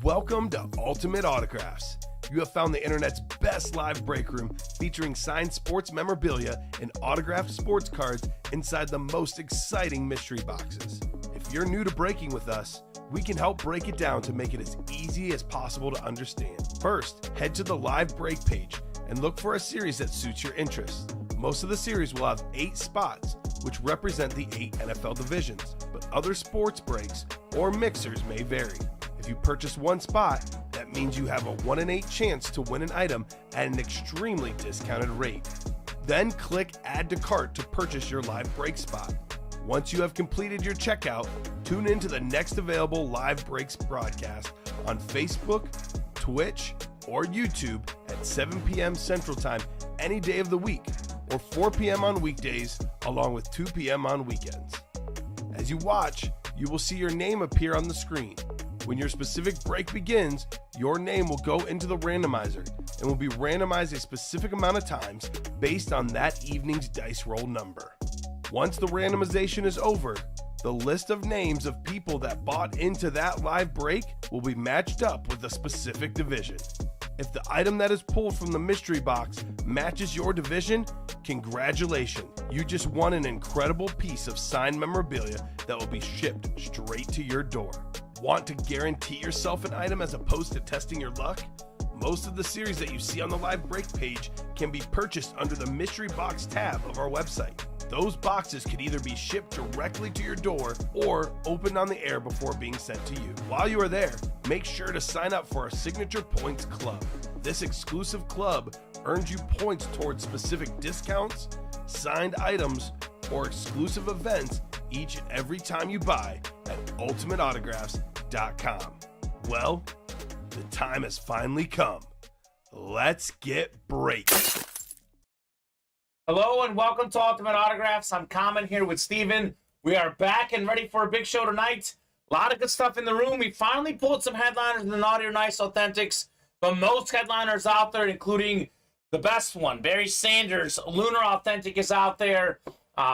Welcome to Ultimate Autographs. You have found the internet's best live break room featuring signed sports memorabilia and autographed sports cards inside the most exciting mystery boxes. If you're new to breaking with us, we can help break it down to make it as easy as possible to understand. First, head to the live break page and look for a series that suits your interests. Most of the series will have 8 spots, which represent the 8 NFL divisions, but other sports breaks or mixers may vary. If you purchase one spot, that means you have a 1 in 8 chance to win an item at an extremely discounted rate. Then click Add to Cart to purchase your live break spot. Once you have completed your checkout, tune in to the next available live breaks broadcast on Facebook, Twitch, or YouTube at 7 p.m. Central Time any day of the week, or 4 p.m. on weekdays, along with 2 p.m. on weekends. As you watch, you will see your name appear on the screen. When your specific break begins, your name will go into the randomizer and will be randomized a specific amount of times based on that evening's dice roll number. Once the randomization is over, the list of names of people that bought into that live break will be matched up with a specific division. If the item that is pulled from the mystery box matches your division, congratulations, you just won an incredible piece of signed memorabilia that will be shipped straight to your door. Want to guarantee yourself an item as opposed to testing your luck? Most of the series that you see on the live break page can be purchased under the mystery box tab of our website. Those boxes could either be shipped directly to your door or opened on the air before being sent to you. While you are there, make sure to sign up for our Signature Points Club. This exclusive club earns you points towards specific discounts, signed items, or exclusive events each and every time you buy at ultimateautographs.com. Well, the time has finally come. Let's get breaking. Hello and welcome to Ultimate Autographs. I'm Kamen here with Steven. We are back and ready for a big show tonight. A lot of good stuff in the room. We finally pulled some headliners in the Naughty or Nice Authentics. The most headliners out there, including the best one, Barry Sanders. Lunar Authentic is out there.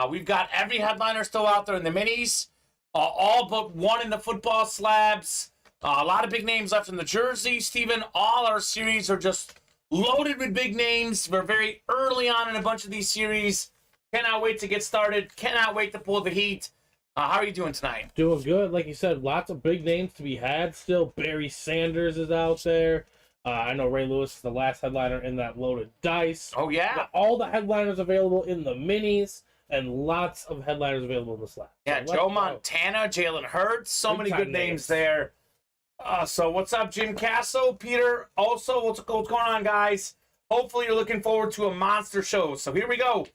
We've got every headliner still out there in the minis. All but one in the football slabs. A lot of big names left in the jersey. Steven, all our series are just loaded with big names. We're very early on in a bunch of these series. Cannot wait to get started. Cannot wait to pull the heat. How are you doing tonight? Doing good. Like you said, lots of big names to be had still. Barry Sanders is out there. I know Ray Lewis is the last headliner in that loaded dice. Oh, yeah. All the headliners available in the minis and lots of headliners available in the slab. Yeah, So Joe Montana, Jalen Hurts. So many good names there. So what's up, Jim Castle, Peter? Also, what's going on, guys? Hopefully you're looking forward to a monster show. So here we go.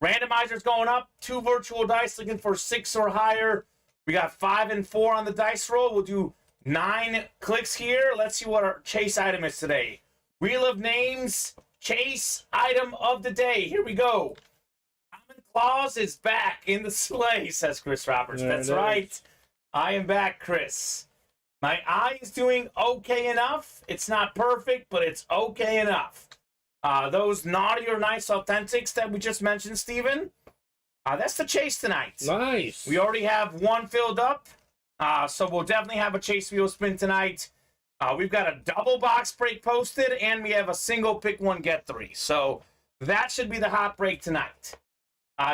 Randomizer's going up. 2 virtual dice looking for 6 or higher. We got 5 and 4 on the dice roll. We'll do 9 clicks here. Let's see what our chase item is today. Wheel of Names, chase item of the day. Here we go. Common Claus is back in the sleigh, says Chris Roberts. That's right. I am back, Chris. My eye is doing okay enough. It's not perfect, but it's okay enough. Those Naughty or Nice Authentics that we just mentioned, Steven, that's the chase tonight. Nice. We already have 1 filled up, so we'll definitely have a chase wheel spin tonight. We've got a double box break posted, and we have a single pick 1, get 3. So that should be the hot break tonight.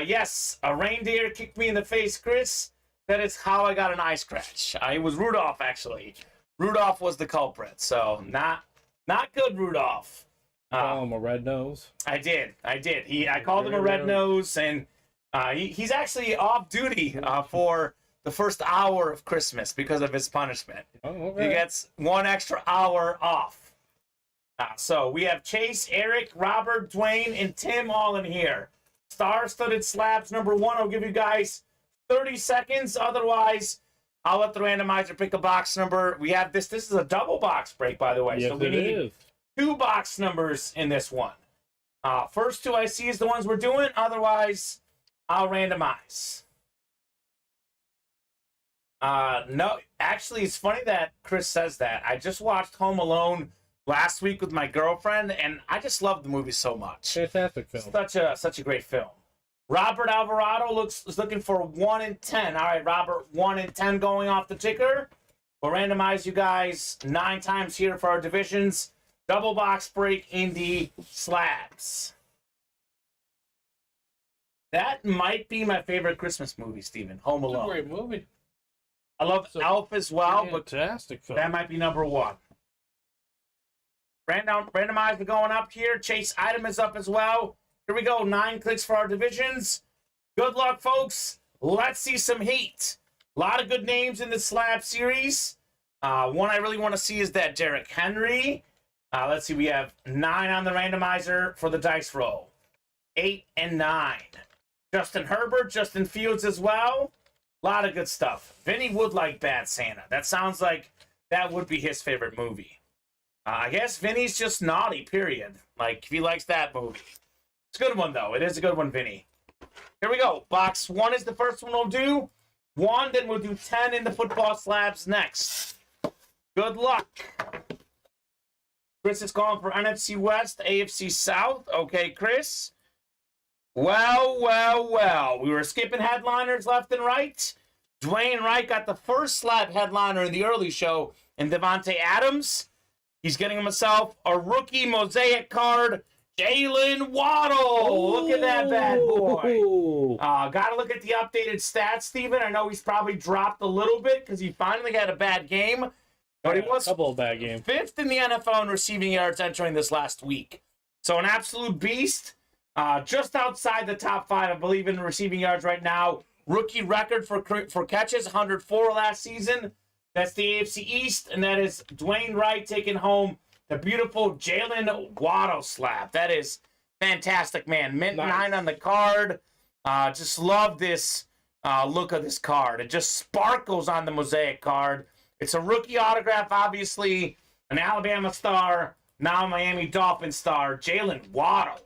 Yes, a reindeer kicked me in the face, Chris. That is how I got an eye scratch. It was Rudolph, actually. Rudolph was the culprit, so not good, Rudolph. Call him a red nose. I did. I called him a red nose, and he's actually off duty for the first hour of Christmas because of his punishment. Oh, okay. He gets 1 extra hour off. So we have Chase, Eric, Robert, Dwayne, and Tim all in here. Star-studded slabs number 1. I'll give you guys 30 seconds. Otherwise, I'll let the randomizer pick a box number. We have this. This is a double box break, by the way. Yes, so we need 2 box numbers in this one. First 2 I see is the ones we're doing. Otherwise, I'll randomize. No, actually, it's funny that Chris says that. I just watched Home Alone last week with my girlfriend, and I just love the movie so much. Fantastic film. Such a great film. Robert Alvarado is looking for 1 in 10. All right, Robert, 1 in 10 going off the ticker. We'll randomize you guys 9 times here for our divisions. Double box break Indy slabs. That might be my favorite Christmas movie, Steven. Home Alone. It's a great movie. I love Elf as well, but Fantastic film. that might be number 1. Randomizer going up here. Chase item is up as well. Here we go. 9 clicks for our divisions. Good luck, folks. Let's see some heat. A lot of good names in the slab series. One I really want to see is that Derrick Henry. Let's see. We have 9 on the randomizer for the dice roll. 8 and 9. Justin Herbert, Justin Fields as well. A lot of good stuff. Vinny would like Bad Santa. That sounds like that would be his favorite movie. I guess Vinny's just naughty, period. Like, he likes that movie. It's a good one, though. It is a good one, Vinny. Here we go. Box 1 is the first one we'll do. 1, then we'll do 10 in the football slabs next. Good luck. Chris is calling for NFC West, AFC South. Okay, Chris. Well. We were skipping headliners left and right. Dwayne Wright got the first slab headliner in the early show, and Devontae Adams. He's getting himself a rookie mosaic card, Jalen Waddle. Look at that bad boy. Got to look at the updated stats, Steven. I know he's probably dropped a little bit because he finally had a bad game. But he was a couple of bad games. 5th in the NFL in receiving yards entering this last week. So an absolute beast. Just outside the top 5, I believe, in receiving yards right now. Rookie record for catches, 104 last season. That's the AFC East, and that is Dwayne Wright taking home the beautiful Jalen Waddle slab. That is fantastic, man. Mint 9 on the card. Just love this look of this card. It just sparkles on the mosaic card. It's a rookie autograph, obviously. An Alabama star, now a Miami Dolphins star, Jalen Waddle.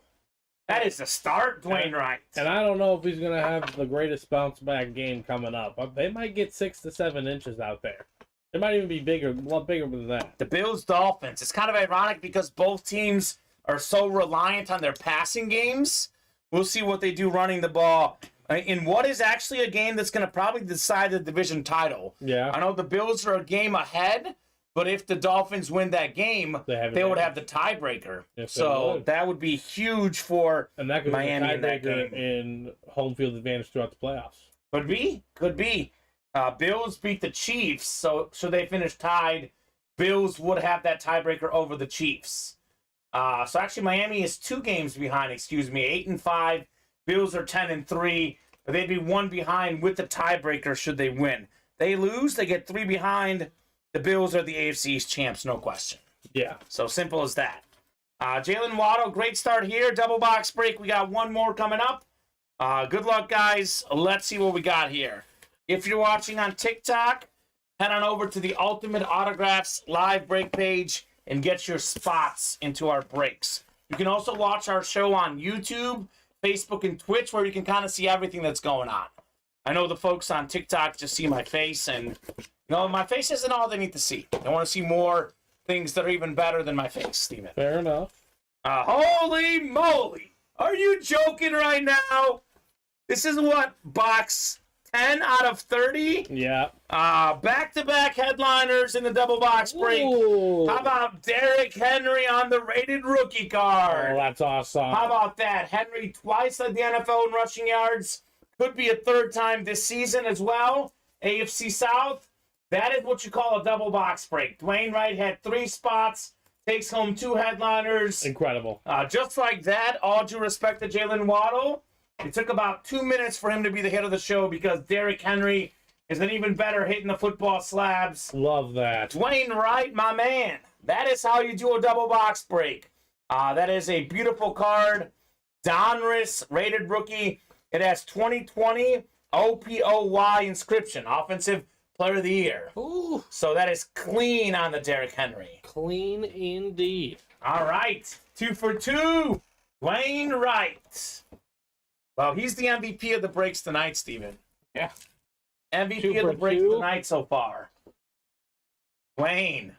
That is the start, Dwayne Wright. And I don't know if he's going to have the greatest bounce back game coming up. They might get 6 to 7 inches out there. It might even be bigger, a lot bigger than that. The Bills-Dolphins. It's kind of ironic because both teams are so reliant on their passing games. We'll see what they do running the ball in what is actually a game that's going to probably decide the division title. Yeah. I know the Bills are a game ahead, but if the Dolphins win that game, they would have the tiebreaker. Yes, so that would be huge for and that could Miami be in that game. In home field advantage throughout the playoffs. Could be. Bills beat the Chiefs, so they finished tied. Bills would have that tiebreaker over the Chiefs. So actually, Miami is 2 games behind. 8 and 5. Bills are 10 and 3. But they'd be 1 behind with the tiebreaker should they win. They lose, they get 3 behind. The Bills are the AFC East champs, no question. Yeah. So simple as that. Jalen Waddle, great start here. Double box break. We got 1 more coming up. Good luck, guys. Let's see what we got here. If you're watching on TikTok, head on over to the Ultimate Autographs live break page and get your spots into our breaks. You can also watch our show on YouTube, Facebook, and Twitch, where you can kind of see everything that's going on. I know the folks on TikTok just see my face, and my face isn't all they need to see. They want to see more things that are even better than my face, Steven. Fair enough. Holy moly! Are you joking right now? This is what, box 10 out of 30? Yeah. Back-to-back headliners in the double box break. Ooh. How about Derrick Henry on the rated rookie card? Oh, that's awesome. How about that? Henry twice led the NFL in rushing yards. Could be a 3rd time this season as well. AFC South. That is what you call a double box break. Dwayne Wright had 3 spots. Takes home 2 headliners. Incredible. Just like that, all due respect to Jalen Waddle. It took about 2 minutes for him to be the hit of the show because Derrick Henry is an even better hit in the football slabs. Love that. Dwayne Wright, my man. That is how you do a double box break. That is a beautiful card. Donruss, rated rookie. It has 2020 OPOY inscription, Offensive Player of the Year. Ooh. So that is clean on the Derrick Henry. Clean indeed. All right. 2 for 2. Dwayne Wright. Well, he's the MVP of the breaks tonight, Steven. Yeah. MVP of the breaks tonight so far. Dwayne.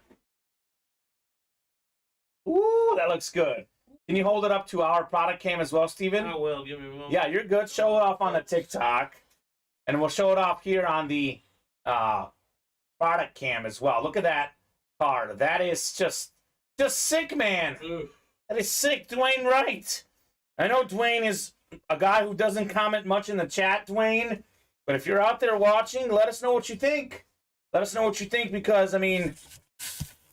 Ooh, that looks good. Can you hold it up to our product cam as well, Steven? I will. Give me a moment. Yeah, you're good. Show it off on the TikTok. And we'll show it off here on the product cam as well. Look at that card. That is just sick, man. That is sick. Dwayne Wright. I know Dwayne is a guy who doesn't comment much in the chat, Dwayne. But if you're out there watching, let us know what you think. Let us know what you think because, I mean,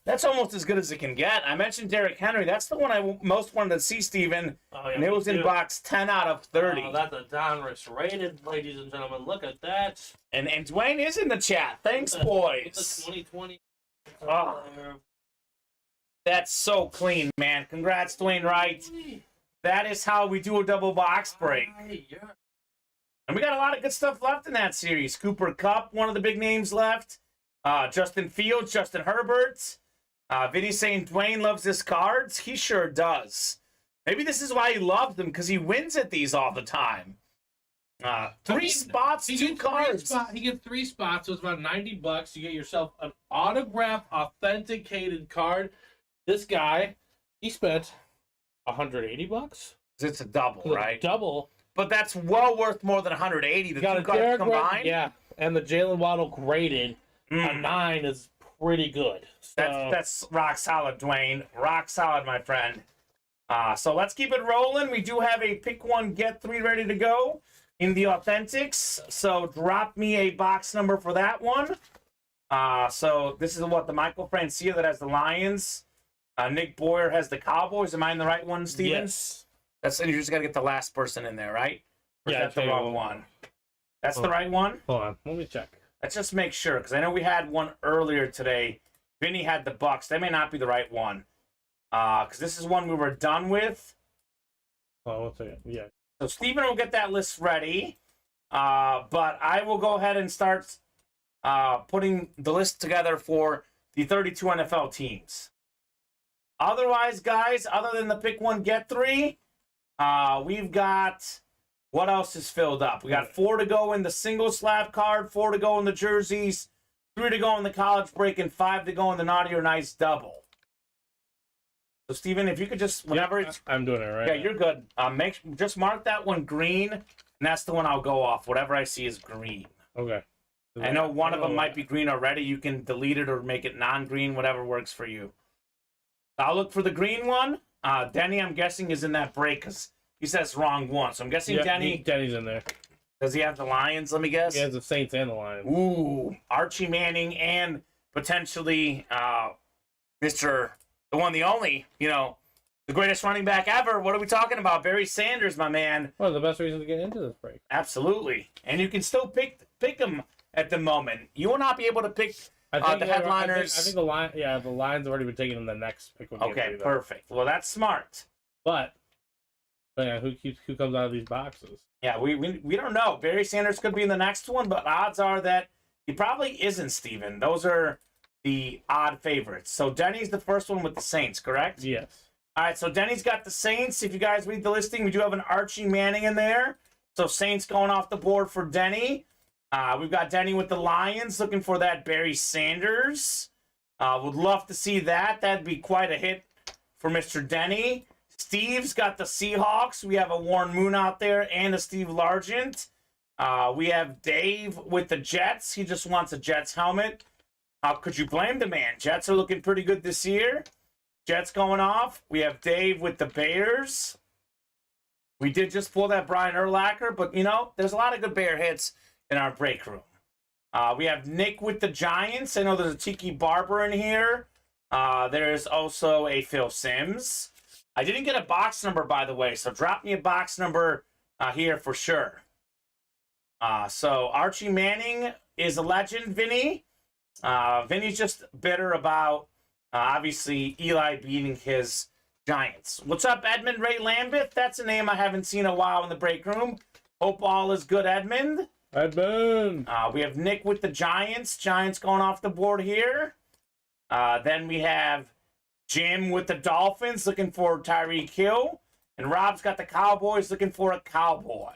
that's almost as good as it can get. I mentioned Derrick Henry. That's the one I most wanted to see, Steven. Oh, yeah, and it was in box 10 out of 30. Oh, that's a Donruss rated, ladies and gentlemen. Look at that. And Dwayne is in the chat. Thanks, boys. 2020. Oh, that's so clean, man. Congrats, Dwayne Wright. That is how we do a double box break. And we got a lot of good stuff left in that series. Cooper Kupp, one of the big names left. Justin Fields, Justin Herbert. Vinny saying Dwayne loves his cards. He sure does. Maybe this is why he loves them, because he wins at these all the time. 3 spots, 2 cards. He gets 3 spots, so it's about $90. You get yourself an autographed, authenticated card. This guy, he spent $180. It's a double, right? Double. But that's well worth more than 180. The got 2 cards combined. Yeah, and the Jalen Waddle graded a 9 is pretty good. So, that's rock solid, Dwayne. Rock solid, my friend. So let's keep it rolling. We do have a pick 1, get 3 ready to go in the Authentics. So drop me a box number for that one. So this is what the Michael Francia that has the Lions. Nick Boyer has the Cowboys. Am I in the right one, Steven? Yes. And you just got to get the last person in there, right? Or is that the I'll wrong one? That's the right one? Hold on. Let me check. Let's just make sure, because I know we had one earlier today. Vinny had the Bucks. That may not be the right one. Because this is one we were done with. Oh, one second. Yeah. So Steven will get that list ready. But I will go ahead and start putting the list together for the 32 NFL teams. Otherwise, guys, other than the pick 1, get 3, we've got, what else is filled up? We got 4 to go in the single slab card, 4 to go in the jerseys, 3 to go in the college break, and 5 to go in the naughty or nice double. So, Steven, if you could just, whenever it's... I'm doing it right. Yeah, you're good. Just mark that one green, and that's the one I'll go off. Whatever I see is green. Okay. I know one of them might be green already. You can delete it or make it non-green, whatever works for you. I'll look for the green one. Denny, I'm guessing, is in that break because he says wrong one. So I'm guessing Denny's in there. Does he have the Lions? Let me guess. He has the Saints and the Lions. Ooh, Archie Manning and potentially Mr. the one, the only, the greatest running back ever. What are we talking about? Barry Sanders, my man. One of the best reasons to get into this break. Absolutely. And you can still pick him at the moment. You will not be able to pick... the headliners. I think the Lions have already been taken in the next pick. Okay, perfect. Well, that's smart. But yeah, who comes out of these boxes? Yeah, we don't know. Barry Sanders could be in the next one, but odds are that he probably isn't, Steven. Those are the odd favorites. So Denny's the first one with the Saints, correct? Yes. All right, so Denny's got the Saints. If you guys read the listing, we do have an Archie Manning in there. So Saints going off the board for Denny. We've got Denny with the Lions, looking for that Barry Sanders. Would love to see that. That'd be quite a hit for Mr. Denny. Steve's got the Seahawks. We have a Warren Moon out there and a Steve Largent. We have Dave with the Jets. He just wants a Jets helmet. How could you blame the man? Jets are looking pretty good this year. Jets going off. We have Dave with the Bears. We did just pull that Brian Urlacher, but, there's a lot of good Bear hits in our break room. We have Nick with the Giants. I know there's a Tiki Barber in here. There's also a Phil Simms. I didn't get a box number, by the way, so drop me a box number here for sure. So Archie Manning is a legend, Vinny. Vinny's just bitter about, obviously, Eli beating his Giants. What's up, Edmund Ray Lambeth? That's a name I haven't seen in a while in the break room. Hope all is good, Edmund. Edmund. We have Nick with the Giants. Giants going off the board here. Then we have Jim with the Dolphins looking for Tyreek Hill. And Rob's got the Cowboys looking for a Cowboy.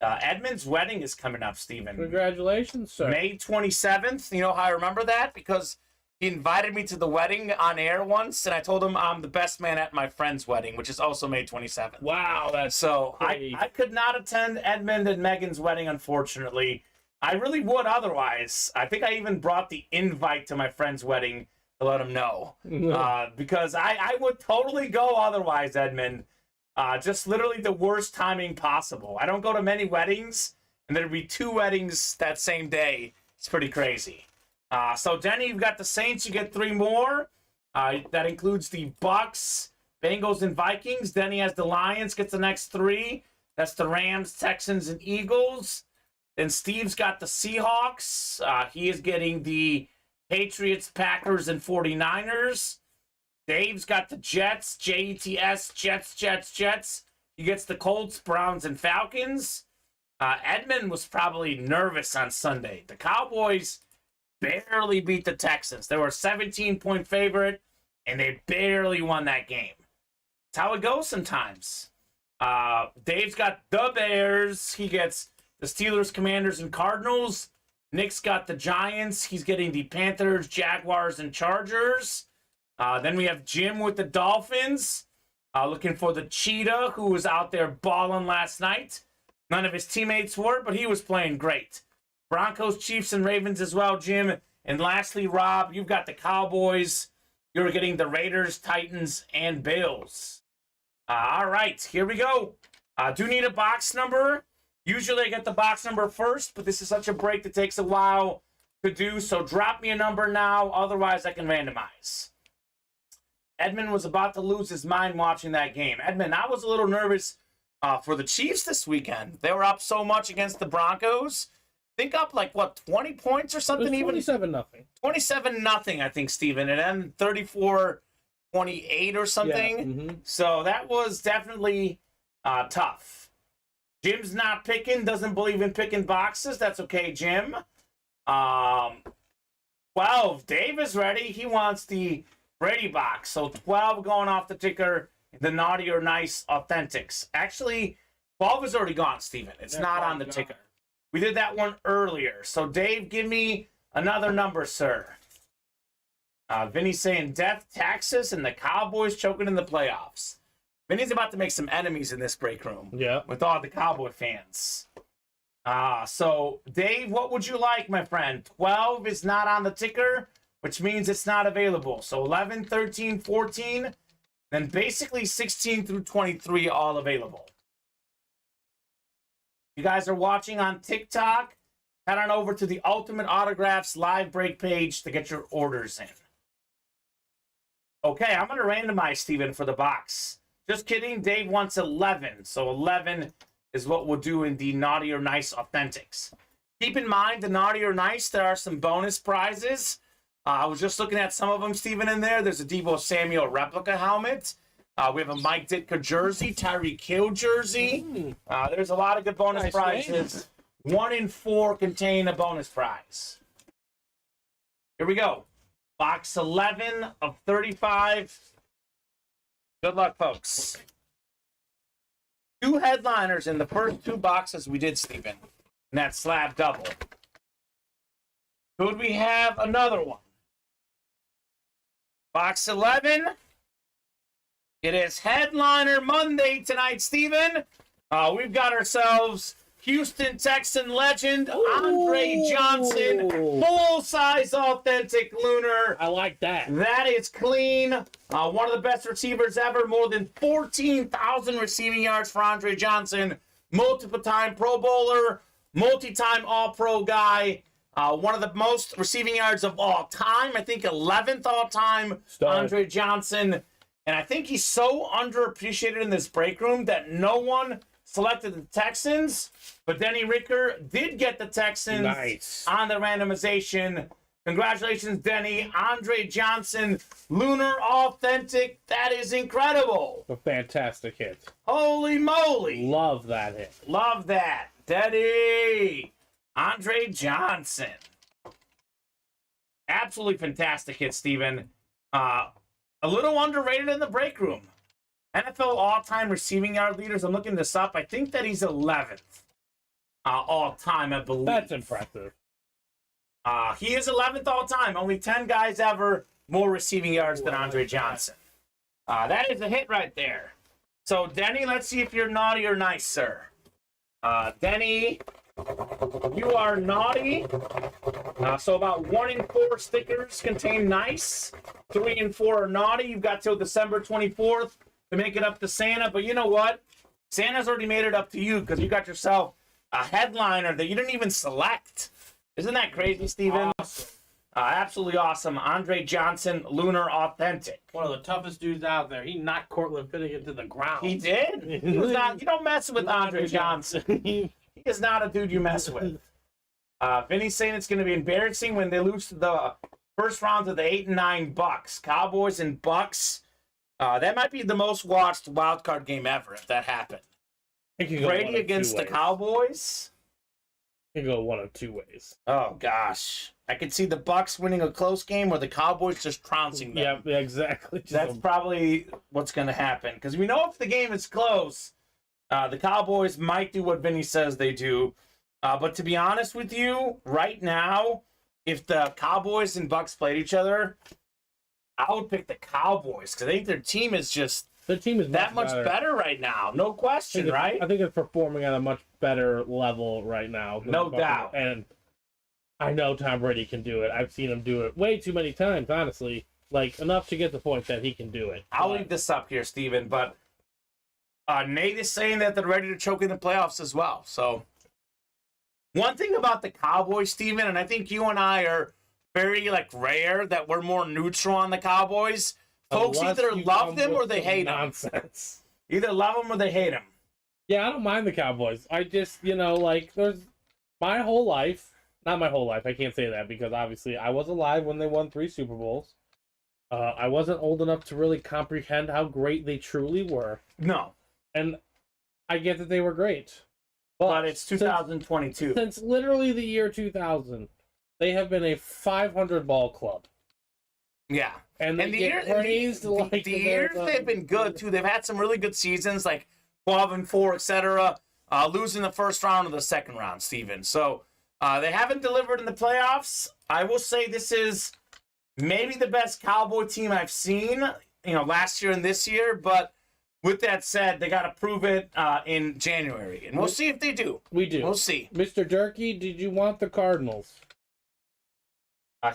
Edmund's wedding is coming up, Steven. Congratulations, sir. May 27th. You know how I remember that? Because he invited me to the wedding on air once, and I told him I'm the best man at my friend's wedding, which is also May 27th. Wow, that's so great. I could not attend Edmund and Megan's wedding, unfortunately. I really would otherwise. I think I even brought the invite to my friend's wedding to let him know. Because I would totally go otherwise, Edmund. Just literally the worst timing possible. I don't go to many weddings, and there'd be 2 weddings that same day. It's pretty crazy. So, Denny, you've got the Saints. You get 3 more. That includes the Bucks, Bengals, and Vikings. Denny has the Lions, gets the next 3. That's the Rams, Texans, and Eagles. Then Steve's got the Seahawks. He is getting the Patriots, Packers, and 49ers. Dave's got the Jets, Jets, Jets. He gets the Colts, Browns, and Falcons. Edmund was probably nervous on Sunday. The Cowboys barely beat the Texans. They were a 17-point favorite, and they barely won that game. That's how it goes sometimes. Dave's got the Bears. He gets the Steelers, Commanders, and Cardinals. Nick's got the Giants. He's getting the Panthers, Jaguars, and Chargers. Then we have Jim with the Dolphins. Looking for the Cheetah, who was out there balling last night. None of his teammates were, but he was playing great. Broncos, Chiefs, and Ravens as well, Jim. And lastly, Rob, you've got the Cowboys. You're getting the Raiders, Titans, and Bills. All right, here we go. Do need a box number. Usually I get the box number first, but this is such a break that takes a while to do, so drop me a number now. Otherwise, I can randomize. Edmund was about to lose his mind watching that game. Edmund, I was a little nervous for the Chiefs this weekend. They were up so much against the Broncos. I think up like, what, 20 points or something? It was 27-0. 27-0, I think, Steven. And then 34-28 or something. Yeah, mm-hmm. So that was definitely tough. Jim's not picking, doesn't believe in picking boxes. That's okay, Jim. 12, Dave is ready. He wants the Brady box. So 12 going off the ticker, the Naughty or Nice Authentics. Actually, 12 is already gone, Steven. It's not on the ticker. We did that one earlier. So, Dave, give me another number, sir. Vinny's saying death, taxes, and the Cowboys choking in the playoffs. Vinny's about to make some enemies in this break room. Yeah. With all the Cowboy fans. So, Dave, what would you like, my friend? 12 is not on the ticker, which means it's not available. So, 11, 13, 14, then basically 16 through 23 all available. You guys are watching on TikTok, head on over to the Ultimate Autographs live break page to get your orders in. Okay, I'm going to randomize, Steven, for the box. Just kidding. Dave wants 11. So 11 is what we'll do in the Naughty or Nice Authentics. Keep in mind, the Naughty or Nice, there are some bonus prizes. I was just looking at some of them, Steven, in there. There's a Deebo Samuel replica helmet. We have a Mike Ditka jersey, Tyreek Hill jersey. There's a lot of good bonus prizes. 1 in 4 contain a bonus prize. Here we go. Box 11 of 35. Good luck, folks. 2 headliners in the first 2 boxes we did, Steven. And that slab double. Could we have another one? Box 11. It is Headliner Monday tonight, Steven. We've got ourselves Houston Texan legend, Andre Johnson, full-size authentic lunar. I like that. That is clean. One of the best receivers ever. More than 14,000 receiving yards for Andre Johnson. Multiple-time Pro Bowler, multi-time All-Pro guy. One of the most receiving yards of all time. I think 11th all-time, Andre Johnson. And I think he's so underappreciated in this break room that no one selected the Texans, but Denny Ricker did get the Texans on the randomization. Congratulations, Denny. Andre Johnson, Lunar Authentic. That is incredible. A fantastic hit. Holy moly. Love that hit. Love that. Denny. Andre Johnson. Absolutely fantastic hit, Steven. A little underrated in the break room. NFL all-time receiving yard leaders. I'm looking this up. I think that he's 11th all-time, I believe. That's impressive. He is 11th all-time. Only 10 guys ever more receiving yards than Andre Johnson. That is a hit right there. So, Denny, let's see if you're naughty or nice, sir. Denny, You are naughty. So about 1 in 4 stickers contain nice. 3 and 4 are naughty. You've got till December 24th to make it up to Santa. But you know what? Santa's already made it up to you because you got yourself a headliner that you didn't even select. Isn't that crazy, Steven? Awesome. Absolutely awesome. Andre Johnson, Lunar Authentic. One of the toughest dudes out there. He knocked Cortland Finnegan to the ground. He did? He was not. You don't mess with Andre Johnson. He is not a dude you mess with. Vinny's saying it's going to be embarrassing when they lose to the first round of the 8 and 9 Bucks. Cowboys and Bucks. That might be the most watched wild card game ever if that happened. Brady against the Cowboys. It can go one of two ways. Oh gosh, I could see the Bucks winning a close game or the Cowboys just trouncing them. Yeah, exactly. That's probably what's going to happen because we know if the game is close, the Cowboys might do what Vinny says they do. But to be honest with you, right now, if the Cowboys and Bucks played each other, I would pick the Cowboys because I think their team is just that much better right now. No question, right? I think it's performing at a much better level right now. No doubt. And I know Tom Brady can do it. I've seen him do it way too many times, honestly. Like, enough to get the point that he can do it. I'll leave this up here, Steven, but Nate is saying that they're ready to choke in the playoffs as well. So, one thing about the Cowboys, Steven, and I think you and I are very, rare that we're more neutral on the Cowboys. Folks either love them or they hate them. Nonsense. Either love them or they hate them. Yeah, I don't mind the Cowboys. I just, there's my whole life, not my whole life, I can't say that because obviously I was alive when they won 3 Super Bowls. I wasn't old enough to really comprehend how great they truly were. No. And I get that they were great. But it's 2022. Since literally the year 2000, they have been a 500 ball club. Yeah. And the years they've been good too. They've had some really good seasons, like 12 and 4, etc. Losing the first round or the second round, Steven. So they haven't delivered in the playoffs. I will say this is maybe the best Cowboy team I've seen, last year and this year. But with that said, they got to prove it in January, and we'll see if they do. We do. We'll see. Mr. Durkee, did you want the Cardinals?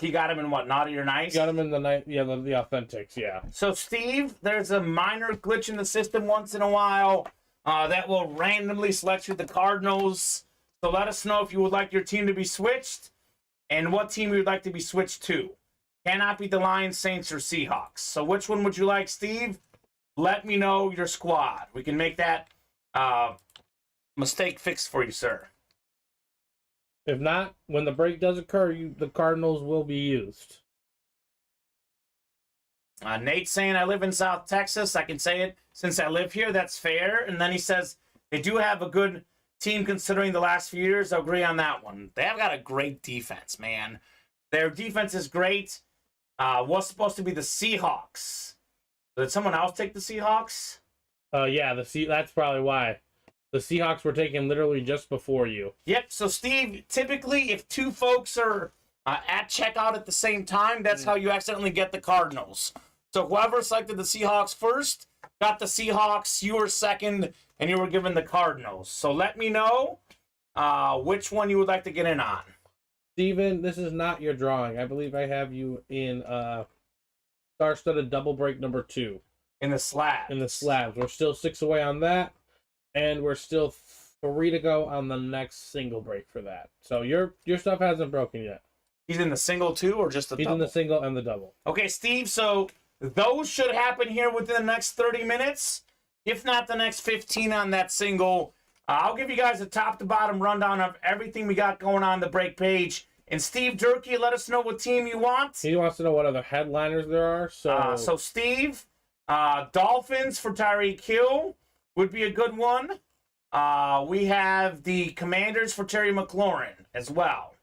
He got him in what, naughty or nice? Got him in the authentics, yeah. So, Steve, there's a minor glitch in the system once in a while that will randomly select you the Cardinals. So let us know if you would like your team to be switched and what team you would like to be switched to. Cannot be the Lions, Saints, or Seahawks. So which one would you like, Steve? Let me know your squad. We can make that mistake fixed for you, sir. If not, when the break does occur, the Cardinals will be used. Nate's saying, I live in South Texas. I can say it since I live here. That's fair. And then he says, they do have a good team considering the last few years. I agree on that one. They have got a great defense, man. Their defense is great. What's supposed to be the Seahawks? Did someone else take the Seahawks? Yeah, that's probably why. The Seahawks were taken literally just before you. Yep. So, Steve, typically if 2 folks are at checkout at the same time, that's how you accidentally get the Cardinals. So whoever selected the Seahawks first got the Seahawks. You were second, and you were given the Cardinals. So let me know which one you would like to get in on. Steven, this is not your drawing. I believe I have you in Star-Studded Double Break number 2. In the slabs. In the slabs. We're still 6 away on that. And we're still 3 to go on the next single break for that. So your stuff hasn't broken yet. He's in the single too, or just the double? He's in the single and the double. Okay, Steve, so those should happen here within the next 30 minutes. If not the next 15 on that single. I'll give you guys a top-to-bottom rundown of everything we got going on the break page. And Steve Durkee, let us know what team you want. He wants to know what other headliners there are. So Steve, Dolphins for Tyreek Hill would be a good one. We have the Commanders for Terry McLaurin as well.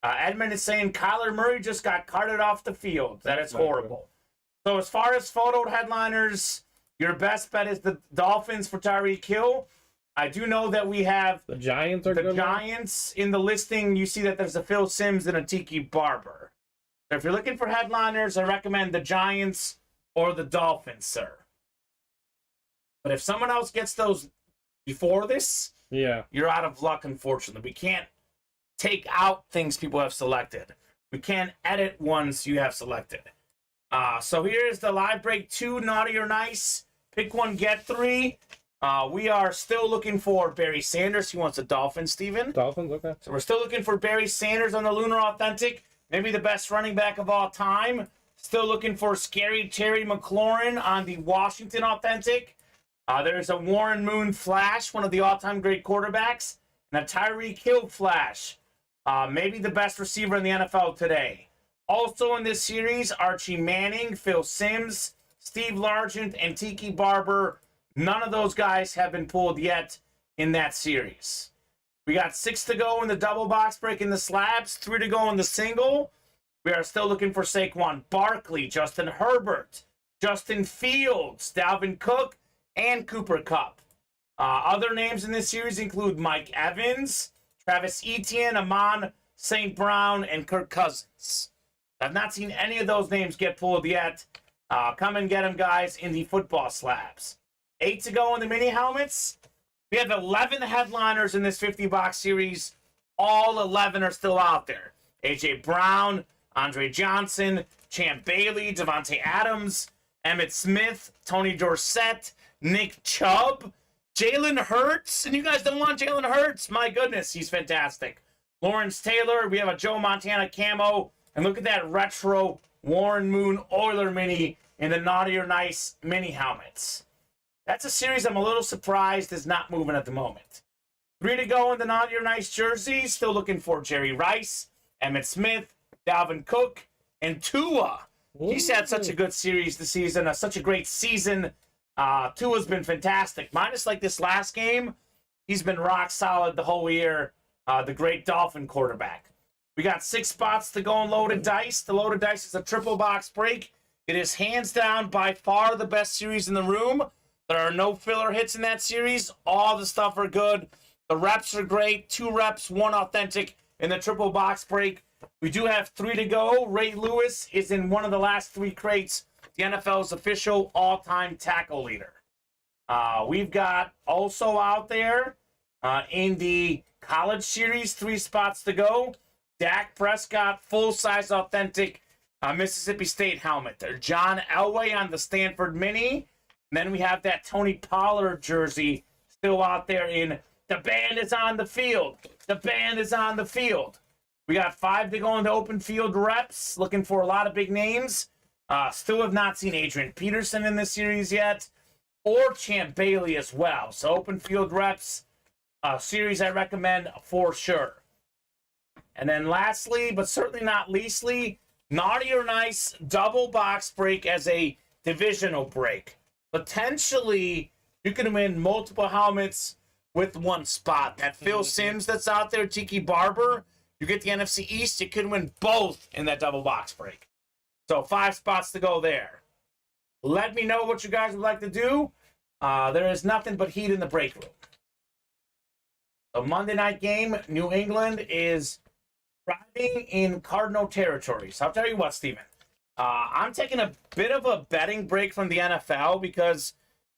Edmund is saying Kyler Murray just got carted off the field. That is horrible. So as far as photo headliners, your best bet is the Dolphins for Tyreek Hill. I do know that we have the Giants are the Giants in the listing. You see that there's a Phil Simms and a Tiki Barber. So if you're looking for headliners, I recommend the Giants or the Dolphins, sir. But if someone else gets those before this, you're out of luck, unfortunately. We can't take out things people have selected. We can't edit ones you have selected. So here's the live break 2, naughty or nice. Pick one, get 3. We are still looking for Barry Sanders. He wants a Dolphin, Steven. Dolphins, okay. So we're still looking for Barry Sanders on the Lunar Authentic. Maybe the best running back of all time. Still looking for Scary Terry McLaurin on the Washington Authentic. There's a Warren Moon Flash, one of the all-time great quarterbacks. And a Tyreek Hill Flash. Maybe the best receiver in the NFL today. Also in this series, Archie Manning, Phil Simms, Steve Largent, and Tiki Barber. None of those guys have been pulled yet in that series. We got 6 to go in the double box break in the slabs, 3 to go in the single. We are still looking for Saquon Barkley, Justin Herbert, Justin Fields, Dalvin Cook, and Cooper Kupp. Other names in this series include Mike Evans, Travis Etienne, Amon St. Brown, and Kirk Cousins. I've not seen any of those names get pulled yet. Come and get them, guys, in the football slabs. 8 to go in the mini helmets. We have 11 headliners in this 50-box series. All 11 are still out there. A.J. Brown, Andre Johnson, Champ Bailey, Devontae Adams, Emmitt Smith, Tony Dorsett, Nick Chubb, Jalen Hurts. And you guys don't want Jalen Hurts? My goodness, he's fantastic. Lawrence Taylor. We have a Joe Montana camo. And look at that retro Warren Moon Oiler mini in the Naughty or Nice mini helmets. That's a series I'm a little surprised is not moving at the moment. 3 to go in the Naughty or Nice jerseys. Still looking for Jerry Rice, Emmitt Smith, Dalvin Cook, and Tua. He's had such a good series this season, such a great season. Tua's been fantastic. Minus like this last game, he's been rock solid the whole year. The great Dolphin quarterback. We got 6 spots to go in Loaded Dice. The Loaded Dice is a triple box break. It is hands down by far the best series in the room. There are no filler hits in that series. All the stuff are good. The reps are great. 2 reps, 1 authentic in the triple box break. We do have 3 to go. Ray Lewis is in one of the last 3 crates. The NFL's official all-time tackle leader. We've got also out there in the college series, 3 spots to go. Dak Prescott, full-size authentic Mississippi State helmet. There's John Elway on the Stanford Mini. And then we have that Tony Pollard jersey still out there in the band is on the field. The band is on the field. We got 5 to go in the open field reps. Looking for a lot of big names. Still have not seen Adrian Peterson in this series yet. Or Champ Bailey as well. So open field reps, series I recommend for sure. And then lastly, but certainly not leastly, Naughty or Nice double box break as a divisional break. Potentially, you can win multiple helmets with 1 spot. That Phil Simms that's out there, Tiki Barber, you get the NFC East, you can win both in that double box break. So 5 spots to go there. Let me know what you guys would like to do. There is nothing but heat in the break room. The Monday night game, New England is riding in Cardinal territory. So I'll tell you what, Steven. I'm taking a bit of a betting break from the NFL because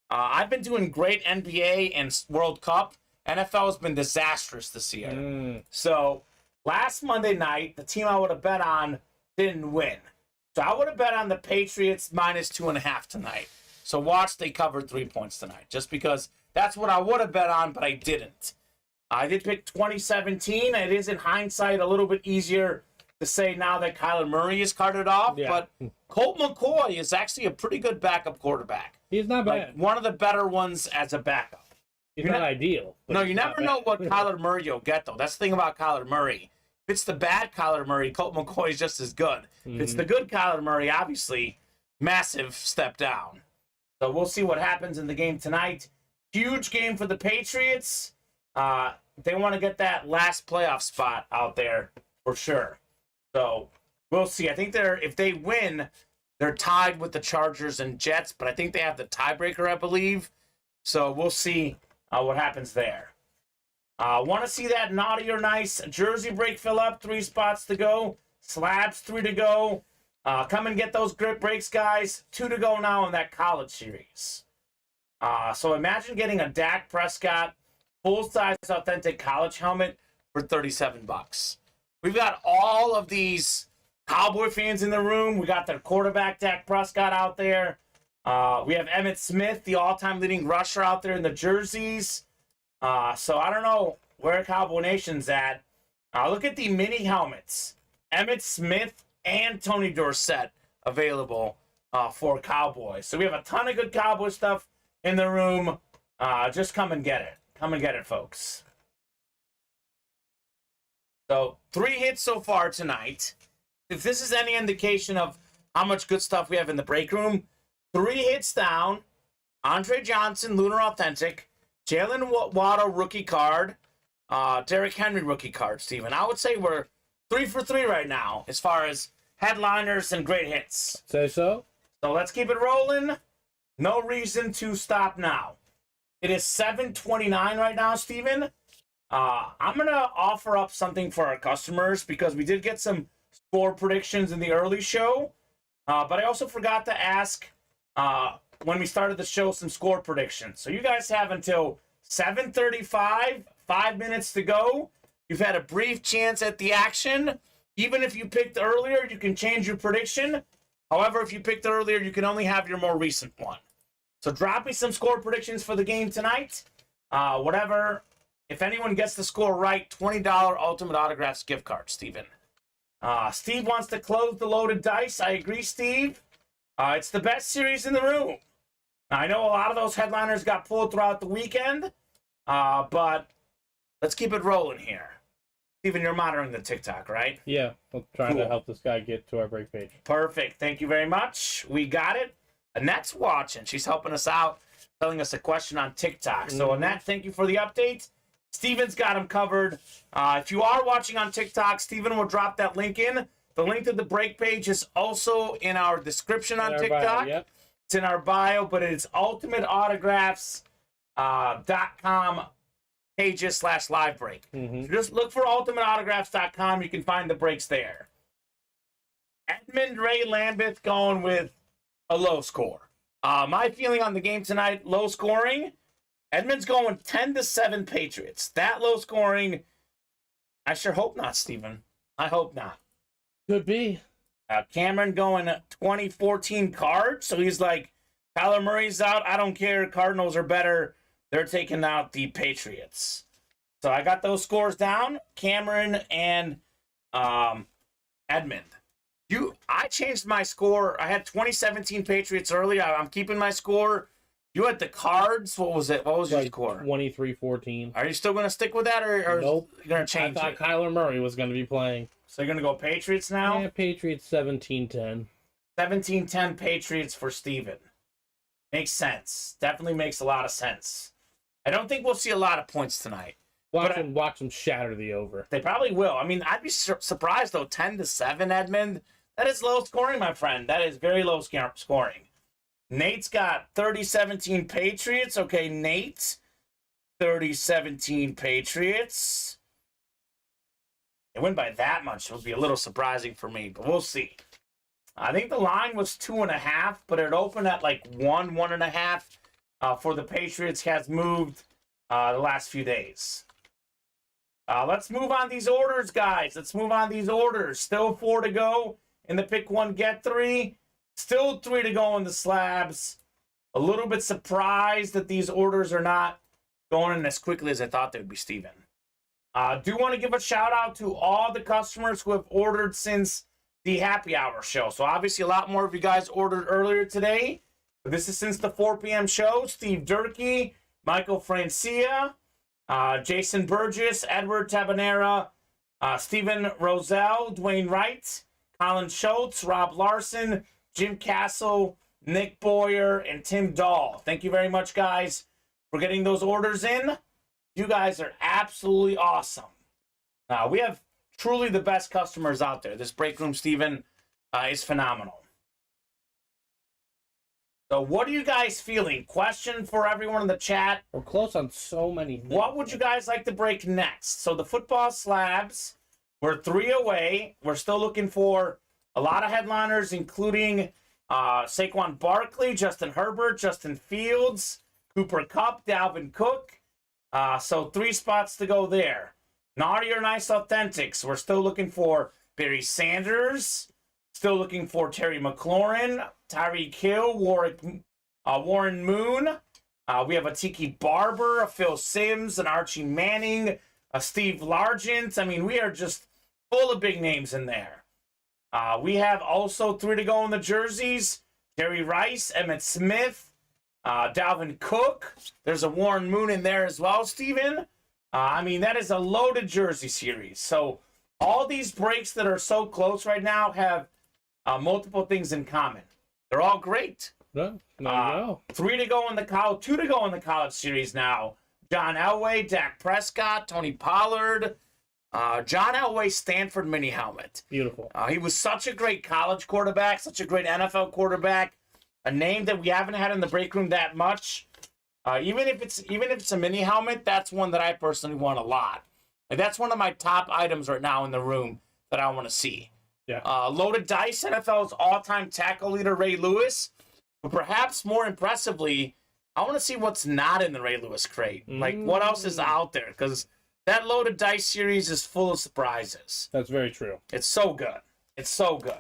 I've been doing great NBA and World Cup. NFL has been disastrous this year. So last Monday night, the team I would have bet on didn't win. So I would have bet on the Patriots minus 2.5 tonight. So watch, they covered 3 points tonight. Just because that's what I would have bet on, but I didn't. I did pick 2017. It is in hindsight a little bit easier to say now that Kyler Murray is carted off, but Colt McCoy is actually a pretty good backup quarterback. He's not bad. Like one of the better ones as a backup. He's not ideal. No, you never know what Kyler Murray you'll get, though. That's the thing about Kyler Murray. If it's the bad Kyler Murray, Colt McCoy is just as good. If it's the good Kyler Murray, obviously, massive step down. So we'll see what happens in the game tonight. Huge game for the Patriots. They want to get that last playoff spot out there for sure. So we'll see. I think if they win, they're tied with the Chargers and Jets, but I think they have the tiebreaker, I believe. So we'll see what happens there. Want to see that Naughty or Nice jersey break fill up? 3 spots to go. Slabs, 3 to go. Come and get those grip breaks, guys. 2 to go now in that college series. So imagine getting a Dak Prescott full-size authentic college helmet for $37. We've got all of these Cowboy fans in the room. We got their quarterback, Dak Prescott, out there. We have Emmitt Smith, the all-time leading rusher, out there in the jerseys. So I don't know where Cowboy Nation's at. Look at the mini helmets. Emmitt Smith and Tony Dorsett available for Cowboys. So we have a ton of good Cowboy stuff in the room. Just come and get it. Come and get it, folks. So 3 hits so far tonight. If this is any indication of how much good stuff we have in the break room, 3 hits down. Andre Johnson, Lunar Authentic. Jalen Waddle, rookie card. Derrick Henry, rookie card, Steven. I would say we're 3 for 3 right now as far as headliners and great hits. Say so. So let's keep it rolling. No reason to stop now. It is 7:29 right now, Steven. I'm going to offer up something for our customers because we did get some score predictions in the early show. But I also forgot to ask when we started the show some score predictions. So you guys have until 7:35, 5 minutes to go. You've had a brief chance at the action. Even if you picked earlier, you can change your prediction. However, if you picked earlier, you can only have your more recent one. So drop me some score predictions for the game tonight. Whatever. If anyone gets the score right, $20 Ultimate Autographs gift card, Steven. Steve wants to close the loaded dice. I agree, Steve. It's the best series in the room. Now, I know a lot of those headliners got pulled throughout the weekend, but let's keep it rolling here. Steven, you're monitoring the TikTok, right? Yeah, I'm trying to help this guy get to our break page. Perfect. Thank you very much. We got it. Annette's watching. She's helping us out, telling us a question on TikTok. So, Annette, thank you for the update. Steven's got him covered. If you are watching on TikTok, Steven will drop that link in. The link to the break page is also in our description on TikTok. Bio, yep. It's in our bio, but it's ultimateautographs.com pages /live break. So just look for ultimateautographs.com. You can find the breaks there. Edmund Ray Lambeth going with a low score. My feeling on the game tonight, low scoring. Edmund's going 10-7 Patriots. That low scoring, I sure hope not, Steven. I hope not. Could be. Cameron going 2014 Cards. So he's like, Kyler Murray's out. I don't care. Cardinals are better. They're taking out the Patriots. So I got those scores down. Cameron and Edmund. I changed my score. I had 2017 Patriots earlier. I'm keeping my score. You had the Cards. What was it? What was your score? 23-14. Are you still going to stick with that, or nope. You're going to change I thought Kyler Murray was going to be playing. So you're going to go Patriots now? Yeah, Patriots 17-10. 17-10 Patriots for Steven. Makes sense. Definitely makes a lot of sense. I don't think we'll see a lot of points tonight. Watch them shatter the over. They probably will. I mean, I'd be surprised, though. 10-7, Edmund. That is low scoring, my friend. That is very low scoring. Nate's got 30-17 Patriots. Okay, Nate. 30-17 Patriots. It went by that much. It would be a little surprising for me, but we'll see. I think the line was 2.5, but it opened at like 1.5 for the Patriots. Has moved the last few days. Let's move on these orders, guys. Let's move on these orders. Still 4 to go in the pick 1, get 3. Still 3 to go in the slabs. A little bit surprised that these orders are not going in as quickly as I thought they would be, Steven. Do want to give a shout out to all the customers who have ordered since the happy hour show. So obviously a lot more of you guys ordered earlier today. But this is since the 4 p.m. show. Steve Durkee, Michael Francia, Jason Burgess, Edward Tabanera, Stephen Roselle, Dwayne Wright, Colin Schultz, Rob Larson, Jim Castle, Nick Boyer, and Tim Dahl. Thank you very much, guys, for getting those orders in. You guys are absolutely awesome. We have truly the best customers out there. This break room, Steven, is phenomenal. So what are you guys feeling? Question for everyone in the chat. We're close on so many things. What would you guys like to break next? So the football slabs, we're 3 away. We're still looking for a lot of headliners, including Saquon Barkley, Justin Herbert, Justin Fields, Cooper Kupp, Dalvin Cook. So 3 spots to go there. Naughty or Nice Authentics. We're still looking for Barry Sanders. Still looking for Terry McLaurin, Tyreek Hill, Warren Moon. We have a Tiki Barber, a Phil Simms, an Archie Manning, a Steve Largent. I mean, we are just full of big names in there. We have also 3 to go in the jerseys. Jerry Rice, Emmitt Smith, Dalvin Cook. There's a Warren Moon in there as well, Steven. I mean, that is a loaded jersey series. So all these breaks that are so close right now have multiple things in common. They're all great. No, no. 3 to go in the college, 2 to go in the college series now. John Elway, Dak Prescott, Tony Pollard. John Elway, Stanford mini helmet. Beautiful. He was such a great college quarterback, such a great NFL quarterback. A name that we haven't had in the break room that much. Even if it's a mini helmet, that's one that I personally want a lot. Like, that's one of my top items right now in the room that I want to see. Yeah. Loaded dice, NFL's all-time tackle leader, Ray Lewis. But perhaps more impressively, I want to see what's not in the Ray Lewis crate. Like, what else is out there? Because that loaded dice series is full of surprises. That's very true. It's so good. It's so good.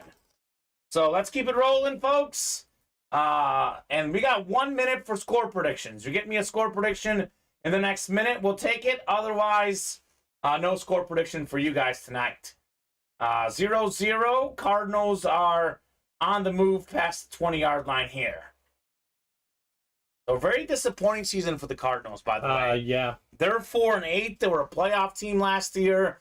So let's keep it rolling, folks. And we got 1 minute for score predictions. You get me a score prediction in the next minute, we'll take it. Otherwise, no score prediction for you guys tonight. 0-0. Cardinals are on the move past the 20-yard line here. So very disappointing season for the Cardinals, by the way. Yeah. They're 4-8. They were a playoff team last year.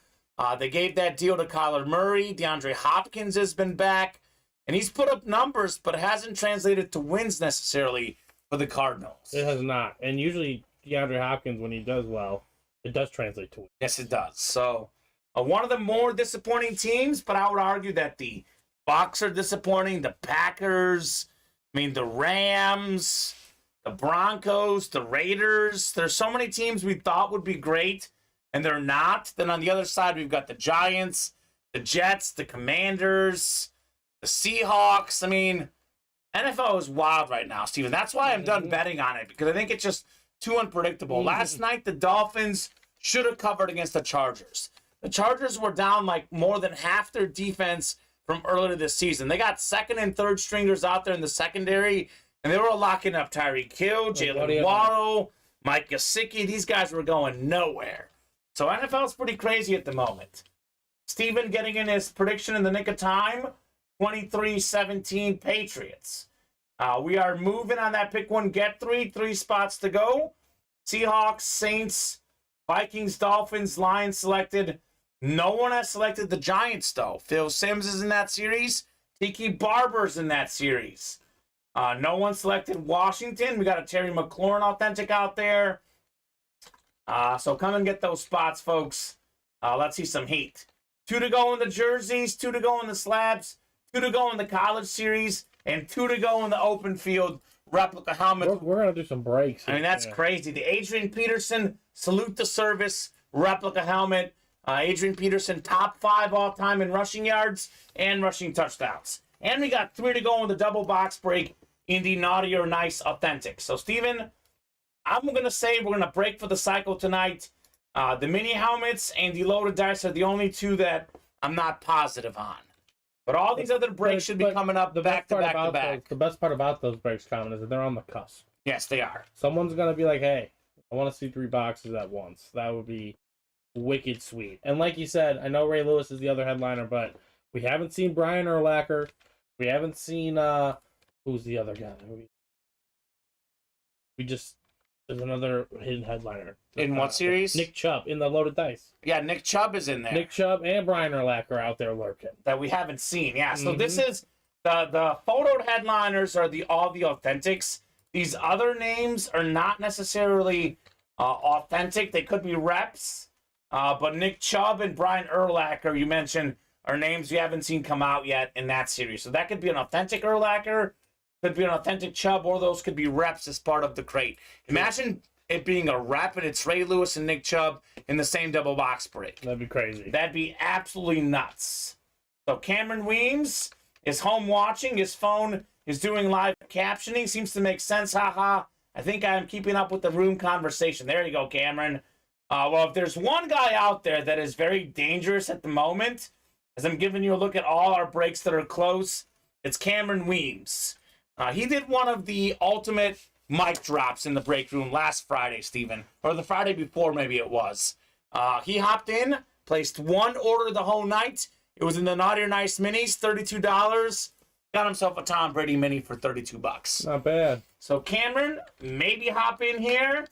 They gave that deal to Kyler Murray. DeAndre Hopkins has been back. And he's put up numbers, but it hasn't translated to wins necessarily for the Cardinals. It has not. And usually DeAndre Hopkins, when he does well, it does translate to wins. Yes, it does. So one of the more disappointing teams, but I would argue that the Bucs are disappointing. The Packers, the Rams, the Broncos, the Raiders. There's so many teams we thought would be great, and they're not. Then on the other side, we've got the Giants, the Jets, the Commanders, the Seahawks. NFL is wild right now, Steven. That's why I'm done betting on it, because I think it's just too unpredictable. Last night, the Dolphins should have covered against the Chargers. The Chargers were down like more than half their defense from earlier this season. They got second and third stringers out there in the secondary, and they were locking up Tyreek Hill, Jalen Waddle, Mike Gesicki. These guys were going nowhere. So NFL's pretty crazy at the moment. Steven getting in his prediction in the nick of time. 23-17 Patriots. We are moving on that pick one, get 3 spots to go. Seahawks, Saints, Vikings, Dolphins, Lions selected. No one has selected the Giants, though. Phil Simms is in that series. Tiki Barber's in that series. No one selected Washington. We got a Terry McLaurin authentic out there. So come and get those spots, folks. Let's see some heat. 2 to go in the jerseys, 2 to go in the slabs, 2 to go in the college series, and 2 to go in the open field replica helmet. We're going to do some breaks. That's crazy. The Adrian Peterson Salute the Service replica helmet. Adrian Peterson, top 5 all-time in rushing yards and rushing touchdowns. And we got 3 to go in the double box break in the Naughty or Nice Authentic. So, Steven, I'm going to say we're going to break for the cycle tonight. The mini helmets and the loaded dice are the only 2 that I'm not positive on. But all these other breaks should be coming up back to back. The best part about those breaks, Common, is that they're on the cusp. Yes, they are. Someone's going to be like, hey, I want to see 3 boxes at once. That would be wicked sweet. And like you said, I know Ray Lewis is the other headliner, but we haven't seen Brian Urlacher. We haven't seen, who's the other guy? There's another hidden headliner. In what series? Nick Chubb in the loaded dice. Yeah, Nick Chubb is in there. Nick Chubb and Brian Urlacher out there lurking. That we haven't seen. Yeah, so this is the photoed headliners are all the authentics. These other names are not necessarily authentic. They could be reps. But Nick Chubb and Brian Urlacher, you mentioned, are names you haven't seen come out yet in that series. So that could be an authentic Urlacher, could be an authentic Chubb, or those could be reps as part of the crate. Imagine it being a rep and it's Ray Lewis and Nick Chubb in the same double box break. That'd be crazy. That'd be absolutely nuts. So Cameron Weems is home watching. His phone is doing live captioning. Seems to make sense. Haha. I think I'm keeping up with the room conversation. There you go, Cameron. Well, if there's one guy out there that is very dangerous at the moment, as I'm giving you a look at all our breaks that are close, it's Cameron Weems. He did one of the ultimate mic drops in the break room last Friday, Steven. Or the Friday before, maybe it was. He hopped in, placed one order the whole night. It was in the Naughty or Nice minis, $32. Got himself a Tom Brady mini for $32. Not bad. So Cameron, maybe hop in here,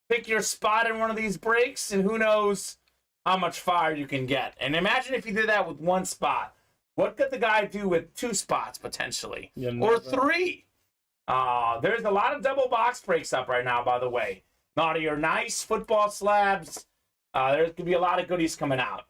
pick your spot in one of these breaks, and who knows how much fire you can get. And imagine if you did that with one spot. What could the guy do with two spots, potentially? Or three? There's a lot of double box breaks up right now, by the way. Naughty or Nice, football slabs. There could be a lot of goodies coming out.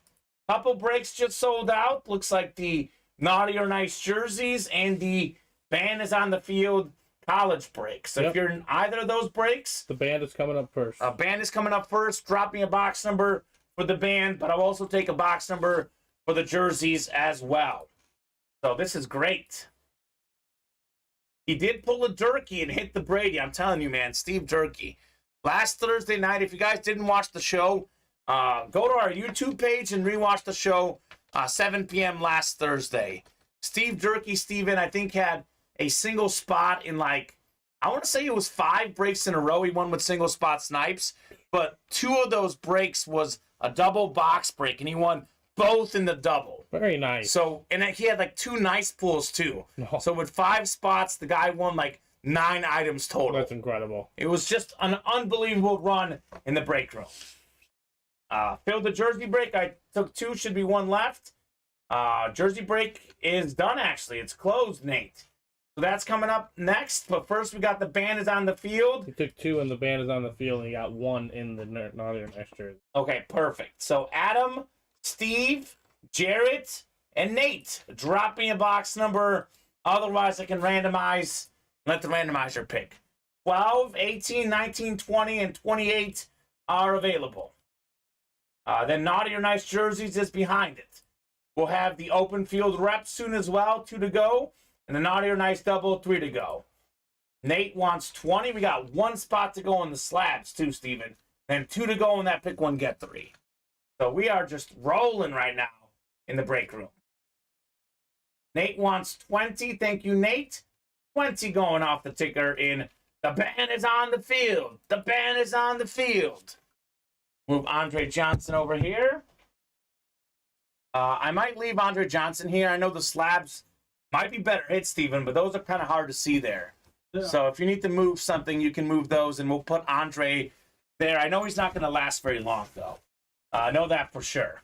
Couple breaks just sold out. Looks like the Naughty or Nice jerseys and the band is on the field college break. So if you're in either of those breaks, the band is coming up first. Band is coming up first. Drop me a box number for the band, but I'll also take a box number for the jerseys as well. So this is great. He did pull a Durkee and hit the Brady. I'm telling you, man, Steve Durkee. Last Thursday night, if you guys didn't watch the show, go to our YouTube page and rewatch the show, 7 p.m. last Thursday. Steve Durkee, Steven, I think had a single spot in I want to say it was 5 breaks in a row. He won with single spot snipes, but 2 of those breaks was a double box break, and he won both in the double. Very nice. So, and he had 2 nice pulls too. Oh. So with 5 spots, the guy won 9 items total. That's incredible. It was just an unbelievable run in the break room. Filled the jersey break. I took 2, should be 1 left. Jersey break is done, actually. It's closed, Nate. So that's coming up next. But first, we got the band is on the field. He took 2 and the band is on the field, and he got 1 in the Naughty or Nice jersey. Okay, perfect. So Adam, Steve, Jarrett, and Nate, drop me a box number. Otherwise, I can randomize. Let the randomizer pick. 12, 18, 19, 20, and 28 are available. Then Naughty or Nice jerseys is behind it. We'll have the open field rep soon as well, 2 to go. And the Naughty or Nice double, 3 to go. Nate wants 20. We got 1 spot to go in the slabs too, Steven. And 2 to go in that pick 1, get 3. So we are just rolling right now in the break room. Nate wants 20. Thank you, Nate. 20 going off the ticker in the band is on the field. The band is on the field. Move Andre Johnson over here. I might leave Andre Johnson here. I know the slabs might be better hits, Steven, but those are kind of hard to see there. Yeah. So if you need to move something, you can move those, and we'll put Andre there. I know he's not going to last very long, though. I know that for sure.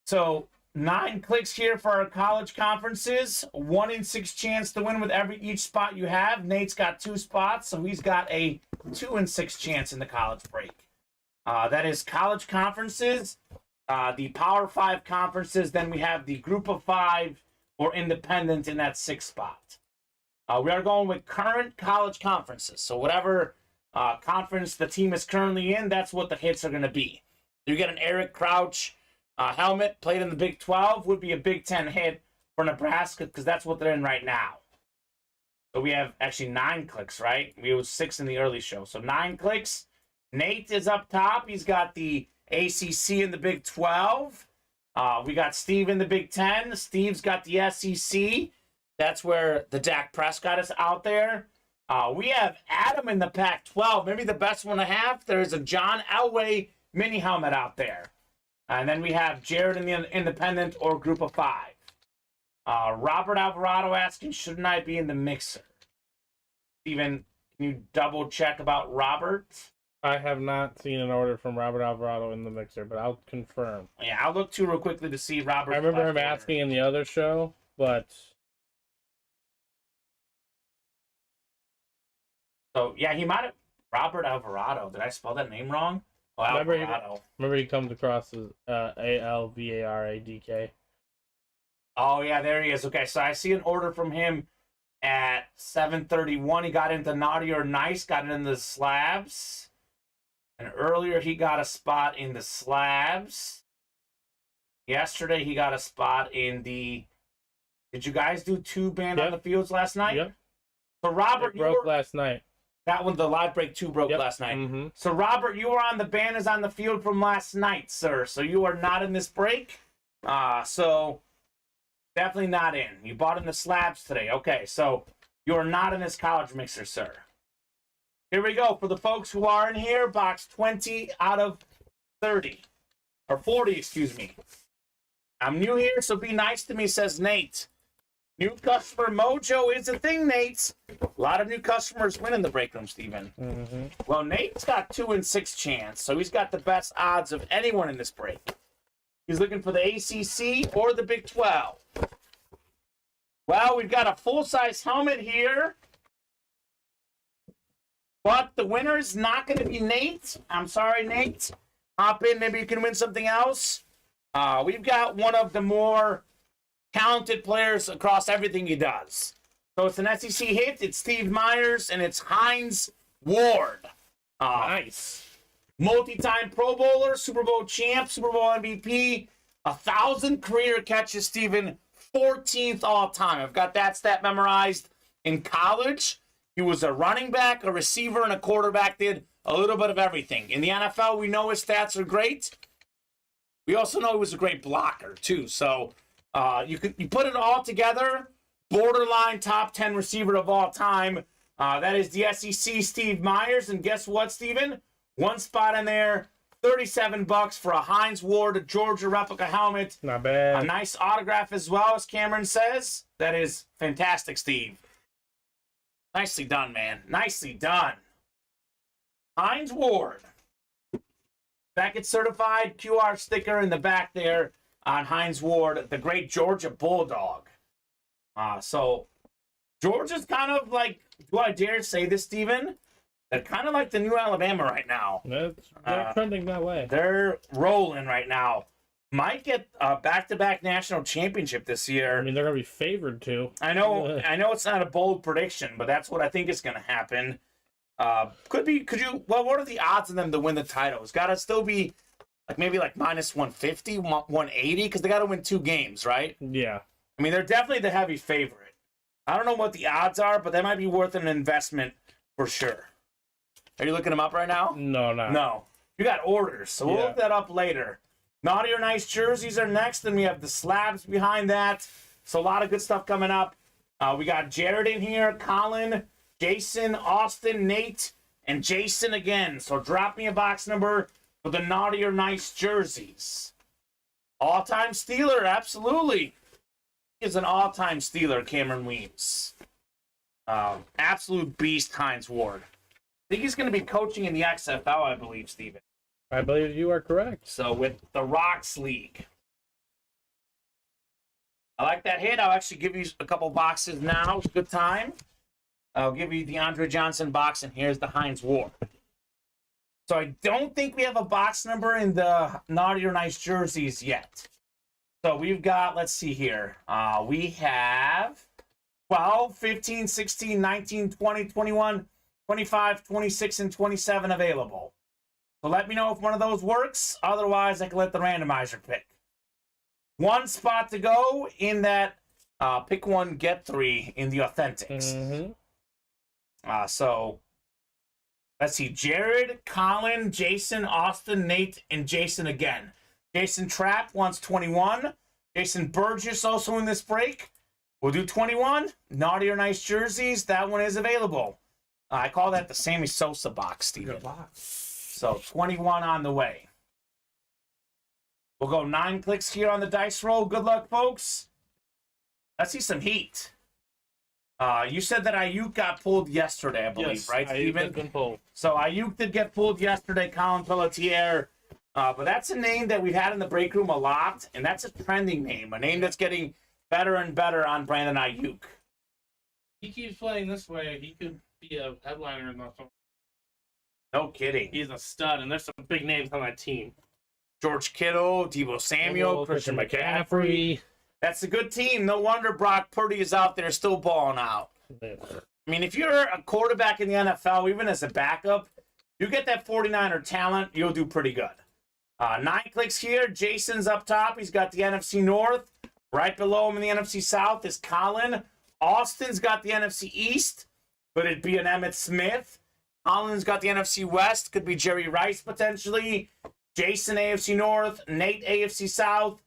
So 9 clicks here for our college conferences. 1 in 6 chance to win with each spot you have. Nate's got 2 spots, so he's got a 2 in 6 chance in the college break. That is college conferences, the Power 5 conferences. Then we have the Group of 5 or independent in that 6th spot. We are going with current college conferences. So whatever conference the team is currently in, that's what the hits are going to be. You get an Eric Crouch helmet played in the Big 12, would be a Big 10 hit for Nebraska because that's what they're in right now. So we have actually 9 clicks, right? We had 6 in the early show. So 9 clicks. Nate is up top. He's got the ACC in the Big 12. We got Steve in the Big 10. Steve's got the SEC. That's where the Dak Prescott is out there. We have Adam in the Pac-12. Maybe the best one to have. There's a John Elway mini helmet out there. And then we have Jared in the independent or Group of 5. Robert Alvarado asking, shouldn't I be in the mixer? Steven, can you double check about Robert? I have not seen an order from Robert Alvarado in the mixer, but I'll confirm. Yeah, I'll look too real quickly to see Robert. I remember him asking in the other show, but... So, yeah, he might have... Robert Alvarado. Did I spell that name wrong? Oh, Alvarado. Remember he comes across as Alvaradk. Oh, yeah, there he is. Okay, so I see an order from him at 7:31. He got into Naughty or Nice, got it in the slabs. And earlier he got a spot in the slabs. Yesterday he got a spot in the... Did you guys do 2 band on the fields last night? Yep. So Robert, it broke last night. That one, the live break 2 broke last night. Mm-hmm. So, Robert, you were on the banners on the field from last night, sir. So, you are not in this break. So, definitely not in. You bought in the slabs today. Okay, so you are not in this college mixer, sir. Here we go. For the folks who are in here, box 20 out of 30. Or 40, excuse me. I'm new here, so be nice to me, says Nate. New customer mojo is a thing, Nate. A lot of new customers win in the break room, Steven. Mm-hmm. Well, Nate's got 2 in 6 chance, so he's got the best odds of anyone in this break. He's looking for the ACC or the Big 12. Well, we've got a full-size helmet here. But the winner is not going to be Nate. I'm sorry, Nate. Hop in, maybe you can win something else. We've got one of the more talented players across everything he does. So it's an SEC hit. It's Steve Myers, and it's Hines Ward. Nice. Multi-time Pro Bowler, Super Bowl champ, Super Bowl MVP, 1,000 career catches, Steven, 14th all-time. I've got that stat memorized. In college, he was a running back, a receiver, and a quarterback, did a little bit of everything. In the NFL, we know his stats are great. We also know he was a great blocker, too. So you put it all together, borderline top 10 receiver of all time. That is the SEC Steve Myers. And guess what, Steven? One spot in there, $37 for a Hines Ward Georgia replica helmet. Not bad. A nice autograph as well, as Cameron says. That is fantastic, Steve. Nicely done, man. Nicely done. Hines Ward. Beckett certified QR sticker in the back there on Hines Ward, the great Georgia Bulldog. So Georgia's kind of like, do I dare say this, Steven? They're kind of like the new Alabama right now. They're trending that way. They're rolling right now. Might get a back-to-back national championship this year. I mean, they're going to be favored to. I know it's not a bold prediction, but that's what I think is going to happen. What are the odds of them to win the title? It's got to still be maybe minus 150, 180, because they got to win 2 games, right? Yeah. I mean, they're definitely the heavy favorite. I don't know what the odds are, but they might be worth an investment for sure. Are you looking them up right now? No, not. No. You got orders, so we'll look that up later. Naughty or Nice jerseys are next, and we have the slabs behind that. So a lot of good stuff coming up. We got Jared in here, Colin, Jason, Austin, Nate, and Jason again. So drop me a box number for the Naughty or Nice jerseys. All-time Steeler, absolutely. He is an all-time Steeler, Cameron Weems. Absolute beast, Hines Ward. I think he's going to be coaching in the XFL, I believe, Steven. I believe you are correct. So with the Rocks League. I like that hit. I'll actually give you a couple boxes now. It's a good time. I'll give you the Andre Johnson box, and here's the Hines Ward. So I don't think we have a box number in the Naughty or Nice jerseys yet. So we've got, let's see here. We have 12, 15, 16, 19, 20, 21, 25, 26, and 27 available. So let me know if one of those works. Otherwise, I can let the randomizer pick. 1 spot to go in that pick 1, get 3 in the Authentics. Mm-hmm. So let's see. Jared, Colin, Jason, Austin, Nate, and Jason again. Jason Trapp wants 21. Jason Burgess also in this break. We'll do 21. Naughty or Nice jerseys. That one is available. I call that the Sammy Sosa box, Steven. Good box. So 21 on the way. We'll go 9 clicks here on the dice roll. Good luck, folks. Let's see some heat. You said that Ayuk got pulled yesterday, I believe, Yes, right, Steven? Ayuk has been pulled. So Ayuk did get pulled yesterday, Colin Pelletier. But that's a name that we've had in the break room a lot, and that's a trending name, a name that's getting better and better on Brandon Ayuk. He keeps playing this way. He could be a headliner in the summer. No kidding. He's a stud, and there's some big names on that team. George Kittle, Deebo Samuel, Christian McCaffrey. That's a good team. No wonder Brock Purdy is out there still balling out. I mean, if you're a quarterback in the NFL, even as a backup, you get that 49er talent, you'll do pretty good. 9 clicks here. Jason's up top. He's got the NFC North. Right below him in the NFC South is Colin. Austin's got the NFC East, but it'd be an Emmitt Smith. Holland's got the NFC West. Could be Jerry Rice potentially. Jason, AFC North. Nate, AFC South.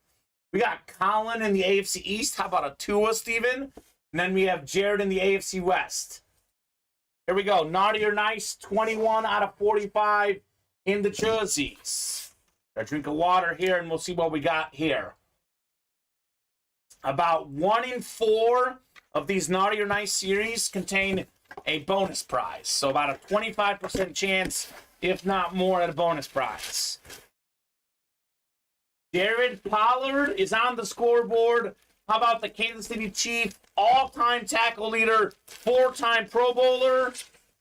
We got Colin in the AFC East. How about a Tua, Steven? And then we have Jared in the AFC West. Here we go. Naughty or nice, 21 out of 45 in the jerseys. A drink of water here, and we'll see what we got here. About 1 in 4 of these Naughty or Nice series contain a bonus prize. So about a 25% chance, if not more, at a bonus prize. Jared Pollard is on the scoreboard. How about the Kansas City Chief, all-time tackle leader, 4-time Pro Bowler,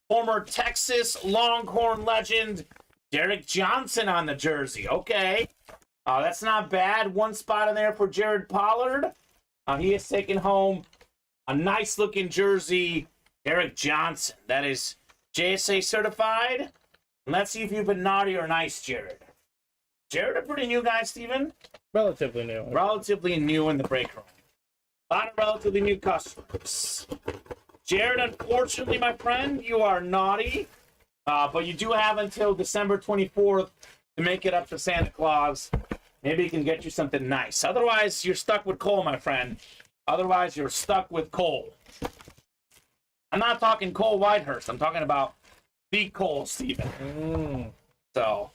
former Texas Longhorn legend, Derek Johnson on the jersey. Okay. That's not bad. 1 spot in there for Jared Pollard. He has taken home a nice-looking jersey, Derek Johnson. That is JSA certified. Let's see if you've been naughty or nice, Jared. Jared, a pretty new guy, Steven? Relatively new. Relatively new in the break room. A lot of relatively new customers. Jared, unfortunately, my friend, you are naughty. But you do have until December 24th to make it up to Santa Claus. Maybe he can get you something nice. Otherwise, you're stuck with Cole, my friend. Otherwise, you're stuck with Cole. I'm not talking Cole Whitehurst. I'm talking about the Cole, Steven. So,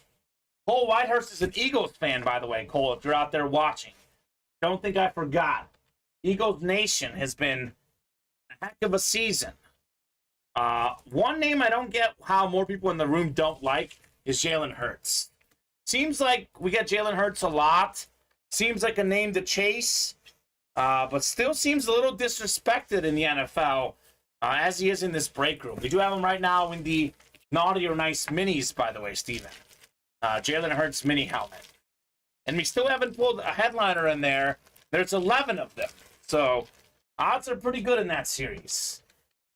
Cole Whitehurst is an Eagles fan, by the way, Cole, if you're out there watching. Don't think I forgot. Eagles Nation has been a heck of a season. One name I don't get how more people in the room don't like is Jalen Hurts. Seems like we get Jalen Hurts a lot. Seems like a name to chase. But still seems a little disrespected in the NFL as he is in this break room. We do have him right now in the Naughty or Nice minis, by the way, Steven. Jalen Hurts mini helmet. And we still haven't pulled a headliner in there. There's 11 of them. So odds are pretty good in that series.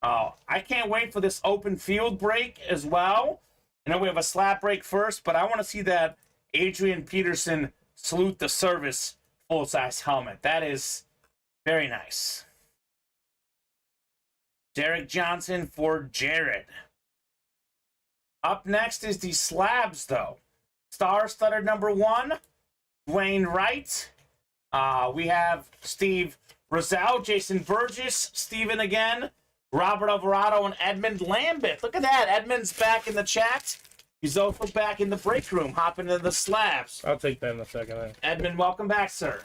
I can't wait for this open field break as well. I know we have a slap break first, but I want to see that Adrian Peterson salute the service full-size helmet. That is very nice. Derek Johnson for Jared. Up next is the slabs, though. Star-studded number 1, Dwayne Wright. We have Steve Rosell, Jason Burgess, Steven again, Robert Alvarado, and Edmund Lambeth. Look at that. Edmund's back in the chat. He's also back in the break room, hopping into the slabs. I'll take that in a second. Edmund, welcome back, sir.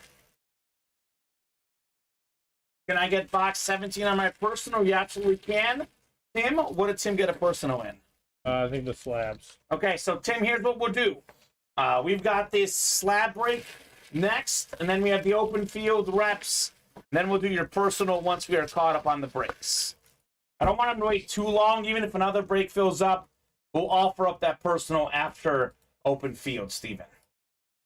Can I get box 17 on my personal? You absolutely can. Tim, what did Tim get a personal in? I think the slabs. Okay, so Tim, here's what we'll do. We've got this slab break next, and then we have the open field reps. Then we'll do your personal once we are caught up on the breaks. I don't want him to wait too long. Even if another break fills up, we'll offer up that personal after open field, Steven.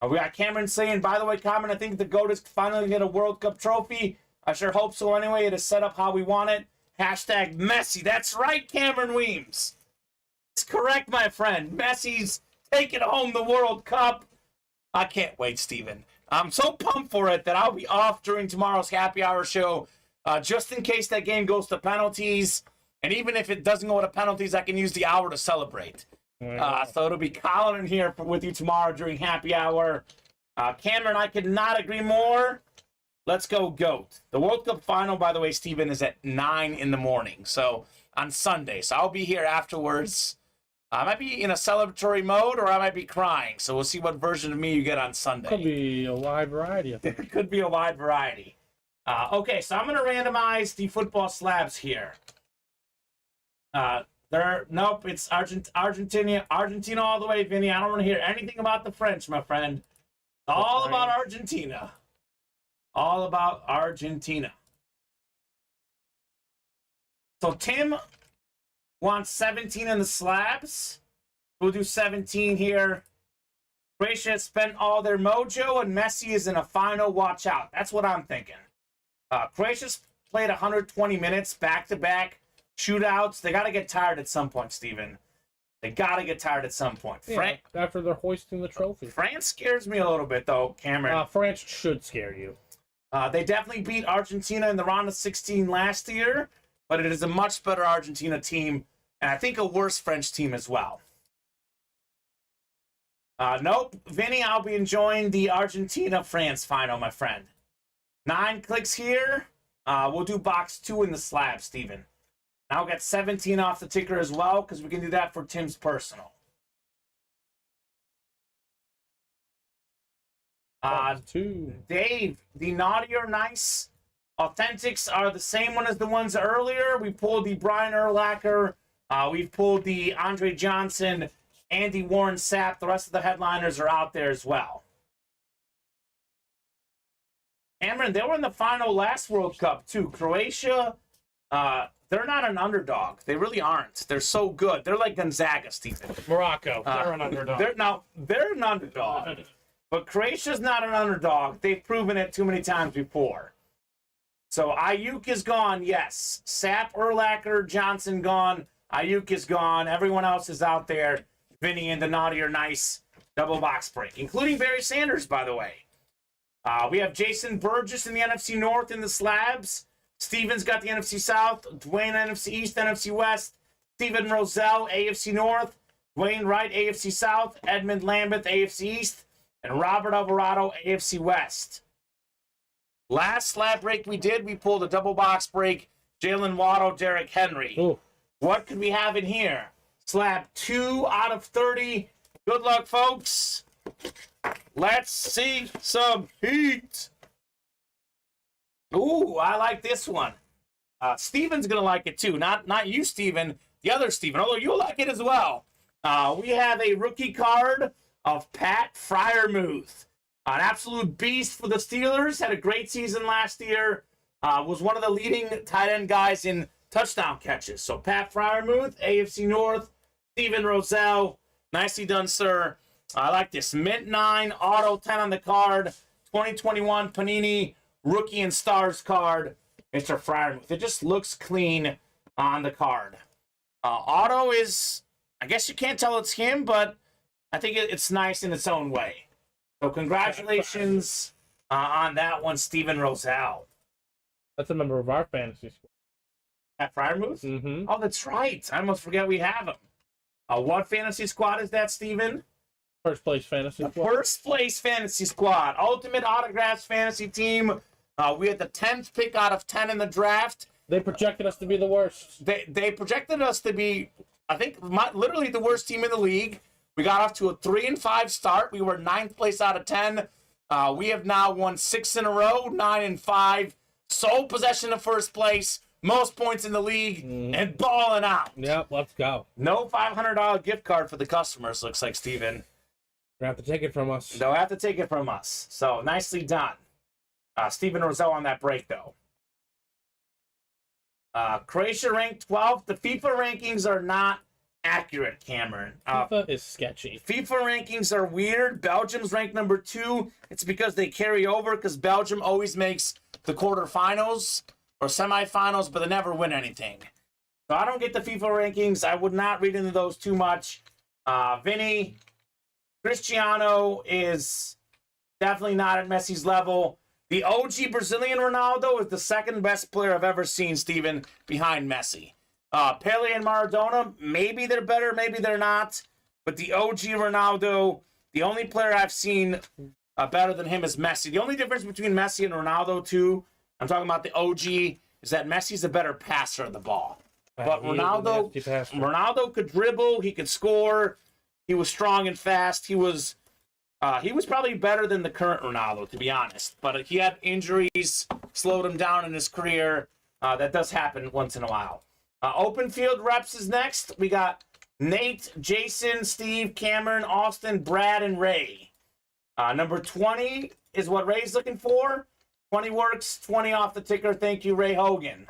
We got Cameron saying, by the way, Cameron, I think the GOAT is finally going to get a World Cup trophy. I sure hope so anyway. It is set up how we want it. Hashtag Messi. That's right, Cameron Weems. It's correct, my friend. Messi's taking home the World Cup. I can't wait, Steven. I'm so pumped for it that I'll be off during tomorrow's happy hour show just in case that game goes to penalties. And even if it doesn't go to penalties, I can use the hour to celebrate. So it'll be Colin in here with you tomorrow during happy hour. Cameron, I could not agree more. Let's go GOAT. The World Cup final, by the way, Steven, is at 9 in the morning. So on Sunday. So I'll be here afterwards. I might be in a celebratory mode or I might be crying. So we'll see what version of me you get on Sunday. Could be a wide variety. It could be a wide variety. Okay, so I'm going to randomize the football slabs here. Nope, it's Argentina all the way, Vinny. I don't want to hear anything about the French, my friend. It's all about Argentina. All about Argentina. So Tim wants 17 in the slabs. We'll do 17 here. Croatia has spent all their mojo, and Messi is in a final watch out. That's what I'm thinking. Croatia's played 120 minutes back-to-back shootouts. They got to get tired at some point, Steven. They got to get tired at some point. Yeah, after they're hoisting the trophy. France scares me a little bit, though, Cameron. France should scare you. They definitely beat Argentina in the round of 16 last year, but it is a much better Argentina team And I think a worse French team as well. Nope. Vinny, I'll be enjoying the Argentina-France final, my friend. 9 clicks here. We'll do box 2 in the slab, Steven. I'll get 17 off the ticker as well, because we can do that for Tim's personal. Dave, the Naughty or Nice Authentics are the same one as the ones earlier. We pulled the Brian Urlacher. We've pulled the Andre Johnson, Andy Warren Sapp. The rest of the headliners are out there as well. Cameron, they were in the final last World Cup, too. Croatia, they're not an underdog. They really aren't. They're so good. They're like Gonzaga, Stephen. Morocco, they're an underdog. They're an underdog. But Croatia's not an underdog. They've proven it too many times before. So Ayuk is gone, yes. Sapp, Urlacher, Johnson gone. Ayuk is gone. Everyone else is out there. Vinny and the Naughty or Nice double box break, including Barry Sanders, by the way. We have Jason Burgess in the NFC North in the slabs. Steven's got the NFC South. Dwayne, NFC East, NFC West. Steven Roselle, AFC North. Dwayne Wright, AFC South. Edmund Lambeth, AFC East. And Robert Alvarado, AFC West. Last slab break we did, we pulled a double box break. Jalen Waddle, Derrick Henry. Ooh. What could we have in here? Slab 2 out of 30. Good luck, folks. Let's see some heat. Ooh, I like this one. Steven's going to like it too. Not you, Steven. The other Steven, although you'll like it as well. We have a rookie card of Pat Freiermuth. An absolute beast for the Steelers. Had a great season last year. Was one of the leading tight end guys in touchdown catches. So Pat Freiermuth, AFC North. Steven Roselle. Nicely done, sir. I like this. Mint 9, Auto 10 on the card. 2021 Panini Rookie and Stars card. Mr. Freiermuth. It just looks clean on the card. Auto is, I guess you can't tell it's him, but I think it's nice in its own way. So congratulations on that one, Steven Roselle. That's a member of our fantasy squad. Pat Freiermuth? Mm-hmm. Oh, that's right. I almost forget we have him. What fantasy squad is that, Steven? First place fantasy squad. First place fantasy squad. Ultimate Autographs fantasy team. We had the 10th pick out of 10 in the draft. They projected us to be the worst. They projected us to be, I think, literally the worst team in the league. We got off to a 3-5 start. We were 9th place out of 10. We have now won 6 in a row, 9-5. Sole possession of first place, most points in the league, and balling out. Yep, let's go. No $500 gift card for the customers, looks like, Steven. They'll have to take it from us. They'll have to take it from us. So, nicely done. Steven Roselle on that break, though. Croatia ranked 12th. The FIFA rankings are not accurate, Cameron. FIFA is sketchy. FIFA rankings are weird. Belgium's ranked number 2. It's because they carry over, because Belgium always makes the quarterfinals or semifinals, but they never win anything. So I don't get the FIFA rankings. I would not read into those too much. Vinny, Cristiano is definitely not at Messi's level. The OG Brazilian Ronaldo is the second best player I've ever seen, Steven, behind Messi. Pele and Maradona, maybe they're better, maybe they're not. But the OG Ronaldo, the only player I've seen better than him is Messi. The only difference between Messi and Ronaldo, too, I'm talking about the OG, is that Messi's a better passer of the ball. But Ronaldo could dribble, he could score, he was strong and fast, he was probably better than the current Ronaldo, to be honest. But he had injuries, slowed him down in his career. That does happen once in a while. Open field reps is next. We got Nate, Jason, Steve, Cameron, Austin, Brad, and Ray. Number 20 is what Ray's looking for. 20 works, 20 off the ticker. Thank you, Ray Hogan.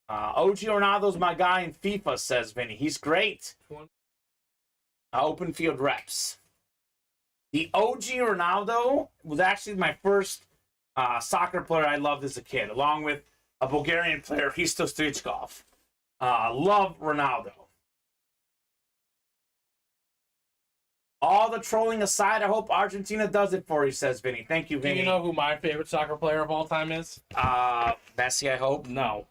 OG Ronaldo's my guy in FIFA, says Vinny. He's great. Open field reps. The OG Ronaldo was actually my first soccer player I loved as a kid, along with a Bulgarian player, Hristo Stoichkov. Love Ronaldo. All the trolling aside, I hope Argentina does it for you, says Vinny. Thank you, Vinny. Do you know who my favorite soccer player of all time is? Messi, I hope. No.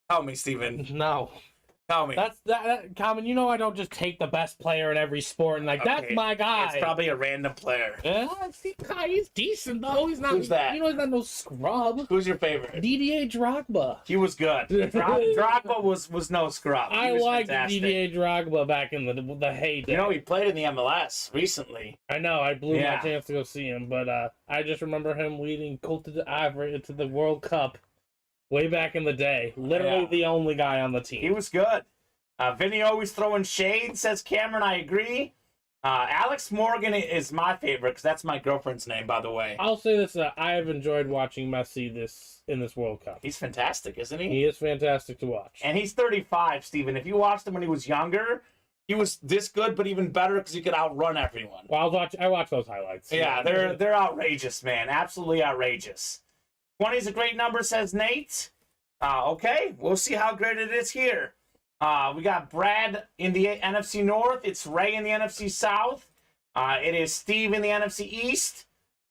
Tell me, Steven. No. Tell me. That's Kamen. You know, I don't just take the best player in every sport and like that's my guy. It's probably a random player. Yeah, he's decent though. He's not. Who's that? You know, he's not no scrub. Who's your favorite? Didier Drogba. He was good. Drogba was no scrub. I liked Didier Drogba back in the heyday. You know, he played in the MLS recently. I know. I blew my chance to go see him, but I just remember him leading Côte d'Ivoire into the World Cup. Way back in the day. Literally the only guy on the team. He was good. Vinny always throwing shade, says Cameron. I agree. Alex Morgan is my favorite because that's my girlfriend's name, by the way. I'll say this. I have enjoyed watching Messi in this World Cup. He's fantastic, isn't he? He is fantastic to watch. And he's 35, Steven. If you watched him when he was younger, he was this good, but even better because he could outrun everyone. Well, I watch those highlights. Yeah, they're outrageous, man. Absolutely outrageous. 20 is a great number, says Nate. Okay, we'll see how great it is here. We got Brad in the NFC North. It's Ray in the NFC South. It is Steve in the NFC East.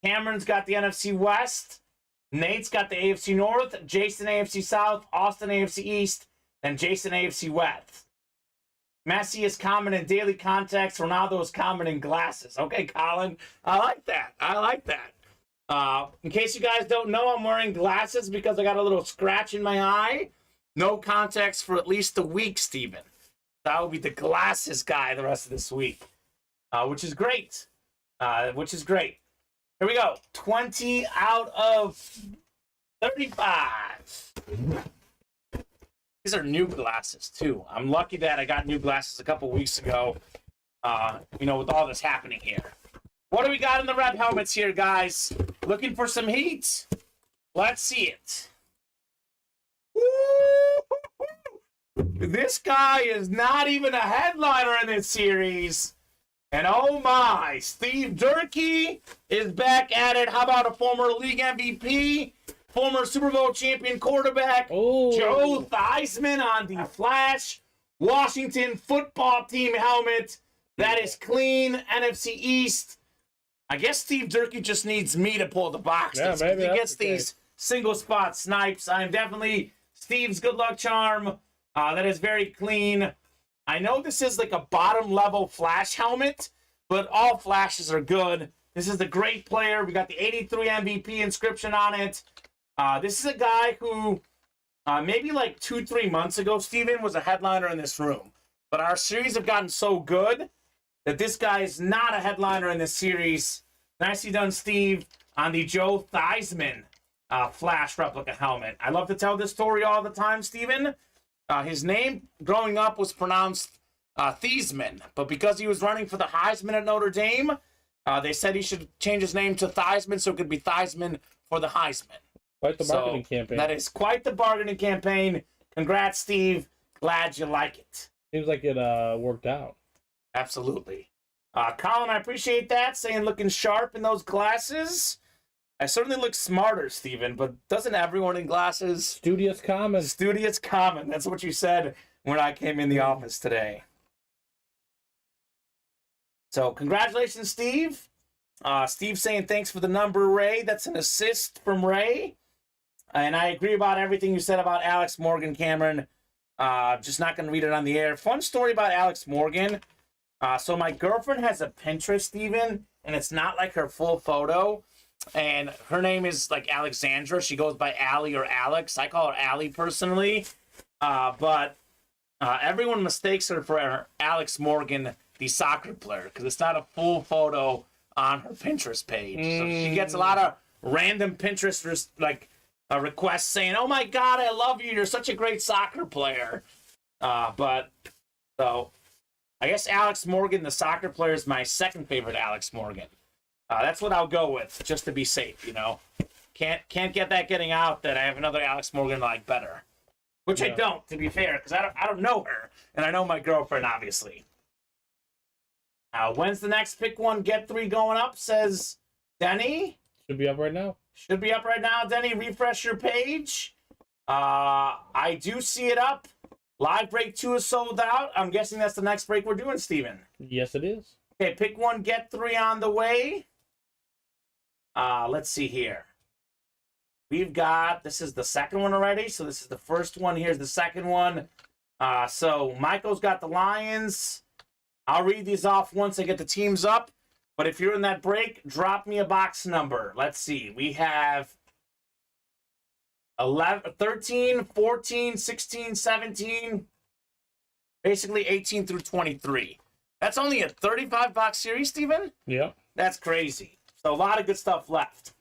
Cameron's got the NFC West. Nate's got the AFC North. Jason AFC South. Austin AFC East. And Jason AFC West. Messi is common in daily context. Ronaldo is common in glasses. Okay, Colin. I like that. I like that. In case you guys don't know, I'm wearing glasses because I got a little scratch in my eye. No context for at least a week, Steven. That will be the glasses guy the rest of this week, which is great. Here we go. 20 out of 35. These are new glasses, too. I'm lucky that I got new glasses a couple weeks ago, with all this happening here. What do we got in the red helmets here, guys? Looking for some heat? Let's see it. Woo! This guy is not even a headliner in this series. And oh my, Steve Durkee is back at it. How about a former league MVP, former Super Bowl champion quarterback, Joe Theismann on the Flash Washington football team helmet. That is clean, NFC East. I guess Steve Durkee just needs me to pull the boxes. Yeah, maybe he gets these single spot snipes. I'm definitely Steve's good luck charm. That is very clean. I know this is like a bottom level Flash helmet, but all Flashes are good. This is a great player. We got the 83 MVP inscription on it. This is a guy who maybe like 2-3 months ago, Steven, was a headliner in this room. But our series have gotten so good that this guy is not a headliner in this series. Nicely done, Steve, on the Joe Theismann Flash replica helmet. I love to tell this story all the time, Steven. His name growing up was pronounced Theismann, but because he was running for the Heisman at Notre Dame, they said he should change his name to Theismann so it could be Theismann for the Heisman. Quite the marketing campaign. That is quite the bargaining campaign. Congrats, Steve. Glad you like it. Seems like it worked out. Absolutely. Colin, I appreciate that. Saying looking sharp in those glasses. I certainly look smarter, Steven, but doesn't everyone in glasses? Studious Common. Studious Common. That's what you said when I came in the office today. So, congratulations, Steve. Steve saying thanks for the number, Ray. That's an assist from Ray. And I agree about everything you said about Alex Morgan, Cameron. Just not going to read it on the air. Fun story about Alex Morgan. So my girlfriend has a Pinterest, Steven, and it's not like her full photo. And her name is like Alexandra. She goes by Allie or Alex. I call her Allie personally. But everyone mistakes her for Alex Morgan, the soccer player, because it's not a full photo on her Pinterest page. So she gets a lot of random Pinterest requests saying, "Oh my God, I love you. You're such a great soccer player." So I guess Alex Morgan, the soccer player, is my second favorite Alex Morgan. That's what I'll go with, just to be safe, Can't get that getting out that I have another Alex Morgan I like better. Which I don't, to be fair, because I don't know her. And I know my girlfriend, obviously. When's the next pick one, get three going up, says Denny. Should be up right now. Should be up right now, Denny. Refresh your page. I do see it up. Live break 2 is sold out. I'm guessing that's the next break we're doing, Steven. Yes, it is. Okay, pick one, get three on the way. Let's see here. We've got, this is the second one already, so this is the first one. Here's the second one. So Michael's got the Lions. I'll read these off once I get the teams up. But if you're in that break, drop me a box number. Let's see. We have 11, 13, 14, 16, 17, basically 18 through 23. That's only a 35-box series, Steven? Yeah. That's crazy. So a lot of good stuff left.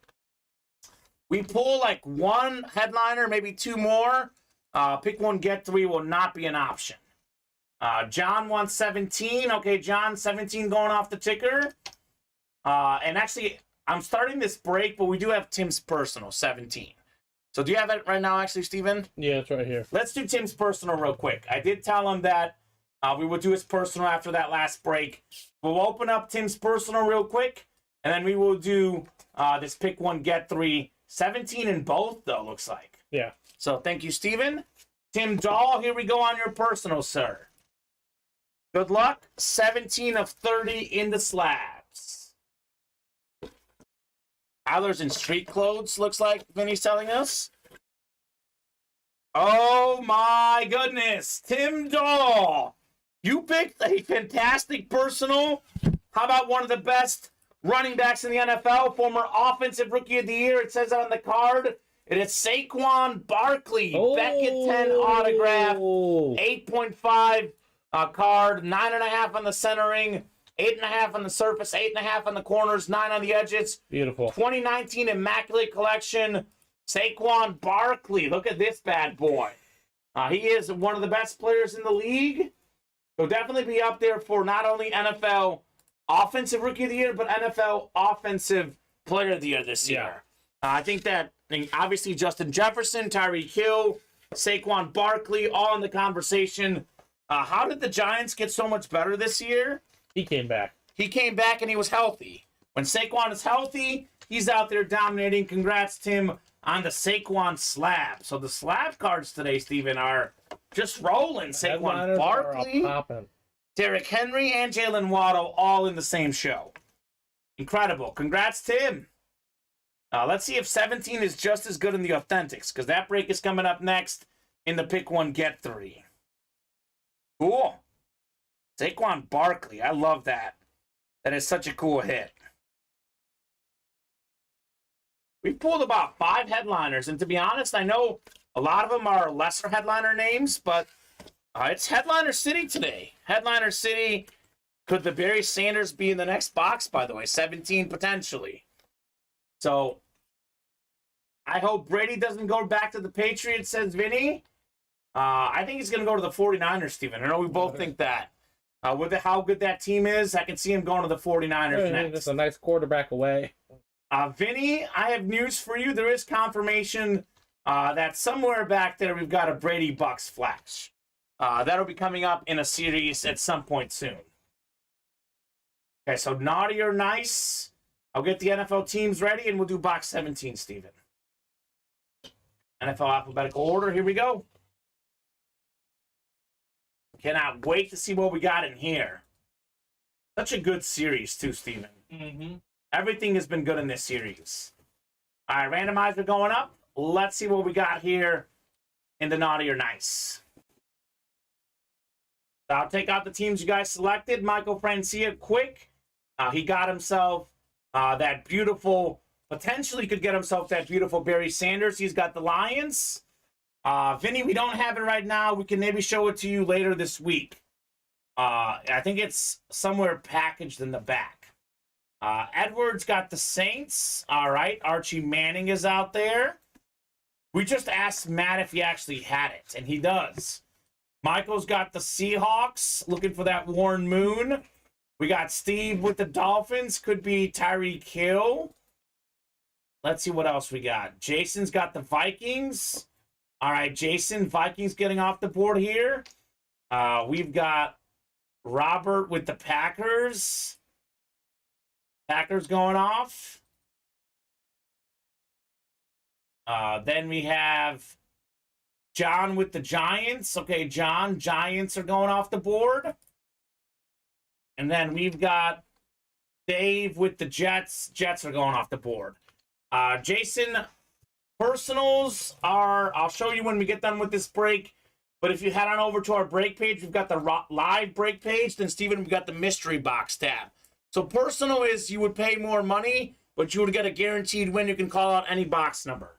We pull like one headliner, maybe two more. Pick one, get three will not be an option. John wants 17. Okay, John, 17 going off the ticker. And actually, I'm starting this break, but we do have Tim's personal, 17. So do you have it right now, actually, Steven? Yeah, it's right here. Let's do Tim's personal real quick. I did tell him that we would do his personal after that last break. We'll open up Tim's personal real quick, and then we will do this pick one, get three. 17 in both, though, looks like. Yeah. So thank you, Steven. Tim Dahl, here we go on your personal, sir. Good luck. 17 of 30 in the slabs. Tyler's in street clothes, looks like Vinny's telling us. Oh, my goodness. Tim Dahl. You picked a fantastic personal. How about one of the best running backs in the NFL, former Offensive Rookie of the Year? It says it on the card. It is Saquon Barkley. Oh. Beckett 10 autograph. 8.5 card. 9.5 on the centering. 8.5 on the surface. 8.5 on the corners. 9 on the edges. Beautiful. 2019 Immaculate Collection. Saquon Barkley. Look at this bad boy. He is one of the best players in the league. He'll definitely be up there for not only NFL Offensive Rookie of the Year, but NFL Offensive Player of the Year this year. I think that, obviously, Justin Jefferson, Tyreek Hill, Saquon Barkley, all in the conversation. How did the Giants get so much better this year? He came back. He came back and he was healthy. When Saquon is healthy, he's out there dominating. Congrats, Tim, on the Saquon slab. So the slab cards today, Steven, are just rolling. Saquon Barkley, Derrick Henry, and Jalen Waddle all in the same show. Incredible. Congrats, Tim. Let's see if 17 is just as good in the Authentics, because that break is coming up next in the Pick One, Get Three. Cool. Saquon Barkley. I love that. That is such a cool hit. We pulled about 5 headliners, and to be honest, I know a lot of them are lesser headliner names, but it's Headliner City today. Headliner City. Could the Barry Sanders be in the next box, by the way? 17 potentially. So, I hope Brady doesn't go back to the Patriots, says Vinny. I think he's going to go to the 49ers, Steven. I know we both think that. With how good that team is, I can see him going to the 49ers next. Just a nice quarterback away. Vinny, I have news for you. There is confirmation that somewhere back there we've got a Brady Bucks flash. That'll be coming up in a series at some point soon. Okay, so naughty or nice. I'll get the NFL teams ready, and we'll do box 17, Steven. NFL alphabetical order. Here we go. Cannot wait to see what we got in here. Such a good series, too, Steven. Mm-hmm. Everything has been good in this series. All right, randomizer going up. Let's see what we got here in the naughty or nice. So I'll take out the teams you guys selected. Michael Francia, quick. He got himself that beautiful, potentially could get himself that beautiful Barry Sanders. He's got the Lions. Vinny, we don't have it right now. We can maybe show it to you later this week. I think it's somewhere packaged in the back. Edwards got the Saints. All right. Archie Manning is out there. We just asked Matt if he actually had it, and he does. Michael's got the Seahawks, looking for that Warren Moon. We got Steve with the Dolphins. Could be Tyreek Hill. Let's see what else we got. Jason's got the Vikings. All right, Jason, Vikings getting off the board here. We've got Robert with the Packers. Packers going off. Then we have John with the Giants. Okay, John, Giants are going off the board. And then we've got Dave with the Jets. Jets are going off the board. Jason, personals are, I'll show you when we get done with this break. But if you head on over to our break page, we've got the live break page. Then, Steven, we've got the mystery box tab. So personal is you would pay more money, but you would get a guaranteed win. You can call out any box number.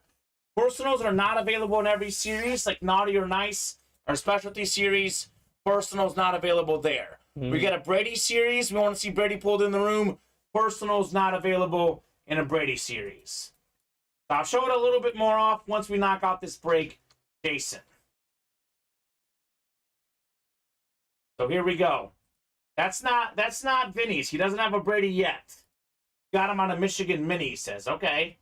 Personals are not available in every series, like Naughty or Nice, our specialty series. Personals not available there. We get a Brady series. We want to see Brady pulled in the room. Personals not available in a Brady series. I'll show it a little bit more off once we knock out this break, Jason. So here we go. That's not Vinny's. He doesn't have a Brady yet. Got him on a Michigan Mini, he says. Okay.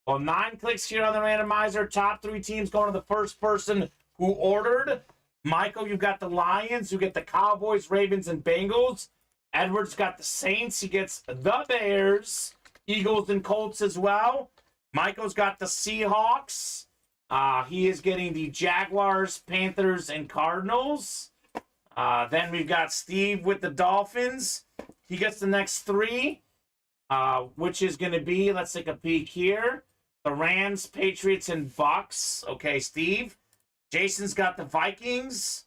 Well, 9 clicks here on the randomizer. Top 3 teams going to the first person who ordered. Michael, you've got the Lions. You get the Cowboys, Ravens, and Bengals. Edward's got the Saints. He gets the Bears, Eagles, and Colts as well. Michael's got the Seahawks. He is getting the Jaguars, Panthers, and Cardinals. Then we've got Steve with the Dolphins. He gets the next 3, which is going to be, let's take a peek here, the Rams, Patriots, and Bucks. Okay, Steve. Jason's got the Vikings.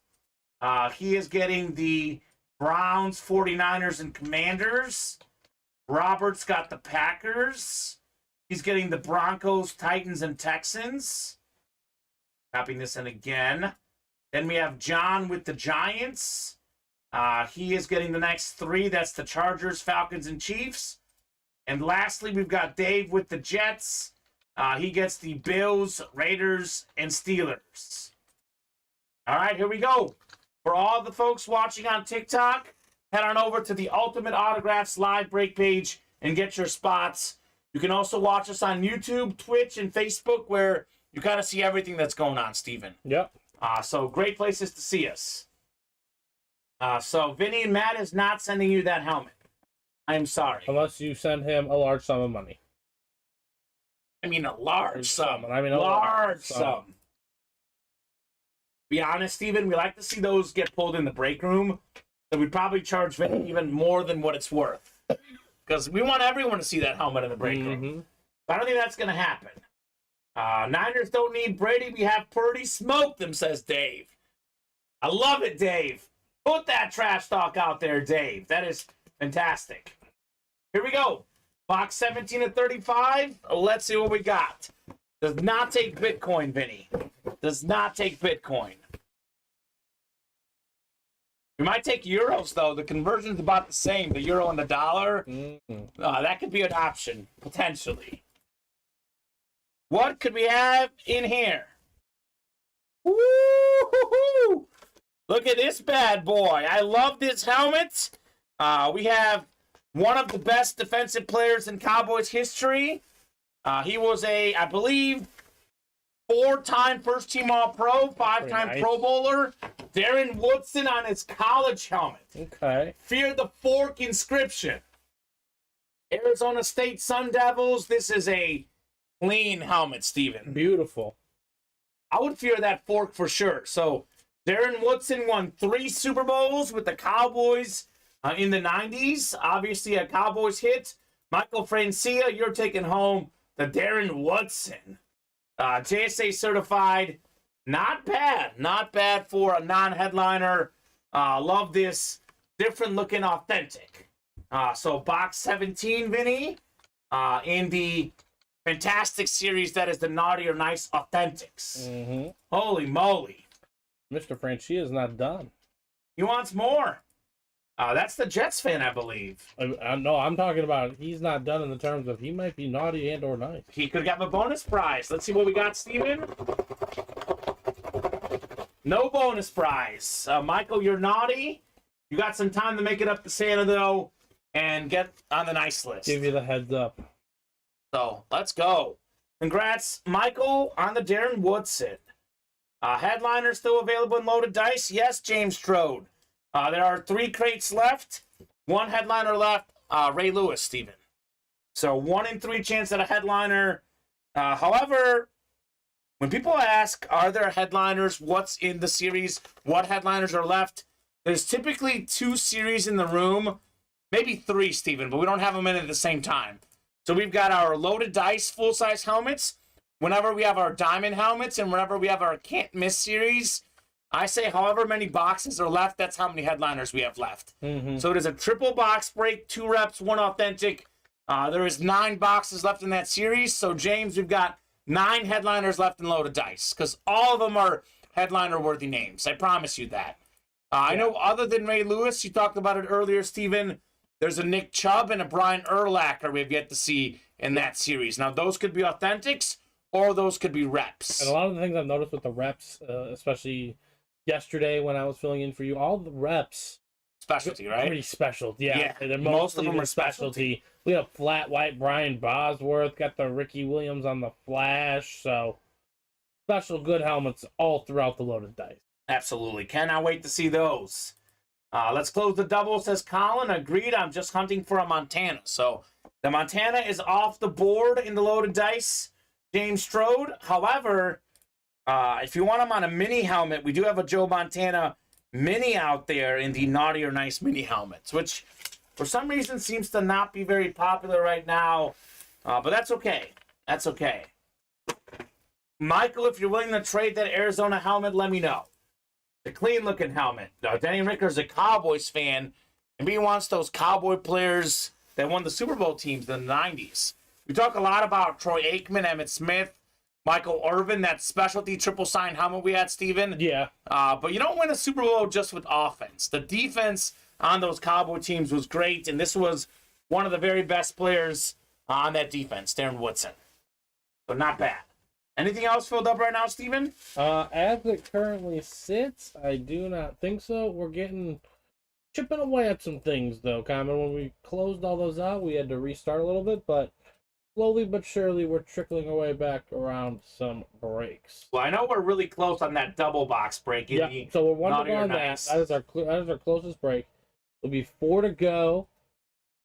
He is getting the Browns, 49ers, and Commanders. Robert's got the Packers. He's getting the Broncos, Titans, and Texans. Copying this in again. Then we have John with the Giants. He is getting the next 3. That's the Chargers, Falcons, and Chiefs. And lastly, we've got Dave with the Jets. He gets the Bills, Raiders, and Steelers. All right, here we go. For all the folks watching on TikTok, head on over to the Ultimate Autographs live break page and get your spots. You can also watch us on YouTube, Twitch, and Facebook, where you kind of see everything that's going on, Steven. Yep. So great places to see us. So Vinny and Matt is not sending you that helmet. I'm sorry. Unless you send him a large sum of money. I mean a large sum. I mean a large sum. Be honest, Steven, we like to see those get pulled in the break room. So we'd probably charge Vinny even more than what it's worth. Because we want everyone to see that helmet in the break room. I don't think that's going to happen. Niners don't need Brady. We have Purdy. Smoke them, says Dave. I love it, Dave. Put that trash talk out there, Dave. That is fantastic. Here we go. Box 17 of 35. Let's see what we got. Does not take Bitcoin, Vinny. Does not take Bitcoin. We might take euros, though. The conversion's about the same, the euro and the dollar. That could be an option, potentially. What could we have in here? Woo-hoo-hoo! Look at this bad boy. I love this helmet. We have one of the best defensive players in Cowboys history. He was I believe, 4-time first-team All-Pro, 5-time Pro Bowler. Darren Woodson on his college helmet. Okay. Fear the Fork inscription. Arizona State Sun Devils. This is a clean helmet, Steven. Beautiful. I would fear that fork for sure. So Darren Woodson won 3 Super Bowls with the Cowboys in the 90s. Obviously a Cowboys hit. Michael Francia, you're taking home the Darren Woodson. JSA certified. Not bad. Not bad for a non-headliner. Love this. Different looking, authentic. So box 17, Vinny, in the fantastic series that is the Naughty or Nice Authentics. Holy moly. Mr. Francia is not done. He wants more. That's the Jets fan, I believe. No, I'm talking about he's not done in the terms of he might be naughty and or nice. He could have a bonus prize. Let's see what we got, Steven. No bonus prize. Michael, you're naughty. You got some time to make it up to Santa, though, and get on the nice list. Give you the heads up. So, let's go. Congrats, Michael, on the Darren Woodson. Headliner still available in loaded dice? Yes, James Strode. There are 3 crates left. 1 headliner left. Ray Lewis, Steven. So 1 in 3 chance at a headliner. However, when people ask, are there headliners? What's in the series? What headliners are left? There's typically 2 series in the room. Maybe 3, Steven, but we don't have them in at the same time. So we've got our loaded dice full-size helmets. Whenever we have our diamond helmets and whenever we have our can't miss series, I say however many boxes are left, that's how many headliners we have left. So it is a triple box break, 2 reps, 1 authentic. There is 9 boxes left in that series. So, James, we've got 9 headliners left in Loaded Dice because all of them are headliner-worthy names. I promise you that. I know other than Ray Lewis, you talked about it earlier, Steven, there's a Nick Chubb and a Brian Urlacher we have yet to see in that series. Now, those could be authentics or those could be reps. And a lot of the things I've noticed with the reps, especially yesterday when I was filling in for you, all the reps Specialty, right? pretty special. Yeah. They're Most of them their are specialty. We have flat white Brian Bosworth, got the Ricky Williams on the flash, so special good helmets all throughout the Loaded Dice. Absolutely. Cannot wait to see those. Let's close the double, says Colin. Agreed, I'm just hunting for a Montana. So the Montana is off the board in the Loaded Dice. James Strode. However, if you want him on a mini helmet, we do have a Joe Montana mini out there in the Naughty or Nice mini helmets, which for some reason seems to not be very popular right now. But that's okay. That's okay. Michael, if you're willing to trade that Arizona helmet, let me know. The clean-looking helmet. Denny Ricker's a Cowboys fan, and he wants those Cowboy players that won the Super Bowl teams in the 90s. We talk a lot about Troy Aikman, Emmitt Smith, Michael Irvin, that specialty triple sign helmet we had, Steven. Yeah. But you don't win a Super Bowl just with offense. The defense on those Cowboy teams was great, and this was one of the very best players on that defense, Darren Woodson. So not bad. Anything else filled up right now, Steven? As it currently sits, I do not think so. We're chipping away at some things, though, Kamen. When we closed all those out, we had to restart a little bit, but slowly but surely, we're trickling away back around some breaks. Well, I know we're really close on that double box break. Yeah, so we're 1 to go on Nice. that. That is our closest break. There'll be 4 to go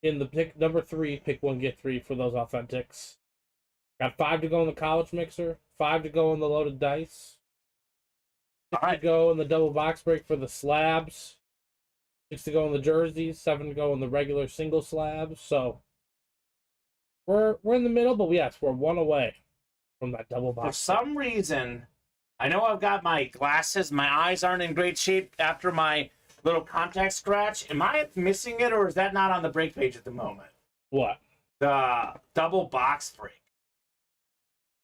in the pick number 3. Pick 1, get 3 for those authentics. Got 5 to go in the college mixer. 5 to go in the Loaded Dice. 6 to go in the double box break for the slabs. 6 to go in the jerseys. 7 to go in the regular single slabs. So we're in the middle, but yes, we're 1 away from that double box. For some reason, I know I've got my glasses. My eyes aren't in great shape after my little contact scratch. Am I missing it, or is that not on the break page at the moment? What? The double box break.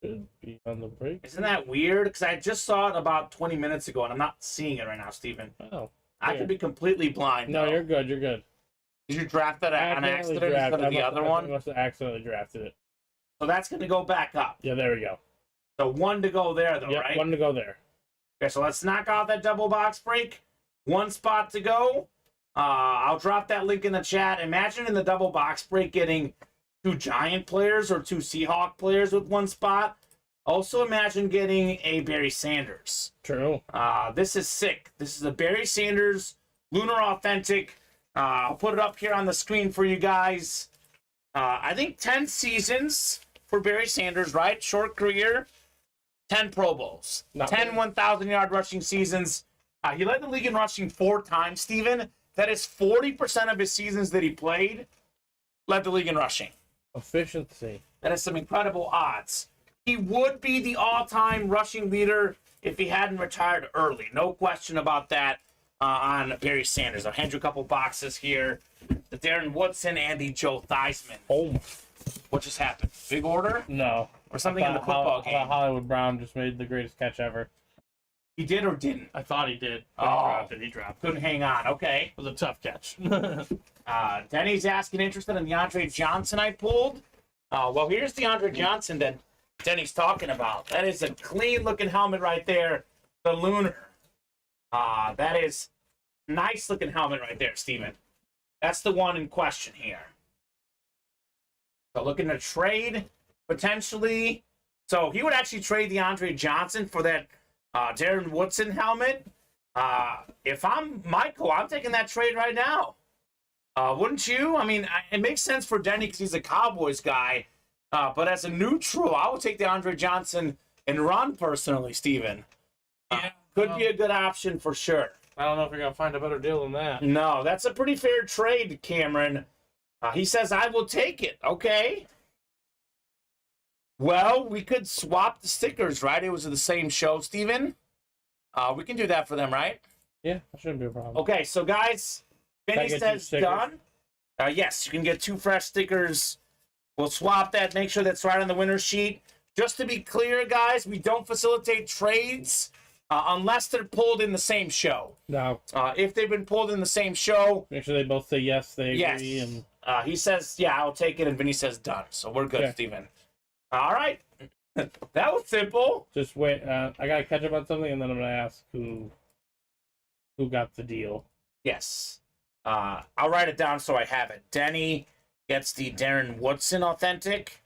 Should be on the break. Isn't that weird? Because I just saw it about 20 minutes ago, and I'm not seeing it right now, Steven. Oh. I could be completely blind. No, though. you're good. You're good. Did you draft that on accident instead of the other one? I must have accidentally drafted it. So that's going to go back up. Yeah, there we go. So 1 to go there, though, Yep, right? 1 to go there. Okay, so let's knock out that double box break. 1 spot to go. I'll drop that link in the chat. Imagine in the double box break getting 2 Giant players or 2 Seahawk players with 1 spot. Also imagine getting a Barry Sanders. True. This is sick. This is a Barry Sanders Lunar Authentic. I'll put it up here on the screen for you guys. I think 10 seasons for Barry Sanders, right? Short career. 10 Pro Bowls. Not 10 1,000-yard rushing seasons. He led the league in rushing 4 times, Steven. That is 40% of his seasons that he played led the league in rushing. Efficiency. That is some incredible odds. He would be the all-time rushing leader if he hadn't retired early. No question about that on Barry Sanders. I'll hand you a couple boxes here. The Darren Woodson and the Joe Theismann. Oh. What just happened? Big order? No. Or something in the football game? Hollywood Brown just made the greatest catch ever. He did or didn't? I thought he did. Oh. He dropped it. Couldn't hang on. Okay. It was a tough catch. Denny's asking interested in the Andre Johnson I pulled. Well, here's the Andre Johnson that Denny's talking about. That is a clean-looking helmet right there. The Lunar. That is nice-looking helmet right there, Steven. That's the one in question here. So looking to trade, potentially. So he would actually trade the Andre Johnson for that Darren Woodson helmet. If I'm Michael, I'm taking that trade right now. Wouldn't you? I mean, it makes sense for Denny because he's a Cowboys guy. But as a neutral, I would take the Andre Johnson and run personally, Steven. Could be a good option for sure. I don't know if you're going to find a better deal than that. No, that's a pretty fair trade, Cameron. He says, I will take it. Okay. Well, we could swap the stickers, right? It was the same show, Steven. We can do that for them, right? Yeah, that shouldn't be a problem. Okay, so guys, Vinny says done. Yes, you can get 2 fresh stickers. We'll swap that, make sure that's right on the winner's sheet. Just to be clear, guys, we don't facilitate trades unless they're pulled in the same show. No. If they've been pulled in the same show. Make sure they both say yes, they agree. Yes. And... he says, yeah, I'll take it, and Vinny says done. So we're good, okay. Steven. All right. That was simple. Just wait. I got to catch up on something, and then I'm going to ask who got the deal. Yes. I'll write it down so I have it. Denny gets the Darren Woodson authentic.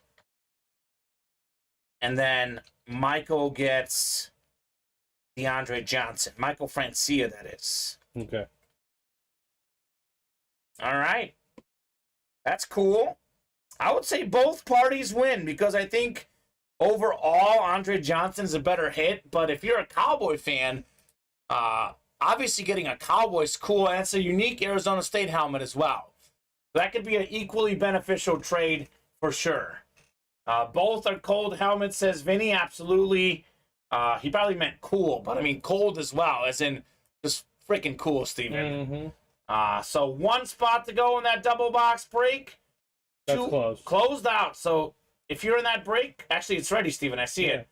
And then Michael gets DeAndre Johnson. Michael Francia, that is. Okay. All right. That's cool. I would say both parties win because I think overall Andre Johnson's a better hit. But if you're a Cowboy fan, obviously getting a Cowboy's cool, and it's a unique Arizona State helmet as well. That could be an equally beneficial trade for sure. Both are cold helmets, says Vinny. Absolutely. He probably meant cool, but I mean cold as well, as in just freaking cool, Steven. Mm-hmm. So 1 spot to go in that double box break. That's closed. Closed out. So if you're in that break, actually it's ready, Steven. I see it.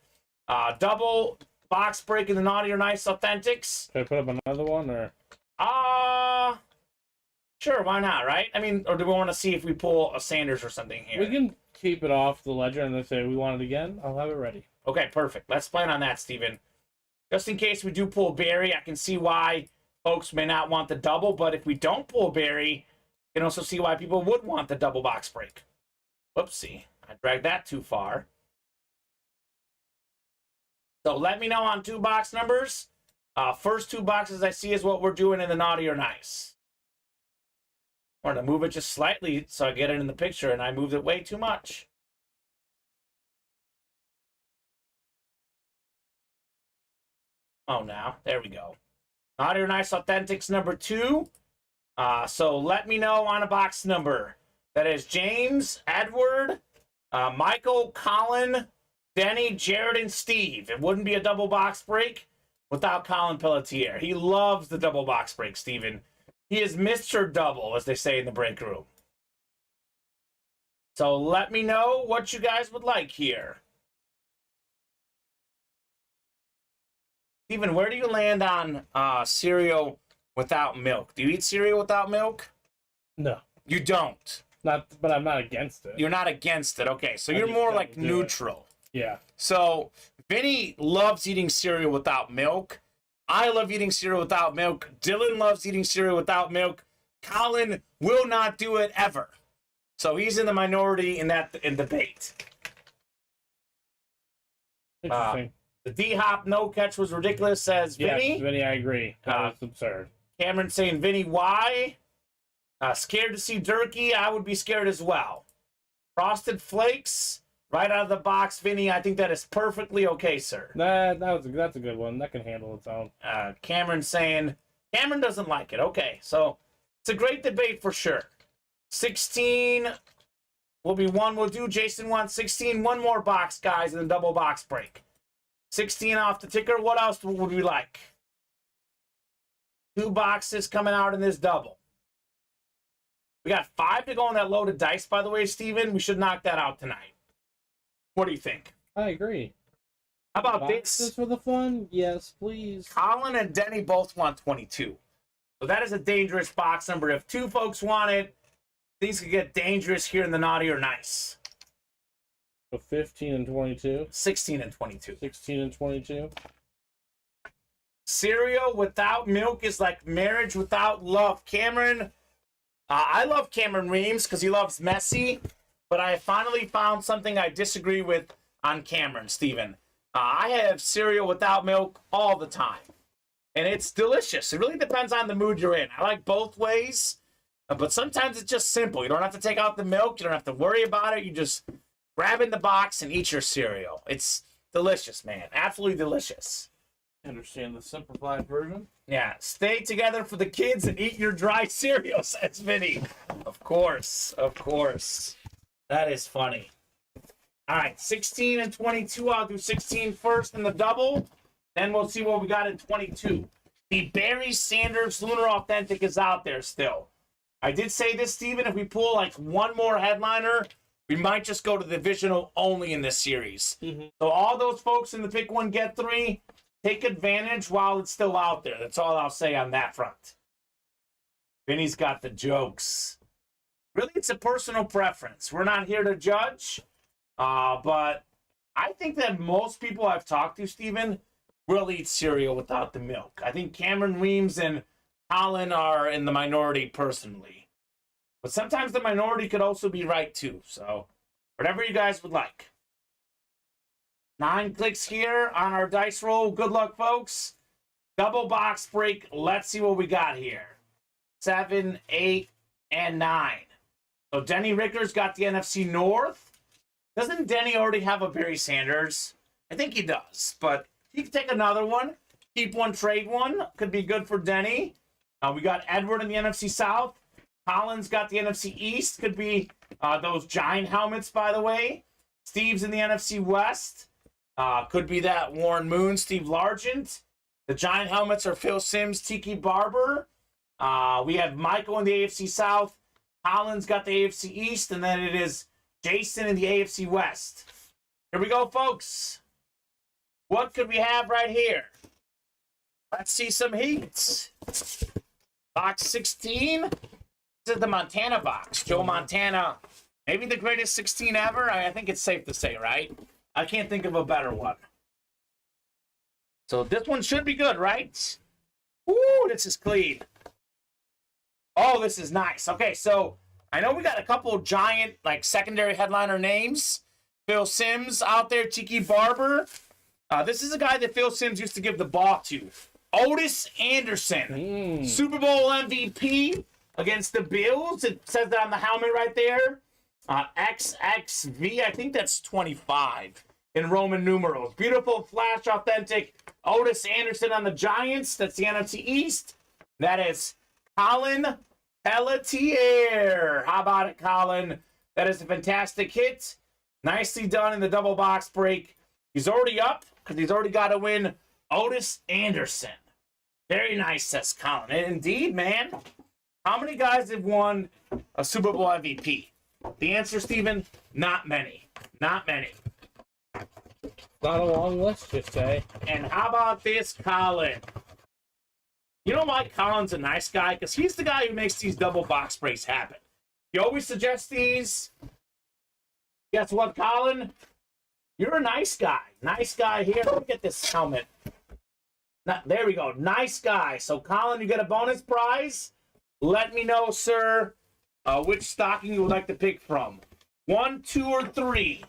Double box break in the Naughty or Nice Authentics. Should I put up another one, or? Sure, why not, right? I mean, or do we want to see if we pull a Sanders or something here? We can keep it off the ledger and then say we want it again. I'll have it ready. Okay, perfect. Let's plan on that, Steven. Just in case we do pull Barry, I can see why folks may not want the double, but if we don't pull Barry, you can also see why people would want the double box break. Whoopsie. I dragged that too far. So let me know on 2 box numbers. First 2 boxes I see is what we're doing in the Naughty or Nice. I'm going to move it just slightly so I get it in the picture, and I moved it way too much. Oh, now. There we go. Naughty or Nice Authentics number 2. So let me know on a box number. That is James, Edward, Michael, Colin, Denny, Jared, and Steve. It wouldn't be a double box break without Colin Pelletier. He loves the double box break, Steven. He is Mr. Double, as they say in the break room. So let me know what you guys would like here. Steven, where do you land on cereal without milk? Do you eat cereal without milk? No. You don't? But I'm not against it. You're not against it. Okay, so you're more like neutral. Yeah. So Vinny loves eating cereal without milk. I love eating cereal without milk. Dylan loves eating cereal without milk. Colin will not do it ever. So he's in the minority in debate. Interesting. The D-Hop no catch was ridiculous, says Vinny. Yes, Vinny, I agree. That's absurd. Cameron saying, Vinny, why? Scared to see Durkee? I would be scared as well. Frosted Flakes, right out of the box, Vinny. I think that is perfectly okay, sir. That's a good one. That can handle its own. Cameron saying, Cameron doesn't like it. Okay, so it's a great debate for sure. 16 will be one. We'll do. Jason wants 16. One more box, guys, in the double box break. 16 off the ticker. What else would we like? 2 boxes coming out in this double. We got 5 to go on that loaded dice, by the way, Steven. We should knock that out tonight. What do you think? I agree. How about boxes this? For the fun? Yes, please. Colin and Denny both want 22. So that is a dangerous box number. If 2 folks want it, things could get dangerous here in the Naughty or Nice. So 15 and 22? 16 and 22. 16 and 22? Cereal without milk is like marriage without love. Cameron, I love Cameron Reams because he loves Messi, but I finally found something I disagree with on Cameron, Steven. I have cereal without milk all the time, and it's delicious. It really depends on the mood you're in. I like both ways, but sometimes it's just simple. You don't have to take out the milk. You don't have to worry about it. You just grab in the box and eat your cereal. It's delicious, man. Absolutely delicious. I understand the simplified version. Yeah, stay together for the kids and eat your dry cereal, says Vinny. Of course, of course. That is funny. All right, 16 and 22. I'll do 16 first in the double. Then we'll see what we got in 22. The Barry Sanders Lunar Authentic is out there still. I did say this, Steven, if we pull like one more headliner, we might just go to the divisional only in this series. So all those folks in the pick one, get three, take advantage while it's still out there. That's all I'll say on that front. Vinny's got the jokes. Really, it's a personal preference. We're not here to judge, but I think that most people I've talked to, Steven, will eat cereal without the milk. I think Cameron Weems and Colin are in the minority personally. But sometimes the minority could also be right too. So whatever you guys would like. 9 clicks here on our dice roll. Good luck, folks. Double box break. Let's see what we got here. 7, 8, and 9. So Denny Ricker's got the NFC North. Doesn't Denny already have a Barry Sanders? I think he does, but he can take another one. Keep one, trade one. Could be good for Denny. We got Edward in the NFC South. Colin's got the NFC East. Could be those giant helmets, by the way. Steve's in the NFC West. Could be that Warren Moon, Steve Largent. The giant helmets are Phil Simms, Tiki Barber. We have Michael in the AFC South. Colin's got the AFC East. And then it is Jason in the AFC West. Here we go, folks. What could we have right here? Let's see some heats. Box 16. This is the Montana box. Joe Montana, maybe the greatest 16 ever. I think it's safe to say, right? I can't think of a better one. So this one should be good, right? Ooh, this is clean. Oh, this is nice. Okay, so I know we got a couple of giant, like, secondary headliner names. Phil Simms out there, Tiki Barber. This is a guy that Phil Simms used to give the ball to. Otis Anderson, Super Bowl MVP against the Bills. It says that on the helmet right there. XXV, I think that's 25 in Roman numerals. Beautiful, flash, authentic. Otis Anderson on the Giants. That's the NFC East. That is Colin Pelletier. How about it, Colin? That is a fantastic hit. Nicely done in the double box break. He's already up because he's already got to win. Otis Anderson. Very nice, says Colin. And indeed, man, how many guys have won a Super Bowl MVP? The answer, Steven, not many. Not many. Not a long list, just say. And how about this, Colin? You know why Colin's a nice guy? Because he's the guy who makes these double box breaks happen. He always suggests these. Guess what, Colin? You're a nice guy. Nice guy here. Let me get this helmet. There we go. Nice guy. So, Colin, you get a bonus prize. Let me know, sir, which stocking you would like to pick from. 1, 2, or 3.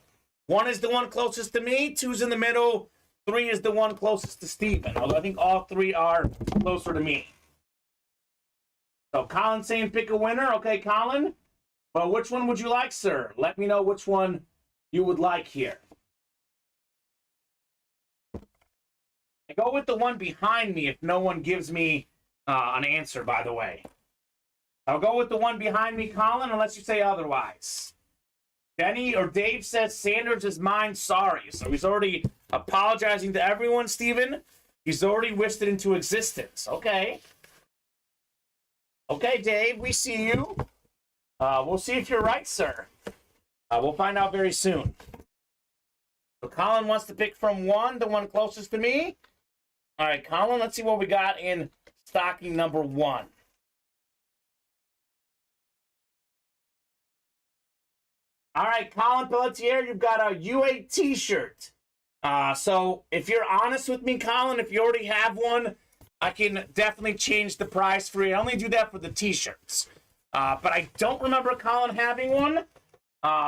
1 is the one closest to me. 2's in the middle. 3 is the one closest to Steven. Although I think all 3 are closer to me. So, Colin's saying pick a winner. Okay, Colin. Well, which one would you like, sir? Let me know which one you would like here. I go with the one behind me if no one gives me an answer, by the way. I'll go with the one behind me, Colin, unless you say otherwise. Denny or Dave says Sanders is mine, sorry. So he's already apologizing to everyone, Steven. He's already wished it into existence. Okay. Okay, Dave, we see you. We'll see if you're right, sir. We'll find out very soon. So Colin wants to pick from 1, the one closest to me. All right, Colin, let's see what we got in stocking number 1. All right, Colin Pelletier, you've got a U8 t-shirt. So if you're honest with me, Colin, if you already have one, I can definitely change the price for you. I only do that for the t-shirts. But I don't remember Colin having one.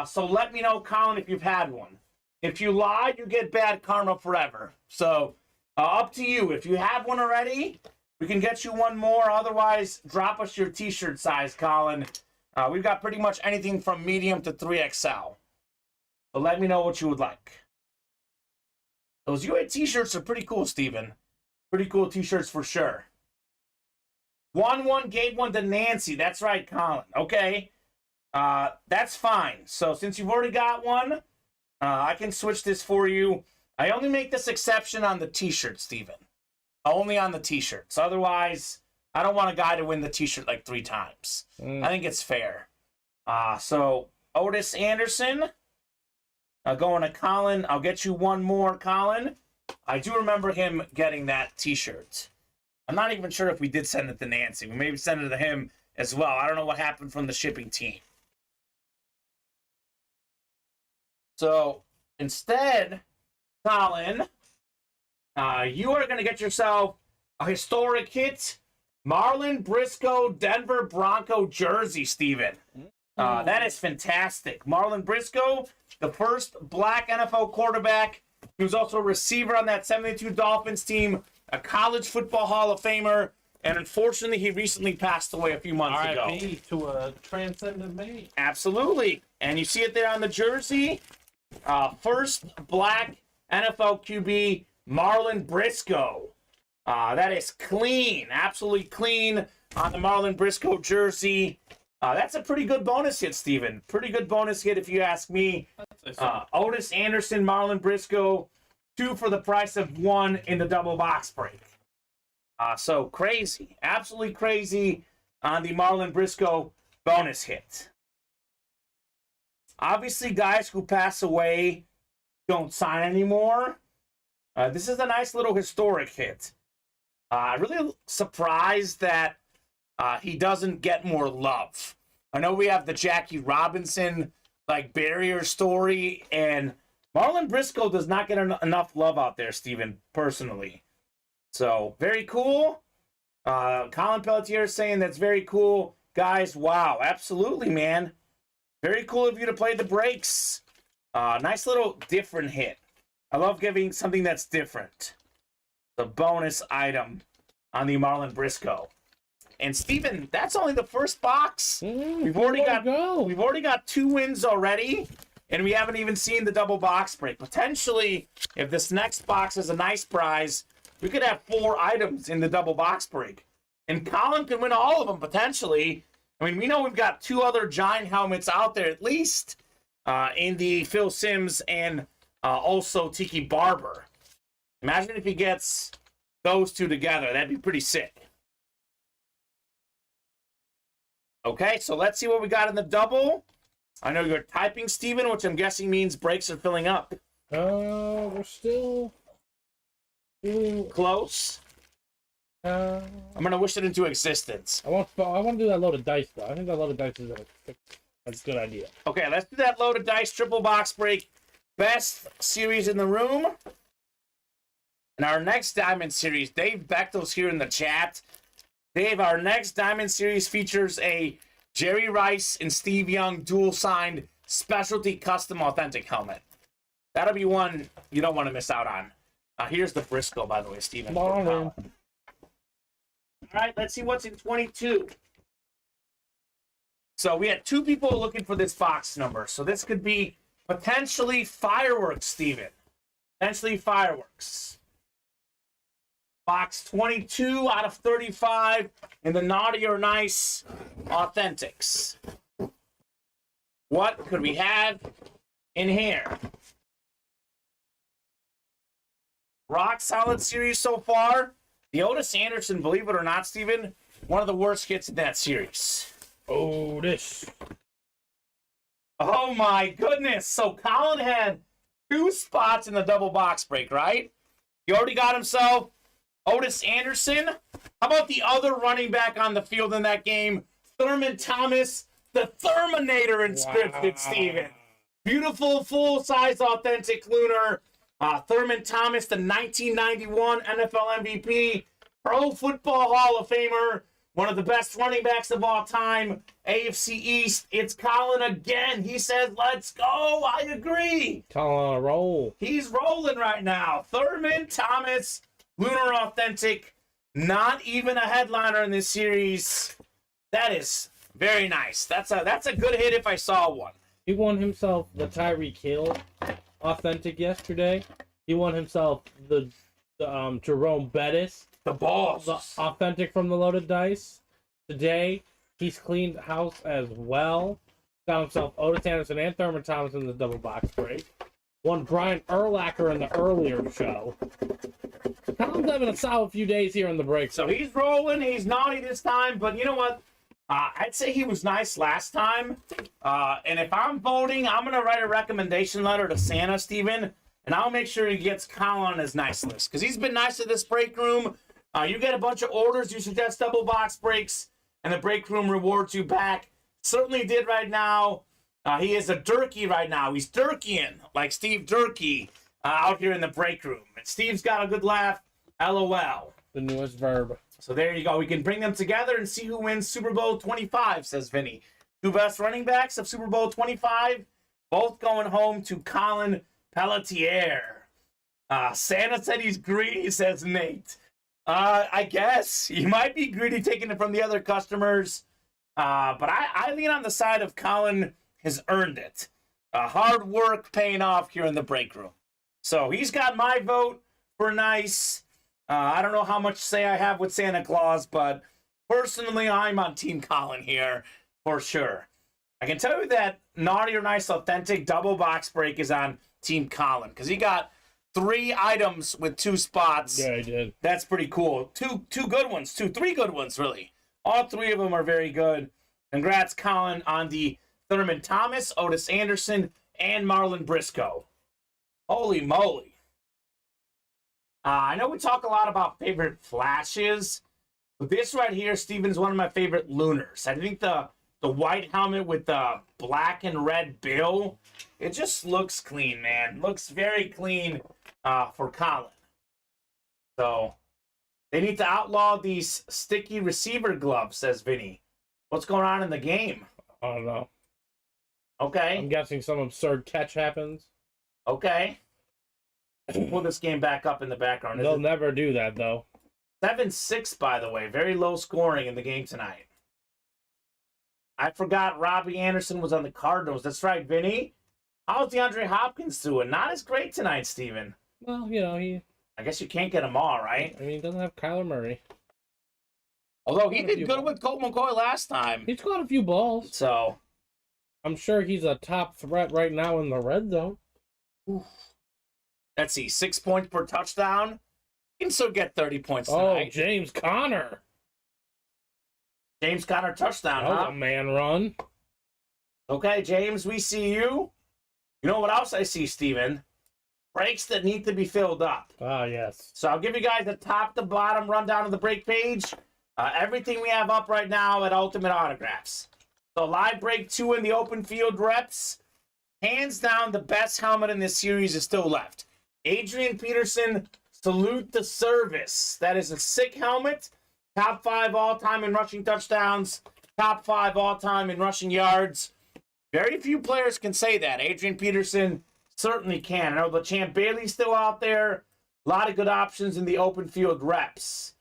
So let me know, Colin, if you've had one. If you lie, you get bad karma forever. So up to you. If you have one already, we can get you one more. Otherwise, drop us your t-shirt size, Colin. We've got pretty much anything from medium to 3XL. So let me know what you would like. Those UA t-shirts are pretty cool, Steven. Pretty cool t-shirts for sure. 1-1 gave one to Nancy. That's right, Colin. Okay. That's fine. So since you've already got one, I can switch this for you. I only make this exception on the t-shirt, Steven. Only on the t-shirts. Otherwise, I don't want a guy to win the t-shirt like 3 times. I think it's fair. So, Otis Anderson. Going to Colin. I'll get you one more, Colin. I do remember him getting that t-shirt. I'm not even sure if we did send it to Nancy. We maybe sent it to him as well. I don't know what happened from the shipping team. So, instead, Colin, you are going to get yourself a historic hit, Marlon Briscoe Denver Bronco jersey, Steven. That is fantastic. Marlon Briscoe, the first black NFL quarterback. He was also a receiver on that 72 Dolphins team, a college football Hall of Famer, and unfortunately, he recently passed away a few months ago. R.I.P. to a transcendent man. Absolutely. And you see it there on the jersey. First black NFL QB, Marlon Briscoe. That is clean, absolutely clean on the Marlon Briscoe jersey. That's a pretty good bonus hit, Steven. Pretty good bonus hit if you ask me. Otis Anderson, Marlon Briscoe, 2 for the price of 1 in the double box break. So crazy, absolutely crazy on the Marlon Briscoe bonus hit. Obviously, guys who pass away don't sign anymore. This is a nice little historic hit. Really surprised that he doesn't get more love. I know we have the Jackie Robinson barrier story, and Marlon Briscoe does not get enough love out there, Steven, personally. So, very cool. Colin Pelletier is saying that's very cool. Guys, wow, absolutely, man. Very cool of you to play the breaks. Nice little different hit. I love giving something that's different. The bonus item on the Marlon Briscoe. And Steven, that's only the first box. We've already got 2 wins already, and we haven't even seen the double box break. Potentially, if this next box is a nice prize, we could have 4 items in the double box break. And Colin can win all of them, potentially. I mean, we know we've got 2 other giant helmets out there, at least, in the Phil Simms and also Tiki Barber. Imagine if he gets those 2 together. That'd be pretty sick. Okay, so let's see what we got in the double. I know you're typing, Steven, which I'm guessing means breaks are filling up. We're still close. I'm gonna wish it into existence. I want to do that loaded dice, though. I think that loaded dice is a good idea. Okay, let's do that loaded dice triple box break. Best series in the room. And our next Diamond Series, Dave Bechtel's here in the chat. Dave, our next Diamond Series features a Jerry Rice and Steve Young dual-signed specialty custom authentic helmet. That'll be one you don't want to miss out on. Here's the Briscoe, by the way, Steven. All right, let's see what's in 22. So we had 2 people looking for this box number. So this could be potentially fireworks, Steven. Potentially fireworks. Box 22 out of 35 in the Naughty or Nice Authentics. What could we have in here? Rock solid series so far. The Otis Anderson, believe it or not, Steven, one of the worst hits in that series. Otis. Oh my goodness. So Colin had 2 spots in the double box break, right? He already got himself Otis Anderson. How about the other running back on the field in that game? Thurman Thomas, the Terminator inscripted, Steven. Beautiful, full-size, authentic lunar. Thurman Thomas, the 1991 NFL MVP, Pro Football Hall of Famer, one of the best running backs of all time, AFC East. It's Colin again. He says, let's go. I agree. Colin on a roll. He's rolling right now. Thurman Thomas, Lunar Authentic, not even a headliner in this series. That is very nice. That's a good hit if I saw one. He won himself the Tyreek Hill Authentic yesterday. He won himself the Jerome Bettis, the balls, the Authentic from the loaded dice. Today, he's cleaned house as well. Got himself Otis Anderson and Thurman Thomas in the double box break. one Brian Urlacher in the earlier show. Colin's having a solid few days here in the break. So he's rolling. He's naughty this time, but you know what? I'd say he was nice last time. And if I'm voting, I'm going to write a recommendation letter to Santa, Steven, and I'll make sure he gets Colin on his nice list. Because he's been nice to this break room. You get a bunch of orders, you suggest double box breaks, and the break room rewards you back. Certainly did right now. He is a Durkee right now. He's Durkeeing, like Steve Durkee, out here in the break room. And Steve's got a good laugh. LOL. The newest verb. So there you go. We can bring them together and see who wins Super Bowl 25, says Vinny. Two best running backs of Super Bowl 25, both going home to Colin Pelletier. Santa said he's greedy, says Nate. I guess. He might be greedy taking it from the other customers. But I lean on the side of Colin has earned it. Hard work paying off here in the break room. So he's got my vote for nice. I don't know how much say I have with Santa Claus, but personally, I'm on Team Colin here for sure. I can tell you that Naughty or Nice Authentic double box break is on Team Colin because he got 3 items with 2 spots. Yeah, he did. That's pretty cool. Two good ones, 3 good ones, really. All 3 of them are very good. Congrats, Colin, on the Thurman Thomas, Otis Anderson, and Marlon Briscoe. Holy moly. I know we talk a lot about favorite flashes, but this right here, Steven's one of my favorite Lunars. I think the white helmet with the black and red bill, it just looks clean, man. Looks very clean for Colin. So they need to outlaw these sticky receiver gloves, says Vinny. What's going on in the game? I don't know. Okay. I'm guessing some absurd catch happens. Okay. Pull this game back up in the background. They'll never do that, though. 7-6, by the way. Very low scoring in the game tonight. I forgot Robbie Anderson was on the Cardinals. That's right, Vinny. How's DeAndre Hopkins doing? Not as great tonight, Steven. Well, you know, I guess you can't get them all, right? I mean, he doesn't have Kyler Murray. Although he did good with Colt McCoy last time. He's caught a few balls. So I'm sure he's a top threat right now in the red zone. Oof. Let's see, 6 points per touchdown. He can still get 30 points tonight. Oh, James Conner. James Conner touchdown, that was a man run. Okay, James, we see you. You know what else I see, Steven? Breaks that need to be filled up. Ah, yes. So I'll give you guys the top to bottom rundown of the break page. Everything we have up right now at Ultimate Autographs. So live break 2 in the open field reps. Hands down, the best helmet in this series is still left. Adrian Peterson, salute the service. That is a sick helmet. Top 5 all-time in rushing touchdowns. Top 5 all-time in rushing yards. Very few players can say that. Adrian Peterson certainly can. I know the Champ Bailey's still out there. A lot of good options in the open field reps.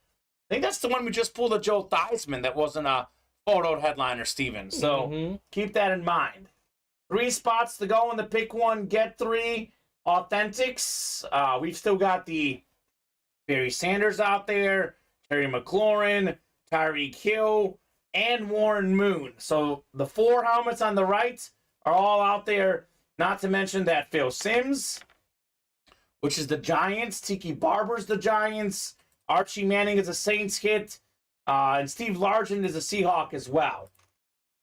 I think that's the one we just pulled a Joe Theismann that wasn't a photo headliner, Steven. So keep that in mind. 3 spots to go in the pick 1, get 3 authentics. We've still got the Barry Sanders out there, Terry McLaurin, Tyreek Hill, and Warren Moon. So the 4 helmets on the right are all out there, not to mention that Phil Simms, which is the Giants, Tiki Barber's the Giants, Archie Manning is a Saints hit, and Steve Largent is a Seahawk as well.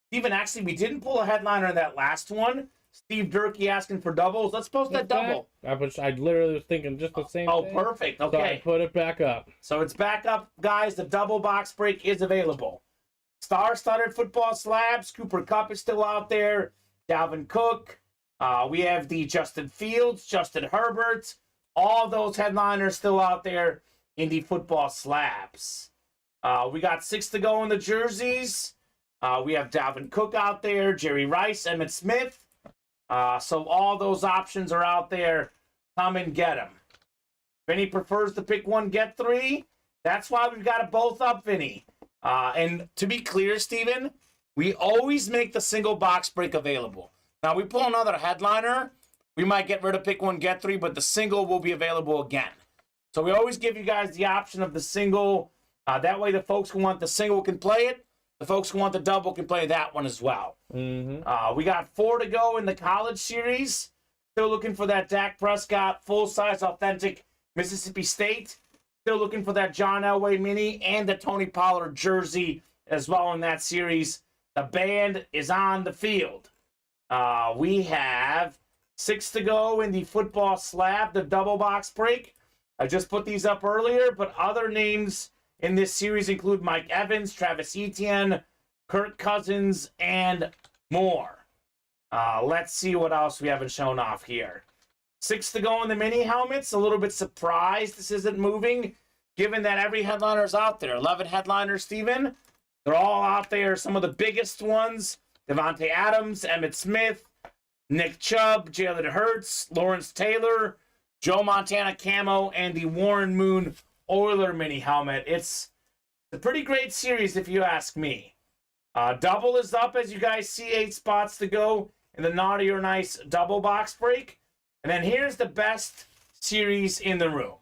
Steven, actually, we didn't pull a headliner in that last one. Steve Durkee asking for doubles. Let's post that double. I literally was thinking just the same thing. Oh, perfect. Okay. So I put it back up. So it's back up, guys. The double box break is available. Star-studded football slabs. Cooper Kupp is still out there. Dalvin Cook. We have the Justin Fields, Justin Herbert. All those headliners still out there in the football slabs. We got 6 to go in the jerseys. We have Dalvin Cook out there, Jerry Rice, Emmitt Smith. So all those options are out there. Come and get them. Vinny prefers to pick 1, get 3. That's why we've got it both up, Vinny. And to be clear, Steven, we always make the single box break available. Now, we pull another headliner, we might get rid of pick 1, get 3, but the single will be available again. So we always give you guys the option of the single. That way the folks who want the single can play it. The folks who want the double can play that one as well. We got 4 to go in the college series. Still looking for that Dak Prescott full-size authentic Mississippi State. Still looking for that John Elway mini and the Tony Pollard jersey as well in that series. The band is on the field. We have 6 to go in the football slab, the double box break. I just put these up earlier, but other names in this series include Mike Evans, Travis Etienne, Kirk Cousins, and more. Let's see what else we haven't shown off here. 6 to go in the mini helmets. A little bit surprised this isn't moving, given that every headliner's out there. 11 headliners, Steven. They're all out there. Some of the biggest ones: Devontae Adams, Emmitt Smith, Nick Chubb, Jalen Hurts, Lawrence Taylor, Joe Montana Camo, and the Warren Moon Oiler mini helmet. It's a pretty great series if you ask me. Double is up, as you guys see, 8 spots to go in the Naughty or Nice double box break. And then here's the best series in the room.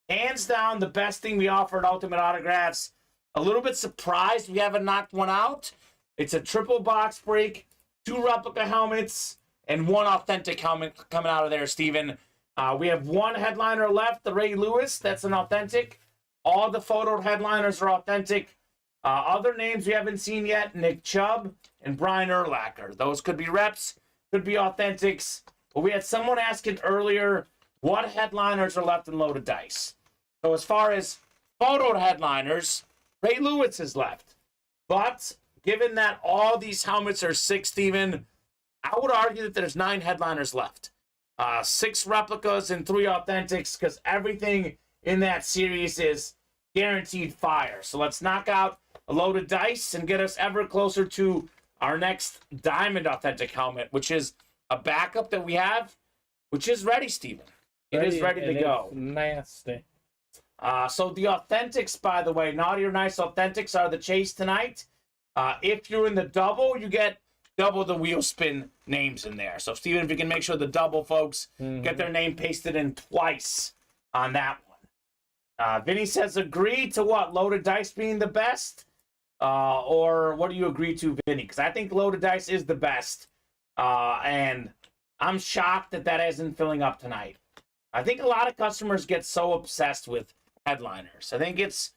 Hands down, the best thing we offer at Ultimate Autographs. A little bit surprised we haven't knocked one out. It's a triple box break, 2 replica helmets, and 1 authentic helmet coming out of there, Steven. We have 1 headliner left, the Ray Lewis. That's an authentic. All the photoed headliners are authentic. Other names we haven't seen yet: Nick Chubb and Brian Urlacher. Those could be reps, could be authentics. But we had someone asking earlier what headliners are left in Loaded Dice. So as far as photoed headliners, Ray Lewis is left. But given that all these helmets are 6, Steven, I would argue that there's 9 headliners left. 6 replicas and 3 authentics, because everything in that series is guaranteed fire. So let's knock out a Loaded Dice and get us ever closer to our next Diamond Authentic helmet, which is a backup that we have, which is ready, Steven. It is ready to go. Nasty. So the Authentics, by the way, Naughty or Nice Authentics are the chase tonight. If you're in the double, you get double the wheel spin names in there. So, Steven, if you can make sure the double folks get their name pasted in twice on that one. Vinny says agree to what? Loaded Dice being the best? Or what do you agree to, Vinny? Because I think Loaded Dice is the best. And I'm shocked that that isn't filling up tonight. I think a lot of customers get so obsessed with headliners. I think it's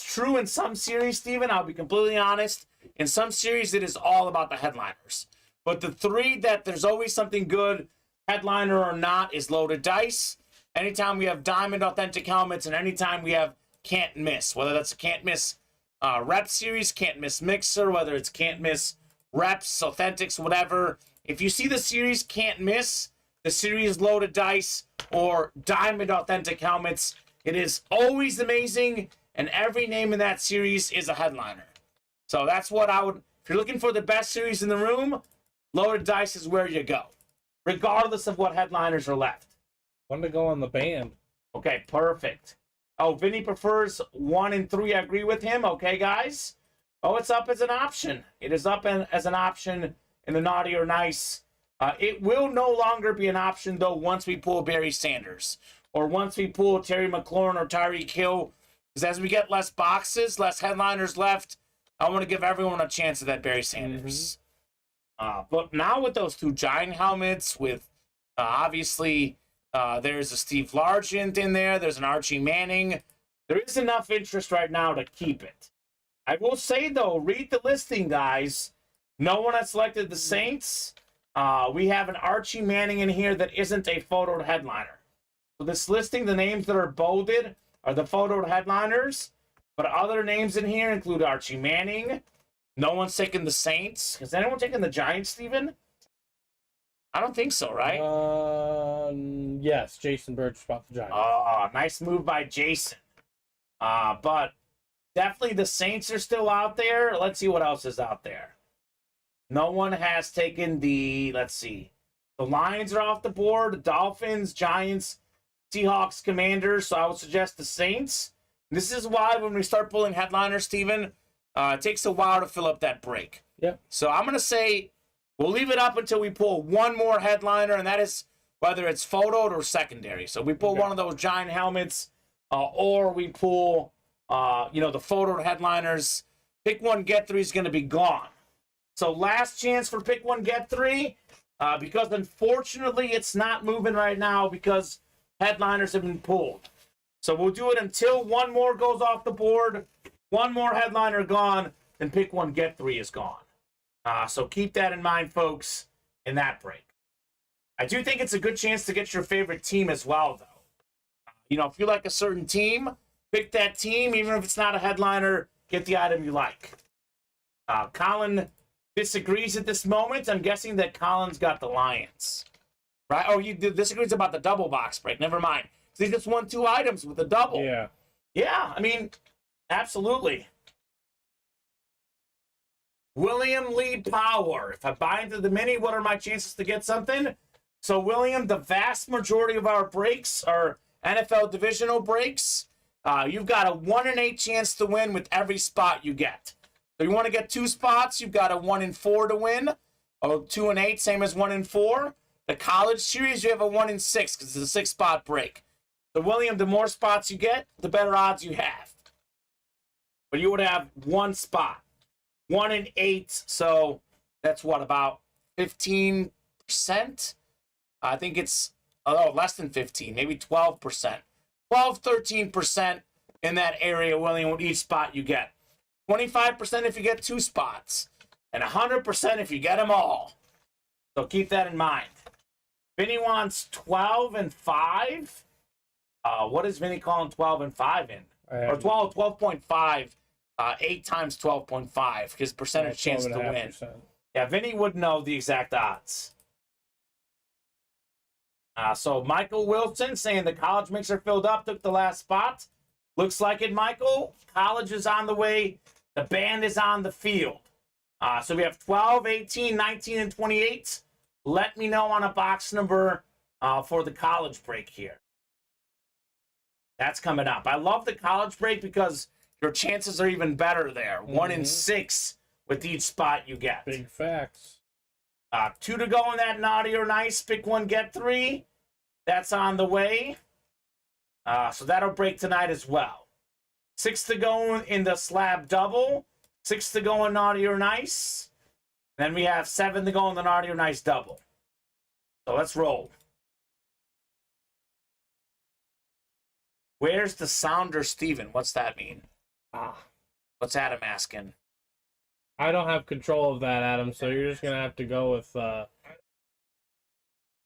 true in some series, Steven. I'll be completely honest. In some series, it is all about the headliners. But the 3 that there's always something good, headliner or not, is Loaded Dice. Anytime we have Diamond Authentic helmets, and anytime we have Can't Miss, whether that's a Can't Miss Rep series, Can't Miss Mixer, whether it's Can't Miss Reps, Authentics, whatever. If you see the series Can't Miss, the series Loaded Dice, or Diamond Authentic helmets, it is always amazing, and every name in that series is a headliner. So that's what I would, if you're looking for the best series in the room, Loaded Dice is where you go, regardless of what headliners are left. One to go on the band. Okay, perfect. Oh, Vinny prefers 1 and 3. I agree with him. Okay, guys. Oh, it's up as an option. It is up as an option in the Naughty or Nice. It will no longer be an option, though, once we pull Barry Sanders, or once we pull Terry McLaurin or Tyreek Hill, because as we get less boxes, less headliners left, I want to give everyone a chance at that Barry Sanders. But now with those 2 giant helmets, with obviously there's a Steve Largent in there, there's an Archie Manning, there is enough interest right now to keep it. I will say, though, read the listing, guys. No one has selected the Saints. We have an Archie Manning in here that isn't a photoed headliner. So this listing, the names that are bolded are the photoed headliners. But other names in here include Archie Manning. No one's taking the Saints. Has anyone taken the Giants, Steven? I don't think so, right? Yes, Jason Birch bought the Giants. Oh, nice move by Jason. But definitely the Saints are still out there. Let's see what else is out there. No one has taken the, let's see. The Lions are off the board. Dolphins, Giants, Seahawks, Commanders. So I would suggest the Saints. This is why when we start pulling headliners, Steven, it takes a while to fill up that break. Yep. So I'm going to say we'll leave it up until we pull one more headliner, and that is whether it's photoed or secondary. So we pull one of those giant helmets, or we pull, the photoed headliners. Pick 1, get 3 is going to be gone. So last chance for pick 1, get 3. because unfortunately it's not moving right now because headliners have been pulled. So we'll do it until one more goes off the board, one more headliner gone, then pick one, get three is gone. So keep that in mind, folks, in that break. I do think it's a good chance to get your favorite team as well, though. You know, if you like a certain team, pick that team, even if it's not a headliner, get the item you like. Colin disagrees at this moment. I'm guessing that Colin's got the Lions. Right? Oh, you disagrees about the double box break. Never mind. So he just won 2 items with a double. Yeah. Yeah, I mean, absolutely. William Lee Power. If I buy into the mini, what are my chances to get something? So, William, the vast majority of our breaks are NFL divisional breaks. You've got a 1 in 8 chance to win with every spot you get. So you want to get 2 spots, you've got a 1 in 4 to win. Or 2 in 8, same as 1 in 4. The college series, you have a 1 in 6 because it's a 6-spot break. So, William, the more spots you get, the better odds you have. But you would have 1 spot. 1 in 8, so that's what, about 15%? I think it's less than 15, maybe 12%. 12, 13% in that area, William, with each spot you get. 25% if you get 2 spots. And 100% if you get them all. So keep that in mind. Vinny wants 12 and 5. What is Vinny calling 12 and 5 in? Or 12.5. 8 times 12.5. His percentage chance to win. Yeah, Vinny would know the exact odds. So Michael Wilson saying the college mixer filled up, took the last spot. Looks like it, Michael. College is on the way. The band is on the field. So we have 12, 18, 19, and 28. Let me know on a box number for the college break here. That's coming up. I love the college break because your chances are even better there. 1 in 6 with each spot you get. Big facts. 2 to go in that naughty or nice. Pick 1, get 3. That's on the way. So that'll break tonight as well. 6 to go in the slab double. 6 to go in naughty or nice. Then we have 7 to go in the naughty or nice double. So let's roll. Where's the sounder, Steven? What's that mean? What's Adam asking? I don't have control of that, Adam, so you're just gonna have to go with I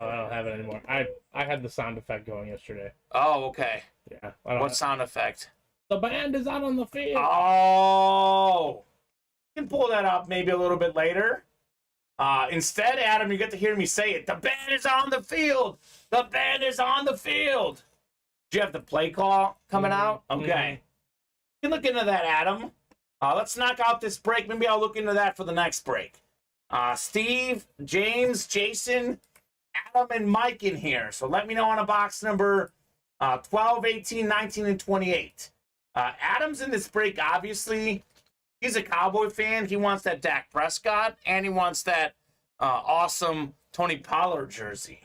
don't have it anymore. I had the sound effect going yesterday. Oh, okay. Yeah. What sound effect? The band is out on the field. Oh. You can pull that up maybe a little bit later. Instead, Adam, you get to hear me say it. The band is on the field. The band is on the field. Do you have the play call coming out? Okay. You can look into that, Adam. Let's knock out this break. Maybe I'll look into that for the next break. Steve, James, Jason, Adam, and Mike in here. So let me know on a box number 12, 18, 19, and 28. Adam's in this break, obviously. He's a Cowboy fan. He wants that Dak Prescott, and he wants that awesome Tony Pollard jersey.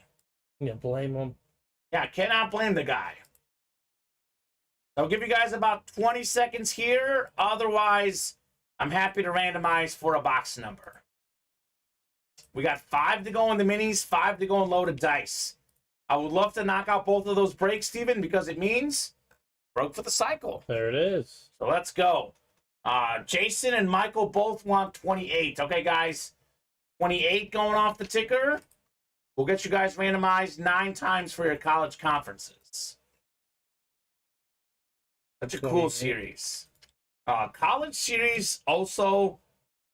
Yeah, blame him. Yeah, I cannot blame the guy. I'll give you guys about 20 seconds here. Otherwise, I'm happy to randomize for a box number. We got 5 to go in the minis, 5 to go in loaded dice. I would love to knock out both of those breaks, Steven, because it means broke for the cycle. There it is. So let's go. Jason and Michael both want 28. Okay, guys. 28 going off the ticker. We'll get you guys randomized 9 times for your college conferences. Such a cool series. College series also,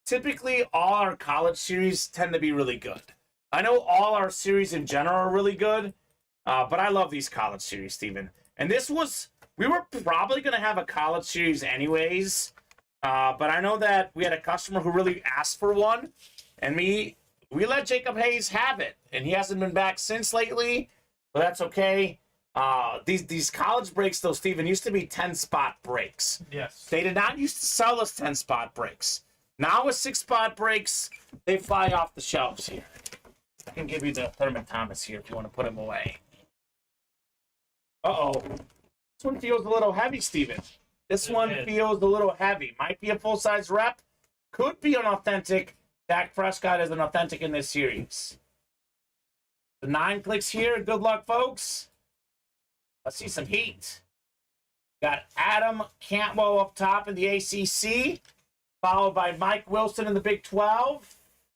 typically all our college series tend to be really good. I know all our series in general are really good, but I love these college series, Steven. And this was, we were probably going to have a college series anyways, but I know that we had a customer who really asked for one, and we let Jacob Hayes have it, and he hasn't been back since lately, but that's okay. These college breaks, though, Steven, used to be 10-spot breaks. Yes. They did not used to sell us 10-spot breaks. Now with 6-spot breaks, they fly off the shelves here. I can give you the Thurman Thomas here if you want to put him away. Uh-oh. This one feels a little heavy, Steven. This one feels a little heavy. Might be a full-size rep. Could be an authentic. Dak Prescott is an authentic in this series. The 9 clicks here. Good luck, folks. Let's see some heat. Got Adam Cantwell up top in the ACC, followed by Mike Wilson in the Big 12.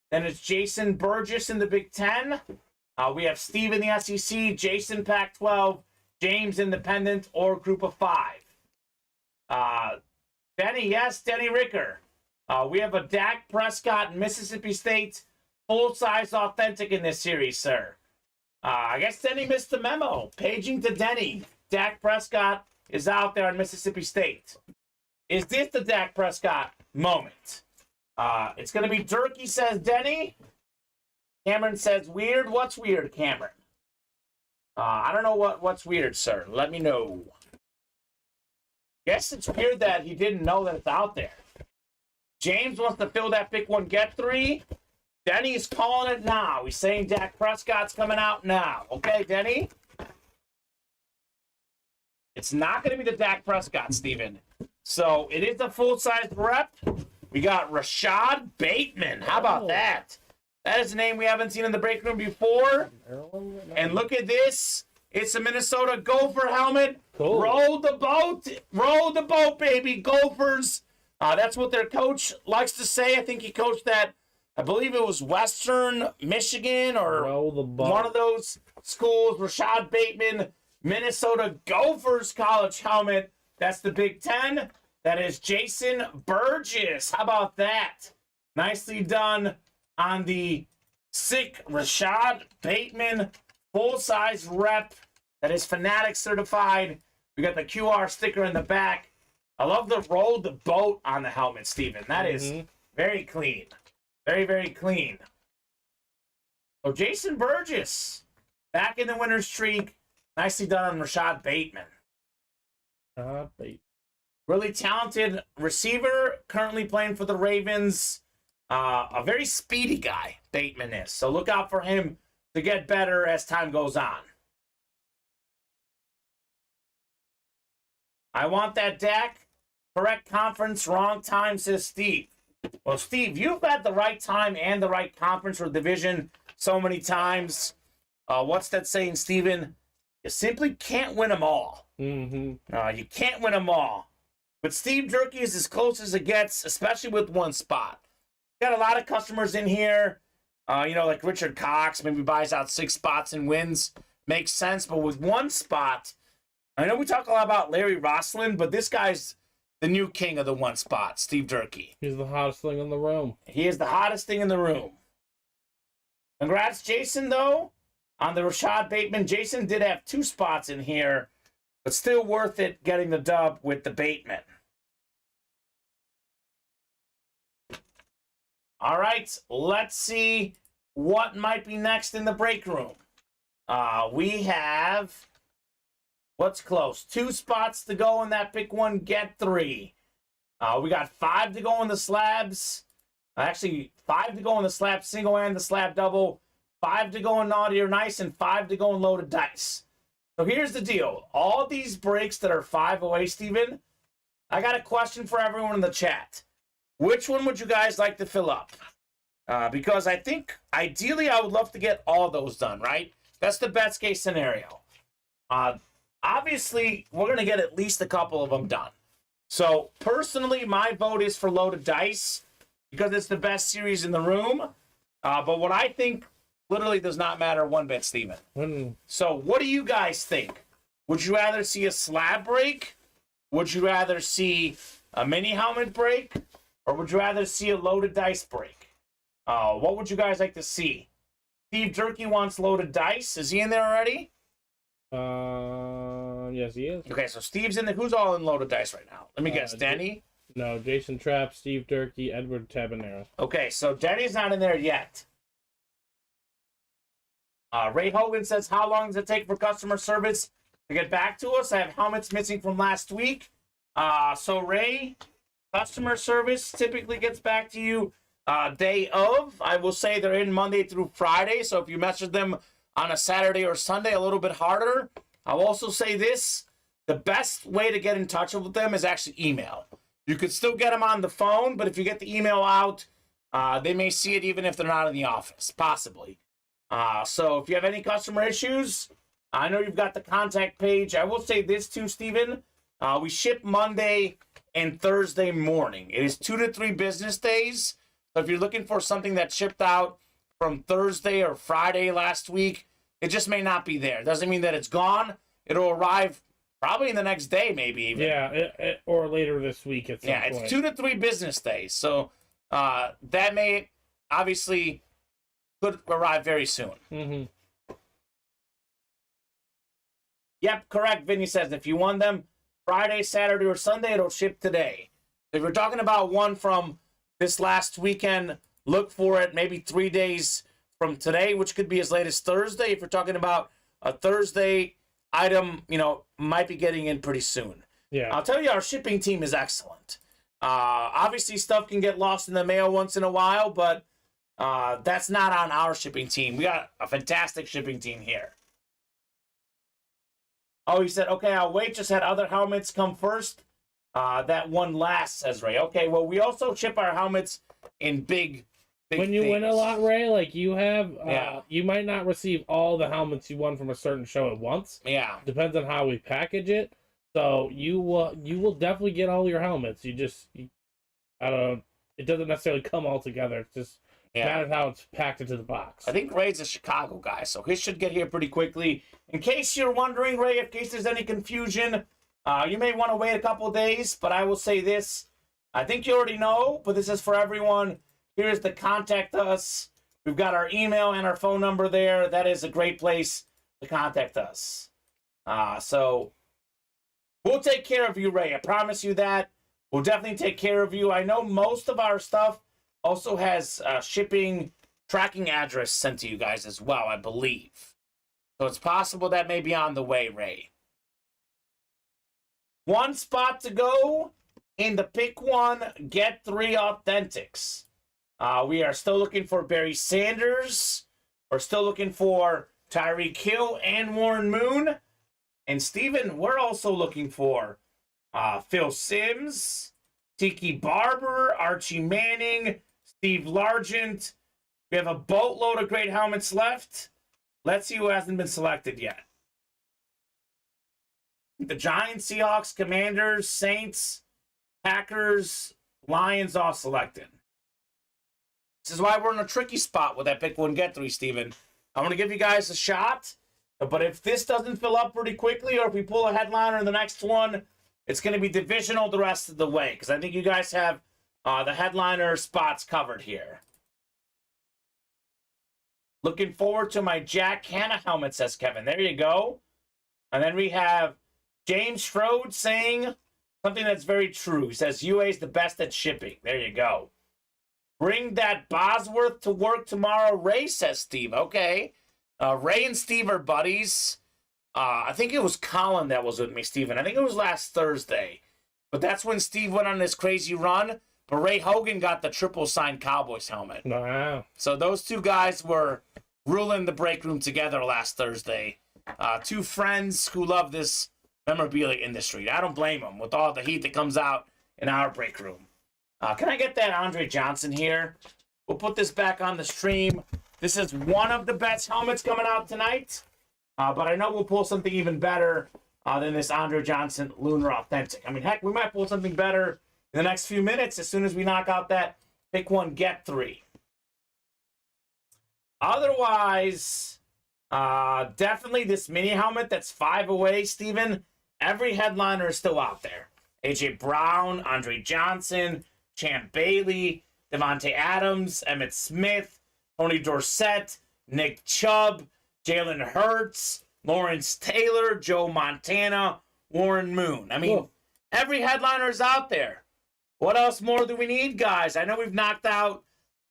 Then it's Jason Burgess in the Big 10. We have Steve in the SEC, Jason Pac-12, James Independent or Group of 5. Denny, yes, Denny Ricker. We have a Dak Prescott, Mississippi State, full-size authentic in this series, sir. I guess Denny missed the memo. Paging to Denny. Dak Prescott is out there in Mississippi State. Is this the Dak Prescott moment? It's going to be Durkee, says Denny. Cameron says weird. What's weird, Cameron? I don't know what's weird, sir. Let me know. Guess it's weird that he didn't know that it's out there. James wants to fill that pick 1, get 3. Denny's calling it now. He's saying Dak Prescott's coming out now. Okay, Denny? It's not going to be the Dak Prescott, Steven. So it is a full-size rep. We got Rashad Bateman. How about that? That is a name we haven't seen in the break room before. And look at this. It's a Minnesota Gopher helmet. Cool. Roll the boat. Roll the boat, baby. Gophers. That's what their coach likes to say. I think he coached that, I believe it was Western Michigan or one of those schools. Rashad Bateman, Minnesota Gophers college helmet. That's the Big 10. That is Jason Burgess. How about that? Nicely done on the sick Rashad Bateman full-size rep. That is Fanatic certified. We got the QR sticker in the back. I love the roll the boat on the helmet, Steven. That is very clean. Very, very clean. So Jason Burgess, back in the winner's streak. Nicely done on Rashad Bateman. Really talented receiver, currently playing for the Ravens. A very speedy guy, Bateman is. So look out for him to get better as time goes on. I want that Dak. Correct conference, wrong time, says Steve. Well, Steve, you've had the right time and the right conference or division so many times. What's that saying, Steven? You simply can't win them all. You can't win them all. But Steve Durkee is as close as it gets, especially with one spot. Got a lot of customers in here. Like Richard Cox, maybe buys out 6 spots and wins. Makes sense. But with one spot, I know we talk a lot about Larry Roslin, but this guy's the new king of the one spot, Steve Durkee. He's the hottest thing in the room. He is the hottest thing in the room. Congrats, Jason, though, on the Rashad Bateman. Jason did have 2 spots in here, but still worth it getting the dub with the Bateman. All right, let's see what might be next in the break room. We have... What's close? 2 spots to go in that pick 1, get 3. We got 5 to go in the slabs. Actually, 5 to go in the slab single and the slab double. 5 to go in naughty or nice, and 5 to go in loaded dice. So here's the deal. All these breaks that are 5 away, Steven, I got a question for everyone in the chat. Which one would you guys like to fill up? Because I think, ideally, I would love to get all those done, right? That's the best case scenario. Obviously, we're going to get at least a couple of them done. So, personally, my vote is for loaded dice because it's the best series in the room. But what I think literally does not matter one bit, Steven. So, what do you guys think? Would you rather see a slab break? Would you rather see a mini helmet break? Or would you rather see a loaded dice break? What would you guys like to see? Steve Durkee wants loaded dice. Is he in there already? Yes, he is. Okay, so Steve's in there. Who's all in loaded dice right now? Let me guess. Denny? No, Jason Trapp, Steve Durkee, Edward Tabanero. Okay, so Denny's not in there yet. Ray Hogan says, how long does it take for customer service to get back to us? I have helmets missing from last week. So Ray, customer service typically gets back to you day of. I will say they're in Monday through Friday, so if you message them on a Saturday or Sunday, a little bit harder. I'll also say this, the best way to get in touch with them is actually email. You could still get them on the phone, but if you get the email out, they may see it even if they're not in the office, possibly. So if you have any customer issues, I know you've got the contact page. I will say this too, Steven. We ship Monday and Thursday morning. It is 2 to 3 business days. So if you're looking for something that shipped out from Thursday or Friday last week, it just may not be there. Doesn't mean that it's gone. It'll arrive probably in the next day, maybe even. Yeah, or later this week at some point. Yeah, it's 2 to 3 business days. So that may obviously could arrive very soon. Mm-hmm. Yep, correct. Vinny says if you want them Friday, Saturday, or Sunday, it'll ship today. If you're talking about one from this last weekend, look for it maybe 3 days from today, which could be as late as Thursday. If you're talking about a Thursday item, might be getting in pretty soon. Yeah. I'll tell you, our shipping team is excellent. Obviously, stuff can get lost in the mail once in a while, but that's not on our shipping team. We got a fantastic shipping team here. Oh, he said, okay, I'll wait. Just had other helmets come first. That one last, says Ray. Okay, well, we also ship our helmets in big when you things. win a lot, Ray, like you have, you might not receive all the helmets you won from a certain show at once. Yeah. Depends on how we package it. So you will definitely get all your helmets. It doesn't necessarily come all together. It's just matters how it's packed into the box. I think Ray's a Chicago guy, so his should get here pretty quickly. In case you're wondering, Ray, in case there's any confusion, you may want to wait a couple days, but I will say this. I think you already know, but this is for everyone. Here's the contact us. We've got our email and our phone number there. That is a great place to contact us. So we'll take care of you, Ray. I promise you that. We'll definitely take care of you. I know most of our stuff also has shipping tracking address sent to you guys as well, I believe. So it's possible that may be on the way, Ray. One spot to go in the pick one, get 3 authentics. We are still looking for Barry Sanders. We're still looking for Tyreek Hill and Warren Moon. And Steven, we're also looking for Phil Simms, Tiki Barber, Archie Manning, Steve Largent. We have a boatload of great helmets left. Let's see who hasn't been selected yet. The Giants, Seahawks, Commanders, Saints, Packers, Lions all selected. This is why we're in a tricky spot with that pick one, get 3, Steven. I'm going to give you guys a shot, but if this doesn't fill up pretty quickly or if we pull a headliner in the next one, it's going to be divisional the rest of the way because I think you guys have the headliner spots covered here. Looking forward to my Jack Hanna helmet, says Kevin. There you go. And then we have James Strode saying something that's very true. He says, UA is the best at shipping. There you go. Bring that Bosworth to work tomorrow, Ray, says Steve. Okay. Ray and Steve are buddies. I think it was Colin that was with me, Steven. I think it was last Thursday. But that's when Steve went on this crazy run. But Ray Hogan got the triple signed Cowboys helmet. Wow. So those two guys were ruling the break room together last Thursday. Two friends who love this memorabilia industry. I don't blame them with all the heat that comes out in our break room. Can I get that Andre Johnson here? We'll put this back on the stream. This is one of the best helmets coming out tonight. But I know we'll pull something even better than this Andre Johnson Lunar Authentic. I mean, heck, we might pull something better in the next few minutes as soon as we knock out that pick one, get 3. Otherwise, definitely this mini helmet that's 5 away, Steven. Every headliner is still out there. AJ Brown, Andre Johnson, Champ Bailey, Devontae Adams, Emmitt Smith, Tony Dorsett, Nick Chubb, Jalen Hurts, Lawrence Taylor, Joe Montana, Warren Moon. I mean, every headliner is out there. What else more do we need, guys? I know we've knocked out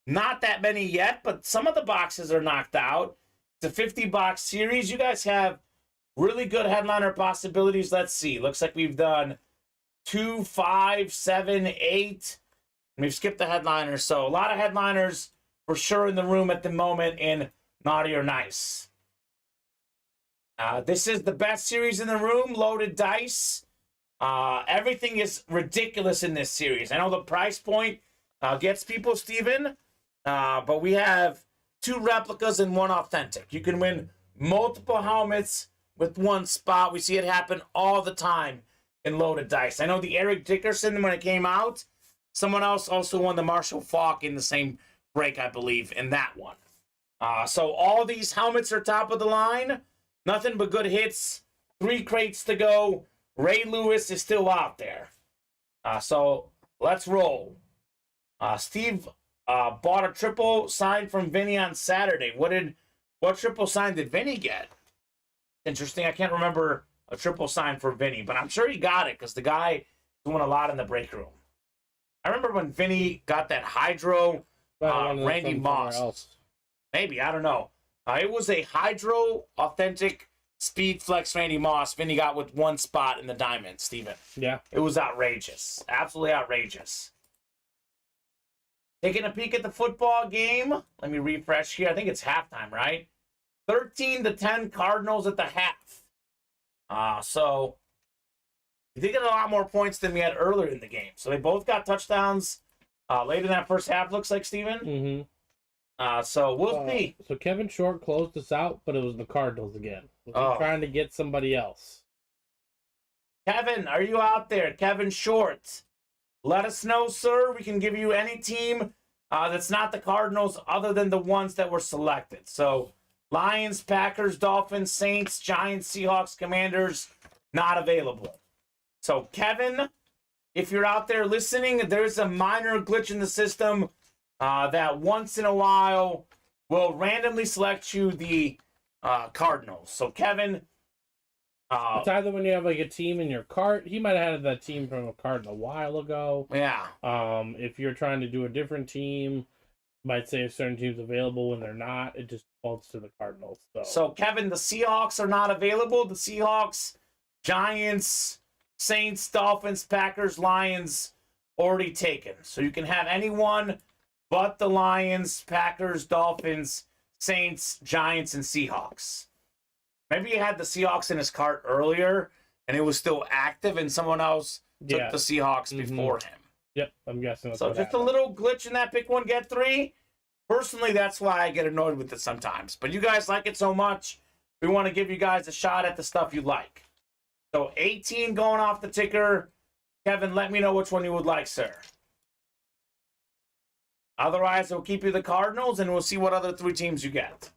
not that many yet, but some of the boxes are knocked out. It's a 50-box series. You guys have really good headliner possibilities. Let's see. Looks like we've done 2, 5, 7, 8. And we've skipped the headliners. So a lot of headliners for sure in the room at the moment in Naughty or Nice. This is the best series in the room, Loaded Dice. Everything is ridiculous in this series. I know the price point gets people, Steven, but we have 2 replicas and 1 authentic. You can win multiple helmets with 1 spot. We see it happen all the time in loaded dice. I know the Eric Dickerson, when it came out, someone else also won the Marshall Falk in the same break, I believe, in that one. So all these helmets are top of the line. Nothing but good hits. 3 crates to go. Ray Lewis is still out there. So let's roll. Steve bought a triple sign from Vinny on Saturday. What triple sign did Vinny get? Interesting. I can't remember a triple sign for Vinny, but I'm sure he got it because the guy is doing a lot in the break room. I remember when Vinny got that Hydro Randy Moss. Maybe, I don't know. It was a Hydro authentic Speed Flex Randy Moss Vinny got with 1 spot in the diamond, Steven. Yeah. It was outrageous. Absolutely outrageous. Taking a peek at the football game. Let me refresh here. I think it's halftime, right? 13-10 Cardinals at the half. So they did get a lot more points than we had earlier in the game. So they both got touchdowns late in that first half, looks like, Steven. Mm-hmm. So we'll see. So Kevin Short closed us out, but it was the Cardinals again. Was he trying to get somebody else? Kevin, are you out there? Kevin Short. Let us know, sir. We can give you any team that's not the Cardinals other than the ones that were selected. So Lions, Packers, Dolphins, Saints, Giants, Seahawks, Commanders, not available. So Kevin, if you're out there listening, there's a minor glitch in the system that once in a while will randomly select you the Cardinals. So Kevin, it's either when you have like a team in your cart. He might have had that team from a cart a while ago. Yeah. If you're trying to do a different team, you might say if certain teams available when they're not, it just defaults to the Cardinals. So Kevin, the Seahawks are not available. The Seahawks, Giants, Saints, Dolphins, Packers, Lions already taken. So you can have anyone but the Lions, Packers, Dolphins, Saints, Giants, and Seahawks. Maybe he had the Seahawks in his cart earlier, and it was still active, and someone else took the Seahawks before him. Yep, I'm guessing that's so what just happened. A little glitch in that pick 1, get 3. Personally, that's why I get annoyed with it sometimes. But you guys like it so much, we want to give you guys a shot at the stuff you like. So 18 going off the ticker. Kevin, let me know which one you would like, sir. Otherwise, we'll keep you the Cardinals, and we'll see what other 3 teams you get.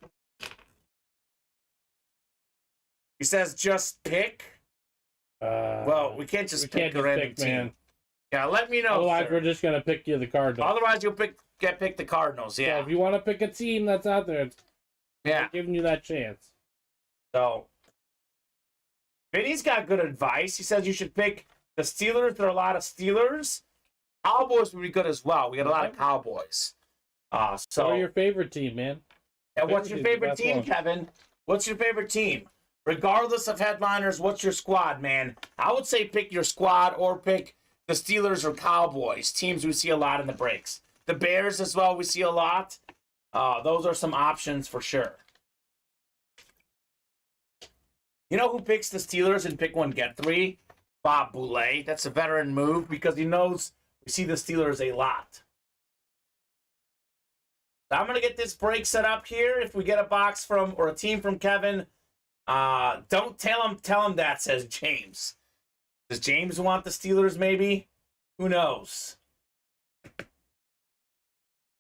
He says, just pick. Well, we can't just pick a random team. Man. Yeah, let me know. Otherwise, sir. we're just going to pick you the Cardinals. Otherwise, you'll get picked the Cardinals, yeah. So if you want to pick a team that's out there, we're giving you that chance. So, Vinny's got good advice. He says you should pick the Steelers. There are a lot of Steelers. Cowboys would be good as well. We got a lot of Cowboys. So, what are your favorite team, man? And what's your favorite team, Kevin? What's your favorite team? Regardless of headliners, what's your squad, man? I would say pick your squad or pick the Steelers or Cowboys, teams we see a lot in the breaks. The Bears as well, we see a lot. Those are some options for sure. You know who picks the Steelers and pick 1, get 3? Bob Boulay. That's a veteran move because he knows we see the Steelers a lot. So I'm going to get this break set up here. If we get a box from or a team from Kevin, don't tell him that, says James. Does James want the Steelers maybe? Who knows?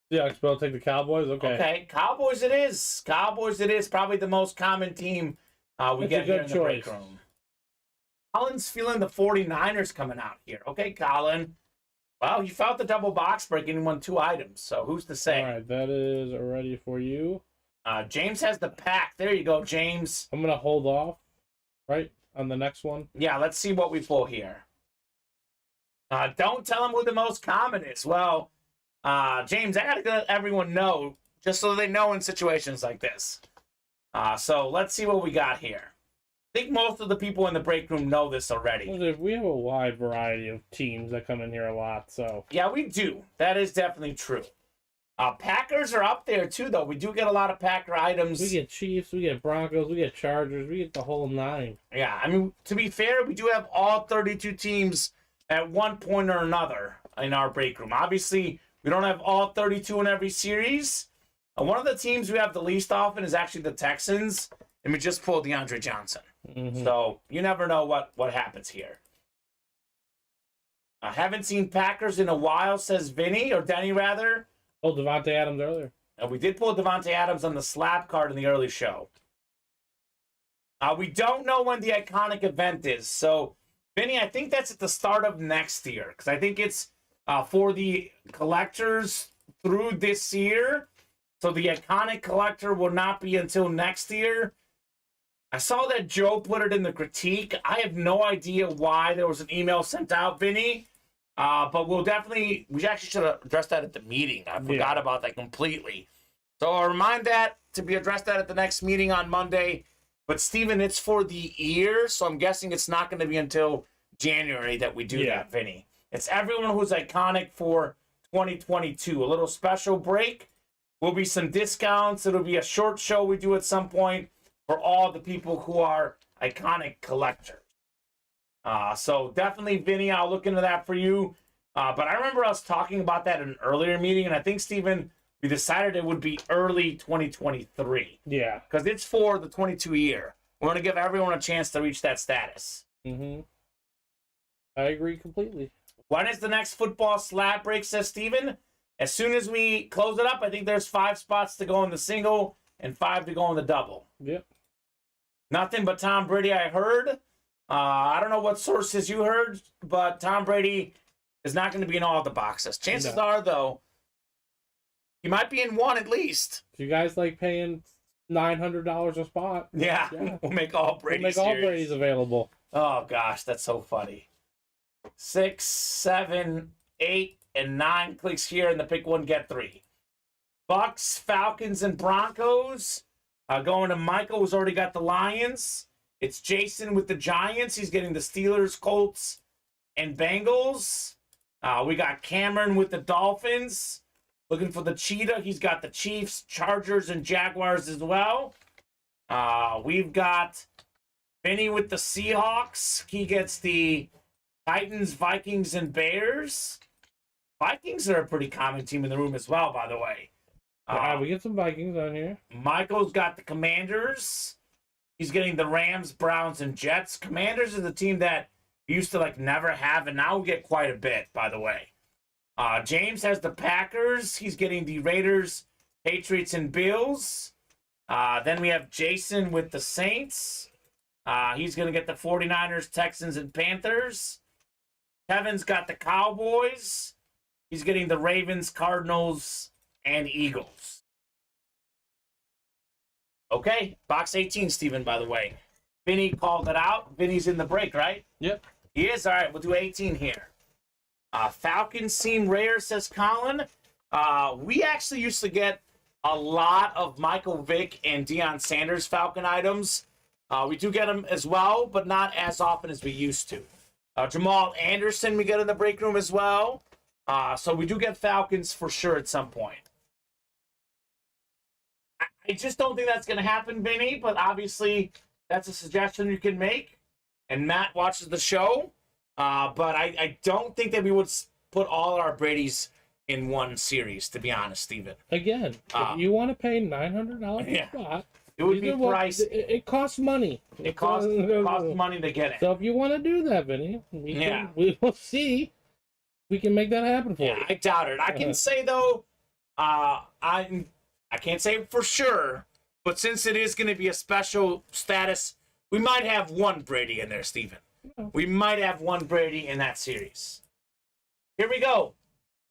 Yeah, I'll take the Cowboys. Okay, Cowboys it is. Cowboys it is. Probably the most common team we get here in the break room. Colin's feeling the 49ers coming out here. Okay, Colin. Well, you felt the double box break and won 2 items, so who's to say? All right, that is ready for you. James has the pack. There you go, James. I'm going to hold off, right, on the next one. Yeah, let's see what we pull here. Don't tell him who the most common is. Well, James, I got to let everyone know, just so they know in situations like this. So let's see what we got here. I think most of the people in the break room know this already. Well, we have a wide variety of teams that come in here a lot, so. Yeah, we do. That is definitely true. Packers are up there, too, though. We do get a lot of Packer items. We get Chiefs, we get Broncos, we get Chargers, we get the whole 9. Yeah, I mean, to be fair, we do have all 32 teams at one point or another in our break room. Obviously, we don't have all 32 in every series, One of the teams we have the least often is actually the Texans, and we just pulled DeAndre Johnson. Mm-hmm. So you never know what happens here. I haven't seen Packers in a while, says Vinny, or Denny rather. Oh, Devontae Adams earlier. And we did pull Devontae Adams on the slap card in the early show. We don't know when the iconic event is. So, Vinny, I think that's at the start of next year. Because I think it's for the collectors through this year. So the iconic collector will not be until next year. I saw that Joe put it in the critique. I have no idea why there was an email sent out, Vinny. But we actually should have addressed that at the meeting. I forgot about that completely. So I'll remind that to be addressed that at the next meeting on Monday. But Steven, it's for the year, so I'm guessing it's not going to be until January that we do that, Vinny. It's everyone who's iconic for 2022. A little special break. Will be some discounts. It'll be a short show we do at some point for all the people who are iconic collectors. So definitely, Vinny, I'll look into that for you. But I remember us talking about that in an earlier meeting, and I think, Steven, we decided it would be early 2023. Yeah. Because it's for the 22 year. We want to give everyone a chance to reach that status. Mm-hmm. I agree completely. When is the next football slab break, says Steven? As soon as we close it up, I think there's 5 spots to go in the single and 5 to go in the double. Yep. Nothing but Tom Brady, I heard. I don't know what sources you heard, but Tom Brady is not going to be in all the boxes. Chances are, though, he might be in one at least. If you guys like paying $900 a spot, yeah. We'll make all Brady's all Brady's available. Oh, gosh, that's so funny. 6, 7, 8, and 9 clicks here, and the pick one, get 3. Bucks, Falcons, and Broncos. Going to Michael, who's already got the Lions. It's Jason with the Giants. He's getting the Steelers, Colts, and Bengals. We got Cameron with the Dolphins. Looking for the Cheetah. He's got the Chiefs, Chargers, and Jaguars as well. We've got Vinny with the Seahawks. He gets the Titans, Vikings, and Bears. Vikings are a pretty common team in the room as well, by the way. We get some Vikings on here. Michael's got the Commanders. He's getting the Rams, Browns, and Jets. Commanders is the team that we used to never have, and now we get quite a bit, by the way. James has the Packers. He's getting the Raiders, Patriots, and Bills. Then we have Jason with the Saints. He's going to get the 49ers, Texans, and Panthers. Kevin's got the Cowboys. He's getting the Ravens, Cardinals, and Eagles. Okay, box 18, Steven, by the way. Vinny called it out. Vinny's in the break, right? Yep. He is? All right, we'll do 18 here. Falcons seem rare, says Colin. We actually used to get a lot of Michael Vick and Deion Sanders Falcon items. We do get them as well, but not as often as we used to. Jamal Anderson we get in the break room as well. So we do get Falcons for sure at some point. I just don't think that's going to happen, Vinny, but obviously that's a suggestion you can make. And Matt watches the show. But I don't think that we would put all our Brady's in one series, to be honest, Steven. Again, if you want to pay $900 a spot, it would be pricey. It costs money. It costs money to get it. So if you want to do that, Vinny, we will see. We can make that happen for you. I doubt it. I can say, though, I can't say for sure, but since it is going to be a special status, we might have one Brady in there, Steven. We might have one Brady in that series. Here we go.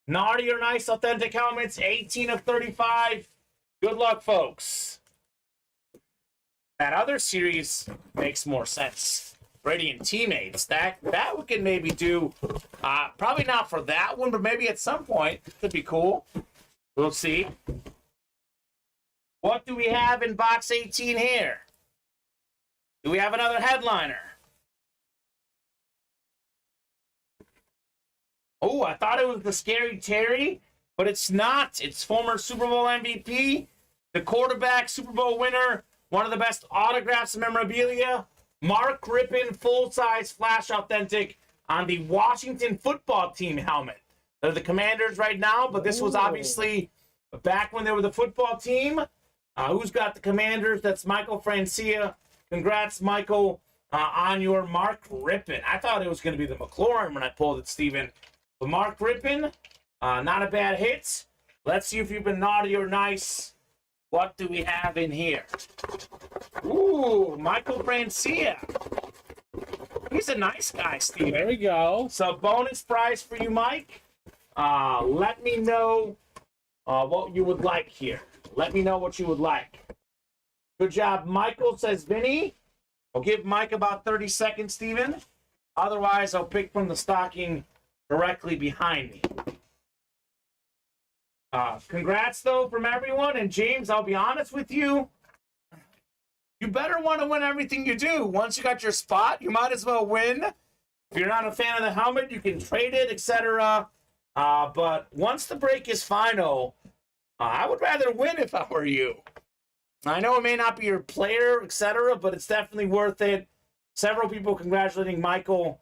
Naughty or nice authentic helmets, 18 of 35. Good luck, folks. That other series makes more sense. Brady and teammates. That we can maybe do. Probably not for that one, but maybe at some point. Could be cool. We'll see. What do we have in box 18 here? Do we have another headliner? Oh, I thought it was the Scary Terry, but it's not. It's former Super Bowl MVP, the quarterback, Super Bowl winner, one of the best autographs in memorabilia, Mark Rippon, full-size Flash Authentic on the Washington football team helmet. They're the Commanders right now, but this was obviously back when they were the football team. Who's got the Commanders? That's Michael Francia. Congrats, Michael, on your Mark Rippon. I thought it was going to be the McLaurin when I pulled it, Steven. But Mark Rippon, not a bad hit. Let's see if you've been naughty or nice. What do we have in here? Ooh, Michael Francia. He's a nice guy, Steven. There we go. So bonus prize for you, Mike. Let me know what you would like here. Let me know what you would like. Good job, Michael, says Vinny. I'll give Mike about 30 seconds, Steven. Otherwise, I'll pick from the stocking directly behind me. Congrats, though, from everyone. And James, I'll be honest with you. You better want to win everything you do. Once you got your spot, you might as well win. If you're not a fan of the helmet, you can trade it, etc. But once the break is final, I would rather win if I were you. I know it may not be your player, etc., but it's definitely worth it. Several people congratulating Michael.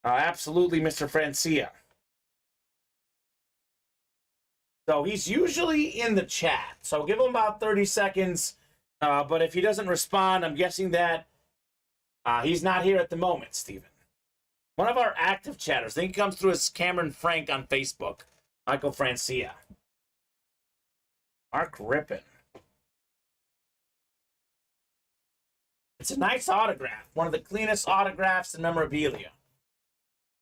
Absolutely, Mr. Francia. So he's usually in the chat. So give him about 30 seconds. But if he doesn't respond, I'm guessing that he's not here at the moment, Steven. One of our active chatters. I think he comes through as Cameron Frank on Facebook. Michael Francia. Mark Rippon. It's a nice autograph. One of the cleanest autographs in memorabilia.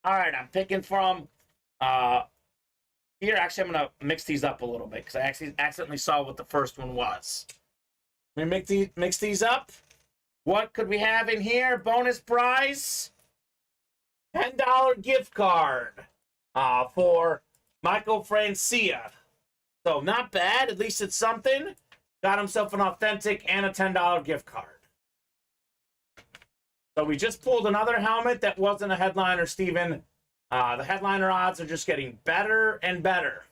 All right, I'm picking from here. Actually, I'm going to mix these up a little bit because I actually accidentally saw what the first one was. Let me mix these up. What could we have in here? Bonus prize. $10 gift card for Michael Francia. So not bad. At least it's something. Got himself an authentic and a $10 gift card. So we just pulled another helmet that wasn't a headliner, Steven. The headliner odds are just getting better and better.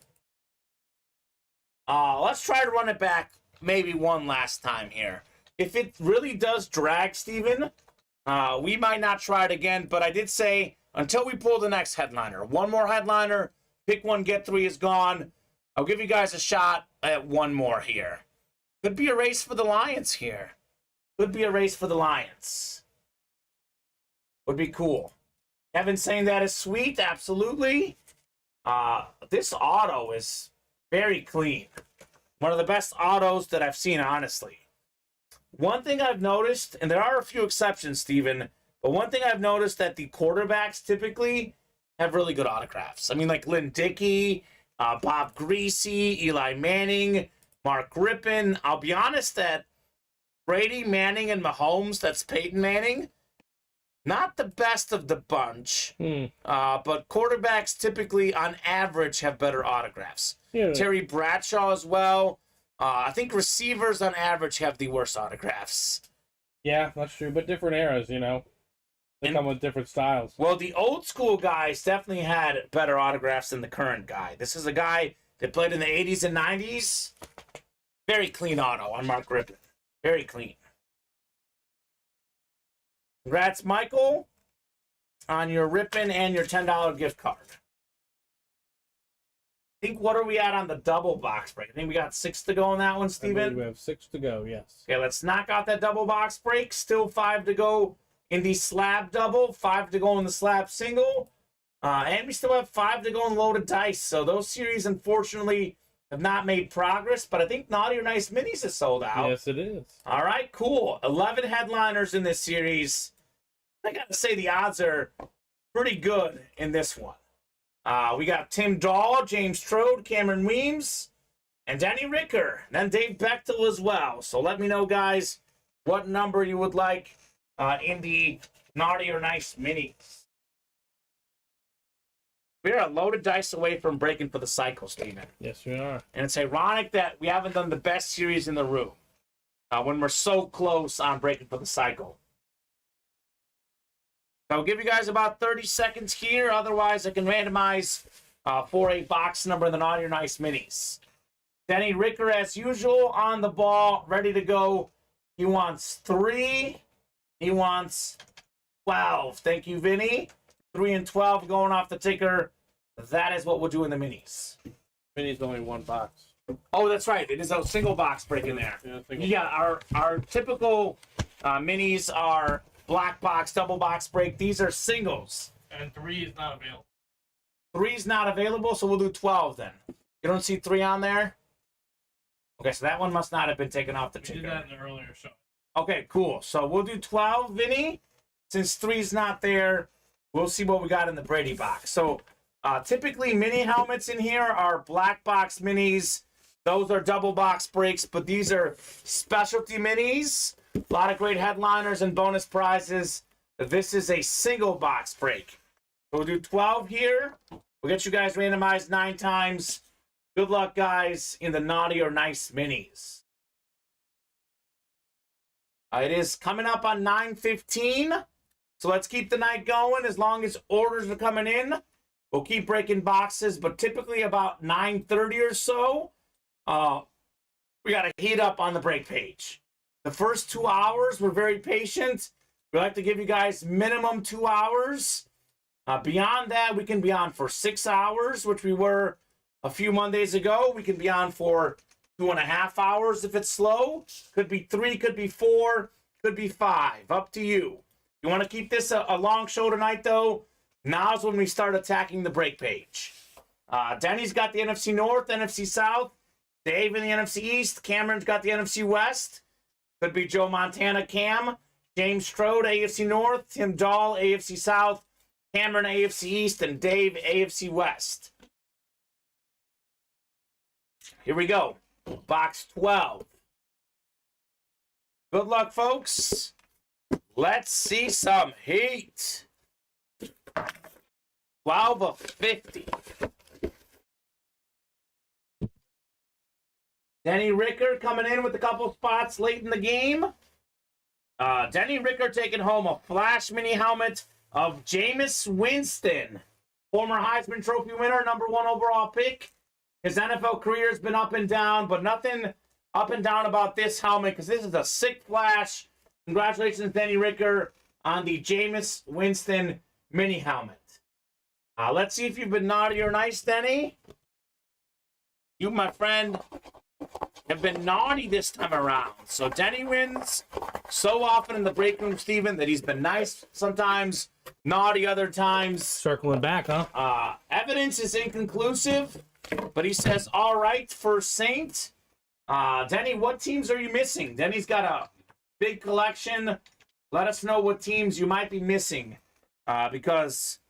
Let's try to run it back maybe one last time here. If it really does drag, Steven, we might not try it again. But I did say until we pull the next headliner. One more headliner. Pick one, get three is gone. I'll give you guys a shot at one more here. Could be a race for the Lions here. Could be a race for the Lions. Would be cool. Kevin saying that is sweet. Absolutely. This auto is very clean. One of the best autos that I've seen, honestly. One thing I've noticed, and there are a few exceptions, Steven, but one thing I've noticed that the quarterbacks typically have really good autographs. I mean, like Lynn Dickey, Bob Greasy, Eli Manning, Mark Rippon. I'll be honest that Brady, Manning, and Mahomes, that's Peyton Manning, not the best of the bunch. But quarterbacks typically, on average, have better autographs. Yeah. Terry Bradshaw as well. I think receivers, on average, have the worst autographs. Yeah, that's true. But different eras, you know. They come with different styles. Well, the old school guys definitely had better autographs than the current guy. This is a guy that played in the 80s and 90s. Very clean auto on Mark Rippon. Very clean. Congrats, Michael, on your Rippon and your $10 gift card. I think, what are we at on the double box break? I think we got 6 to go on that one, Steven. We have 6 to go, yes. Okay, let's knock out that double box break. Still 5 to go in the slab double, 5 to go in the slab single. And we still have 5 to go in loaded dice. So those series, unfortunately, have not made progress. But I think Naughty or Nice Minis is sold out. Yes, it is. All right, cool. 11 headliners in this series. I got to say the odds are pretty good in this one. We got Tim Dahl, James Trode, Cameron Weems, and Danny Ricker. Then Dave Bechtel as well. So let me know, guys, what number you would like in the Naughty or Nice Minis. We're a loaded dice away from breaking for the cycle, Steven. Yes, we are. And it's ironic that we haven't done the best series in the room when we're so close on breaking for the cycle. I'll give you guys about 30 seconds here. Otherwise, I can randomize for a box number in the Naughty or Nice Minis. Danny Ricker, as usual, on the ball, ready to go. He wants 3. He wants 12. Thank you, Vinny. 3 and 12 going off the ticker. That is what we'll do in the Minis. Minis only one box. Oh, that's right. It is a single box break in there. Yeah, our typical minis are black box, double box break. These are singles. And 3 is not available. 3 is not available, so we'll do 12 then. You don't see 3 on there? Okay, so that one must not have been taken off the ticker. We did that in the earlier show. Okay, cool. So we'll do 12, Vinny. Since 3's not there, we'll see what we got in the Brady box. So typically mini helmets in here are black box minis. Those are double box breaks, but these are specialty minis. A lot of great headliners and bonus prizes. This is a single box break. So we'll do 12 here. We'll get you guys randomized 9 times. Good luck, guys, in the naughty or nice minis. It is coming up on 9:15. So let's keep the night going. As long as orders are coming in, we'll keep breaking boxes. But typically about 9:30 or so, we got to heat up on the break page. The first 2 hours, we're very patient. We like to give you guys minimum 2 hours. Beyond that, we can be on for 6 hours, which we were a few Mondays ago. We can be on for 2.5 hours if it's slow. Could be 3, could be 4, could be 5. Up to you. You want to keep this a long show tonight, though? Now's when we start attacking the break page. Denny's got the NFC North, NFC South. Dave in the NFC East. Cameron's got the NFC West. Could be Joe Montana Cam. James Strode, AFC North. Tim Dahl, AFC South. Cameron, AFC East. And Dave, AFC West. Here we go. Box 12. Good luck, folks. Let's see some heat. 12 of 50. Denny Ricker coming in with a couple spots late in the game. Denny Ricker taking home a Flash mini helmet of Jameis Winston, former Heisman Trophy winner, #1 overall pick. His NFL career has been up and down, but nothing up and down about this helmet because this is a sick Flash. Congratulations, Denny Ricker, on the Jameis Winston mini helmet. Let's see if you've been naughty or nice, Denny. You, my friend, have been naughty this time around. So Denny wins so often in the break room, Steven, that he's been nice sometimes, naughty other times. Circling back, huh? Evidence is inconclusive, but he says, all right for Saint. Denny, what teams are you missing? Denny's got a big collection. Let us know what teams you might be missing. Because,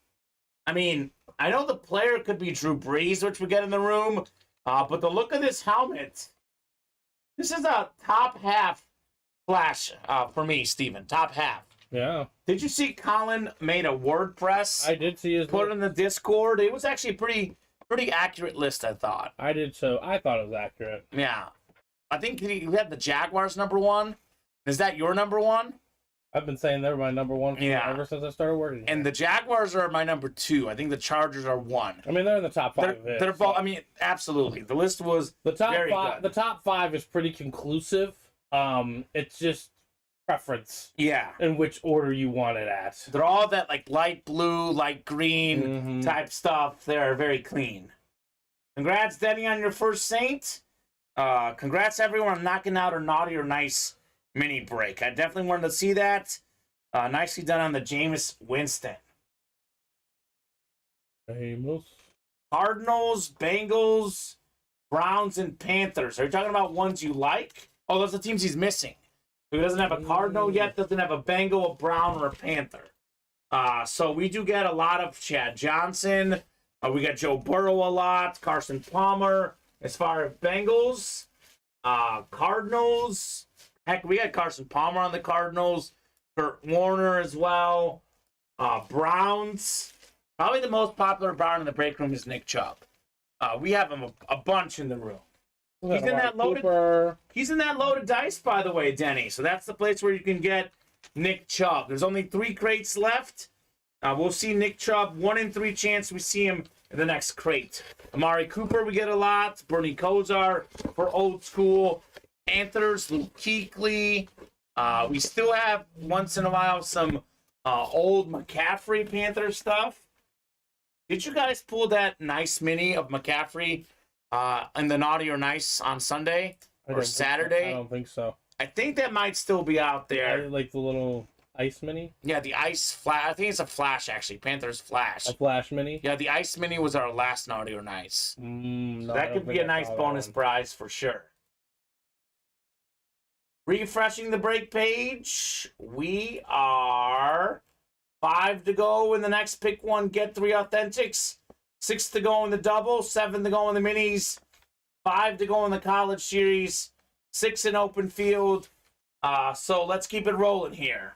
I mean, I know the player could be Drew Brees, which we get in the room. But the look of this helmet, this is a top half Flash for me, Steven. Top half. Yeah. Did you see Colin made a WordPress? I did see his. Put it in the Discord. It was actually a pretty accurate list, I thought. I did so. I thought it was accurate. Yeah. I think he had the Jaguars #1. Is that your #1? I've been saying they're my #1 ever since I started working here. And the Jaguars are my #2. I think the Chargers are 1. I mean, they're in the top 5. They're both. I mean, absolutely. The list was the top very 5. good. The top 5 is pretty conclusive. It's just preference. Yeah. In which order you want it at. They're all that like light blue, light green type stuff. They're very clean. Congrats, Denny, on your first Saint. Congrats, everyone, on knocking out a naughty or nice mini break. I definitely wanted to see that. Nicely done on the Jameis Winston. Cardinals, Bengals, Browns, and Panthers. Are you talking about ones you like? Oh, those are the teams he's missing. So he doesn't have a Cardinal yet, doesn't have a Bengal, a Brown, or a Panther. So we do get a lot of Chad Johnson. We got Joe Burrow a lot, Carson Palmer. As far as Bengals, Cardinals, heck, we got Carson Palmer on the Cardinals, Kurt Warner as well. Browns, probably the most popular Brown in the break room is Nick Chubb. We have him a bunch in the room. He's in that loaded dice, by the way, Denny. So that's the place where you can get Nick Chubb. There's only 3 crates left. We'll see Nick Chubb, 1 in 3 chance we see him in the next crate. Amari Cooper, we get a lot. Bernie Kosar for old school. Panthers, Luke Kuechly. We still have, once in a while, some old McCaffrey Panther stuff. Did you guys pull that nice mini of McCaffrey in the Naughty or Nice on Sunday or Saturday. I don't think so. I think that might still be out there. Like the little Ice Mini? Yeah, the Ice Flash. I think it's a Flash, actually. Panthers Flash. A Flash Mini? Yeah, the Ice Mini was our last Naughty or Nice. No, So that could be a nice bonus prize for sure. Refreshing the break page. We are 5 to go in the next pick one, get 3 authentics. 6 to go in the double, 7 to go in the minis, 5 to go in the college series, 6 in open field. So let's keep it rolling here.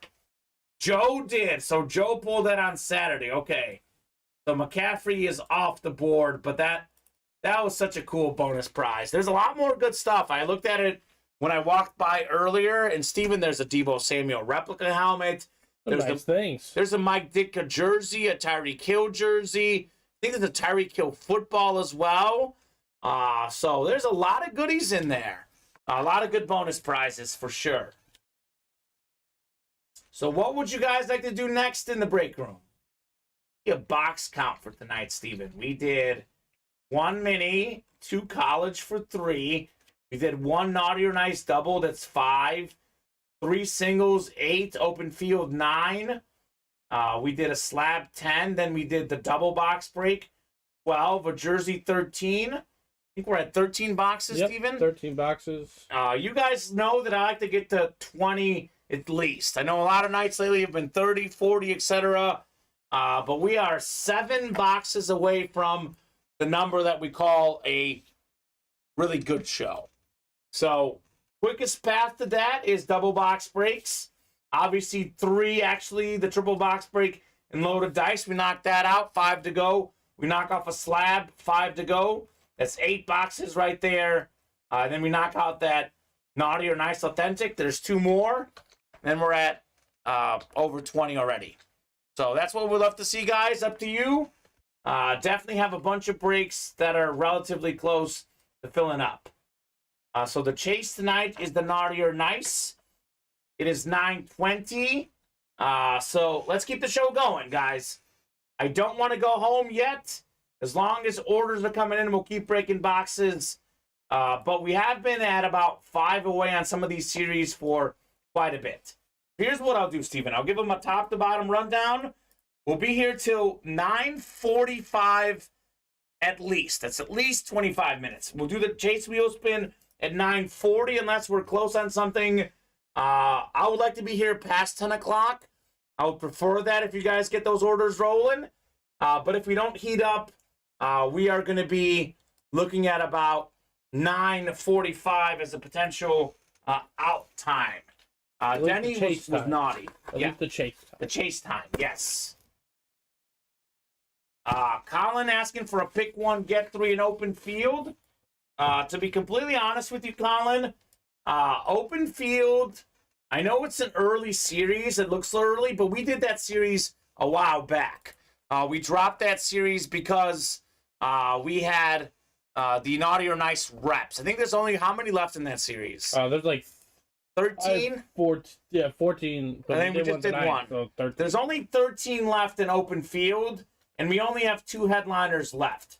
Joe did. So Joe pulled that on Saturday. Okay. So McCaffrey is off the board, but that was such a cool bonus prize. There's a lot more good stuff. I looked at it when I walked by earlier, and Steven, there's a Deebo Samuel replica helmet. There's nice things. There's a Mike Ditka jersey, a Tyreek Hill jersey. I think there's a Tyreek Hill football as well. So there's a lot of goodies in there. A lot of good bonus prizes for sure. So what would you guys like to do next in the break room? A box count for tonight, Steven. We did 1 mini, 2 college for 3. We did 1 Naughty or Nice double, that's 5. 3 singles, 8. Open field, 9. We did a slab, 10. Then we did the double box break, 12. A jersey, 13. I think we're at 13 boxes, yep, Steven. 13 boxes. You guys know that I like to get to 20 at least. I know a lot of nights lately have been 30, 40, etc. But we are 7 boxes away from the number that we call a really good show. So, quickest path to that is double box breaks. Obviously, 3, actually, the triple box break and loaded dice. We knocked that out. 5 to go. We knock off a slab. 5 to go. That's 8 boxes right there. Then we knock out that Naughty or Nice Authentic. There's 2 more. Then we're at over 20 already. So that's what we'd love to see, guys. Up to you. Definitely have a bunch of breaks that are relatively close to filling up. So the chase tonight is the Naughty or Nice. It is 9:20. So let's keep the show going, guys. I don't want to go home yet. As long as orders are coming in, we'll keep breaking boxes. But we have been at about 5 away on some of these series for quite a bit. Here's what I'll do, Steven. I'll give them a top-to-bottom rundown. We'll be here till 9:45 at least. That's at least 25 minutes. We'll do the chase wheel spin at 9:40 unless we're close on something. I would like to be here past 10 o'clock. I would prefer that if you guys get those orders rolling. But if we don't heat up, we are going to be looking at about 9:45 as a potential out time. Denny was naughty. Yeah, the chase time. The chase time, yes. Colin asking for a pick 1, get 3 in open field. To be completely honest with you, Colin, open field, I know it's an early series. It looks early, but we did that series a while back. We dropped that series because we had the Naughty or Nice reps. I think there's only how many left in that series? There's like 13? 14. I think we just did 1. So 13. There's only 13 left in open field, and we only have 2 headliners left.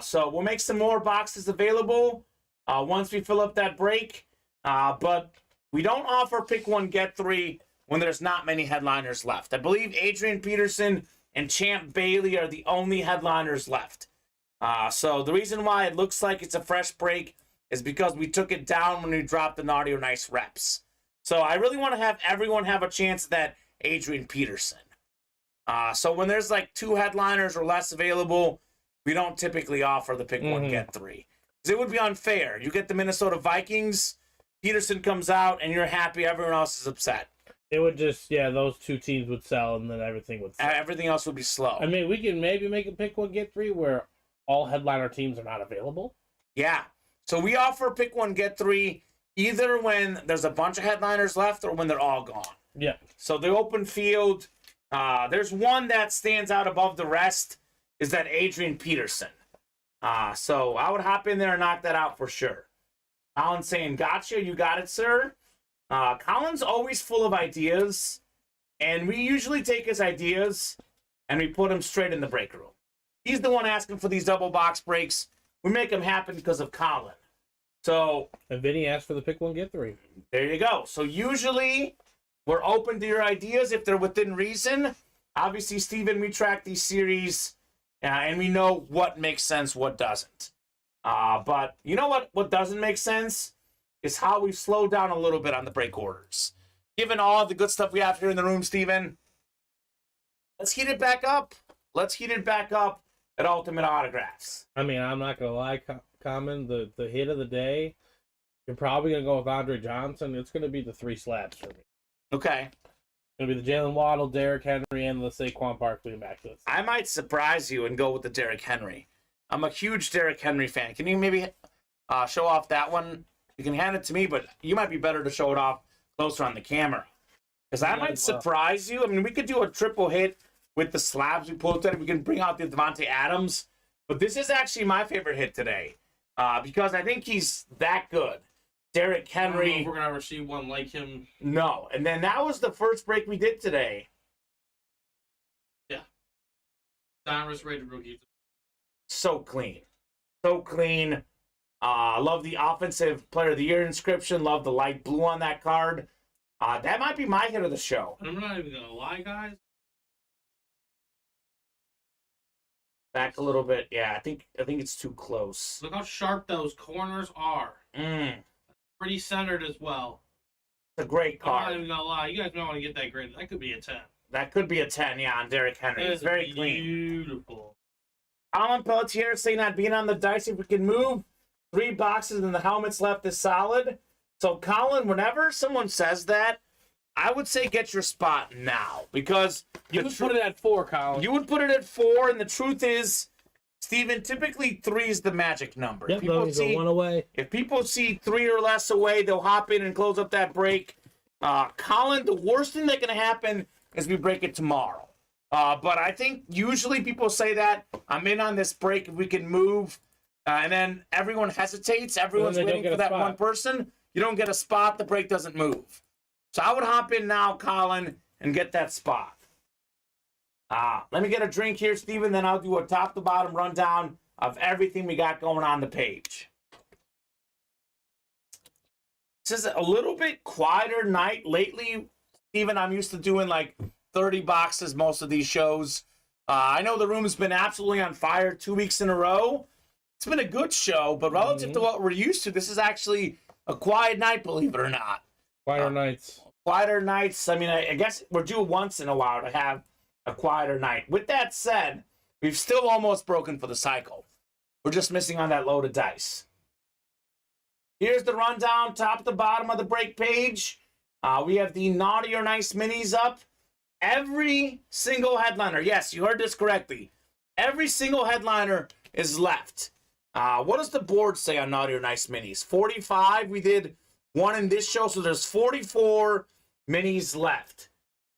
So we'll make some more boxes available once we fill up that break. But we don't offer pick 1, get 3 when there's not many headliners left. I believe Adrian Peterson and Champ Bailey are the only headliners left. So the reason why it looks like it's a fresh break is because we took it down when we dropped the Naughty or Nice reps. So I really want to have everyone have a chance at that Adrian Peterson. So when there's like 2 headliners or less available, we don't typically offer the pick 1, get 3. Because it would be unfair. You get the Minnesota Vikings, Peterson comes out, and you're happy, everyone else is upset. It would just, those 2 teams would sell, and then everything would sell. Everything else would be slow. I mean, we can maybe make a pick 1, get 3 where all headliner teams are not available. Yeah. So we offer pick 1, get 3 either when there's a bunch of headliners left or when they're all gone. Yeah. So the open field, there's one that stands out above the rest, is that Adrian Peterson. So I would hop in there and knock that out for sure. Colin's saying, gotcha, you got it, sir. Colin's always full of ideas, and we usually take his ideas and we put them straight in the break room. He's the one asking for these double box breaks. we make them happen because of Colin. So, and Vinny asked for the pick one, get three. There you go. So usually we're open to your ideas if they're within reason. Obviously, Steven, we track these series and we know what makes sense, what doesn't. But you know what doesn't make sense is how we've slowed down a little bit on the break orders. Given all the good stuff we have here in the room, Steven, let's heat it back up. Let's heat it back up at Ultimate Autographs. I mean, I'm not going to lie, Kamen, the hit of the day, you're probably going to go with Andre Johnson. It's going to be the 3 slabs for me. Okay. It's going to be the Jalen Waddle, Derrick Henry, and the Saquon Barkley back to this. I might surprise you and go with the Derrick Henry. I'm a huge Derrick Henry fan. Can you maybe show off that one? You can hand it to me, but you might be better to show it off closer on the camera. Because I might surprise you. I mean, we could do a triple hit with the slabs we pulled today. We can bring out the Devontae Adams. But this is actually my favorite hit today. Because I think he's that good. Derrick Henry. I don't know if we're going to ever see one like him. No. And then that was the first break we did today. Yeah. Donruss rated rookie. So clean. So clean. Love the Offensive Player of the Year inscription. Love the light blue on that card. That might be my hit of the show. And I'm not even going to lie, guys. Back a little bit. Yeah, I think it's too close. Look how sharp those corners are. Pretty centered as well. It's a great card. I'm not even going to lie. You guys don't want to get that grade. That could be a 10. That could be a 10, yeah, on Derrick Henry. It's very clean. Beautiful. Alan Pelletier saying not being on the dice if we can move 3 boxes and the helmets left is solid. So, Colin, whenever someone says that, I would say get your spot now. Because you would put it at 4, Colin. You would put it at 4, and the truth is, Steven, typically 3 is the magic number. Yep, people see, 1 away. If people see 3 or less away, they'll hop in and close up that break. Colin, the worst thing that can happen is we break it tomorrow. But I think usually people say that I'm in on this break if we can move, and then everyone hesitates. Everyone's waiting for that one person. You don't get a spot. The break doesn't move. So I would hop in now, Colin, and get that spot. Let me get a drink here, Steven, then I'll do a top-to-bottom rundown of everything we got going on the page. This is a little bit quieter night lately. Steven, I'm used to doing like 30 boxes most of these shows. I know the room's been absolutely on fire 2 weeks in a row. It's been a good show, but relative to what we're used to, this is actually a quiet night, believe it or not. Quieter nights. Quieter nights. I mean, I guess we're due once in a while to have a quieter night. With that said, we've still almost broken for the cycle. We're just missing on that load of dice. Here's the rundown, top to bottom of the break page. We have the Naughty or Nice minis up. Every single headliner, yes, you heard this correctly. Every single headliner is left. What does the board say on Naughty or Nice minis? 45. We did one in this show, so there's 44 minis left.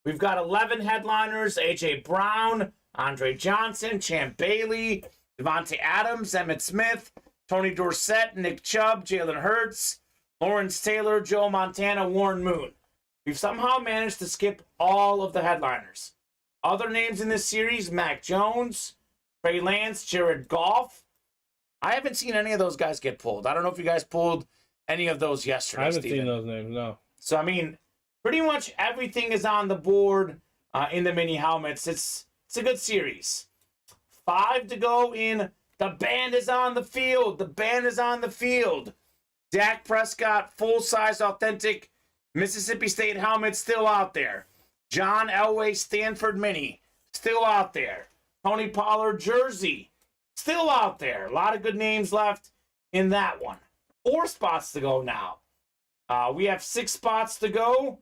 We've got 11 headliners: A.J. Brown, Andre Johnson, Champ Bailey, Devontae Adams, Emmitt Smith, Tony Dorsett, Nick Chubb, Jalen Hurts, Lawrence Taylor, Joe Montana, Warren Moon. We've somehow managed to skip all of the headliners. Other names in this series: Mac Jones, Trey Lance, Jared Goff. I haven't seen any of those guys get pulled. I don't know if you guys pulled any of those yesterday, I haven't Steven. seen those names, no. So, I mean, pretty much everything is on the board in the mini helmets. It's a good series. 5 to go in. The band is on the field. The band is on the field. Dak Prescott, full-size, authentic Mississippi State helmet still out there. John Elway Stanford mini still out there. Tony Pollard jersey still out there. A lot of good names left in that one. 4 spots to go now. We have 6 spots to go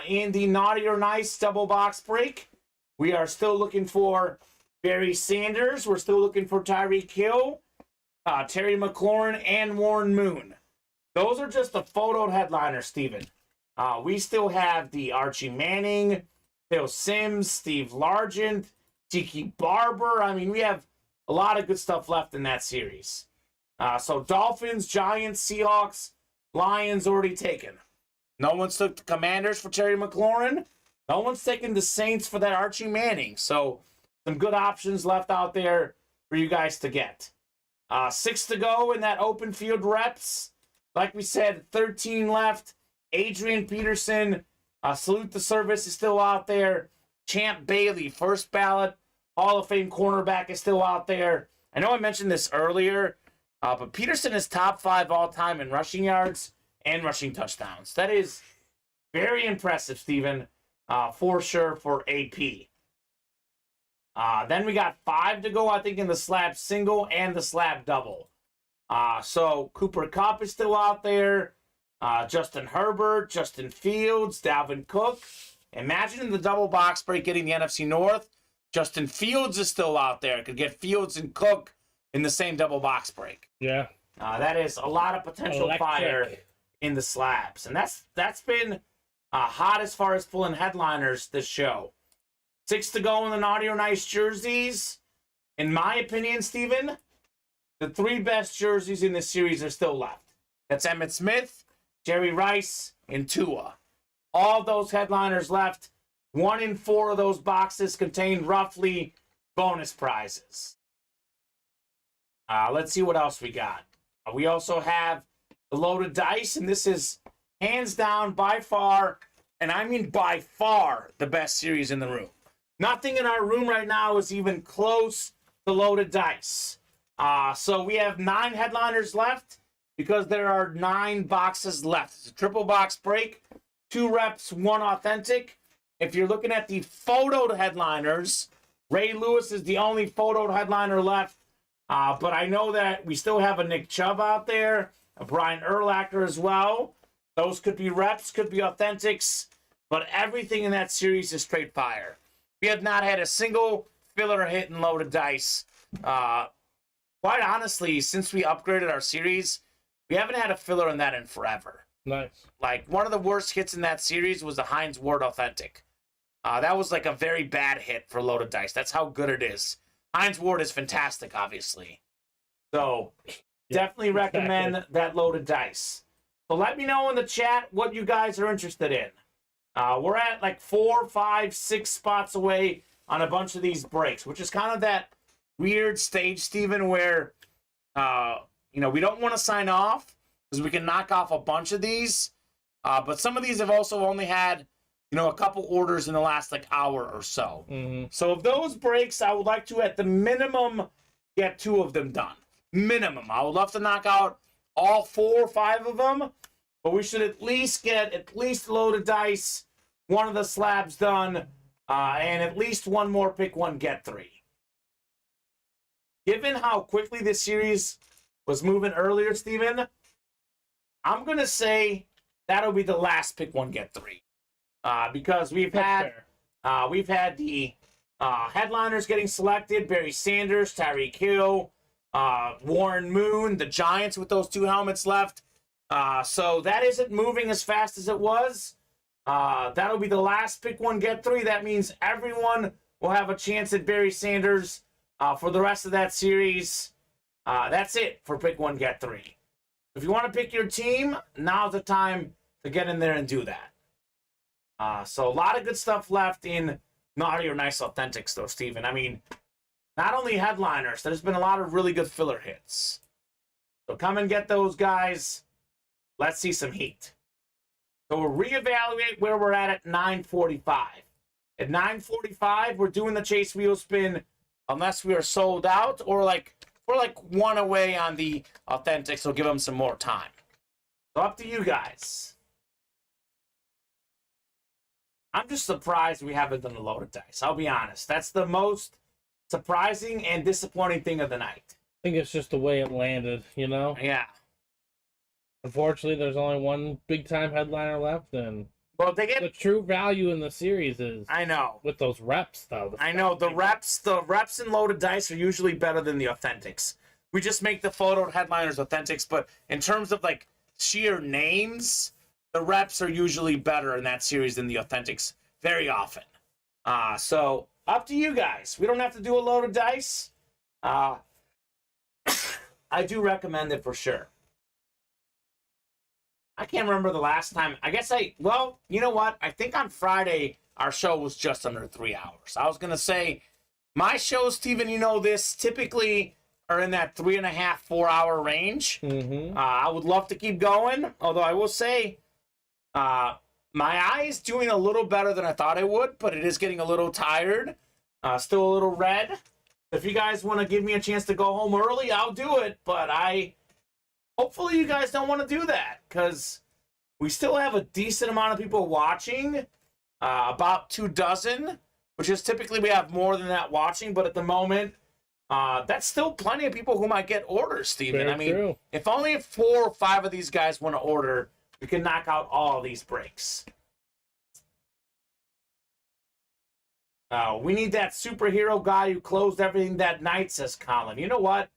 in the Naughty or Nice double box break. We are still looking for Barry Sanders. We're still looking for Tyreek Hill, Terry McLaurin, and Warren Moon. Those are just the photoed headliners, Steven. We still have the Archie Manning, Phil Simms, Steve Largent, Tiki Barber. I mean, we have a lot of good stuff left in that series. So Dolphins, Giants, Seahawks, Lions already taken. No one's took the Commanders for Terry McLaurin. No one's taken the Saints for that Archie Manning. So some good options left out there for you guys to get. 6 to go in that open field reps. Like we said, 13 left. Adrian Peterson, salute the service, is still out there. Champ Bailey, first ballot Hall of Fame cornerback, is still out there. I know I mentioned this earlier, but Peterson is top 5 all-time in rushing yards and rushing touchdowns. That is very impressive, Steven, for sure for AP. Then we got 5 to go, I think, in the slab single and the slab double. So Cooper Kupp is still out there. Justin Herbert, Justin Fields, Dalvin Cook. Imagine in the double box break getting the NFC North. Justin Fields is still out there. Could get Fields and Cook in the same double box break. Yeah. That is a lot of potential fire in the slabs. And that's been hot as far as pulling headliners this show. 6 to go in the Naughty or Nice jerseys. In my opinion, Steven, the 3 best jerseys in this series are still left. That's Emmitt Smith, Jerry Rice, and Tua. All those headliners left. 1 in 4 of those boxes contain roughly bonus prizes. Let's see what else we got. We also have the loaded dice, and this is hands down by far, and I mean by far, the best series in the room. Nothing in our room right now is even close to loaded dice. So we have 9 headliners left because there are 9 boxes left. It's a triple box break, 2 reps, 1 authentic. If you're looking at the photoed headliners, Ray Lewis is the only photoed headliner left. But I know that we still have a Nick Chubb out there, a Brian Urlacher as well. Those could be reps, could be authentics, but everything in that series is straight fire. We have not had a single filler hit in loaded dice. Quite honestly, since we upgraded our series, we haven't had a filler in that in forever. Nice. Like, one of the worst hits in that series was the Hines Ward authentic. That was like a very bad hit for loaded dice. That's how good it is. Hines Ward is fantastic, obviously. So, definitely recommend that loaded dice. So let me know in the chat what you guys are interested in. We're at like 4, 5, 6 spots away on a bunch of these breaks, which is kind of that weird stage, Steven, where, we don't want to sign off because we can knock off a bunch of these. But some of these have also only had, a couple orders in the last hour or so. Mm-hmm. So of those breaks, I would like to, at the minimum, get 2 of them done. Minimum. I would love to knock out all 4 or 5 of them, but we should at least get loaded dice, 1 of the slabs done, and at least 1 more pick 1, get 3. Given how quickly this series was moving earlier, Steven, I'm going to say that'll be the last pick 1, get 3. Because we've had the headliners getting selected, Barry Sanders, Tyreek Hill, Warren Moon, the Giants with those 2 helmets left. So that isn't moving as fast as it was. That'll be the last pick 1, get 3. That means everyone will have a chance at Barry Sanders for the rest of that series. That's it for pick 1, get 3. If you want to pick your team, now's the time to get in there and do that. So a lot of good stuff left in Naughty or Nice Authentics, though, Steven. I mean, not only headliners, there's been a lot of really good filler hits. So come and get those, guys. Let's see some heat. So we'll reevaluate where we're at 9:45. At 9:45, we're doing the Chase Wheel Spin unless we are sold out or we're 1 away on the Authentics, so give them some more time. So up to you guys. I'm just surprised we haven't done a loaded dice. I'll be honest. That's the most surprising and disappointing thing of the night. I think it's just the way it landed, Yeah. Unfortunately, there's only 1 big-time headliner left, and they get the true value in the series is I know with those reps, though. I know the reps and loaded dice are usually better than the authentics. We just make the photo headliners authentics, but in terms of sheer names, the reps are usually better in that series than the authentics very often. So up to you guys. We don't have to do a loaded dice. I do recommend it for sure. I can't remember the last time. You know what? I think on Friday, our show was just under 3 hours. I was going to say, my show, Steven, this, typically are in that 3.5, 4 hour range. I would love to keep going, although I will say my eye is doing a little better than I thought it would, but it is getting a little tired. Still a little red. If you guys want to give me a chance to go home early, I'll do it, but hopefully you guys don't want to do that, because we still have a decent amount of people watching, about 24, which is typically we have more than that watching, but at the moment, that's still plenty of people who might get orders, Steven. Very I mean, true. if only 4 or 5 of these guys want to order, we can knock out all these breaks. We need that superhero guy who closed everything that night, says Colin. You know what?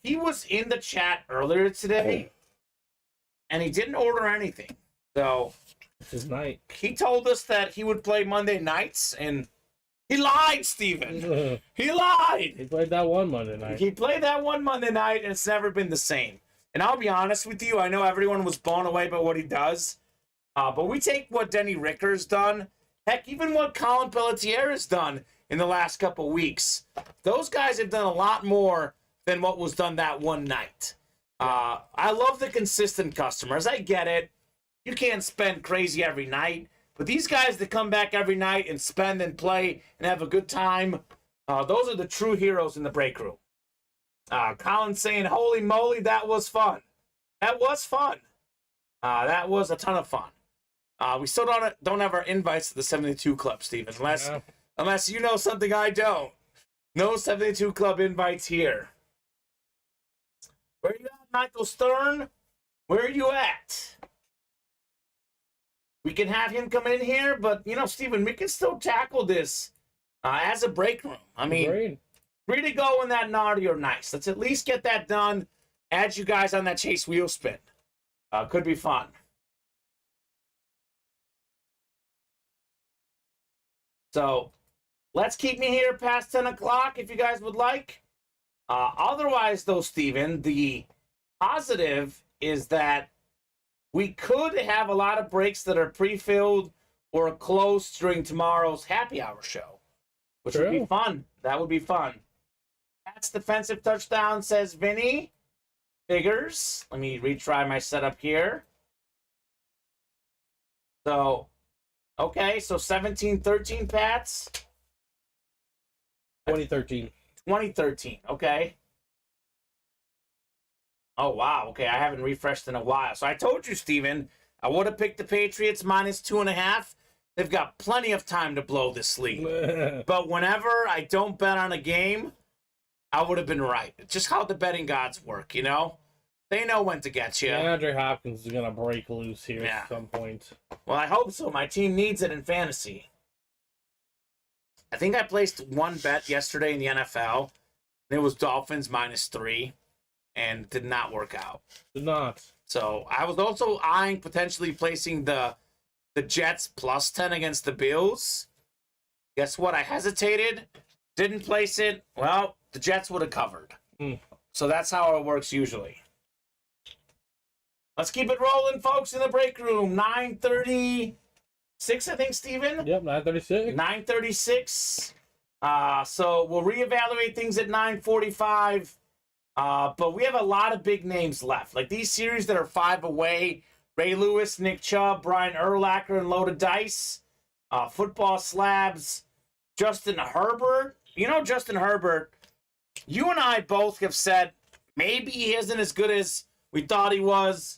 He was in the chat earlier today, and he didn't order anything. So It's his night. he told us that he would play Monday nights, and he lied, Steven. He lied. He played that one Monday night. He played that one Monday night, and it's never been the same. And I'll be honest with you, I know everyone was blown away by what he does, but we take what Denny Ricker's done, heck, even what Colin Pelletier has done in the last couple weeks. Those guys have done a lot more than what was done that one night. I love the consistent customers. I get it. You can't spend crazy every night. But these guys that come back every night and spend and play and have a good time, those are the true heroes in the break room. Colin's saying, holy moly, that was fun. That was fun. That was a ton of fun. We still don't have our invites to the 72 Club, Steven, unless you know something I don't. No 72 Club invites here. Where you at, Michael Stern? Where are you at? We can have him come in here, but, Steven, we can still tackle this as a break room. I mean, Agreed. free to go in that naughty or nice. Let's at least get that done. Add you guys on that Chase wheel spin. Could be fun. So, let's keep me here past 10 o'clock if you guys would like. Otherwise, though, Steven, the positive is that we could have a lot of breaks that are pre-filled or close during tomorrow's happy hour show, which would be fun. That would be fun. That's defensive touchdown, says Vinny. Figures. Let me retry my setup here. So, okay, so 17-13, Pats. 2013. 2013, okay. Oh, wow, okay, I haven't refreshed in a while. So I told you, Steven, I would have picked the Patriots -2.5. They've got plenty of time to blow this lead. But whenever I don't bet on a game, I would have been right. It's just how the betting gods work, They know when to get you. Andre Hopkins is going to break loose here at some point. Well, I hope so. My team needs it in fantasy. I think I placed one bet yesterday in the NFL. It was Dolphins -3, and did not work out. Did not. So I was also eyeing potentially placing the Jets +10 against the Bills. Guess what? I hesitated. Didn't place it. Well, the Jets would have covered. So that's how it works usually. Let's keep it rolling, folks, in the break room. 9:36, I think, Steven? Yep, 9:36. 9:36. So we'll reevaluate things at 9:45. But we have a lot of big names left. Like these series that are 5 away. Ray Lewis, Nick Chubb, Brian Urlacher, and Loaded Dice. Football Slabs. Justin Herbert. Justin Herbert, you and I both have said maybe he isn't as good as we thought he was.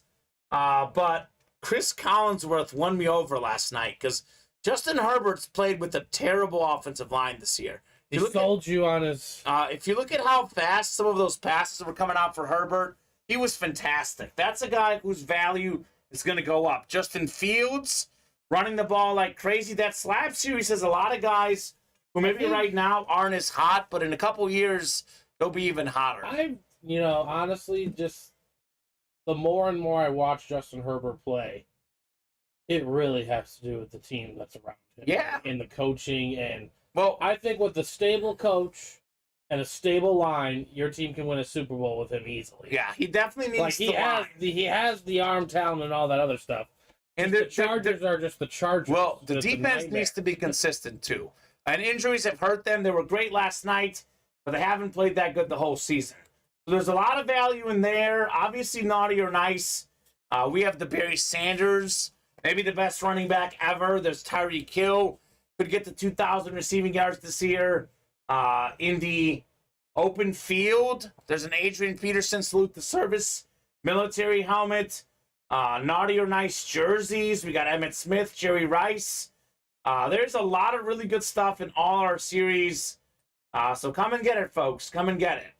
But Chris Collinsworth won me over last night because Justin Herbert's played with a terrible offensive line this year. He sold you on his... If you look at how fast some of those passes were coming out for Herbert, he was fantastic. That's a guy whose value is going to go up. Justin Fields, running the ball like crazy. That Slab series has a lot of guys who maybe right now aren't as hot, but in a couple years, they'll be even hotter. Honestly, just the more and more I watch Justin Herbert play, it really has to do with the team that's around him. Yeah. And the coaching. And, well, I think with a stable coach and a stable line, your team can win a Super Bowl with him easily. Yeah, he definitely needs he has the arm talent and all that other stuff. And the Chargers are just the Chargers. Well, the defense needs to be consistent, too. And injuries have hurt them. They were great last night. but they haven't played that good the whole season. So there's a lot of value in there. Obviously, naughty or nice. We have the Barry Sanders, maybe the best running back ever. There's Tyreek Hill, could get to 2,000 receiving yards this year. In the open field, there's an Adrian Peterson salute the service military helmet. Naughty or nice jerseys. We got Emmitt Smith, Jerry Rice. There's a lot of really good stuff in all our series. So come and get it, folks. Come and get it.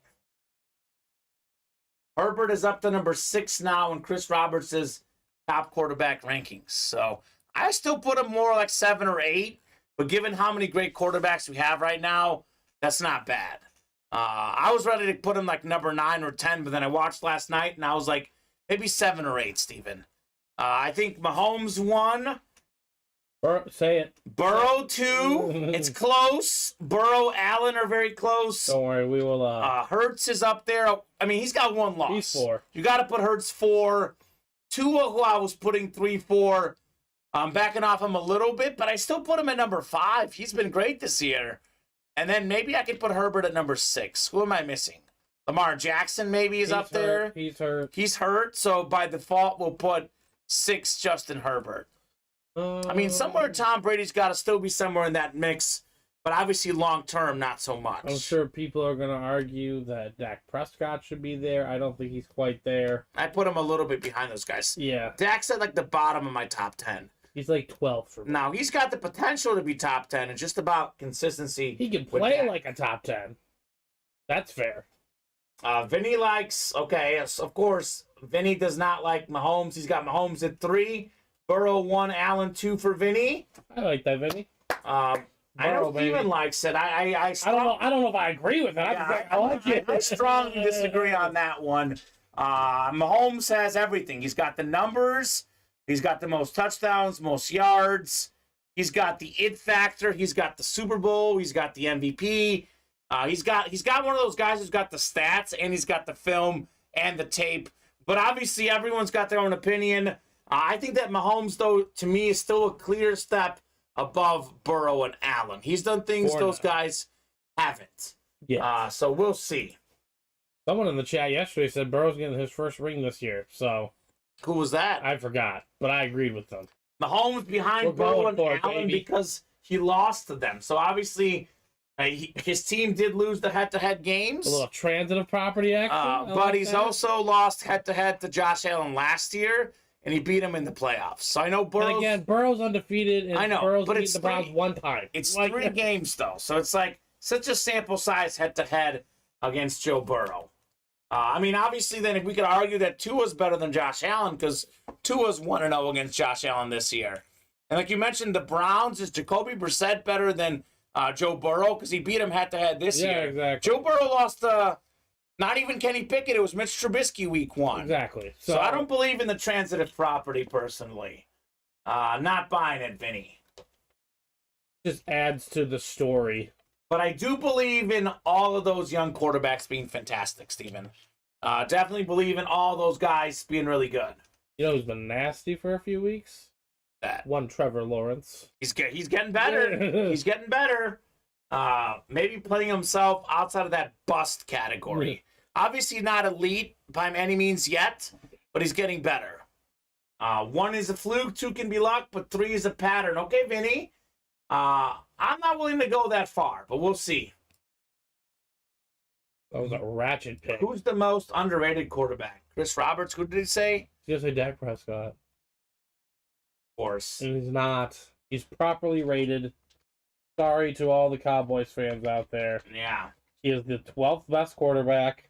Herbert is up to number 6 now in Chris Roberts' top quarterback rankings. So I still put him more like 7 or 8. But given how many great quarterbacks we have right now, that's not bad. I was ready to put him like number 9 or 10, but then I watched last night and I was like, maybe 7 or 8, Steven. I think Mahomes 1. Say it. Burrow 2. It's close. Burrow, Allen are very close. Don't worry, we will. Hurts is up there. I mean, he's got 1 loss. He's 4. You got to put Hurts 4. Tua, who I was putting 3-4. I'm backing off him a little bit, but I still put him at number 5. He's been great this year. And then maybe I could put Herbert at number 6. Who am I missing? Lamar Jackson maybe is up there. He's hurt. He's hurt, so by default we'll put 6 Justin Herbert. I mean, somewhere Tom Brady's got to still be somewhere in that mix, but obviously long term, not so much. I'm sure people are going to argue that Dak Prescott should be there. I don't think he's quite there. I put him a little bit behind those guys. Yeah. Dak's at like the bottom of my top 10. He's like 12 for me. Now, he's got the potential to be top 10. It's just about consistency. He can play like a top 10. That's fair. Vinny likes, okay, yes, of course, Vinny does not like Mahomes. He's got Mahomes at 3. Burrow 1, Allen 2 for Vinny. I like that, Vinny. I know Steven likes it. I don't know if I agree with it. I like it. I strongly disagree on that one. Mahomes has everything. He's got the numbers. He's got the most touchdowns, most yards. He's got the it factor. He's got the Super Bowl. He's got the MVP. He's got one of those guys who's got the stats and he's got the film and the tape. But obviously, everyone's got their own opinion. I think that Mahomes, though, to me, is still a clear step above Burrow and Allen. He's done things those guys haven't. Yeah. So we'll see. Someone in the chat yesterday said Burrow's getting his first ring this year. So who was that? I forgot, but I agreed with them. Mahomes behind Burrow and Allen because he lost to them. So obviously, his team did lose the head-to-head games. A little transitive property action. But he's also lost head-to-head to Josh Allen last year. And he beat him in the playoffs. So I know Burrow's... And again, Burrow's undefeated, and I know, Burrow's but beat it's the Browns 1 time. It's like 3 games, though. So it's like such a sample size head-to-head against Joe Burrow. I mean, obviously, then if we could argue that Tua's better than Josh Allen, because Tua's 1-0 against Josh Allen this year. And like you mentioned, the Browns, is Jacoby Brissett better than Joe Burrow? Because he beat him head-to-head this year. Yeah, exactly. Joe Burrow lost... not even Kenny Pickett. It was Mitch Trubisky week 1. Exactly. So I don't believe in the transitive property personally. Not buying it, Vinny. Just adds to the story. But I do believe in all of those young quarterbacks being fantastic, Steven. Definitely believe in all those guys being really good. You know who's been nasty for a few weeks? That one Trevor Lawrence. He's getting better. He's getting better. Maybe putting himself outside of that bust category. Obviously not elite by any means yet, but he's getting better. 1 is a fluke, 2 can be luck, but 3 is a pattern. Okay, Vinny. I'm not willing to go that far, but we'll see. That was a ratchet pick. Who's the most underrated quarterback? Chris Roberts, who did he say? He just said Dak Prescott. Of course. And he's not. He's properly rated. Sorry to all the Cowboys fans out there. Yeah. He is the 12th best quarterback.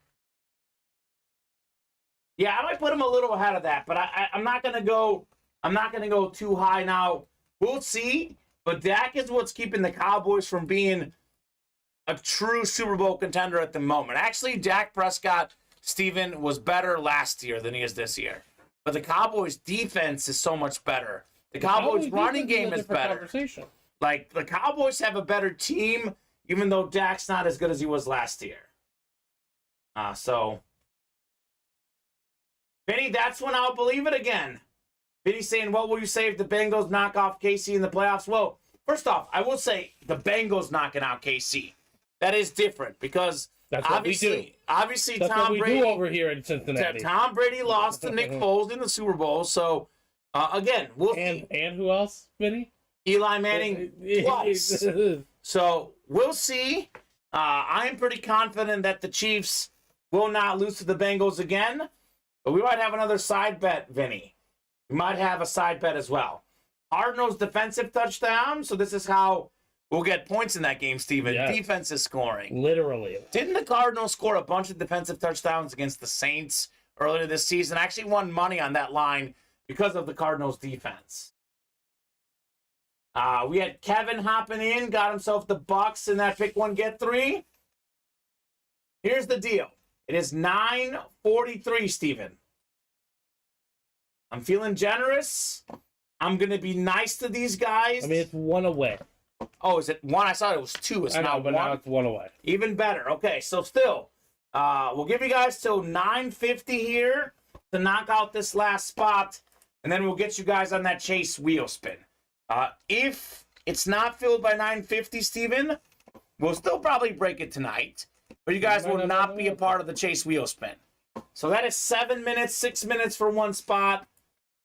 Yeah, I might put him a little ahead of that, but I'm not gonna go. I'm not gonna go too high now. We'll see. But Dak is what's keeping the Cowboys from being a true Super Bowl contender at the moment. Actually, Dak Prescott, Steven, was better last year than he is this year. But the Cowboys' defense is so much better. The Cowboys' running game is better. Like, the Cowboys have a better team, even though Dak's not as good as he was last year. So, Vinny, that's when I'll believe it again. Vinny's saying, what will you say if the Bengals knock off KC in the playoffs? Well, first off, I will say the Bengals knocking out KC. that is different because That's what we do. Obviously, That's Tom what we Brady do over here in Cincinnati. Tom Brady lost to Nick Foles in the Super Bowl. So again, we'll see. And who else, Vinny? Eli Manning twice. So we'll see. I am pretty confident that the Chiefs will not lose to the Bengals again, but we might have another side bet, Vinny. We might have a side bet as well. Cardinals defensive touchdown. So this is how we'll get points in that game, Steven. Yes. Defense is scoring. Literally. Didn't the Cardinals score a bunch of defensive touchdowns against the Saints earlier this season? I actually won money on that line because of the Cardinals defense. We had Kevin hopping in, got himself the Bucks in that pick one, get three. Here's the deal. It is 9:43, Steven. I'm feeling generous. I'm going to be nice to these guys. I mean, it's one away. Oh, is it one? I thought it was two. It's not one. Now it's one away. Even better. Okay, so still, we'll give you guys till 9:50 here to knock out this last spot, and then we'll get you guys on that Chase wheel spin. If it's not filled by 9:50, Steven, we'll still probably break it tonight, but you guys will not be a part of the Chase wheel spin. So that is 7 minutes, 6 minutes for one spot.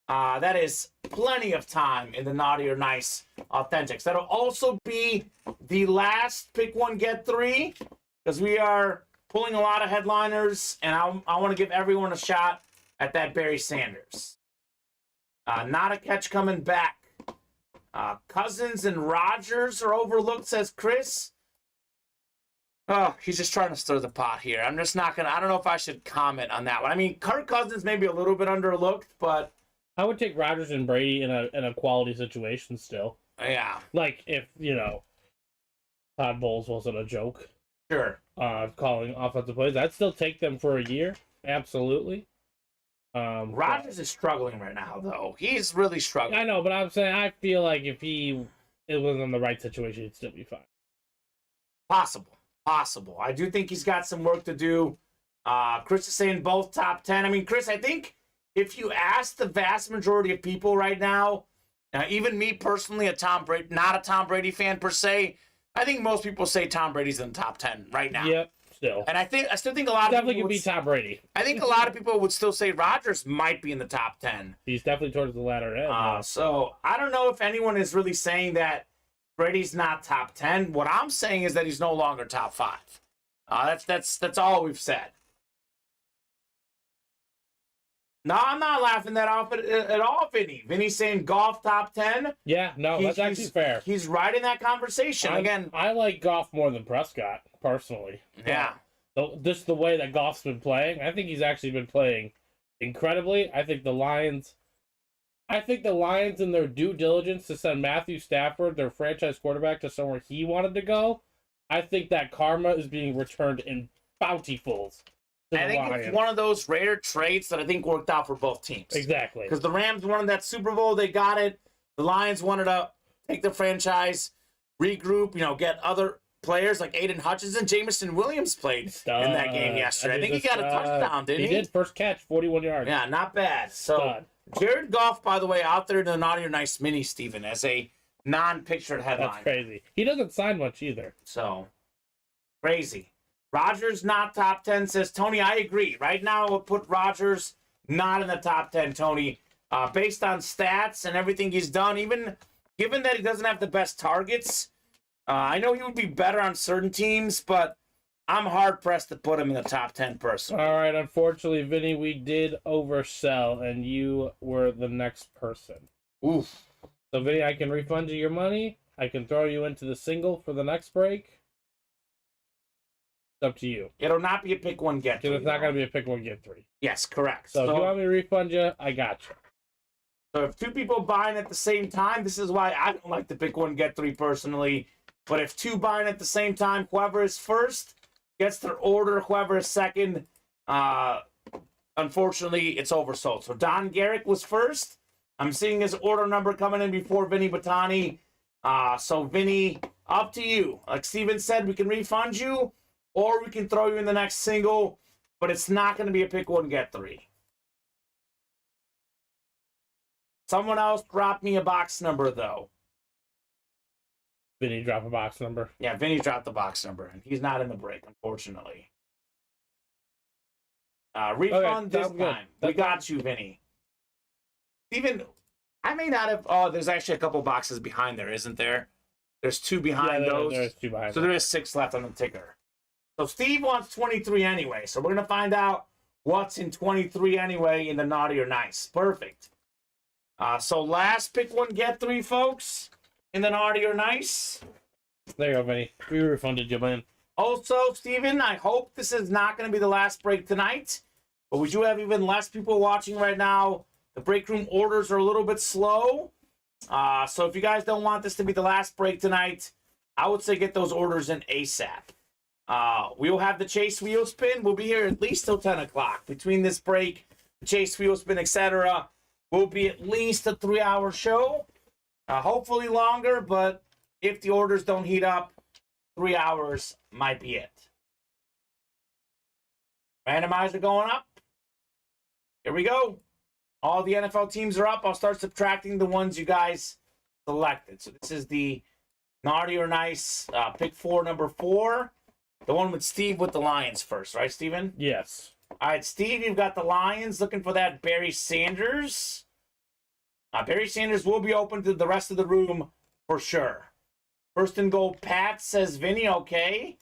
That is plenty of time in the Naughty or Nice Authentics. That'll also be the last pick one, get three, because we are pulling a lot of headliners, and I want to give everyone a shot at that Barry Sanders. Not a catch coming back. Cousins and Rodgers are overlooked, says Chris. Oh, he's just trying to stir the pot here. I'm just not going to, I don't know if I should comment on that one. I mean, Kirk Cousins may be a little bit underlooked, but I would take Rodgers and Brady in a quality situation still. yeah. Like if, Todd Bowles wasn't a joke. Sure. Calling offensive plays. I'd still take them for a year. Absolutely. Rodgers is struggling right now, though. He's really struggling. I know, but I'm saying I feel like if it was in the right situation, he'd still be fine. Possible. I do think he's got some work to do. Chris is saying both top 10. I mean, Chris, I think if you ask the vast majority of people right now, even me personally, not a Tom Brady fan per se, I think most people say Tom Brady's in the top 10 right now. Yep, still. And I still think a lot of definitely people could be Tom Brady. I think a lot of people would still say Rodgers might be in the top 10. He's definitely towards the latter end. So I don't know if anyone is really saying that Brady's not top 10. What I'm saying is that he's no longer top 5. That's all we've said. No, I'm not laughing that off at all, Vinny. Vinny's saying golf top 10. Yeah, no, that's actually fair. He's right in that conversation. Again, I like Goff more than Prescott, personally. Yeah. Just the way that Goff's been playing, I think he's actually been playing incredibly. I think the Lions in their due diligence to send Matthew Stafford, their franchise quarterback, to somewhere he wanted to go, I think that karma is being returned in bountifuls. I think it's one of those rare traits that I think worked out for both teams. Exactly. Because the Rams wanted that Super Bowl, they got it. The Lions wanted to take the franchise, regroup, get other players like Aiden Hutchinson. Jamison Williams played in that game yesterday. I think he got a touchdown, didn't he? He did. First catch, 41 yards. Yeah, not bad. So, Jared Goff, by the way, out there in the Naughty or Nice mini, Steven, as a non-pictured headline. That's crazy. He doesn't sign much either. So, crazy. Rodgers not top 10, says Tony. I agree. Right now, I would put Rodgers not in the top 10, Tony. Based on stats and everything he's done, even given that he doesn't have the best targets, I know he would be better on certain teams, but I'm hard-pressed to put him in the top 10 personally. All right, unfortunately, Vinny, we did oversell, and you were the next person. Oof. So, Vinny, I can refund you your money. I can throw you into the single for the next break. It's up to you. It'll not be a pick one, get three. It's not going to be a pick one, get three. Yes, correct. So if you want me to refund you, I got you. So if two people buying at the same time, this is why I don't like the pick one, get three personally. But if two buying at the same time, whoever is first gets their order. Whoever is second, unfortunately, it's oversold. So Don Garrick was first. I'm seeing his order number coming in before Vinny Batani. So Vinny, up to you. Like Steven said, we can refund you, or we can throw you in the next single, but it's not going to be a pick one, get three. Someone else drop me a box number, though. Vinny drop a box number. Yeah, Vinny dropped the box number, and he's not in the break, unfortunately. Refund okay, this time. We got you, Vinny. Steven, I may not have... Oh, there's actually a couple boxes behind there, isn't there? There's 2 behind those. There's 2 behind. So there is 6 left on the ticker. So Steve wants 23 anyway. So we're going to find out what's in 23 anyway in the naughty or nice. Perfect. So last pick 1, get 3, folks, in the naughty or nice. There you go, Vinny. We refunded you, man. Also, Steven, I hope this is not going to be the last break tonight. But we do have even less people watching right now. The break room orders are a little bit slow. So if you guys don't want this to be the last break tonight, I would say get those orders in ASAP. We will have the Chase Wheel Spin. We'll be here at least till 10 o'clock. Between this break, the Chase Wheel Spin, etc., will be at least a 3-hour show. Hopefully longer, but if the orders don't heat up, 3 hours might be it. Randomizer going up. Here we go. All the NFL teams are up. I'll start subtracting the ones you guys selected. So this is the naughty or nice pick 4, number 4. The one with Steve with the Lions first, right, Steven? Yes. All right, Steve, you've got the Lions looking for that Barry Sanders. Barry Sanders will be open to the rest of the room for sure. First and goal, Pat, says Vinny, okay.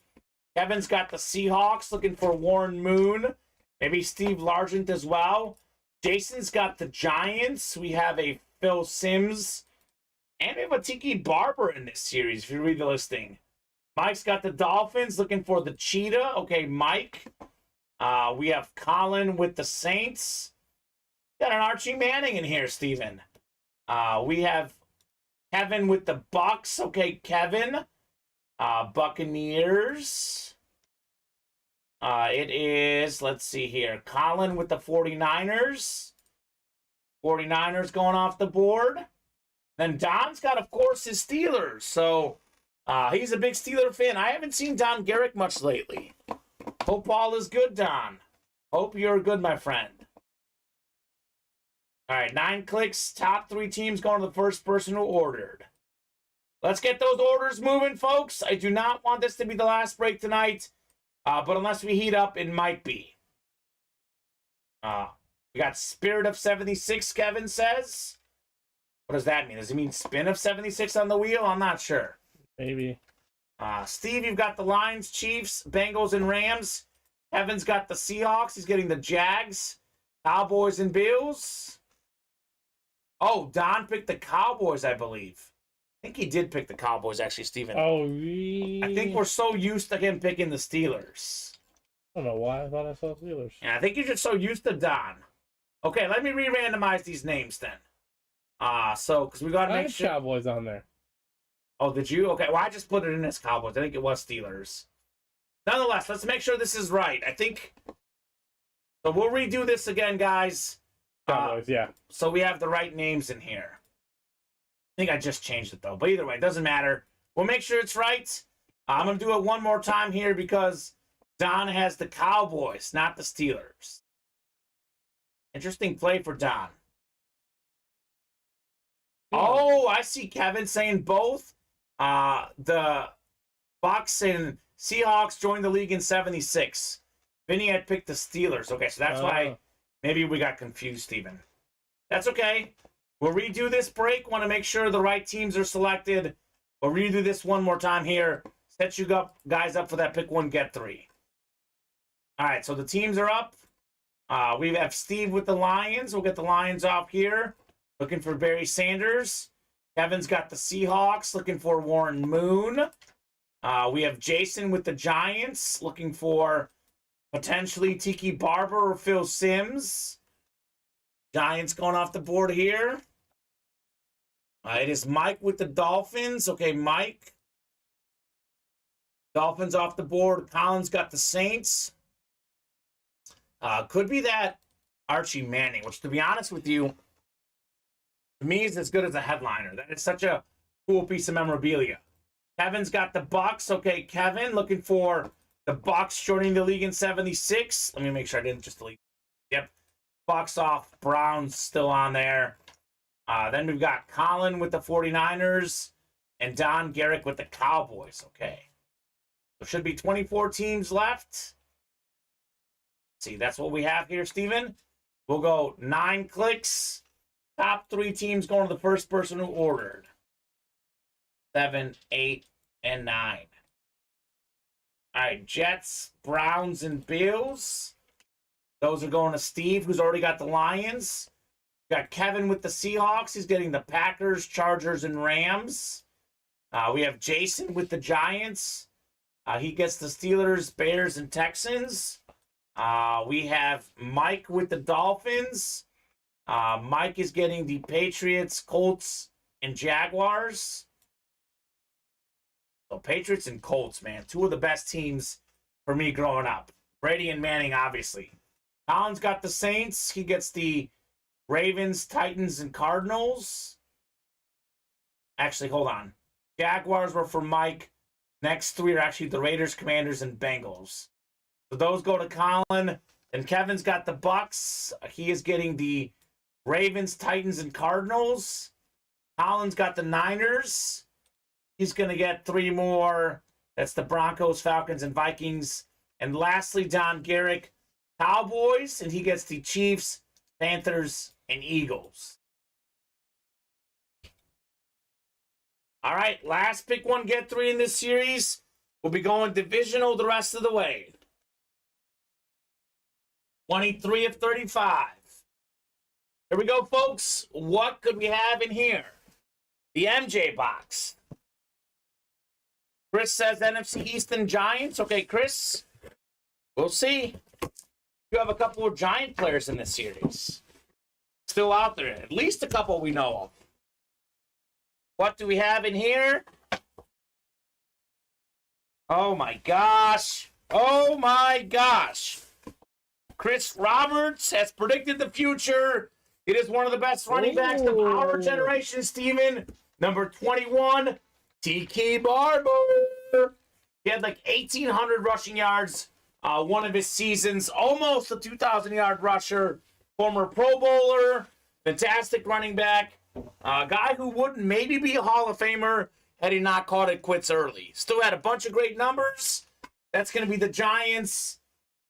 Kevin's got the Seahawks looking for Warren Moon. Maybe Steve Largent as well. Jason's got the Giants. We have a Phil Simms. And we have a Tiki Barber in this series, if you read the listing. Mike's got the Dolphins looking for the Cheetah. Okay, Mike. We have Colin with the Saints. Got an Archie Manning in here, Steven. We have Kevin with the Bucks. Okay, Kevin. Buccaneers. It is, let's see here, Colin with the 49ers. 49ers going off the board. Then Don's got, of course, his Steelers. So he's a big Steeler fan. I haven't seen Don Garrick much lately. Hope all is good, Don. Hope you're good, my friend. All right, 9 clicks. Top 3 teams going to the first person who ordered. Let's get those orders moving, folks. I do not want this to be the last break tonight. But unless we heat up, it might be. We got Spirit of 76, Kevin says. What does that mean? Does it mean spin of 76 on the wheel? I'm not sure. Maybe. Steve, you've got the Lions, Chiefs, Bengals, and Rams. Kevin's got the Seahawks. He's getting the Jags, Cowboys, and Bills. Oh, Don picked the Cowboys, I believe. I think he did pick the Cowboys, actually, Steven. Oh, I think we're so used to him picking the Steelers. I don't know why I thought I saw Steelers. Yeah, I think you're just so used to Don. Okay, let me re-randomize these names then. Because we got to make sure. Cowboys on there. Oh, did you? Okay, well, I just put it in as Cowboys. I think it was Steelers. Nonetheless, let's make sure this is right. I think. So we'll redo this again, guys. Cowboys, yeah. So we have the right names in here. I think I just changed it, though. But either way, it doesn't matter. We'll make sure it's right. I'm going to do it one more time here because Don has the Cowboys, not the Steelers. Interesting play for Don. Oh, I see Kevin saying both. The Bucks and Seahawks joined the league in 76. Vinny had picked the Steelers. Okay, so that's why maybe we got confused, Steven. That's okay. We'll redo this break. Want to make sure the right teams are selected. We'll redo this one more time here. Set you guys up for that pick 1, get 3. All right, so the teams are up. We have Steve with the Lions. We'll get the Lions off here. Looking for Barry Sanders. Kevin's got the Seahawks. Looking for Warren Moon. We have Jason with the Giants. Looking for potentially Tiki Barber or Phil Simms. Giants going off the board here. It is Mike with the Dolphins. Okay, Mike. Dolphins off the board. Colin's got the Saints. Could be that Archie Manning, which, to be honest with you, to me is as good as a headliner. That is such a cool piece of memorabilia. Kevin's got the Bucks. Okay, Kevin looking for the Bucks joining the league in 76. Let me make sure I didn't just delete. Yep. Bucks off. Browns still on there. Then we've got Colin with the 49ers. and Don Garrick with the Cowboys. Okay. There should be 24 teams left. See, that's what we have here, Steven. We'll go 9 clicks. Top 3 teams going to the first person who ordered. 7, 8, and 9. All right, Jets, Browns, and Bills. Those are going to Steve, who's already got the Lions. We got Kevin with the Seahawks. He's getting the Packers, Chargers, and Rams. We have Jason with the Giants. He gets the Steelers, Bears, and Texans. We have Mike with the Dolphins. Mike is getting the Patriots, Colts, and Jaguars. So Patriots and Colts, man. 2 of the best teams for me growing up. Brady and Manning, obviously. Colin's got the Saints. He gets the Ravens, Titans, and Cardinals. Actually, hold on. Jaguars were for Mike. Next 3 are actually the Raiders, Commanders, and Bengals. So those go to Colin. And Kevin's got the Bucks. He is getting the Ravens, Titans, and Cardinals. Colin's got the Niners. He's going to get 3 more. That's the Broncos, Falcons, and Vikings. And lastly, Don Garrick, Cowboys. And he gets the Chiefs, Panthers, and Eagles. All right, last pick 1, get 3 in this series. We'll be going divisional the rest of the way. 23 of 35. Here we go, folks. What could we have in here? The MJ box. Chris says NFC East and Giants. Okay, Chris, we'll see. You have a couple of Giant players in this series. Still out there. At least a couple we know of. What do we have in here? Oh, my gosh. Oh, my gosh. Chris Roberts has predicted the future. It is one of the best running backs of our generation, Steven. Number 21, Tiki Barber. He had like 1,800 rushing yards one of his seasons. Almost a 2,000-yard rusher. Former Pro Bowler. Fantastic running back. A guy who would maybe be a Hall of Famer had he not called it quits early. Still had a bunch of great numbers. That's going to be the Giants.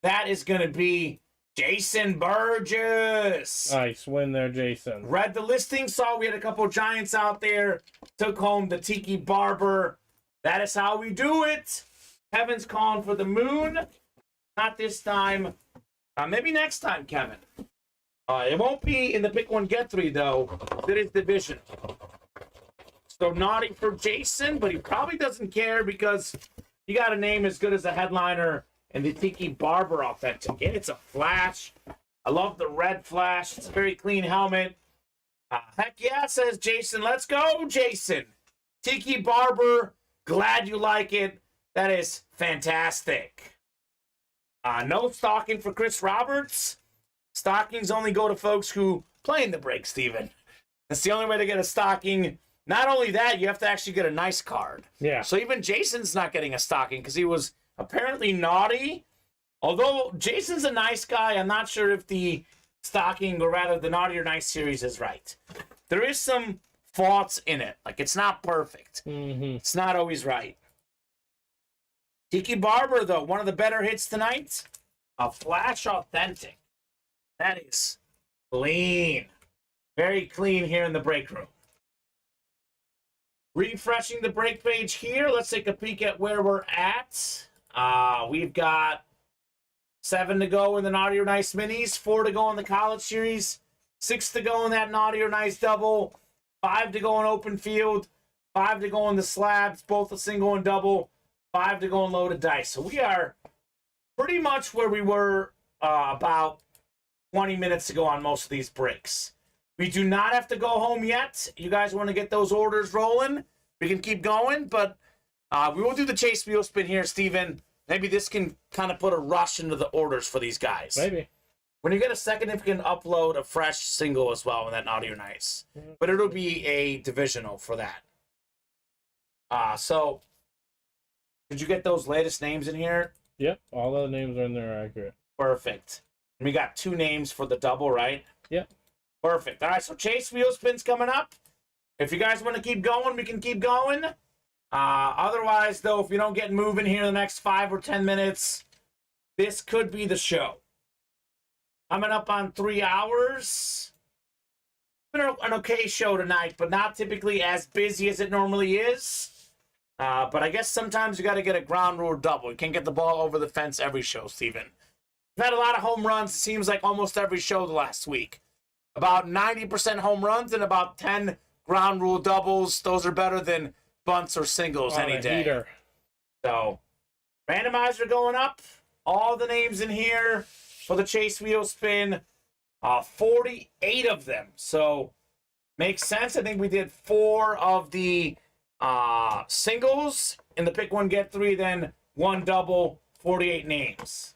That is going to be Jason Burgess. Nice win there, Jason. Read the listing, saw we had a couple of Giants out there. Took home the Tiki Barber. That is how we do it. Kevin's calling for the moon. Not this time. Maybe next time, Kevin. It won't be in the pick 1, get 3, though. It is division. So naughty for Jason, but he probably doesn't care because he got a name as good as a headliner and the Tiki Barber authentic. And it's a flash. I love the red flash. It's a very clean helmet. Heck yeah, says Jason. Let's go, Jason. Tiki Barber. Glad you like it. That is fantastic. No stocking for Chris Roberts. Stockings only go to folks who play in the break, Steven. That's the only way to get a stocking. Not only that, you have to actually get a nice card. Yeah. So even Jason's not getting a stocking because he was apparently naughty. Although Jason's a nice guy, I'm not sure if the stocking, or rather the naughty or nice series is right. There is some faults in it. Like, it's not perfect. Mm-hmm. It's not always right. Tiki Barber, though, one of the better hits tonight. A flash authentic. That is clean. Very clean here in the break room. Refreshing the break page here. Let's take a peek at where we're at. We've got 7 to go in the Naughty or Nice Minis, 4 to go in the College Series, 6 to go in that Naughty or Nice Double, 5 to go in Open Field, 5 to go in the Slabs, both a single and double, 5 to go in Loaded Dice. So we are pretty much where we were about 20 minutes ago on most of these breaks. We do not have to go home yet. You guys want to get those orders rolling? We can keep going, but we will do the Chase Wheel Spin here, Steven. Maybe this can kind of put a rush into the orders for these guys. Maybe. When you get a second, if you can upload a fresh single as well in that Naughty or Nice. Mm-hmm. But it'll be a divisional for that. So, did you get those latest names in here? Yep, all the names are in there are accurate. Perfect. And we got 2 names for the double, right? Yep. Perfect. All right, so Chase Wheel Spin's coming up. If you guys want to keep going, we can keep going. Otherwise, though, if we don't get moving here in the next 5 or 10 minutes, this could be the show. Coming up on 3 hours. Been an okay show tonight, but not typically as busy as it normally is. But I guess sometimes you got to get a ground rule double. You can't get the ball over the fence every show, Steven. We've had a lot of home runs, it seems like almost every show the last week. About 90% home runs and about 10 ground rule doubles. Those are better than bunts or singles any day. Heater. So, randomizer going up. All the names in here for the Chase Wheel Spin. 48 of them. So, makes sense. I think we did 4 of the singles in the pick one, get 3, then 1 double, 48 names.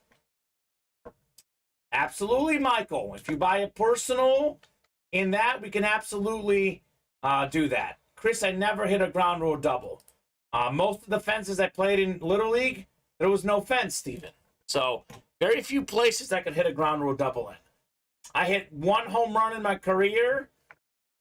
Absolutely, Michael. If you buy a personal in that, we can absolutely do that. Chris, I never hit a ground rule double. Most of the fences I played in Little League, there was no fence, Steven. So, very few places I could hit a ground rule double in. I hit 1 home run in my career,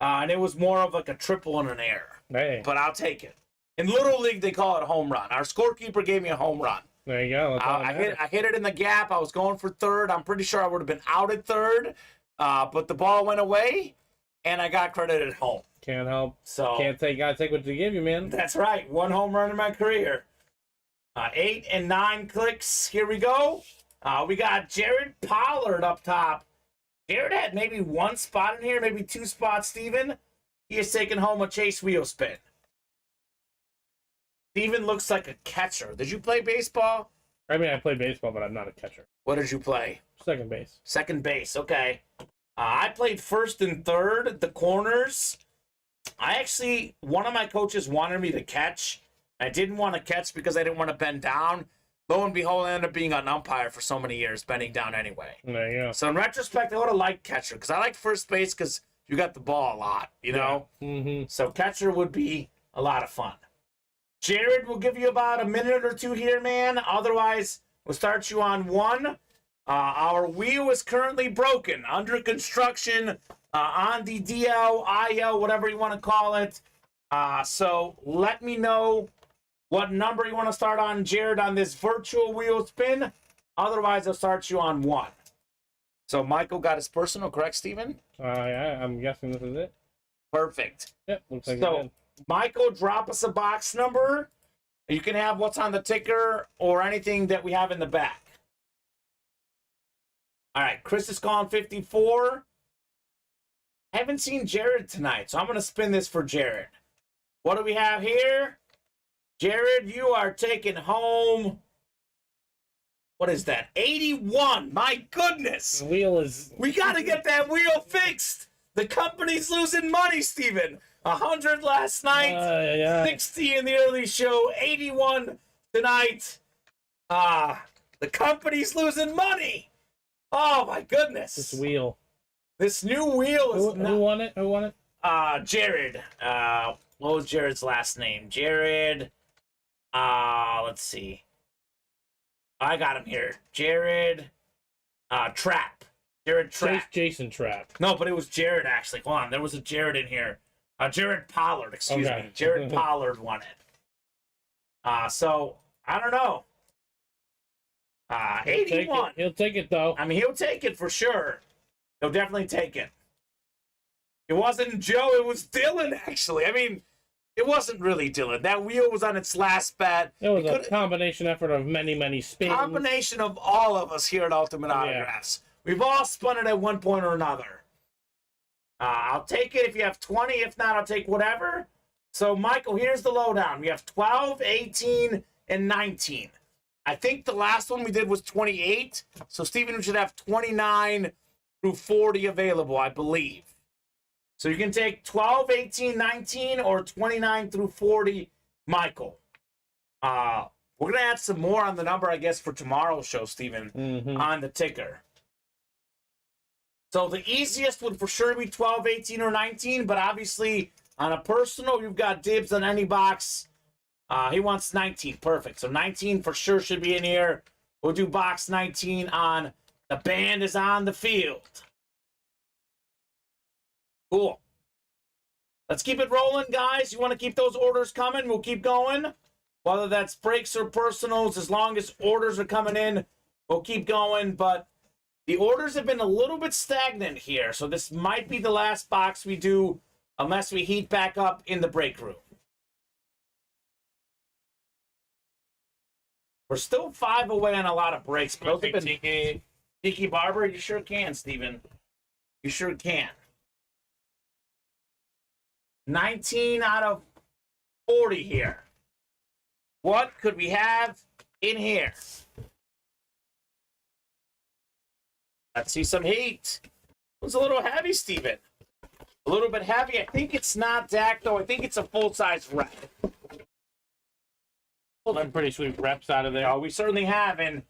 and it was more of like a triple and an error. Hey. But I'll take it. In Little League, they call it a home run. Our scorekeeper gave me a home run. There you go. I hit it in the gap. I was going for third. I'm pretty sure I would have been out at third, but the ball went away, and I got credit at home. Can't help. So gotta take what they give you, man. That's right. 1 home run in my career. 8 and 9 clicks. Here we go. We got Jared Pollard up top. Jared had maybe 1 spot in here, maybe 2 spots, Steven. He is taking home a Chase Wheel Spin. Steven looks like a catcher. Did you play baseball? I mean, I play baseball, but I'm not a catcher. What did you play? Second base. Second base, okay. I played first and third, the corners. One of my coaches wanted me to catch. I didn't want to catch because I didn't want to bend down. Lo and behold, I ended up being an umpire for so many years, bending down anyway. There you go. So in retrospect, I would have liked catcher because I like first base because you got the ball a lot, you know? Yeah. Mm-hmm. So catcher would be a lot of fun. Jared will give you about a minute or 2 here, man. Otherwise, we'll start you on 1. Our wheel is currently broken, under construction, on the DL, IL, whatever you want to call it. So let me know what number you want to start on, Jared, on this virtual wheel spin. Otherwise, I'll start you on 1. So Michael got his personal, correct, Steven? Yeah, I'm guessing this is it. Perfect. Yep, looks like so, it did. Michael, drop us a box number. You can have what's on the ticker or anything that we have in the back. All right, Chris is calling 54. I haven't seen Jared tonight, so I'm going to spin this for Jared. What do we have here? Jared, you are taking home... What is that? 81. My goodness. The wheel is... We got to get that wheel fixed. The company's losing money, Steven. 100 last night. Yeah. 60 in the early show. 81 tonight. The company's losing money. Oh, my goodness. This wheel. This new wheel is Who won it? Who won it? Jared. What was Jared's last name? Jared. Let's see. I got him here. Jared Trapp. Jared Trapp. Jason Trapp. No, but it was Jared, actually. Hold on. There was a Jared in here. Jared Pollard, excuse me. Jared Pollard won it. So, I don't know. 81. He'll take it, though. I mean, he'll take it for sure. He'll definitely take it. It wasn't Joe. It was Dylan, actually. I mean... It wasn't really Dylan. That wheel was on its last bat. It was a combination effort of many, many spins. Combination of all of us here at Ultimate Autographs. We've all spun it at one point or another. I'll take it if you have 20. If not, I'll take whatever. So, Michael, here's the lowdown. We have 12, 18, and 19. I think the last one we did was 28. So, Steven, we should have 29 through 40 available, I believe. So you can take 12, 18, 19, or 29 through 40, Michael. We're going to add some more on the number, I guess, for tomorrow's show, Steven, on the ticker. So the easiest would for sure be 12, 18, or 19, but obviously on a personal, you've got dibs on any box. He wants 19. Perfect. So 19 for sure should be in here. We'll do box 19 on The Band is on the Field. Cool. Let's keep it rolling, guys. You want to keep those orders coming? We'll keep going. Whether that's breaks or personals, as long as orders are coming in, we'll keep going. But the orders have been a little bit stagnant here, so this might be the last box we do unless we heat back up in the break room. We're still 5 away on a lot of breaks. Those have been Tiki Barber. You sure can, Steven. You sure can. 19 out of 40 here. What could we have in here? Let's see some heat. It was a little heavy, Steven. A little bit heavy. I think it's not Dak, though. I think it's a full-size rep. Some pretty sweet reps out of there. We certainly have, and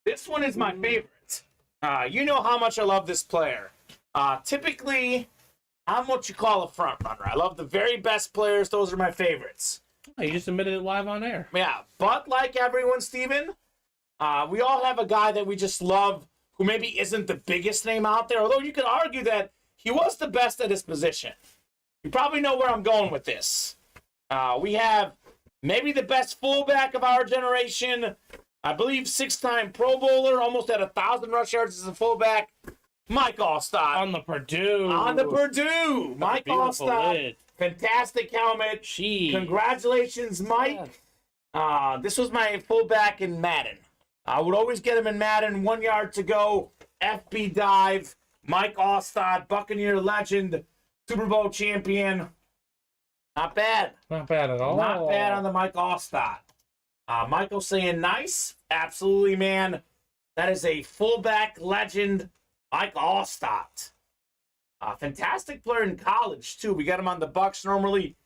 this one is my favorite. You know how much I love this player. Typically, I'm what you call a front runner. I love the very best players. Those are my favorites. Oh, you just admitted it live on air. Yeah, but like everyone, Steven, we all have a guy that we just love who maybe isn't the biggest name out there, although you could argue that he was the best at his position. You probably know where I'm going with this. We have maybe the best fullback of our generation. I believe 6-time Pro Bowler, almost at 1,000 rush yards as a fullback. Mike Allstott. On the Purdue. Mike Allstott. Fantastic helmet. Gee. Congratulations, Mike. This was my fullback in Madden. I would always get him in Madden. 1 yard to go. FB dive. Mike Allstott, Buccaneer legend, Super Bowl champion. Not bad. Not bad at all. Not bad on the Mike Allstott. Michael saying nice. Absolutely, man. That is a fullback legend, Mike Allstott. Fantastic player in college, too. We got him on the Bucs normally.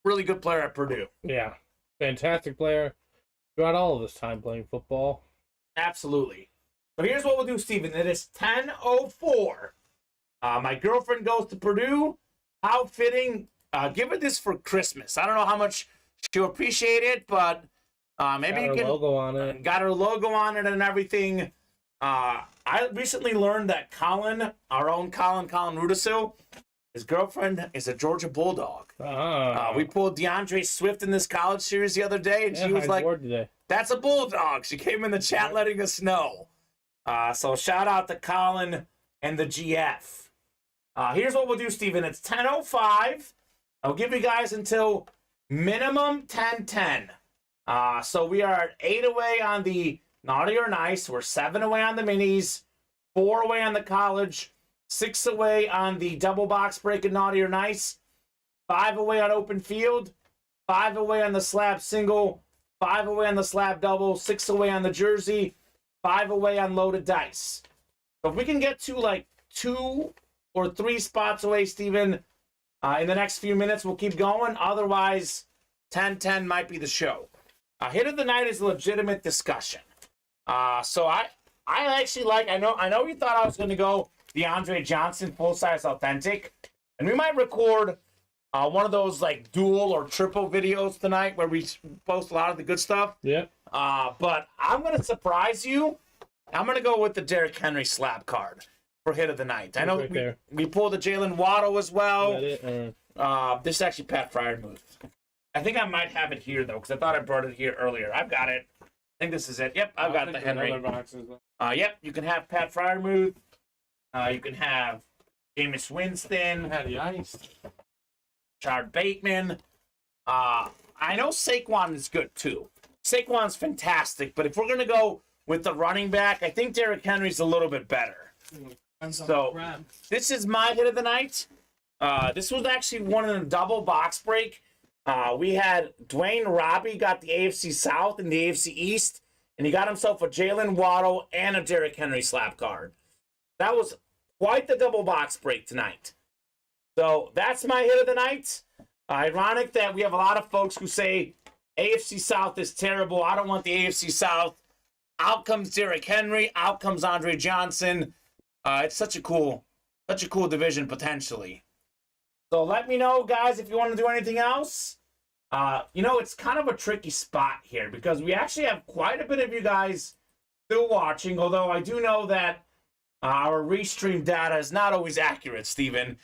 Really good player at Purdue. Yeah. Fantastic player throughout all of his time playing football. Absolutely. So here's what we'll do, Steven. It is 10:04. My girlfriend goes to Purdue. How fitting. Give her this for Christmas. I don't know how much she'll appreciate it, but maybe you can. Logo on it. Got her logo on it and everything. I recently learned that Colin, our own Colin Rudisil, his girlfriend is a Georgia Bulldog. We pulled DeAndre Swift in this college series the other day, and she was like, "That's a Bulldog." She came in the chat letting us know. So shout out to Colin and the GF. Here's what we'll do, Steven. It's 10:05. I'll give you guys until minimum 10:10. So we are at 8 away on the Naughty or Nice. We're 7 away on the minis, 4 away on the college, 6 away on the double box break and Naughty or Nice, 5 away on open field, 5 away on the slab single, 5 away on the slab double, 6 away on the jersey, 5 away on loaded dice. So if we can get to like 2 or 3 spots away, Steven, in the next few minutes, we'll keep going. Otherwise, 10-10 might be the show. Hit of the night is a legitimate discussion. So I actually like, I know you thought I was going to go DeAndre Johnson full-size authentic. And we might record one of those like dual or triple videos tonight where we post a lot of the good stuff. Yeah. But I'm going to surprise you. I'm going to go with the Derrick Henry slab card for hit of the night. I know we pulled the Jalen Waddle as well. This is actually Pat Freiermuth. I think I might have it here, though, because I thought I brought it here earlier. I've got it. I think this is it. Yep, I've got the Henry. Yep, you can have Pat Freiermuth. You can have Jameis Winston. Chard Bateman. I know Saquon is good, too. Saquon's fantastic, but if we're going to go with the running back, I think Derrick Henry's a little bit better. So, this is my hit of the night. This was actually one in a double box break. We had Dwayne Robbie got the AFC South and the AFC East, and he got himself a Jalen Waddle and a Derrick Henry slap card. That was quite the double box break tonight. So that's my hit of the night. Ironic that we have a lot of folks who say AFC South is terrible. I don't want the AFC South. Out comes Derrick Henry. Out comes Andre Johnson. It's such a cool division potentially. So let me know, guys, if you want to do anything else. It's kind of a tricky spot here because we actually have quite a bit of you guys still watching, although I do know that our restream data is not always accurate, Steven.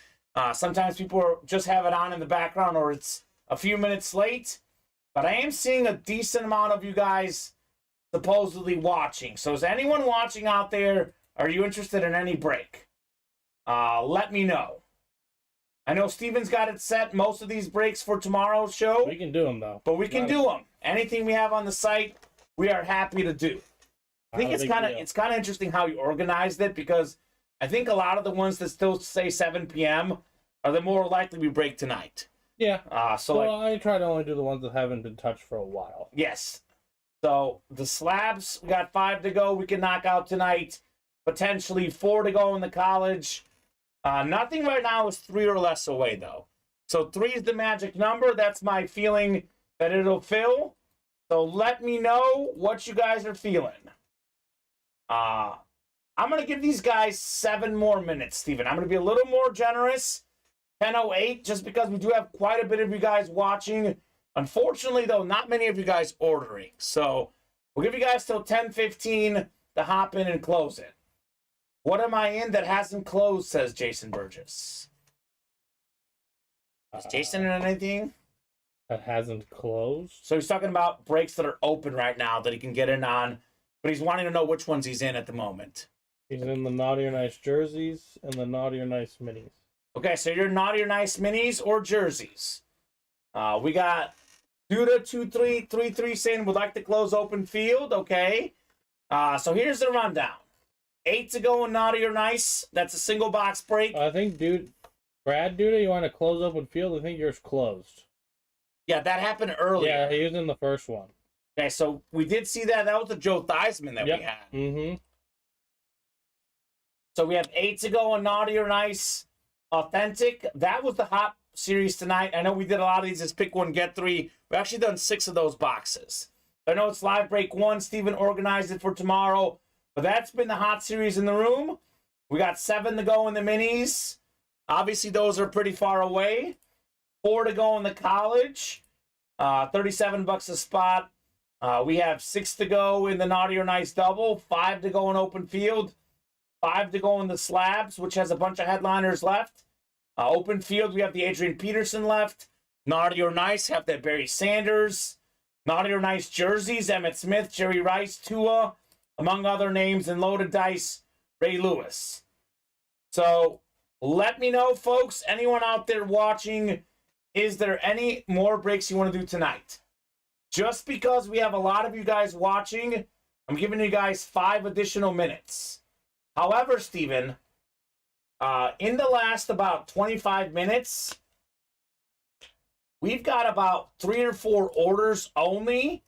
Sometimes people just have it on in the background or it's a few minutes late. But I am seeing a decent amount of you guys supposedly watching. So is anyone watching out there? Are you interested in any break? Let me know. I know Steven's got it set, most of these breaks for tomorrow's show. We can do them, though. But we can do them. Anything we have on the site, we are happy to do. I think it's kind of interesting how you organized it, because I think a lot of the ones that still say 7 p.m. are the more likely we break tonight. Yeah. So I try to only do the ones that haven't been touched for a while. Yes. So the slabs, we got 5 to go. We can knock out tonight. Potentially 4 to go in the college. Nothing right now is 3 or less away, though. So 3 is the magic number. That's my feeling that it'll fill. So let me know what you guys are feeling. I'm going to give these guys 7 more minutes, Steven. I'm going to be a little more generous. 10:08, just because we do have quite a bit of you guys watching. Unfortunately, though, not many of you guys ordering. So we'll give you guys till 10:15 to hop in and close it. What am I in that hasn't closed, says Jason Burgess. Is Jason in anything? That hasn't closed? So he's talking about breaks that are open right now that he can get in on, but he's wanting to know which ones he's in at the moment. He's in the Naughty or Nice jerseys and the Naughty or Nice minis. Okay, so you're Naughty or Nice minis or jerseys. We got Duda2333 saying would like to close open field. Okay. So here's the rundown. 8 to go in Naughty or Nice. That's a single box break. I think, Brad Duda, you want to close open field? I think yours closed. Yeah, that happened earlier. Yeah, he was in the first one. Okay, so we did see that. That was the Joe Theismann that we had. Mm-hmm. So we have 8 to go in Naughty or Nice Authentic. That was the hot series tonight. I know we did a lot of these as pick 1, get 3. We've actually done 6 of those boxes. I know it's live break 1. Steven organized it for tomorrow. But that's been the hot series in the room. We got 7 to go in the minis. Obviously, those are pretty far away. 4 to go in the college. $37 a spot. We have 6 to go in the Naughty or Nice double. 5 to go in open field. 5 to go in the slabs, which has a bunch of headliners left. Open field, we have the Adrian Peterson left. Naughty or Nice, have that Barry Sanders. Naughty or Nice jerseys, Emmitt Smith, Jerry Rice, Tua, among other names, and loaded dice, Ray Lewis. So let me know, folks, anyone out there watching, is there any more breaks you want to do tonight? Just because we have a lot of you guys watching, I'm giving you guys 5 additional minutes. However, Steven, in the last about 25 minutes, we've got about 3 or 4 orders only.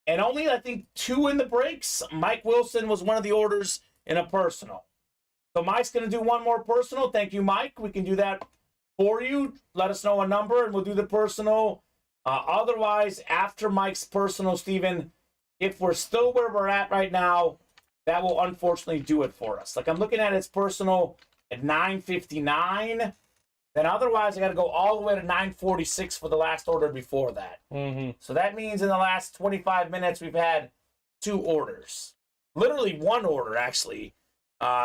And only, I think, 2 in the breaks. Mike Wilson was one of the orders in a personal. So Mike's going to do 1 more personal. Thank you, Mike. We can do that for you. Let us know a number, and we'll do the personal. Otherwise, after Mike's personal, Steven, if we're still where we're at right now, that will unfortunately do it for us. Like, I'm looking at his personal at 9:59. Then otherwise, I got to go all the way to 9:46 for the last order before that. Mm-hmm. So that means in the last 25 minutes, we've had 2 orders. Literally 1 order, actually.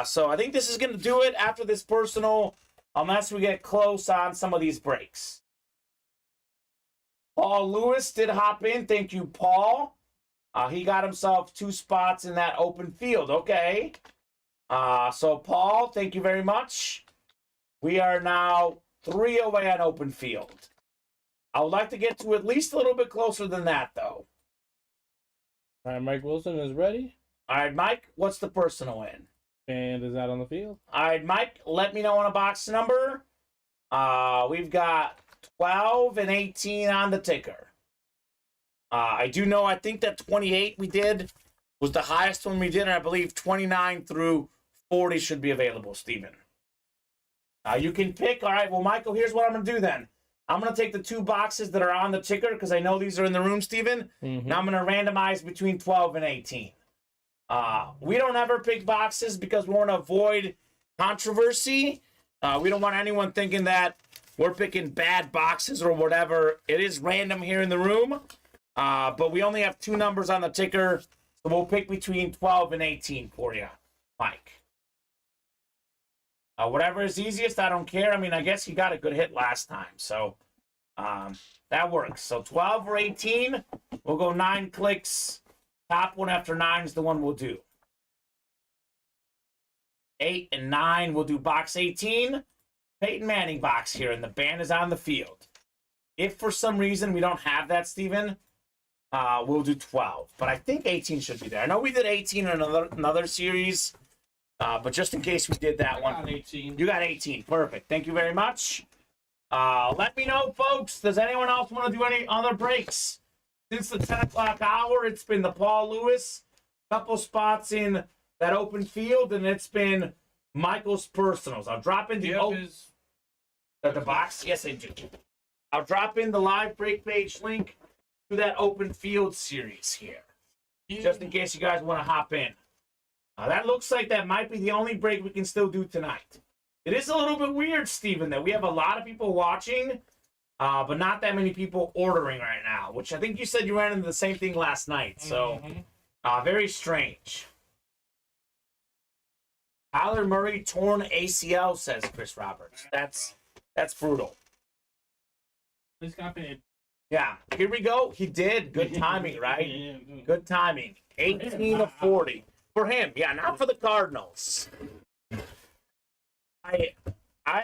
So I think this is going to do it after this personal, unless we get close on some of these breaks. Paul Lewis did hop in. Thank you, Paul. He got himself 2 spots in that open field. Okay. So, Paul, thank you very much. We are now 3 away on open field. I would like to get to at least a little bit closer than that, though. All right, Mike Wilson is ready. All right, Mike, what's the personal in? And is that on the field? All right, Mike, let me know on a box number. We've got 12 and 18 on the ticker. I do know, I think that 28 we did was the highest one we did, and I believe 29 through 40 should be available, Steven. You can pick. All right, well, Michael, here's what I'm going to do then. I'm going to take the 2 boxes that are on the ticker because I know these are in the room, Steven. Mm-hmm. Now I'm going to randomize between 12 and 18. We don't ever pick boxes because we want to avoid controversy. We don't want anyone thinking that we're picking bad boxes or whatever. It is random here in the room, but we only have 2 numbers on the ticker, so we'll pick between 12 and 18 for you, Mike. Whatever is easiest, I don't care. I mean, I guess he got a good hit last time, so that works. So 12 or 18, we'll go 9 clicks. Top one after 9 is the one we'll do. 8 and 9, we'll do box 18. Peyton Manning box here, and the band is on the field. If for some reason we don't have that, Steven, we'll do 12. But I think 18 should be there. I know we did 18 in another series, but just in case we did that one. I got 18. You got 18. Perfect. Thank you very much. Let me know, folks. Does anyone else want to do any other breaks? Since the 10 o'clock hour, it's been the Paul Lewis. Couple spots in that open field, and it's been Michael's personals. I'll drop in the box. Yes, I do. I'll drop in the live break page link to that open field series here, just in case you guys want to hop in. That looks like that might be the only break we can still do tonight. It is a little bit weird, Steven, that we have a lot of people watching, but not that many people ordering right now, which I think you said you ran into the same thing last night. So, very strange. Kyler Murray torn ACL, says Chris Roberts. That's brutal. He's got paid. Yeah, here we go. He did. Good timing, right? Good timing. 18 of 40. For him, yeah, not for the Cardinals. I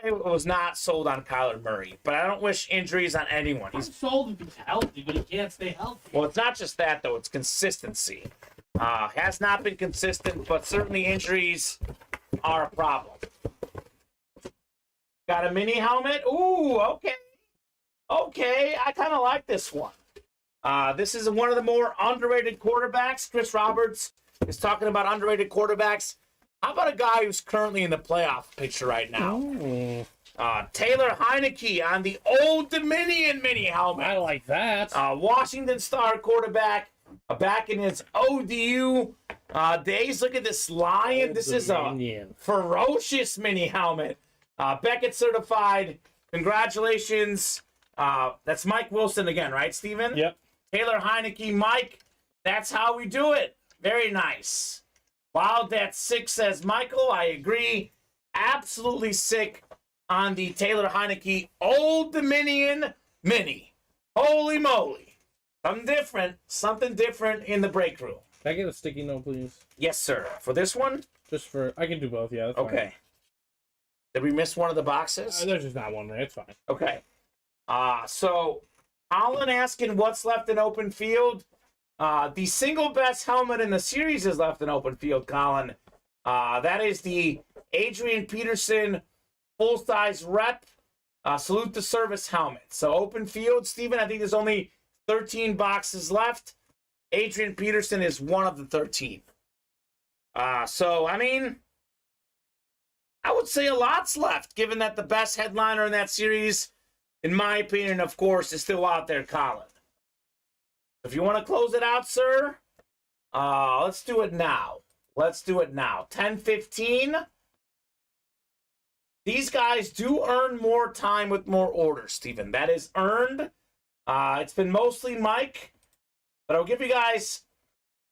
was not sold on Kyler Murray, but I don't wish injuries on anyone. He's sold if he's healthy, but he can't stay healthy. Well, it's not just that, though. It's consistency. Has not been consistent, but certainly injuries are a problem. Got a mini helmet? Ooh, okay. Okay, I kind of like this one. This is one of the more underrated quarterbacks. Chris Roberts is talking about underrated quarterbacks. How about a guy who's currently in the playoff picture right now? Taylor Heineke on the Old Dominion mini helmet. I like that. Washington Star quarterback, back in his ODU days. Look at this lion. Old this Dominion. Is a ferocious mini helmet. Beckett certified. Congratulations. That's Mike Wilson again, right, Steven? Yep. Taylor Heineke, Mike. That's how we do it. Very nice. Wildcat 6 says, Michael, I agree. Absolutely sick on the Taylor Heineke Old Dominion Mini. Holy moly. Something different in the break room. Can I get a sticky note, please? Yes, sir. For this one? Just for, I can do both, yeah. That's okay. Fine. Did we miss one of the boxes? There's just not one there. It's fine. Okay. So, Colin asking what's left in open field. The single best helmet in the series is left in open field, Colin. That is the Adrian Peterson full-size rep salute to service helmet. So open field, Steven, I think there's only 13 boxes left. Adrian Peterson is one of the 13. So, I mean, I would say a lot's left, given that the best headliner in that series, in my opinion, of course, is still out there, Colin. If you want to close it out, sir, let's do it now. 10:15. These guys do earn more time with more orders, Steven. That is earned. It's been mostly Mike, but I'll give you guys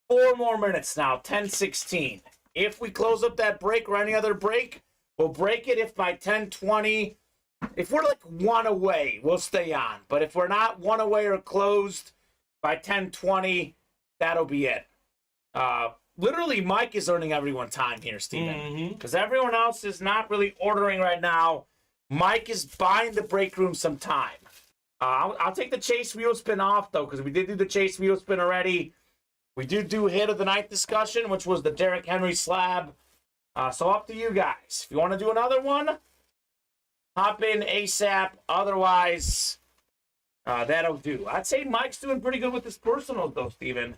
4 more minutes now. 10:16. If we close up that break or any other break, we'll break it. If by 10:20, if we're like 1 away, we'll stay on. But if we're not 1 away or closed by 10:20, that'll be it. Literally, Mike is earning everyone time here, Steven. Because everyone else is not really ordering right now. Mike is buying the break room some time. I'll take the chase wheel spin off, though, because we did do the chase wheel spin already. We do hit of the night discussion, which was the Derrick Henry slab. So up to you guys. If you want to do another one, hop in ASAP. Otherwise, that'll do. I'd say Mike's doing pretty good with his personals, though, Steven.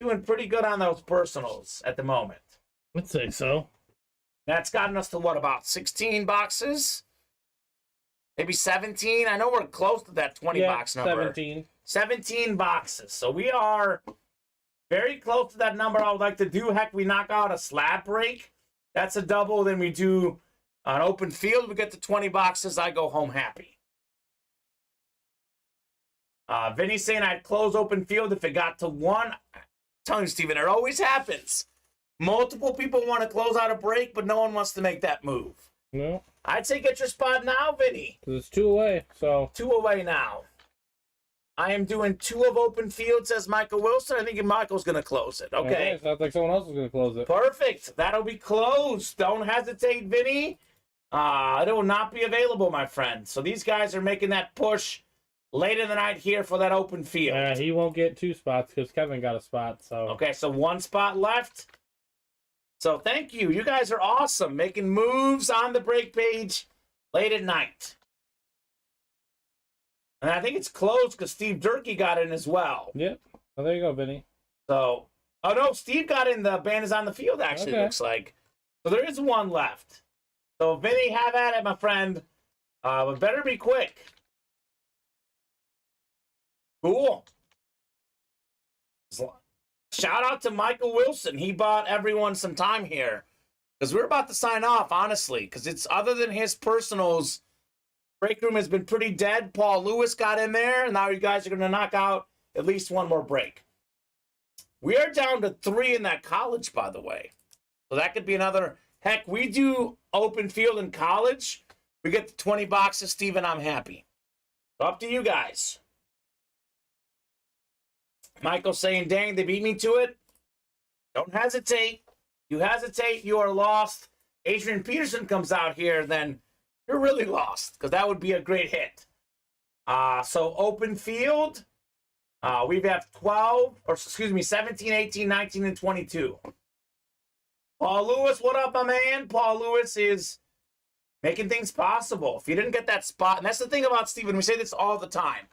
Doing pretty good on those personals at the moment. I'd say so. That's gotten us to, what, about 16 boxes? Maybe 17? I know we're close to that 20-box number. 17. 17 boxes. So we are very close to that number I would like to do. Heck, we knock out a slab break. That's a double. Then we do an open field. We get to 20 boxes. I go home happy. Vinny's saying I'd close open field if it got to 1. I'm telling you, Steven, it always happens. Multiple people want to close out a break, but no one wants to make that move. No. I'd say get your spot now, Vinny. Because it's 2 away, so. 2 away now. I am doing 2 of open field, says Michael Wilson. I think Michael's going to close it. Okay. Sounds like someone else is going to close it. Perfect. That'll be closed. Don't hesitate, Vinny. It will not be available, my friend. So these guys are making that push late in the night here for that open field. He won't get 2 spots because Kevin got a spot. So okay, so 1 spot left. So thank you. You guys are awesome. Making moves on the break page late at night. And I think it's closed because Steve Durkee got in as well. Yep. Oh, there you go, Vinny. So, oh no, Steve got in. The band is on the field, actually, looks like. So there is 1 left. So, Vinny, have at it, my friend. But better be quick. Cool. Shout out to Michael Wilson. He bought everyone some time here. Because we're about to sign off, honestly. Because it's other than his personals, break room has been pretty dead. Paul Lewis got in there. And now you guys are going to knock out at least 1 more break. We are down to 3 in that college, by the way. So that could be another. Heck, we do open field in college. We get the 20 boxes, Steven. I'm happy. So up to you guys. Michael saying, dang, they beat me to it. Don't hesitate. You hesitate, you are lost. Adrian Peterson comes out here, then you're really lost, because that would be a great hit. So open field, we have 17, 18, 19, and 22. Paul Lewis, what up, my man? Paul Lewis is making things possible. If you didn't get that spot, and that's the thing about Steven, we say this all the time.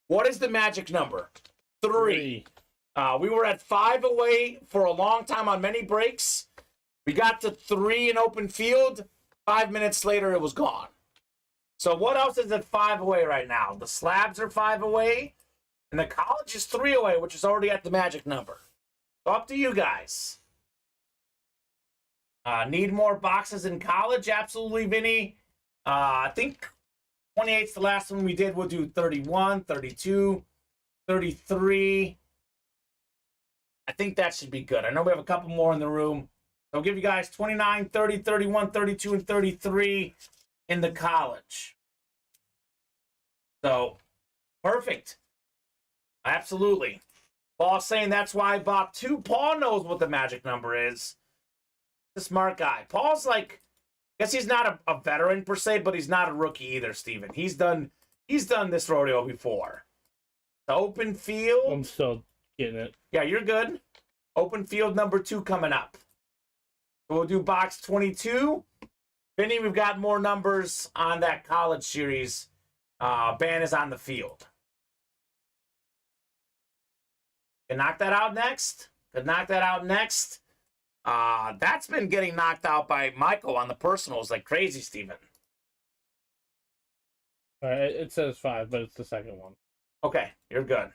What is the magic number? 3. We were at 5 away for a long time on many breaks. We got to 3 in open field. 5 minutes later, it was gone. So what else is at 5 away right now? The slabs are 5 away, and the college is 3 away, which is already at the magic number. So up to you guys. Need more boxes in college? Absolutely, Vinny. I think 28's the last one we did. We'll do 31, 32, 33. I think that should be good. I know we have a couple more in the room. I'll give you guys 29, 30, 31, 32, and 33 in the college. So, perfect. Absolutely. Paul's saying that's why I bought 2. Paul knows what the magic number is. The smart guy. Paul's like, I guess he's not a veteran per se, but he's not a rookie either, Steven. He's done this rodeo before. The open field. I'm still getting it. Yeah, you're good. Open field number 2 coming up. We'll do box 22. Vinny, we've got more numbers on that college series. Ban is on the field. Can knock that out next. That's been getting knocked out by Michael on the personals like crazy, Steven. It says 5, but it's the second one. Okay, you're good.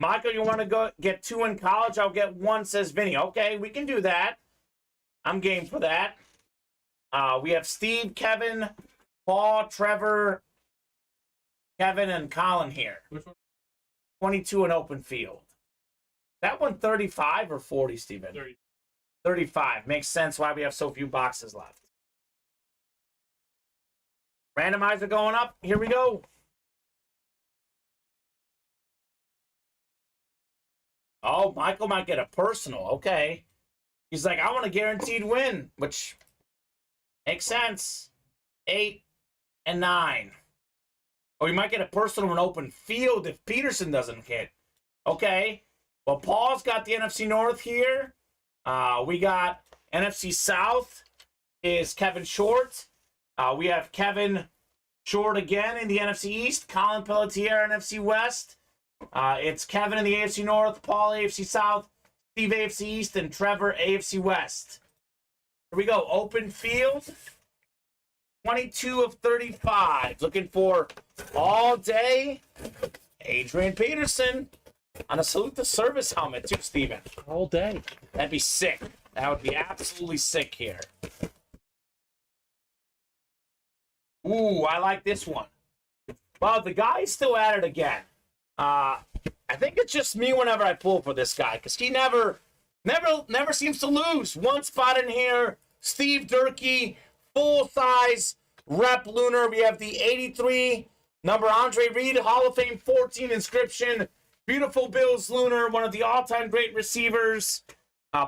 Michael, you want to go get 2 in college? I'll get 1, says Vinny. Okay, we can do that. I'm game for that. We have Steve, Kevin, Paul, Trevor, Kevin, and Colin here. Which one? 22 in open field. That one 35 or 40, Steven? 30. 35. Makes sense why we have so few boxes left. Randomizer going up. Here we go. Oh, Michael might get a personal. Okay. He's like, I want a guaranteed win, which makes sense. 8 and 9. Oh, he might get a personal in open field if Peterson doesn't hit. Okay. Well, Paul's got the NFC North here. We got NFC South is Kevin Short. We have Kevin Short again in the NFC East. Colin Pelletier, NFC West. It's Kevin in the AFC North, Paul AFC South, Steve AFC East, and Trevor AFC West. Here we go. Open field. 22 of 35. Looking for all day. Adrian Peterson on a Salute the Service helmet too, Steven. All day. That'd be sick. That would be absolutely sick here. Ooh, I like this one. Well, the guy's still at it again. I think it's just me whenever I pull for this guy, because he never seems to lose. 1 spot in here, Steve Durkee, full-size rep lunar. We have the 83 number Andre Reed, Hall of Fame 14 inscription. Beautiful Bills lunar, one of the all-time great receivers.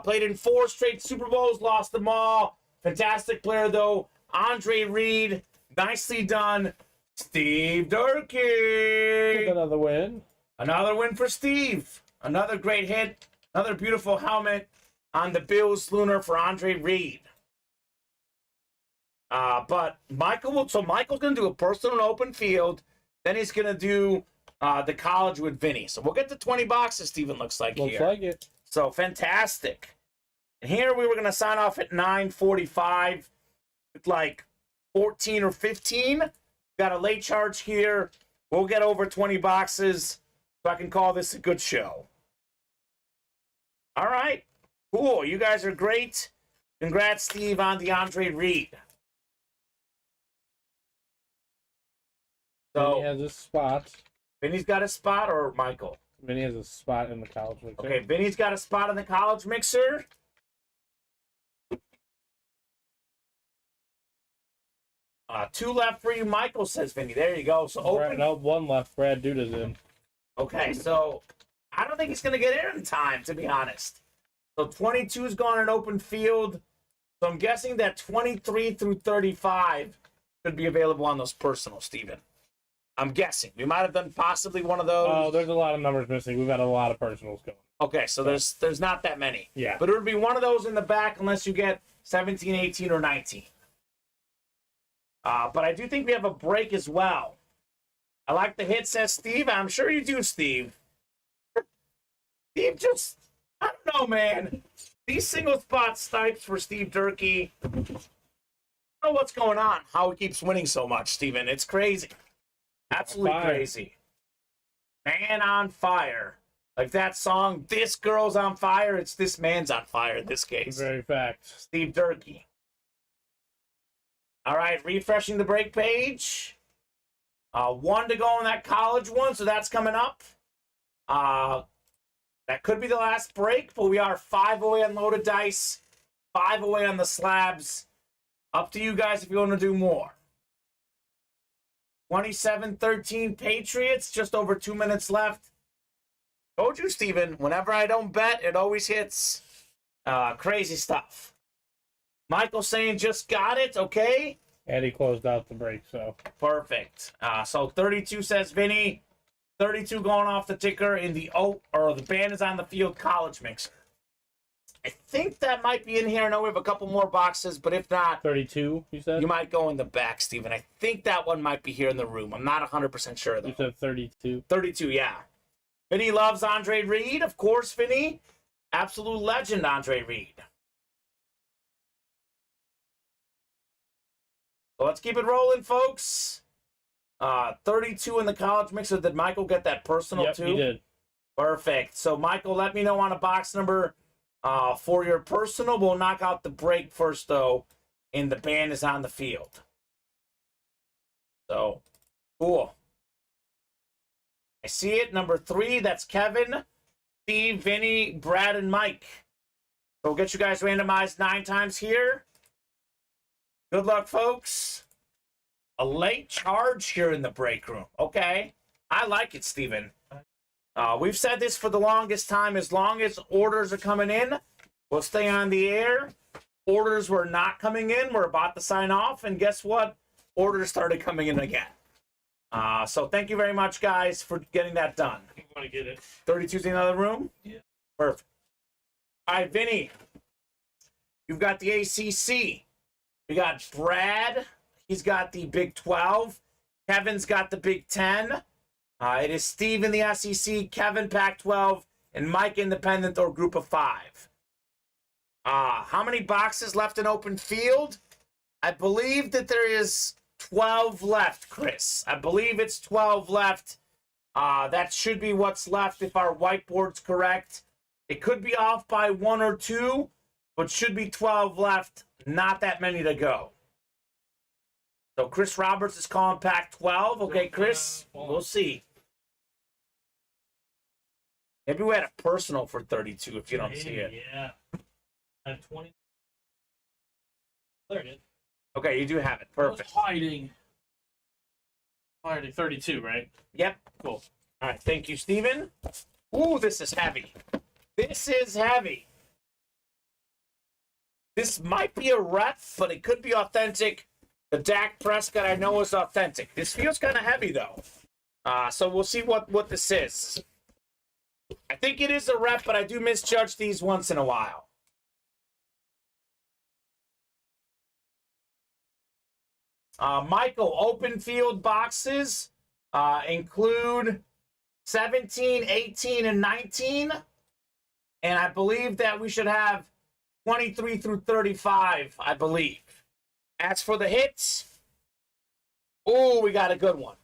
Played in 4 straight Super Bowls, lost them all. Fantastic player, though. Andre Reed, nicely done. Steve Durkee. Another win. Another win for Steve. Another great hit. Another beautiful helmet on the Bills lunar for Andre Reed. But Michael's going to do a personal and open field. Then he's going to do the college with Vinny. So we'll get to 20 boxes, Steven, looks like here. Looks like it. So fantastic. And here we were going to sign off at 9:45 with like 14 or 15. Got a late charge here. We'll get over 20 boxes so I can call this a good show. All right. Cool. You guys are great. Congrats, Steve, on the Andre Reed. So Vinny has a spot. Vinny's got a spot, or Michael? Vinny has a spot in the college mixer. Okay, Vinny's got a spot in the college mixer. Two left for you, Michael, says Vinny. There you go. So open. No, one left. Brad Duda's in. Okay, so I don't think he's going to get in time, to be honest. So 22's gone in open field. So I'm guessing that 23 through 35 should be available on those personal, Steven. I'm guessing. We might have done possibly one of those. Oh, there's a lot of numbers missing. We've got a lot of personals going. Okay, so there's not that many. Yeah. But it would be one of those in the back unless you get 17, 18, or 19. But I do think we have a break as well. I like the hit, says Steve. I'm sure you do, Steve. Steve just, I don't know, man. These single spot snipes for Steve Durkee. I don't know what's going on, how he keeps winning so much, Steven. It's crazy. Absolutely crazy. Man on fire. Like that song, This Girl's on Fire. It's this man's on fire in this case. Very fact. Steve Durkee. All right, refreshing the break page. 1 to go on that college one, so that's coming up. That could be the last break, but we are 5 away on loaded dice, 5 away on the slabs. Up to you guys if you want to do more. 27-13 Patriots, just over 2 minutes left. Told you, Steven, whenever I don't bet, it always hits. Crazy stuff. Michael saying just got it, okay? And he closed out the break, so. Perfect. So 32 says Vinny. 32 going off the ticker in the the band is on the field college mixer. I think that might be in here. I know we have a couple more boxes, but if not, 32, you said? You might go in the back, Steven. I think that one might be here in the room. I'm not 100% sure, though. You said 32? 32, yeah. Vinny loves Andre Reed. Of course, Vinny. Absolute legend, Andre Reed. So let's keep it rolling, folks. 32 in the college mixer. Did Michael get that personal, too? Yep, he did. Perfect. So, Michael, let me know on a box number for your personal. We'll knock out the break first, though, and the band is on the field. So, cool. I see it. Number 3, that's Kevin, Steve, Vinny, Brad, and Mike. So we'll get you guys randomized 9 times here. Good luck, folks. A late charge here in the break room. Okay. I like it, Steven. We've said this for the longest time. As long as orders are coming in, we'll stay on the air. Orders were not coming in. We're about to sign off. And guess what? Orders started coming in again. So thank you very much, guys, for getting that done. I want to get it. 32's in another room? Yeah. Perfect. All right, Vinny. You've got the ACC. We got Brad. He's got the Big 12. Kevin's got the Big 10. It is Steve in the SEC, Kevin Pac-12, and Mike Independent or Group of 5. How many boxes left in open field? I believe that there is 12 left, Chris. I believe it's 12 left. That should be what's left if our whiteboard's correct. It could be off by 1 or 2, but should be 12 left. Not that many to go. So Chris Roberts is calling Pac-12. Okay, Chris, we'll see. Maybe we had a personal for 32 if you don't see it. Yeah. I have 20. There it is. Okay, you do have it. I was Perfect. hiding 32, right? Yep. Cool. All right, thank you, Steven. Ooh, this is heavy. This is heavy. This might be a rep, but it could be authentic. The Dak Prescott I know is authentic. This feels kind of heavy, though. So we'll see what this is. I think it is a rep, but I do misjudge these once in a while. Michael, open field boxes include 17, 18, and 19. And I believe that we should have 23 through 35, I believe. As for the hits, ooh, we got a good one.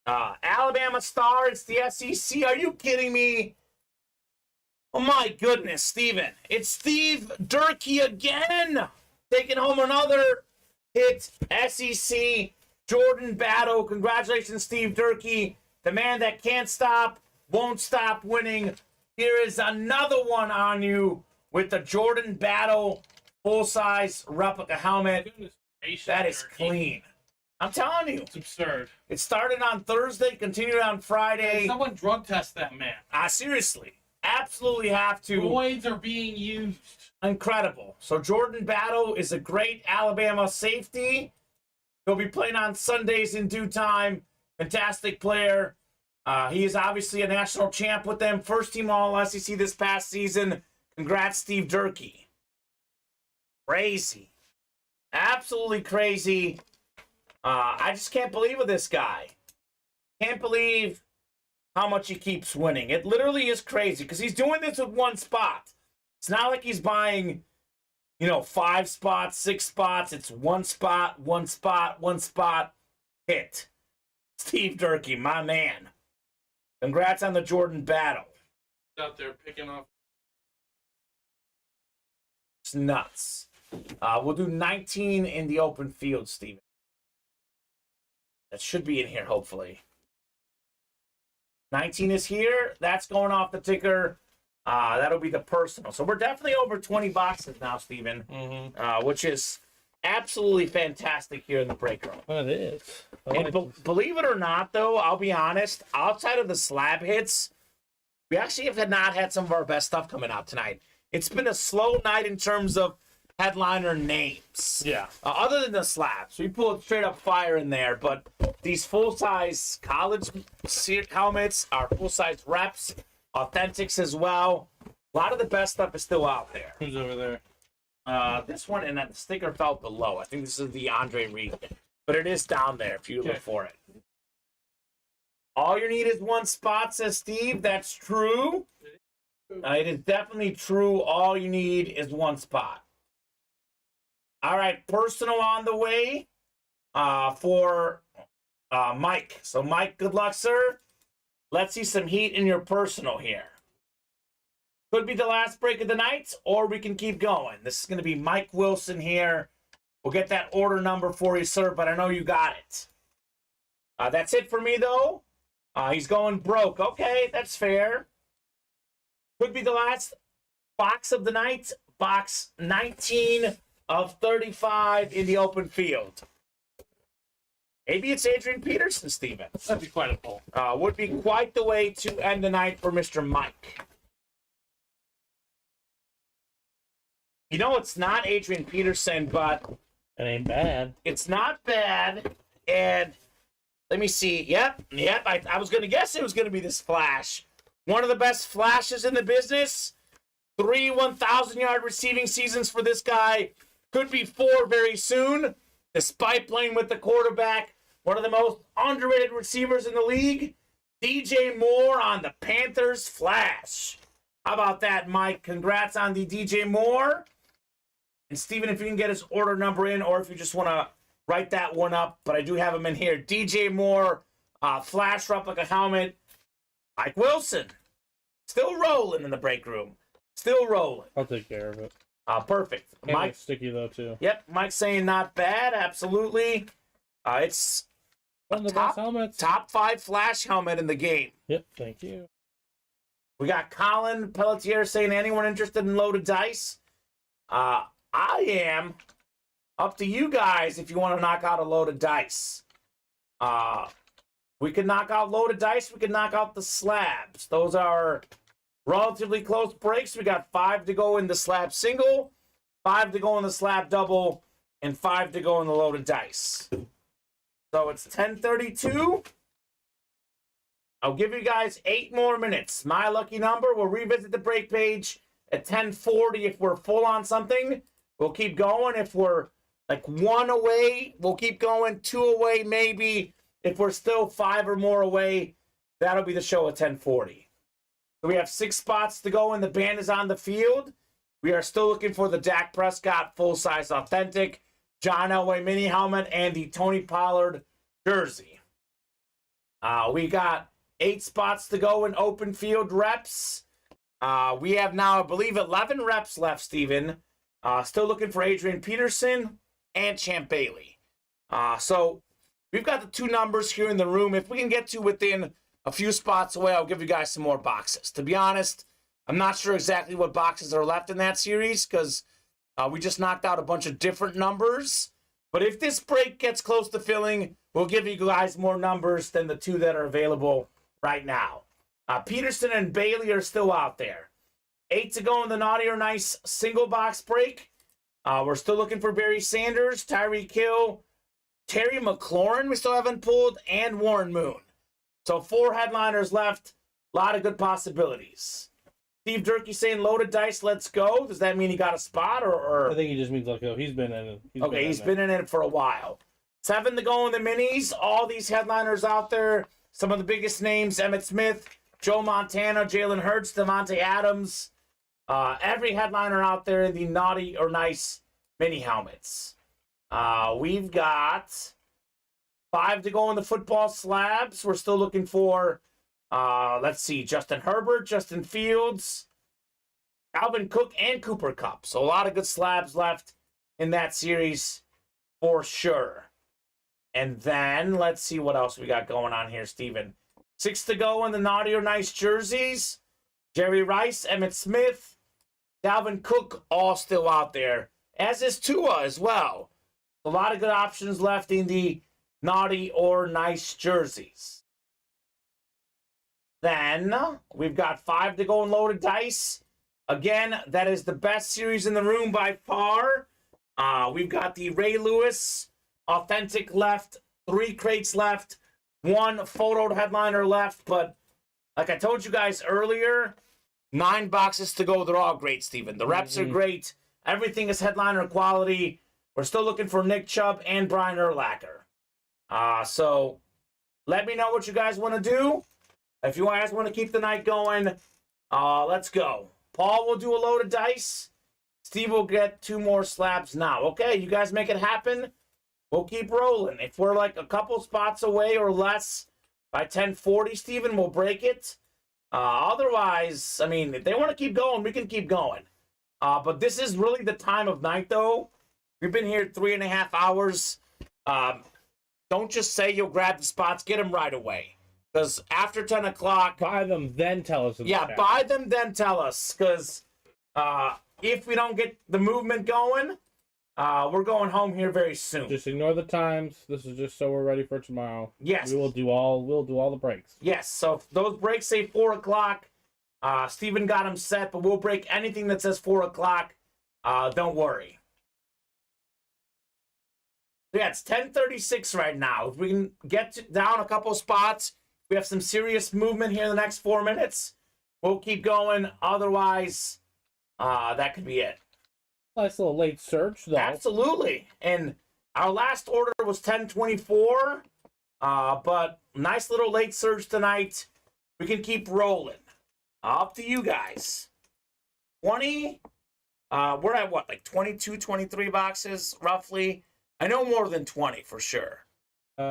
Alabama Star, it's the SEC. Are you kidding me? Oh, my goodness, Steven. It's Steve Durkee again. Taking home another hit, SEC Jordan Battle. Congratulations, Steve Durkee. The man that can't stop, won't stop winning. Here is another one on you with the Jordan Battle full-size replica helmet. That is clean. I'm telling you. It's absurd. It started on Thursday, continued on Friday. Someone drug test that man. Seriously. Absolutely have to. Roids are being used. Incredible. So Jordan Battle is a great Alabama safety. He'll be playing on Sundays in due time. Fantastic player. He is obviously a national champ with them. First team All-SEC this past season. Congrats, Steve Durkee. Crazy. Absolutely crazy. I just can't believe with this guy. Can't believe how much he keeps winning. It literally is crazy because he's doing this with one spot. It's not like he's buying, 5 spots, 6 spots. It's one spot, one spot, one spot. Hit. Steve Durkee, my man. Congrats on the Jordan Battle. Out there picking off. It's nuts. We'll do 19 in the open field, Steven. That should be in here, hopefully. 19 is here. That's going off the ticker. That'll be the personal. So we're definitely over 20 boxes now, Steven, which is absolutely fantastic here in the break room. It is. And believe it or not, though, I'll be honest, outside of the slab hits, we actually have not had some of our best stuff coming out tonight. It's been a slow night in terms of headliner names. Yeah. Other than the slabs. We pulled straight up fire in there, but these full-size college helmets are full-size reps, authentics as well. A lot of the best stuff is still out there. Who's over there? This one, and that sticker fell below. I think this is the Andre Reed, but it is down there if you look for it. All you need is one spot, says Steve. That's true. It is definitely true. All you need is one spot. All right, personal on the way for Mike. So, Mike, good luck, sir. Let's see some heat in your personal here. Could be the last break of the night, or we can keep going. This is going to be Mike Wilson here. We'll get that order number for you, sir, but I know you got it. That's it for me, though. He's going broke. Okay, that's fair. Could be the last box of the night. Box 19 of 35 in the open field. Maybe it's Adrian Peterson, Steven. That'd be quite a pull. Would be quite the way to end the night for Mr. Mike. It's not Adrian Peterson, but It ain't bad. it's not bad. And let me see. Yep. I was going to guess it was going to be this flash. One of the best flashes in the business. 3 1,000-yard receiving seasons for this guy. Could be 4 very soon, despite playing with the quarterback. One of the most underrated receivers in the league. DJ Moore on the Panthers flash. How about that, Mike? Congrats on the DJ Moore. And Steven, if you can get his order number in, or if you just want to write that one up, but I do have him in here. DJ Moore, flash replica helmet. Mike Wilson, still rolling in the break room. Still rolling. I'll take care of it. Perfect. Mike sticky though too. Yep, Mike's saying not bad. Absolutely. It's One of the best helmets. top 5 flash helmet in the game. Yep, thank you. We got Colin Pelletier saying, anyone interested in loaded dice? I am. Up to you guys if you want to knock out a load of dice. We can knock out loaded dice. We can knock out the slabs. Those are relatively close breaks. We got 5 to go in the slab single, 5 to go in the slab double, and 5 to go in the loaded dice. So it's 10:32. I'll give you guys 8 more minutes. My lucky number. We'll revisit the break page at 10:40 if we're full on something. We'll keep going. If we're like 1 away, we'll keep going. 2 away, maybe. If we're still 5 or more away, that'll be the show at 10:40. So we have 6 spots to go, and the band is on the field. We are still looking for the Dak Prescott full-size authentic, John Elway mini helmet, and the Tony Pollard jersey. We got 8 spots to go in open field reps. We have now, I believe, 11 reps left, Steven. Still looking for Adrian Peterson and Champ Bailey. So we've got the 2 numbers here in the room. If we can get to within a few spots away, I'll give you guys some more boxes. To be honest, I'm not sure exactly what boxes are left in that series because we just knocked out a bunch of different numbers. But if this break gets close to filling, we'll give you guys more numbers than the 2 that are available right now. Peterson and Bailey are still out there. 8 to go in the Naughty or Nice single box break. We're still looking for Barry Sanders, Tyreek Hill, Terry McLaurin we still haven't pulled, and Warren Moon. So 4 headliners left. A lot of good possibilities. Steve Durkee saying loaded dice, let's go. Does that mean he got a spot? Or... I think he just means like, oh, he's been in it. He's been in it for a while. 7 to go in the minis. All these headliners out there. Some of the biggest names, Emmitt Smith, Joe Montana, Jalen Hurts, Devontae Adams. Every headliner out there in the Naughty or Nice mini helmets. We've got 5 to go in the football slabs. We're still looking for, let's see, Justin Herbert, Justin Fields, Alvin Cook, and Cooper Kupp. So a lot of good slabs left in that series for sure. And then let's see what else we got going on here, Steven. 6 to go in the Naughty or Nice jerseys. Jerry Rice, Emmitt Smith, Dalvin Cook, all still out there, as is Tua as well. A lot of good options left in the Naughty or Nice jerseys. Then we've got 5 to go in loaded dice. Again, that is the best series in the room by far. We've got the Ray Lewis authentic left, 3 crates left, 1 photoed headliner left. But like I told you guys earlier, 9 boxes to go. They're all great, Steven. The reps are great. Everything is headliner quality. We're still looking for Nick Chubb and Brian Urlacher. So let me know what you guys want to do. If you guys want to keep the night going, let's go. Paul will do a load of dice. Steve will get 2 more slabs now. Okay, you guys make it happen. We'll keep rolling. If we're like a couple spots away or less by 10:40, Steven, we'll break it. Otherwise, I mean, if they want to keep going, we can keep going. But this is really the time of night, though. We've been here 3.5 hours. Don't just say you'll grab the spots. Get them right away. Because after 10 o'clock... Buy them, then tell us. Yeah, buy them, then tell us. Because if we don't get the movement going, we're going home here very soon. Just ignore the times. This is just so we're ready for tomorrow. Yes. We'll do all the breaks. Yes, so if those breaks say 4 o'clock. Steven got them set, but we'll break anything that says 4 o'clock. Don't worry. Yeah, it's 10:36 right now. If we can get down a couple spots, we have some serious movement here in the next 4 minutes, we'll keep going. Otherwise, that could be it. Nice little late surge, though. Absolutely. And our last order was 10:24, but nice little late surge tonight. We can keep rolling. Up to you guys. 20, we're at what, like 22, 23 boxes, roughly? I know more than 20 for sure. We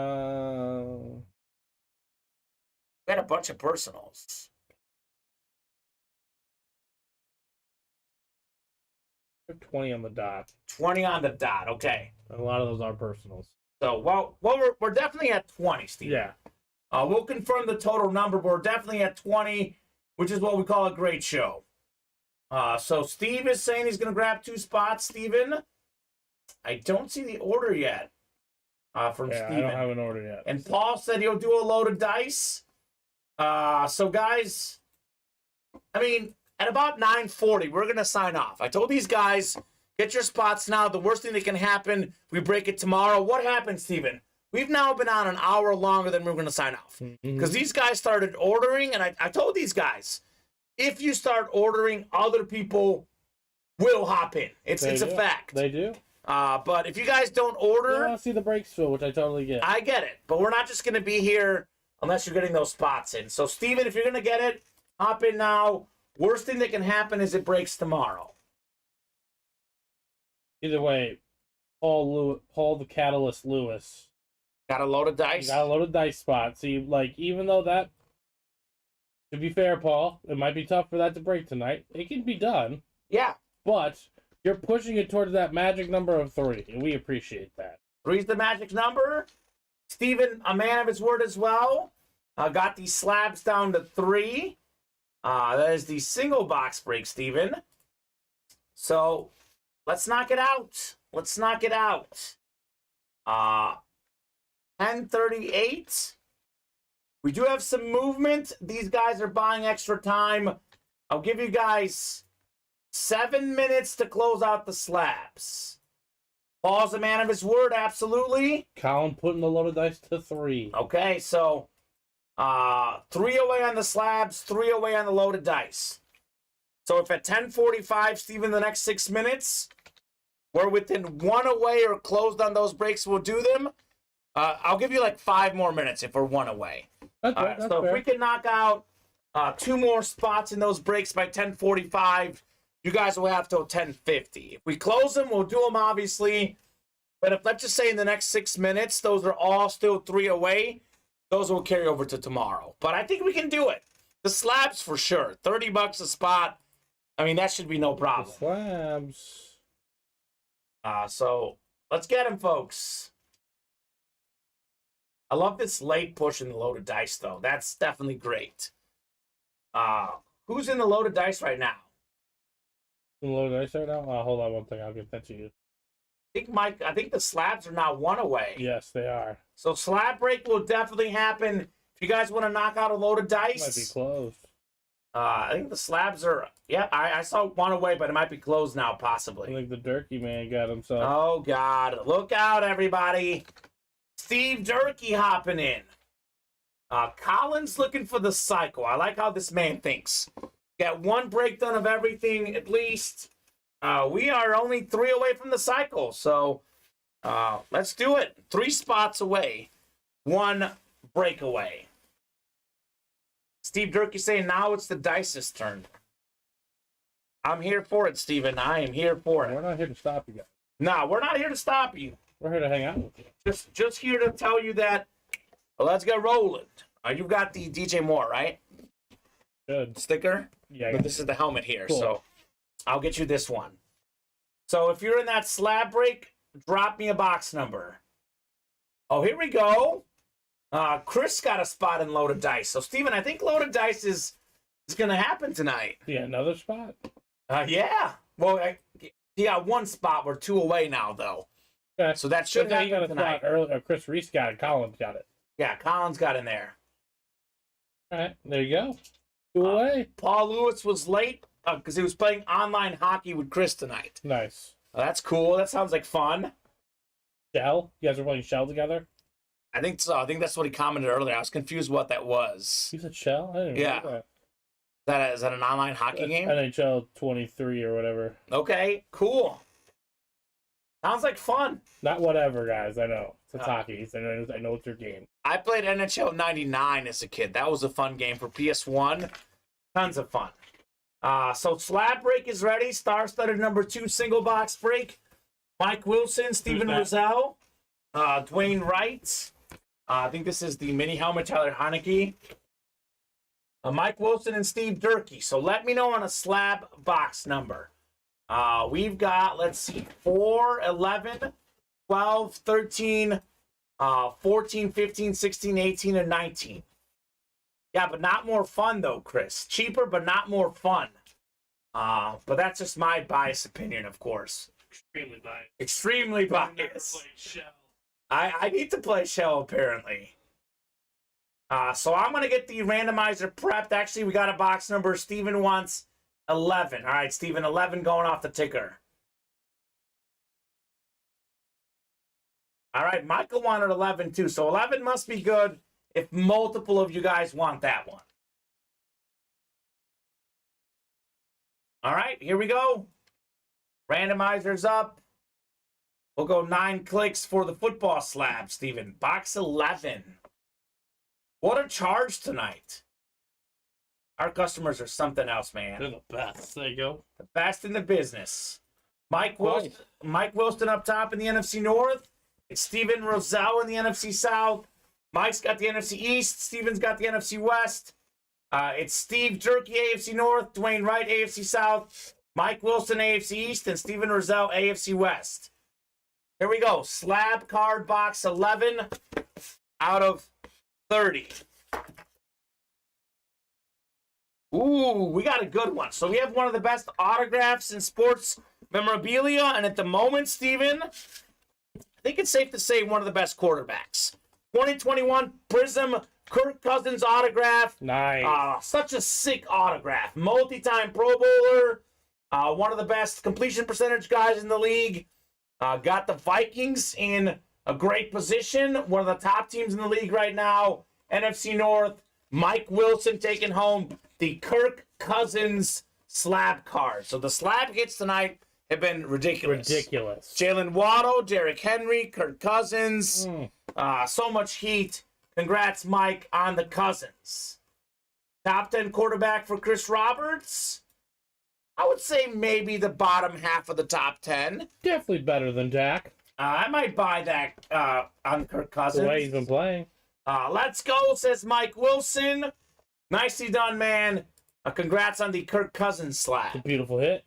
had a bunch of personals. 20 on the dot. 20 on the dot, okay. A lot of those are personals. So, well we're definitely at 20, Steve. Yeah. We'll confirm the total number, but we're definitely at 20, which is what we call a great show. So Steve is saying he's going to grab 2 spots, Steven. I don't see the order yet from Yeah, Steven. I don't have an order yet. And Paul said he'll do a load of dice. So, guys, I mean, at about 9:40, we're going to sign off. I told these guys, get your spots now. The worst thing that can happen, we break it tomorrow. What happened, Steven? We've now been on an hour longer than we're going to sign off. Because these guys started ordering, and I told these guys, if you start ordering, other people will hop in. It's a fact. They do. But if you guys don't order... I see the breaks fill, which I totally get. I get it. But we're not just going to be here unless you're getting those spots in. So, Steven, if you're going to get it, hop in now. Worst thing that can happen is it breaks tomorrow. Either way, Paul the Catalyst Lewis. Got a load of dice? Got a load of dice spots. See, like, even though that... To be fair, Paul, it might be tough for that to break tonight. It can be done. Yeah. But you're pushing it towards that magic number of 3, and we appreciate that. 3's the magic number. Steven, a man of his word as well. Got these slabs down to 3. That is the single box break, Steven. So, let's knock it out. Let's knock it out. 10:38. We do have some movement. These guys are buying extra time. I'll give you guys 7 minutes to close out the slabs. Paul's a man of his word, absolutely. Colin putting the load of dice to 3. Okay, so 3 away on the slabs, 3 away on the loaded dice. So if at 10:45, Steven, the next 6 minutes, we're within 1 away or closed on those breaks, we'll do them. I'll give you like 5 more minutes if we're 1 away. That's So fair. if we can knock out 2 more spots in those breaks by 10:45, you guys will have till 10:50. If we close them, we'll do them, obviously. But if, let's just say in the next 6 minutes, those are all still 3 away, those will carry over to tomorrow. But I think we can do it. The slabs for sure. $30 a spot. I mean, that should be no problem. The slabs. So let's get them, folks. I love this late push in the loaded dice, though. That's definitely great. Who's in the loaded dice right now? The load of dice right now? Hold on one second. I'll get that to you. I think the slabs are now 1 away. Yes, they are. So slab break will definitely happen. If you guys want to knock out a load of dice. Might be closed. I think the slabs are... Yeah, I saw 1 away, but it might be closed now, possibly. I think the Durkee man got himself. Oh, God. Look out, everybody. Steve Durkee hopping in. Colin's looking for the cycle. I like how this man thinks. Got 1 breakdown of everything, at least. We are only 3 away from the cycle, so let's do it. 3 spots away. 1 breakaway. Steve Durkee saying now it's the Dice's turn. I'm here for it, Steven. I am here for it. We're not here to stop you guys. No, we're not here to stop you. We're here to hang out with you. Just here to tell you that, well, let's get rolling. You've got the DJ Moore, right? Good. Sticker? Yeah. But this is the helmet here, Cool. so I'll get you this one. So if you're in that slab break, drop me a box number. Oh, here we go. Chris got a spot in loaded dice. So, Steven, I think loaded dice is going to happen tonight. Yeah, another spot? Yeah. Well, he got 1 spot. We're 2 away now, though. Okay. So that should happen he got a tonight. spot earlier. Chris Reese got it. Collins got it. Yeah, Colin's got in there. All right, there you go. 2 away. Paul Lewis was late because he was playing online hockey with Chris tonight. Nice. That's cool. That sounds like fun. Shell? You guys are playing Shell together? I think so. I think that's what he commented earlier. I was confused what that was. You said Shell? I didn't Yeah. know that. Is that an online hockey game? NHL 23 or whatever. Okay, cool. Sounds like fun. Not whatever, guys. I know. It's hockey. I know it's your game. I played NHL 99 as a kid. That was a fun game for PS1. Tons of fun. So slab break is ready. Star-studded number 2 single box break. Mike Wilson, Steven Rosell, Dwayne Wright. I think this is the mini helmet, Tyler Heineke. Mike Wilson and Steve Durkee. So let me know on a slab box number. We've got, let's see, 4, 11, 12, 13, 14, 15, 16, 18, and 19. Yeah, but not more fun, though, Chris. Cheaper, but not more fun. But that's just my biased opinion, of course. Extremely biased. Extremely biased. I need to play Shell, apparently. So I'm going to get the randomizer prepped. Actually, we got a box number. Steven wants 11. All right, Steven, 11 going off the ticker. All right, Michael wanted 11 too. So 11 must be good if multiple of you guys want that one. All right, here we go. Randomizer's up. We'll go 9 clicks for the football slab, Steven. Box 11. What a charge tonight. Our customers are something else, man. They're the best. There you go. The best in the business. Mike Wilson up top in the NFC North. It's Steven Roselle in the NFC South. Mike's got the NFC East. Steven's got the NFC West. It's Steve Jerky, AFC North. Dwayne Wright, AFC South. Mike Wilson, AFC East. And Steven Roselle, AFC West. Here we go. Slab card box 11 out of 30. Ooh, we got a good one. So we have one of the best autographs in sports memorabilia. And at the moment, Steven, I think it's safe to say one of the best quarterbacks. 2021 Prism Kirk Cousins autograph. Nice. Such a sick autograph. Multi-time Pro Bowler. One of the best completion percentage guys in the league. Got the Vikings in a great position. One of the top teams in the league right now. NFC North. Mike Wilson taking home the Kirk Cousins slab card. So the slab hits tonight have been ridiculous. Jalen Waddle, Derrick Henry, Kirk Cousins. So much heat. Congrats, Mike, on the Cousins. Top 10 quarterback for Chris Roberts. I would say maybe the bottom half of the top 10. Definitely better than Dak. I might buy that on Kirk Cousins. The way he's been playing. Let's go, says Mike Wilson. Nicely done, man. Congrats on the Kirk Cousins slab. It's a beautiful hit.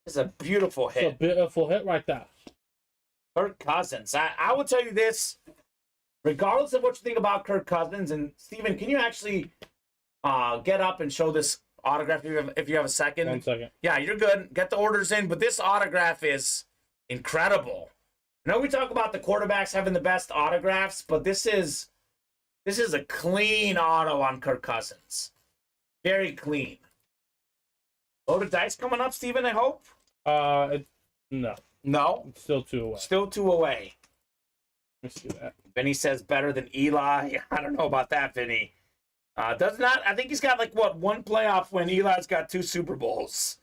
It's a beautiful hit. It's a beautiful hit right there. Kirk Cousins. I will tell you this. Regardless of what you think about Kirk Cousins, and Steven, can you actually get up and show this autograph if you have a second? 1 second. Yeah, you're good. Get the orders in, but this autograph is incredible. I know we talk about the quarterbacks having the best autographs, but this is a clean auto on Kirk Cousins. Very clean. Loaded dice coming up, Steven, I hope? No. No? It's still 2 away. Still 2 away. Let me see that. Vinny says better than Eli. I don't know about that, Vinny. Does not. I think he's got like one playoff win. Eli's got 2 Super Bowls.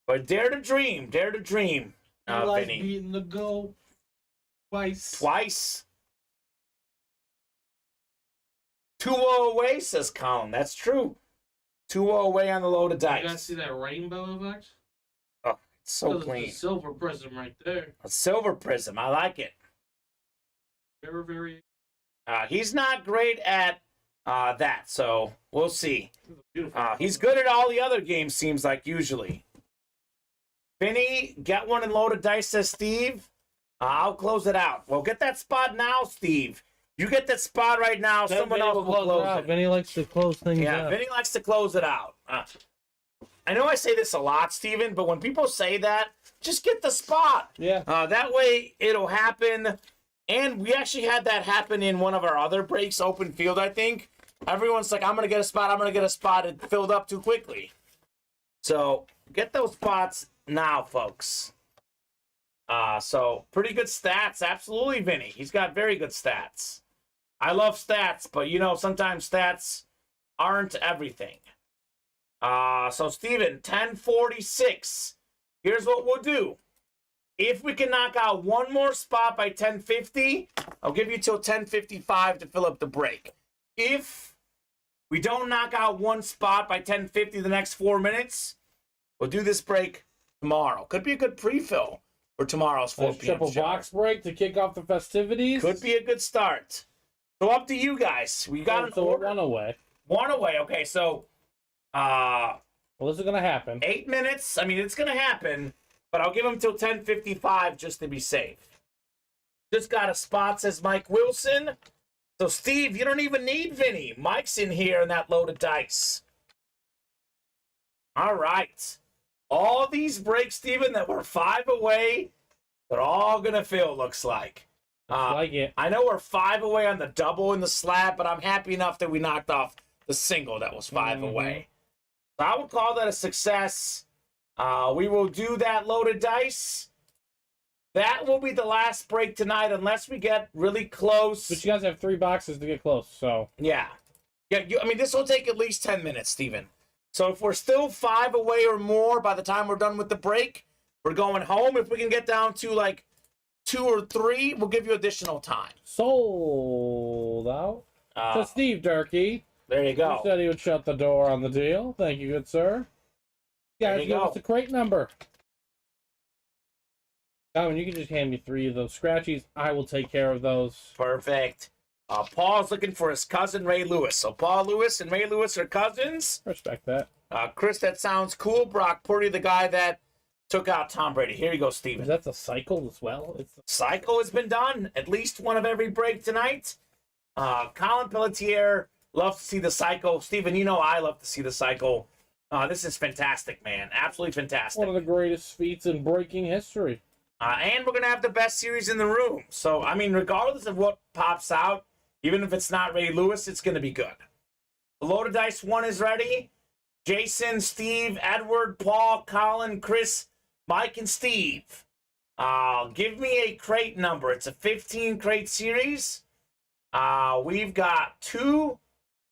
But dare to dream, Eli's Vinny. beating the goal twice. 2-0 away, says Colin. That's true. 2-0 away on the loaded dice. You guys see that rainbow effect? Oh, it's so That's clean. the silver prism right there. A silver prism. I like it. Very, very He's not great at that, so we'll see. beautiful. He's good at all the other games, seems like, usually. Vinny, get one and loaded dice, says Steve. I'll close it out. Well, get that spot now, Steve. You get that spot right now. Someone else will close it. Vinny likes to close things out. Yeah, Vinny likes to close it out. I know I say this a lot, Steven, but when people say that, just get the spot. Yeah. That way it'll happen. And we actually had that happen in one of our other breaks, open field, I think. Everyone's like, I'm going to get a spot. It filled up too quickly. So get those spots now, folks. So pretty good stats. Absolutely, Vinny. He's got very good stats. I love stats, but sometimes stats aren't everything. So Steven, 1046. Here's what we'll do. If we can knock out one more spot by 1050, I'll give you till 1055 to fill up the break. If we don't knock out one spot by 1050 the next 4 minutes, we'll do this break tomorrow. Could be a good pre-fill for tomorrow's 4 p.m. triple box break to kick off the festivities. Could be a good start. So up to you guys. We got so one away. One away. Okay, so well, this is gonna happen. 8 minutes. I mean, it's gonna happen, but I'll give them till 10:55 just to be safe. Just got a spot, says Mike Wilson. So Steve, you don't even need Vinny. Mike's in here in that loaded dice. All right. All these breaks, Steven, that were 5 away they're all going to fill, looks like. Like it. I know we're 5 away on the double in the slab, but I'm happy enough that we knocked off the single that was 5 away. So I would call that a success. We will do that loaded dice. That will be the last break tonight unless we get really close. But you guys have 3 boxes to get close, so. Yeah. I mean, this will take at least 10 minutes, Steven. So if we're still 5 away or more by the time we're done with the break, we're going home. If we can get down to like 2 or 3, we'll give you additional time. Sold out. To Steve Durkee. There you go. He said he would shut the door on the deal. Thank you, good sir. Guys, give us a crate number. Kamen, you can just hand me 3 of those scratchies. I will take care of those. Perfect. Paul's looking for his cousin, Ray Lewis. So Paul Lewis and Ray Lewis are cousins. Respect that. Chris, that sounds cool. Brock Purdy, the guy that took out Tom Brady. Here you go, Steven. That's a cycle as well? Cycle has been done. At least one of every break tonight. Colin Pelletier, love to see the cycle. Steven, you know I love to see the cycle. This is fantastic, man. Absolutely fantastic. One of the greatest feats in breaking history. And we're going to have the best series in the room. So, I mean, regardless of what pops out, even if it's not Ray Lewis, it's going to be good. The loaded dice 1 is ready. Jason, Steve, Edward, Paul, Colin, Chris, Mike, and Steve. Give me a crate number. It's a 15 crate series. We've got 2,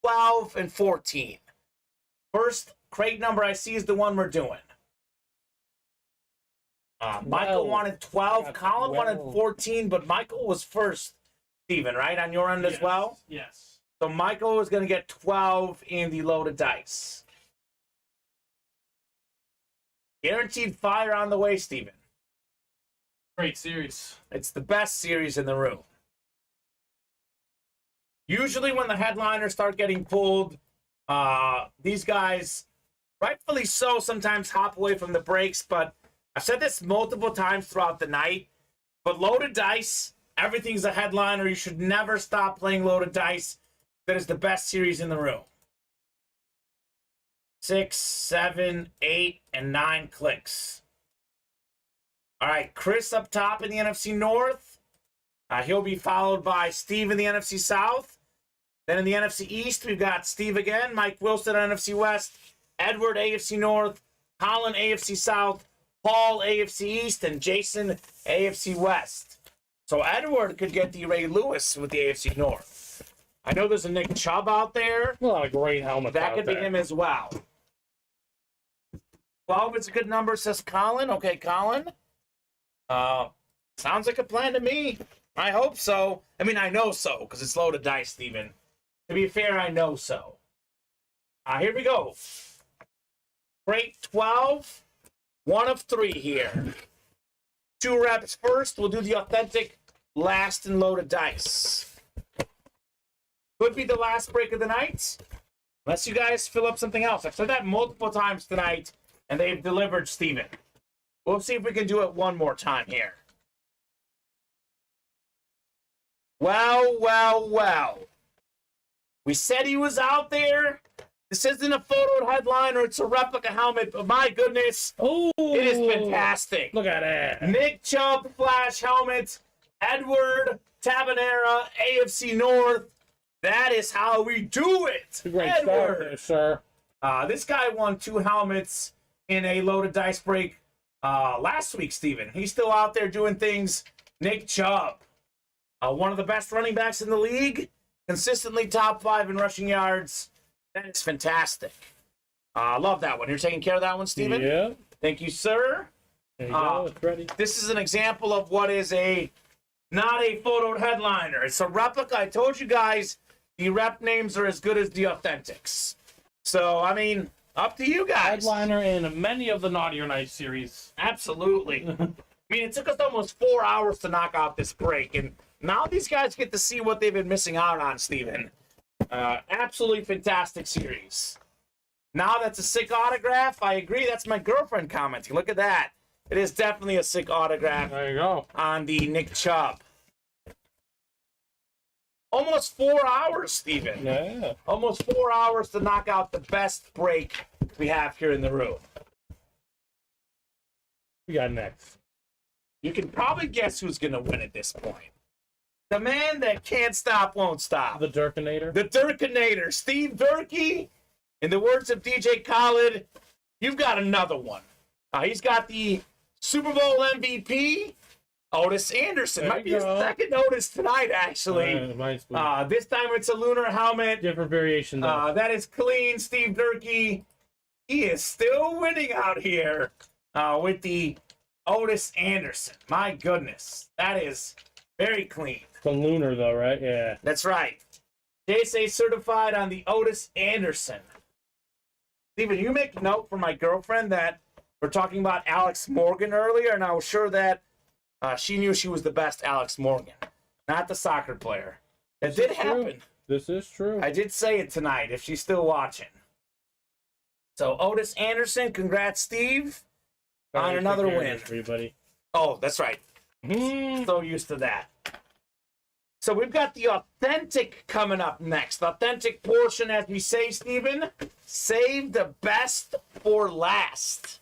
12, and 14. First crate number I see is the one we're doing. Michael wanted 12. Colin wanted 14, but Michael was first, Steven, right? On your end as well? Yes. So Michael is going to get 12 in the loaded dice. Guaranteed fire on the way, Steven. Great series. It's the best series in the room. Usually when the headliners start getting pulled, these guys, rightfully so, sometimes hop away from the breaks, but I've said this multiple times throughout the night, but loaded dice, everything's a headliner. You should never stop playing loaded dice. That is the best series in the room. 6, 7, 8, and 9 clicks. All right, Chris up top in the NFC North. He'll be followed by Steve in the NFC South. Then in the NFC East, we've got Steve again, Mike Wilson NFC West, Edward AFC North, Colin AFC South, Paul AFC East, and Jason AFC West. So Edward could get the Ray Lewis with the AFC North. I know there's a Nick Chubb out there. A lot of great helmets That out could there. be him as well. 12 is a good number, says Colin. Okay, Colin. Sounds like a plan to me. I hope so. I mean, I know so, because it's loaded dice, Steven. To be fair, I know so. Here we go. Crate 12. 1 of 3 here. 2 reps first. We'll do the authentic last and loaded dice. Could be the last break of the night. Unless you guys fill up something else. I've said that multiple times tonight, and they've delivered, Steven. We'll see if we can do it one more time here. Well. We said he was out there. This isn't a photo headline or it's a replica helmet, but my goodness, Oh, it is fantastic. Look at that. Nick Chubb Flash helmet, Edward Tabanera, AFC North. That is how we do it. It's a great start there, sir. This guy won 2 helmets in a loaded dice break last week, Steven. He's still out there doing things. Nick Chubb, one of the best running backs in the league, consistently top 5 in rushing yards. That is fantastic. Love that one. You're taking care of that one, Steven? Yeah. Thank you, sir. There you go. It's ready. This is an example of what is not a photo headliner. It's a replica. I told you guys the rep names are as good as the authentics. So, I mean, up to you guys. Headliner in many of the Naughty or Nice series. Absolutely. I mean, it took us almost 4 hours to knock out this break, and now these guys get to see what they've been missing out on, Steven. Absolutely fantastic series. Now that's a sick autograph. I agree. That's my girlfriend commenting. Look at that. It is definitely a sick autograph There you go. on the Nick Chubb. Almost 4 hours, Steven. Yeah. Almost 4 hours to knock out the best break we have here in the room. We got next. You can probably guess who's going to win at this point. The man that can't stop, won't stop. The Durkinator. The Durkinator. Steve Durkee. In the words of DJ Khaled, you've got another one. He's got the Super Bowl MVP, Otis Anderson. There Might be you his go. second Otis tonight, actually. Might be. This time it's a lunar helmet. Different variation, though. That is clean, Steve Durkee. He is still winning out here with the Otis Anderson. My goodness. That is very clean. The lunar, though, right? Yeah. That's right. JSA certified on the Otis Anderson. Steven, you make a note for my girlfriend that we're talking about Alex Morgan earlier, and I was sure that she knew she was the best Alex Morgan, not the soccer player. That did happen. This is true. I did say it tonight if she's still watching. So Otis Anderson, congrats, Steve, on another win. Everybody. Oh, that's right. So used to that. So we've got the authentic coming up next. The authentic portion, as we say, Steven, save the best for last.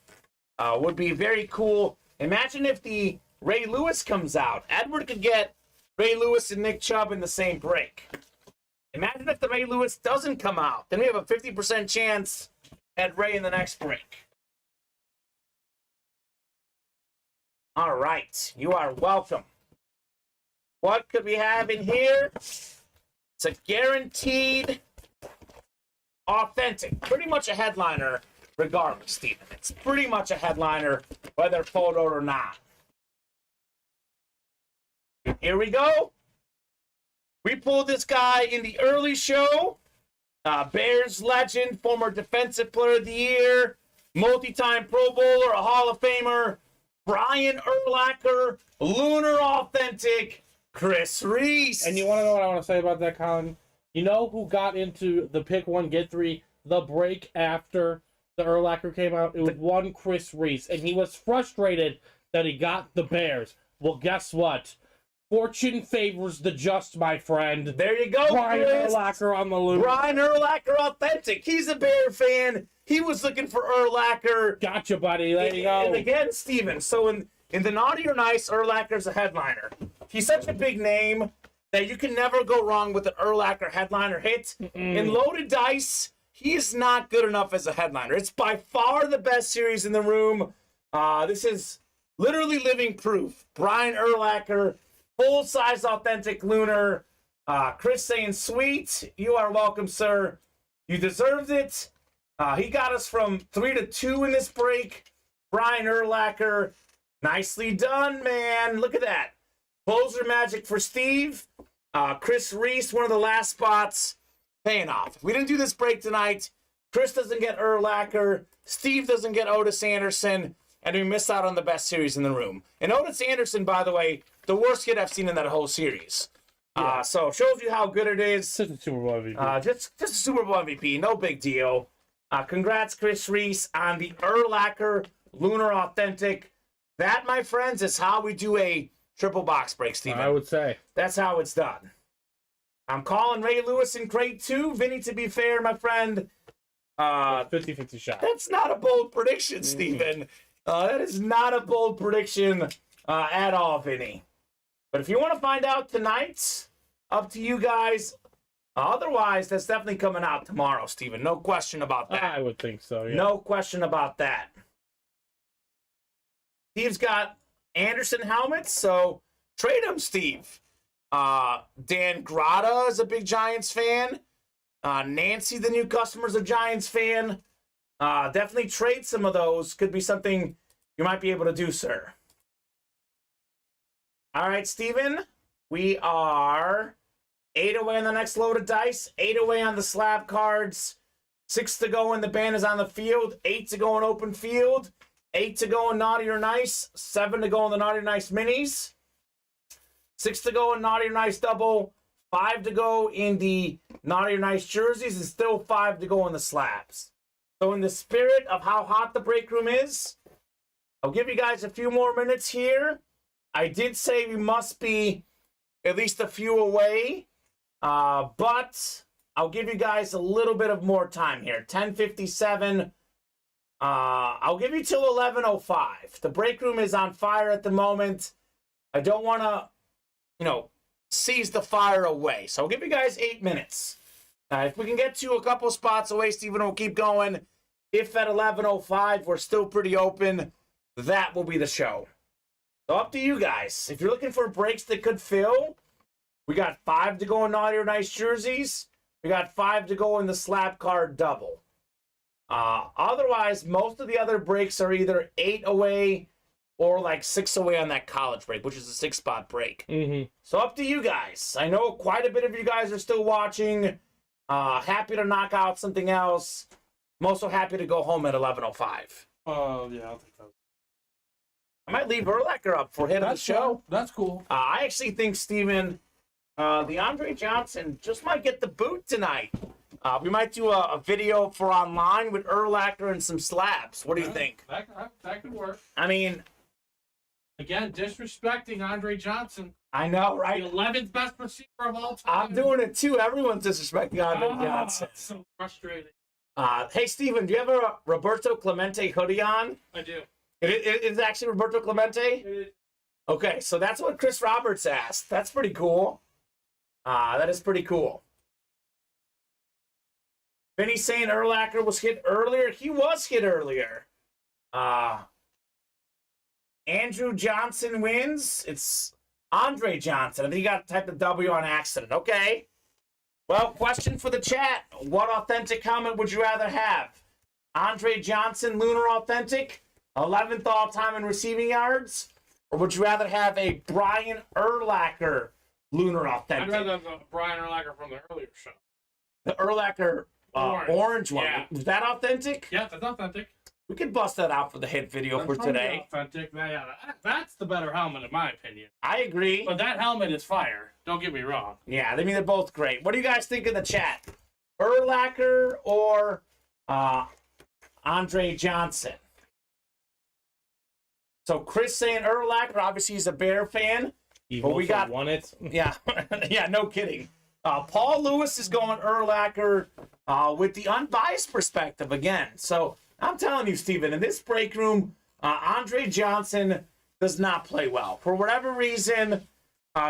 Would be very cool. Imagine if the Ray Lewis comes out. Edward could get Ray Lewis and Nick Chubb in the same break. Imagine if the Ray Lewis doesn't come out. Then we have a 50% chance at Ray in the next break. All right. You are welcome. What could we have in here? It's a guaranteed authentic. Pretty much a headliner regardless, Steven. It's pretty much a headliner whether photoed or not. Here we go. We pulled this guy in the early show. Bears legend, former Defensive Player of the Year, multi-time Pro Bowler, a Hall of Famer, Brian Urlacher, Lunar Authentic, Chris Reese. And you want to know what I want to say about that, Colin? You know who got into the pick one, get three, the break after the Urlacher came out? It was one Chris Reese, and he was frustrated that he got the Bears. Well, guess what? Fortune favors the just, my friend. There you go, Brian Chris. Urlacher on the loop. Brian Urlacher Authentic. He's a Bear fan. He was looking for Urlacher. Gotcha, buddy. There you go. And again, Steven, so in the Naughty or Nice, Urlacher's a headliner. He's such a big name that you can never go wrong with an Urlacher headliner hit. In Loaded Dice, he is not good enough as a headliner. It's by far the best series in the room. This is literally living proof. Brian Urlacher, full-size authentic lunar. Chris saying, sweet. You are welcome, sir. You deserved it. He got us from 3 to 2 in this break. Brian Urlacher, nicely done, man. Look at that. Closer magic for Steve. Chris Reese, one of the last spots, paying off. If we didn't do this break tonight, Chris doesn't get Urlacher, Steve doesn't get Otis Anderson, and we miss out on the best series in the room. And Otis Anderson, by the way, the worst hit I've seen in that whole series. Yeah. So shows you how good it is. Just a Super Bowl MVP. Just a Super Bowl MVP, no big deal. Congrats, Chris Reese, on the Urlacher Lunar Authentic. That, my friends, is how we do a triple box break, Steven. I would say. That's how it's done. I'm calling Ray Lewis in crate 2. Vinny, to be fair, my friend. 50-50 shot. That's not a bold prediction, Steven. That is not a bold prediction at all, Vinny. But if you want to find out tonight, up to you guys. Otherwise, that's definitely coming out tomorrow, Steven. No question about that. I would think so, yeah. No question about that. Steve's got Anderson helmets, so trade them, Steve. Dan Grata is a big Giants fan. Nancy, the new customer, is a Giants fan. Definitely trade some of those. Could be something you might be able to do, sir. All right, Steven. We are 8 away on the next load of dice. 8 away on the slab cards. 6 to go, and the band is on the field. 8 to go in open field. 8 to go in Naughty or Nice. 7 to go in the Naughty or Nice minis. 6 to go in Naughty or Nice double. 5 to go in the Naughty or Nice jerseys. And still 5 to go in the slabs. So in the spirit of how hot the break room is, I'll give you guys a few more minutes here. I did say we must be at least a few away. But I'll give you guys a little bit of more time here. 10:57. I'll give you till 11:05. The break room is on fire at the moment. I don't want to, seize the fire away. So I'll give you guys 8 minutes. If we can get to a couple spots away, Steven will keep going. If at 11:05 we're still pretty open, that will be the show. So up to you guys. If you're looking for breaks that could fill, we got 5 to go in Naughty or Nice jerseys. We got 5 to go in the slap card double. Otherwise, most of the other breaks are either 8 away or like 6 away on that college break, which is a 6-spot break. Mm-hmm. So up to you guys. I know quite a bit of you guys are still watching. Happy to knock out something else. I'm also happy to go home at 11:05. Oh, yeah, I'll take that. I might leave Urlacher up for hit of the show. That's cool. I actually think, Steven, the Andre Johnson just might get the boot tonight. We might do a video for online with Urlacher and some slabs. What do you think? That could work. I mean, Again, disrespecting Andre Johnson, I know, the right? 11th best receiver of all time. I'm doing it too. Everyone's disrespecting Andre Johnson. It's so frustrating. Hey, Steven, do you have a Roberto Clemente hoodie on? I do. It is actually Roberto Clemente? It- Okay, so that's what Chris Roberts asked. That's pretty cool. That is pretty cool. Vinny's saying Urlacher was hit earlier. He was hit earlier. Andrew Johnson wins. It's Andre Johnson. I think he got typed of W on accident. Okay. Well, question for the chat. What authentic helmet would you rather have? Andre Johnson, Lunar Authentic, 11th all-time in receiving yards? Or would you rather have a Brian Urlacher Lunar Authentic? I'd rather have Brian Urlacher from the earlier show. The Urlacher orange one. Yeah. Was that authentic? Yeah, that's authentic. We could bust that out for the hit video for That's probably today. authentic. Yeah, that's the better helmet in my opinion. I agree. But that helmet is fire. Don't get me wrong. Yeah, I mean, they're both great. What do you guys think in the chat? Urlacher or Andre Johnson? So Chris saying Urlacher. Obviously, he's a Bear fan. He But we also got- won it. Yeah, yeah, no kidding. Paul Lewis is going Urlacher with the unbiased perspective again. So I'm telling you, Steven, in this break room, Andre Johnson does not play well. For whatever reason,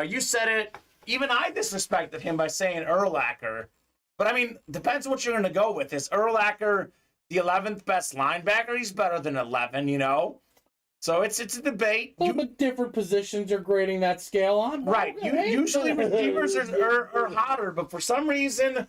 you said it. Even I disrespected him by saying Urlacher. But I mean, depends what you're going to go with. Is Urlacher the 11th best linebacker? He's better than 11, you know? So it's a debate. Well, but different positions are grading that scale on. Right. Usually receivers are hotter, but for some reason,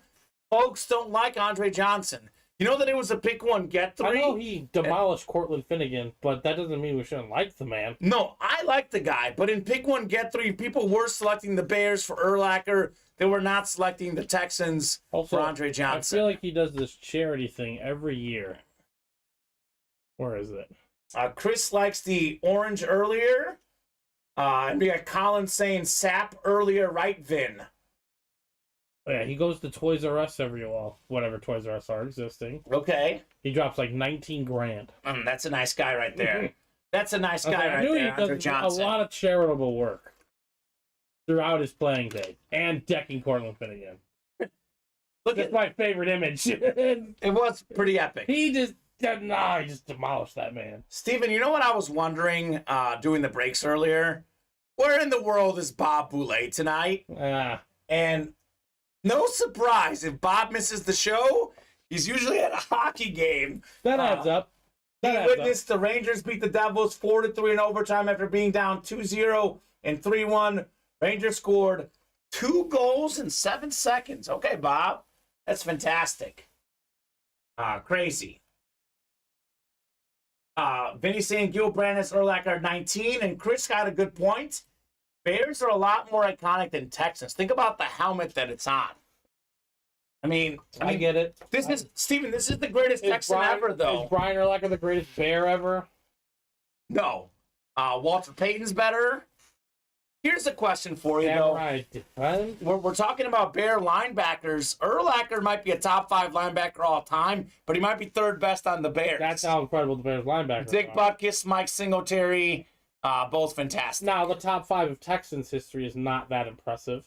folks don't like Andre Johnson. You know that it was a pick one, get I three? know he demolished Cortland Finnegan, but that doesn't mean we shouldn't like the man. No, I like the guy, but in pick one, get three, people were selecting the Bears for Urlacher. They were not selecting the Texans for Andre Johnson. I feel like he does this charity thing every year. Where is it? Chris likes the orange earlier. And we got Colin saying sap earlier, right, Vin? Oh, yeah, he goes to Toys R Us whatever Toys R Us are existing. Okay. He drops like 19 grand. That's a nice guy right there. That's a nice guy I right knew there, he Andre does Johnson. a lot of charitable work throughout his playing day and decking Cortland Finnegan. Look That's at my favorite image. it was pretty epic. he just demolished that man. Steven, you know what I was wondering doing the breaks earlier? Where in the world is Bob Boulay tonight? And no surprise, if Bob misses the show, he's usually at a hockey game. That adds up. He That adds up. witnessed the Rangers beat the Devils 4-3 in overtime after being down 2-0 and 3-1. Rangers scored 2 goals in 7 seconds. Okay, Bob. That's fantastic. Crazy. Vinny saying Gil Brandis Urlacher 19, and Chris got a good point. Bears are a lot more iconic than Texans. Think about the helmet that it's on. I get it. This is Steven, this is the greatest Texan ever, though. Is Brian Urlacher the greatest Bear ever? No. Walter Payton's better. Here's a question for you, though. Right. We're talking about Bear linebackers. Urlacher might be a top 5 linebacker all time, but he might be 3rd best on the Bears. That's how incredible the Bears linebackers Dick are. Butkus, Mike Singletary, both fantastic. Now, the top 5 of Texans history is not that impressive.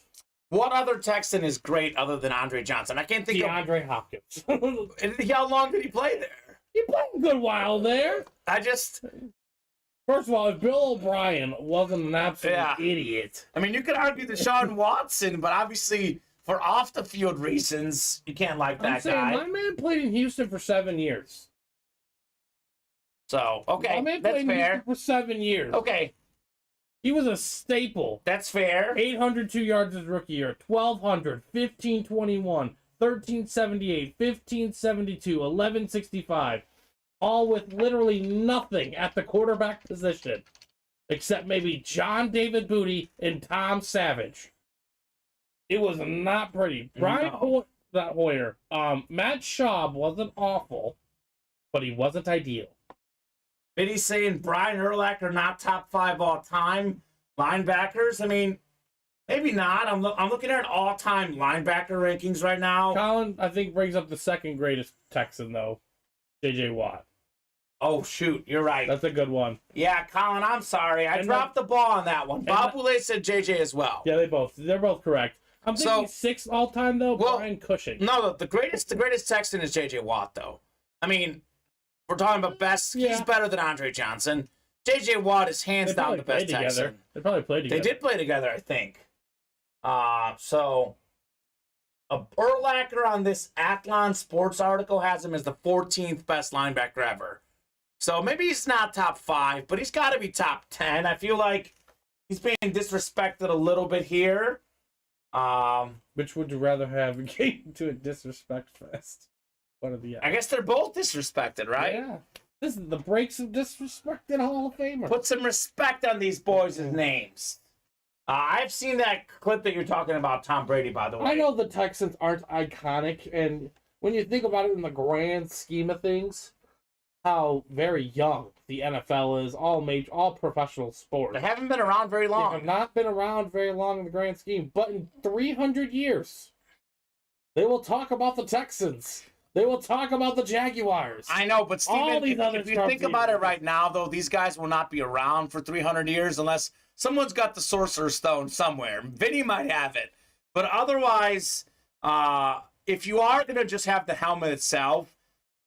What other Texan is great other than Andre Johnson? I can't think DeAndre Hopkins. of. How long did he play there? He played a good while there. First of all, if Bill O'Brien wasn't an absolute idiot. I mean, you could argue Deshaun Watson, but obviously for off-the-field reasons, you can't like that guy. My man played in Houston for 7 years. So, okay, my man that's played in fair. Houston for 7 years. Okay. He was a staple. That's fair. 802 yards his rookie year, 1,200, 1,521, 1,378, 1,572, 1,165. All with literally nothing at the quarterback position, except maybe John David Booty and Tom Savage. It was not pretty. Brian Hoyer, Matt Schaub wasn't awful, but he wasn't ideal. Vinny's saying Brian Urlacher not top 5 all-time linebackers. I mean, maybe not. I'm looking at all-time linebacker rankings right now. Colin, I think, brings up the second greatest Texan, though, J.J. Watt. Oh, shoot. You're right. That's a good one. Yeah, Colin, I'm sorry. I dropped the ball on that one. Bob Boulay said JJ as well. Yeah, they're both correct. I'm thinking 6th all-time, though, Brian Cushing. No, the greatest Texan is JJ Watt, though. I mean, we're talking about best. Yeah. He's better than Andre Johnson. JJ Watt is hands down the best Texan. They probably played together. They did play together, I think. So a Urlacher on this Athlon Sports article has him as the 14th best linebacker ever. So maybe he's not top 5, but he's got to be top 10. I feel like he's being disrespected a little bit here. Which would you rather have getting to a disrespect fest? One of the I guess they're both disrespected, right? Yeah. This is the breaks of disrespected Hall of Famer. Put some respect on these boys' names. I've seen that clip that you're talking about, Tom Brady, by the way. I know the Texans aren't iconic, and when you think about it in the grand scheme of things, how very young the NFL is, all professional sports. They haven't been around very long. They have not been around very long in the grand scheme, but in 300 years, they will talk about the Texans. They will talk about the Jaguars. I know, but Steven, if you think about it right now, though, these guys will not be around for 300 years unless someone's got the Sorcerer's Stone somewhere. Vinny might have it. But otherwise, if you are going to just have the helmet itself,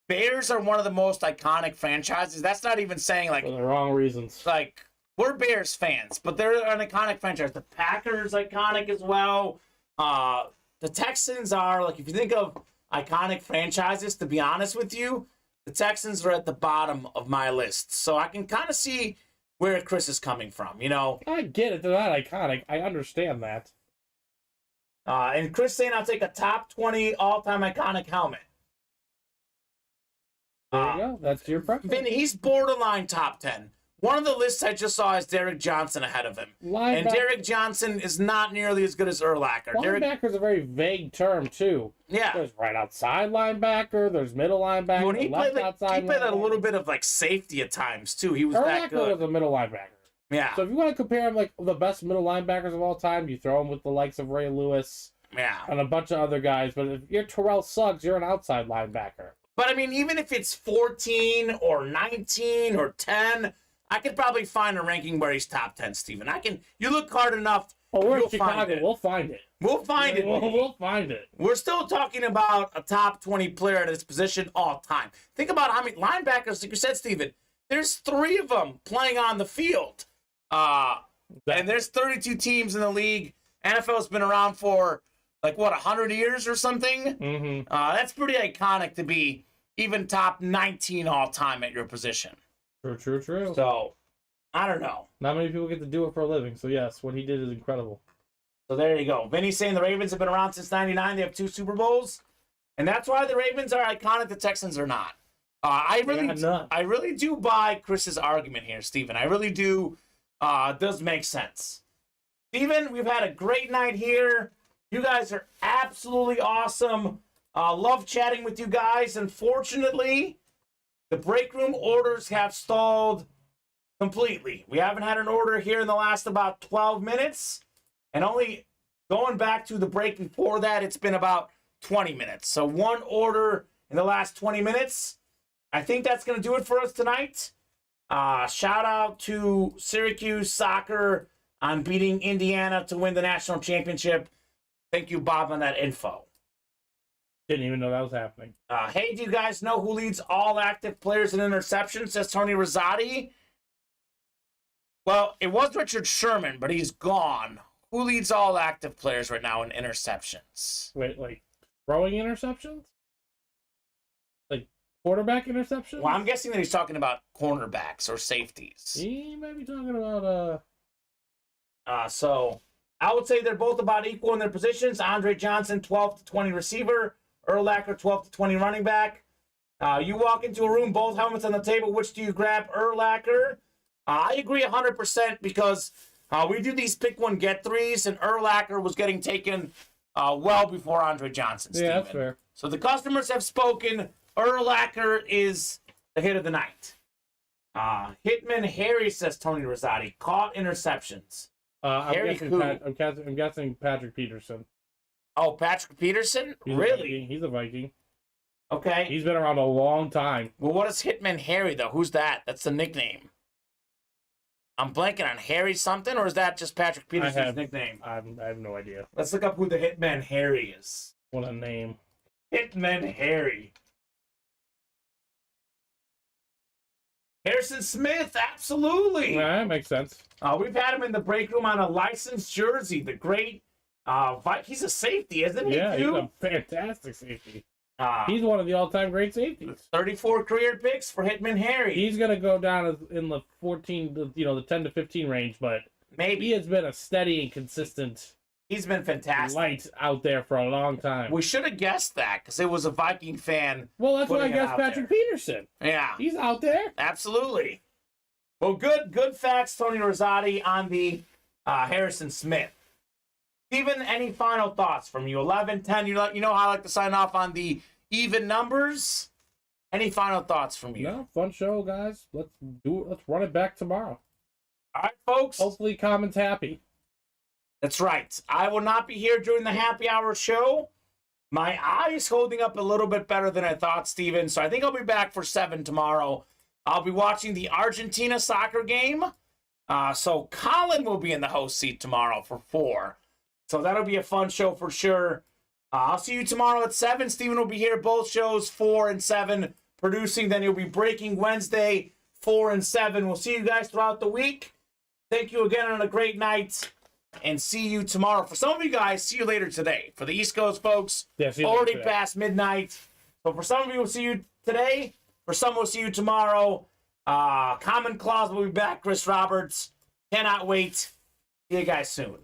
Bears are one of the most iconic franchises. That's not even saying, like... For the wrong reasons. Like, we're Bears fans, but they're an iconic franchise. The Packers iconic as well. The Texans are, like, if you think of iconic franchises, to be honest with you, the Texans are at the bottom of my list. So I can kind of see where Chris is coming from, you know? I get it. They're not iconic. I understand that. And Chris saying I'll take a top 20 all-time iconic helmet. There you go. That's your preference. Vinny, he's borderline top 10. One of the lists I just saw is Derek Johnson ahead of him. And Derek Johnson is not nearly as good as Urlacher. Linebacker's a very vague term, too. Yeah. There's right outside linebacker. There's middle linebacker. When he played a little bit of, like, safety at times, too. He was that good. Urlacher was a middle linebacker. Yeah. So if you want to compare him, like, the best middle linebackers of all time, you throw him with the likes of Ray Lewis. Yeah. And a bunch of other guys. But if you're Terrell Suggs, you're an outside linebacker. But, I mean, even if it's 14 or 19 or 10, I could probably find a ranking where he's top 10, Steven. You look hard enough, we're in Chicago. We'll find it. We'll find it. We'll find it. We're still talking about a top 20 player at his position all time. Think about how many linebackers, like you said, Steven, there's 3 of them playing on the field. And there's 32 teams in the league. NFL's been around for, 100 years or something? Mm-hmm. That's pretty iconic to be even top 19 all time at your position. True. So, I don't know. Not many people get to do it for a living. So, yes, what he did is incredible. So, there you go. Vinny's saying the Ravens have been around since 99. They have 2 Super Bowls. And that's why the Ravens are iconic. The Texans are not. I really do buy Chris's argument here, Steven. I really do. It does make sense. Steven, we've had a great night here. You guys are absolutely awesome. Love chatting with you guys. Unfortunately, the break room orders have stalled completely. We haven't had an order here in the last about 12 minutes. And only going back to the break before that, it's been about 20 minutes. So 1 order in the last 20 minutes. I think that's going to do it for us tonight. Shout out to Syracuse Soccer on beating Indiana to win the national championship. Thank you, Bob, on that info. Didn't even know that was happening. Hey, do you guys know who leads all active players in interceptions? Says Tony Rosati. Well, it was Richard Sherman, but he's gone. Who leads all active players right now in interceptions? Wait, like throwing interceptions? Like quarterback interceptions? Well, I'm guessing that he's talking about cornerbacks or safeties. He might be talking about So I would say they're both about equal in their positions. Andre Johnson, 12 to 20 receiver. Urlacher, 12 to 20 running back. You walk into a room, both helmets on the table. Which do you grab? Urlacher. I agree 100% because we do these pick one, get threes, and Urlacher was getting taken well before Andre Johnson. Yeah, Steven. that's fair. So the customers have spoken. Urlacher is the hit of the night. Hitman Harry, says Tony Rosati, caught interceptions. I'm guessing Patrick Peterson. Oh, Patrick Peterson? He's Really? He's a Viking. Okay. He's been around a long time. Well, what is Hitman Harry, though? Who's that? That's the nickname. I'm blanking on Harry something, or is that just Patrick Peterson's nickname? I have no idea. Let's look up who the Hitman Harry is. What a name. Hitman Harry. Harrison Smith, absolutely. Yeah, that makes sense. We've had him in the break room on a licensed jersey. The great he's a safety, isn't he? Yeah, too? he's a fantastic safety. Uh, He's one of the all-time great safeties. 34 career picks for Hitman Harry. He's gonna go down in the 14, the 10 to 15 range, but Maybe. he has been a steady and consistent He's been fantastic. light out there for a long time. We should have guessed that because it was a Viking fan. Well, that's why I putting it guess out Patrick Peterson. Yeah, He's out there. absolutely. Well, good facts, Tony Rosati, on the Harrison Smith. Steven, any final thoughts from you? 11, 10, you know how I like to sign off on the even numbers. Any final thoughts from you? No, fun show, guys. Let's do it. Let's run it back tomorrow. All right, folks. Hopefully, Kamen's happy. That's right. I will not be here during the happy hour show. My eye's holding up a little bit better than I thought, Steven, so I think I'll be back for 7 tomorrow. I'll be watching the Argentina soccer game. So Colin will be in the host seat tomorrow for 4. So that'll be a fun show for sure. I'll see you tomorrow at 7. Steven will be here both shows, 4 and 7, producing. Then he'll be breaking Wednesday, 4 and 7. We'll see you guys throughout the week. Thank you again on a great night. And see you tomorrow. For some of you guys, see you later today. For the East Coast folks, Yeah, see you already later. past midnight. So for some of you, we'll see you today. For some, we'll see you tomorrow. Common Claus will be back. Chris Roberts. Cannot wait. See you guys soon.